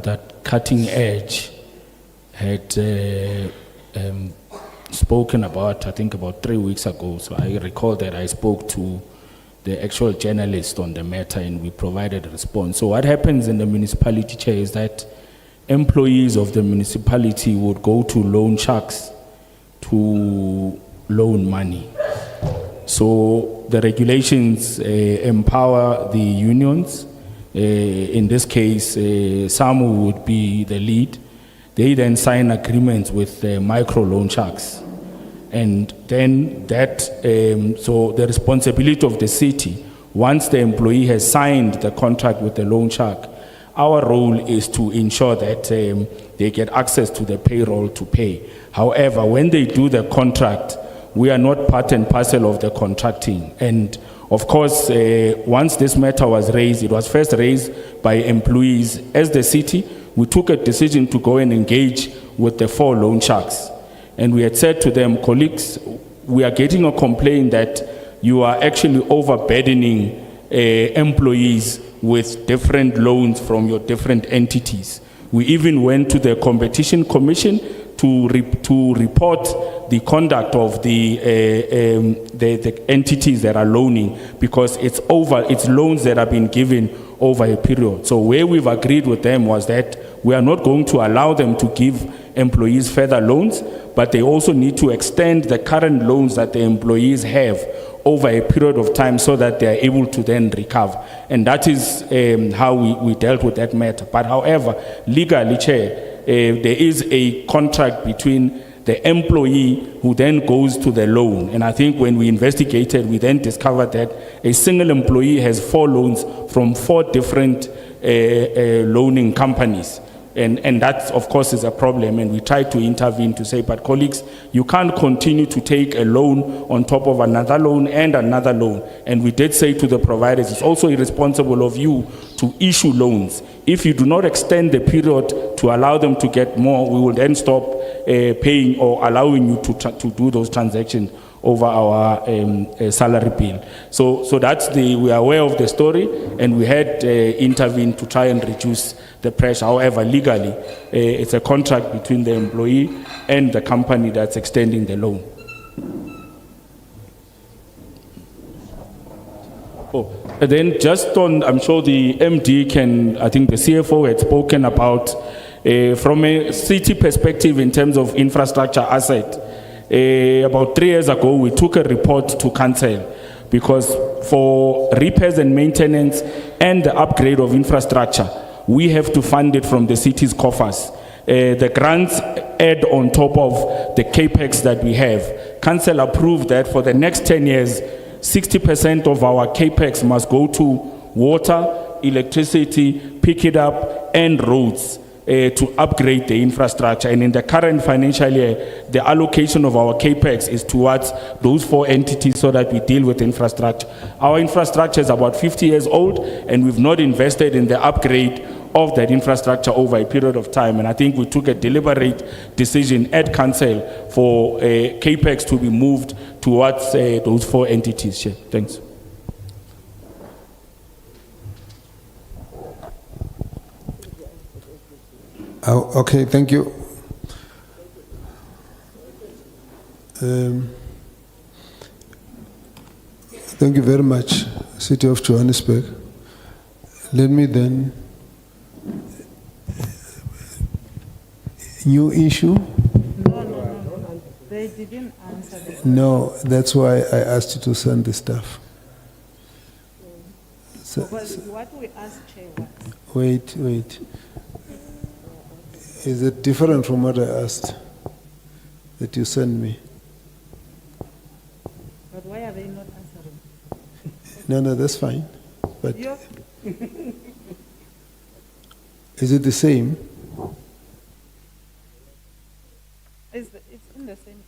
that Cutting Edge had spoken about, I think about 3 weeks ago. So I recall that I spoke to the actual journalist on the matter and we provided a response. So what happens in the municipality, Chair, is that employees of the municipality would go to loan sharks to loan money. So the regulations empower the unions. In this case, SAMU would be the lead. They then sign agreements with the micro loan sharks. And then so the responsibility of the city, once the employee has signed the contract with the loan shark, our role is to ensure that they get access to the payroll to pay. However, when they do the contract, we are not part and parcel of the contracting. And of course, once this matter was raised, it was first raised by employees. As the city, we took a decision to go and engage with the 4 loan sharks. And we had said to them, colleagues, we are getting a complaint that you are actually overburdening employees with different loans from your different entities. We even went to the Competition Commission to report the conduct of the entities that are loaning, because it's loans that have been given over a period. So where we've agreed with them was that we are not going to allow them to give employees further loans, but they also need to extend the current loans that the employees have over a period of time so that they are able to then recover. And that is how we dealt with that matter. But however, legally, Chair, there is a contract between the employee who then goes to the loan. And I think when we investigated, we then discovered that a single employee has 4 loans from 4 different loaning companies. And that, of course, is a problem. And we tried to intervene to say, but colleagues, you can't continue to take a loan on top of another loan and another loan. And we did say to the providers, it's also irresponsible of you to issue loans. If you do not extend the period to allow them to get more, we will then stop paying or allowing you to do those transactions over our salary bill. So we are aware of the story, and we had intervened to try and reduce the pressure. However, legally, it's a contract between the employee and the company that's extending the loan. Oh, and then just on, I'm sure the MD can, I think the CFO had spoken about, from a city perspective in terms of infrastructure asset. About 3 years ago, we took a report to council because for repairs and maintenance and the upgrade of infrastructure, we have to fund it from the city's coffers. The grants add on top of the capex that we have. Council approved that for the next 10 years, 60% of our capex must go to water, electricity, pick it up, and roads to upgrade the infrastructure. And in the current financial year, the allocation of our capex is towards those 4 entities so that we deal with infrastructure. Our infrastructure is about 50 years old, and we've not invested in the upgrade of that infrastructure over a period of time. And I think we took a deliberate decision at council for capex to be moved towards those 4 entities. Yeah, thanks. Oh, okay, thank you. Thank you very much, City of Johannesburg. Let me then, new issue? No. They didn't answer the question. No, that's why I asked you to send the stuff. Because what we asked Chair was... Wait. Is it different from what I asked that you sent me? But why are they not answering? No, that's fine. But Yeah. is it the same? It's in the same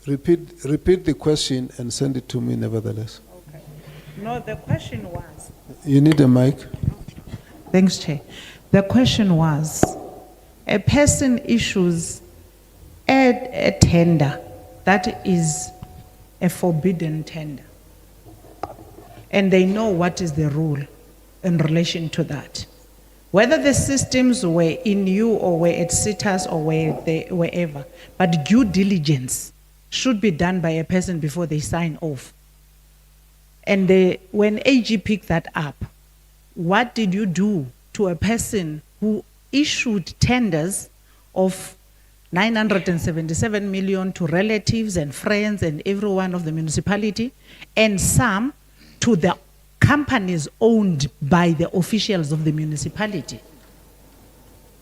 question. Repeat the question and send it to me nevertheless. Okay. No, the question was... You need a mic? Thanks, Chair. The question was, a person issues a tender that is a forbidden tender, and they know what is the rule in relation to that. Whether the systems were in you or were at CITAS or wherever, but due diligence should be done by a person before they sign off. And when AG picked that up, what did you do to a person who issued tenders of 977 million to relatives and friends and everyone of the municipality, and some to the companies owned by the officials of the municipality?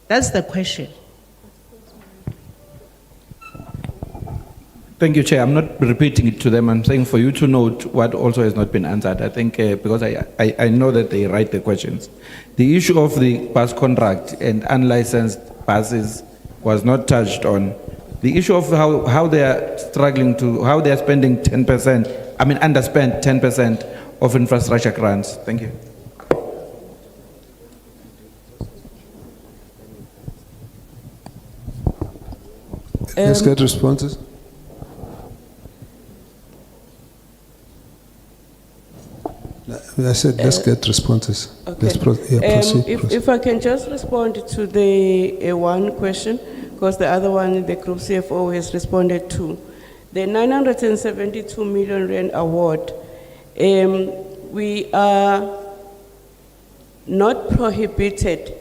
That's the question. Thank you, Chair. I'm not repeating it to them. I'm saying for you to note what also has not been answered. I think because I know that they write the questions. The issue of the bus contract and unlicensed buses was not touched on. The issue of how they are struggling how they are spending 10%, underspent 10% of infrastructure grants. Thank you. Let's get responses. I said, let's get responses. Okay. Let's proceed. If I can just respond to the one question, because the other one the Group CFO has responded to. The 972 million rand award, we are not prohibited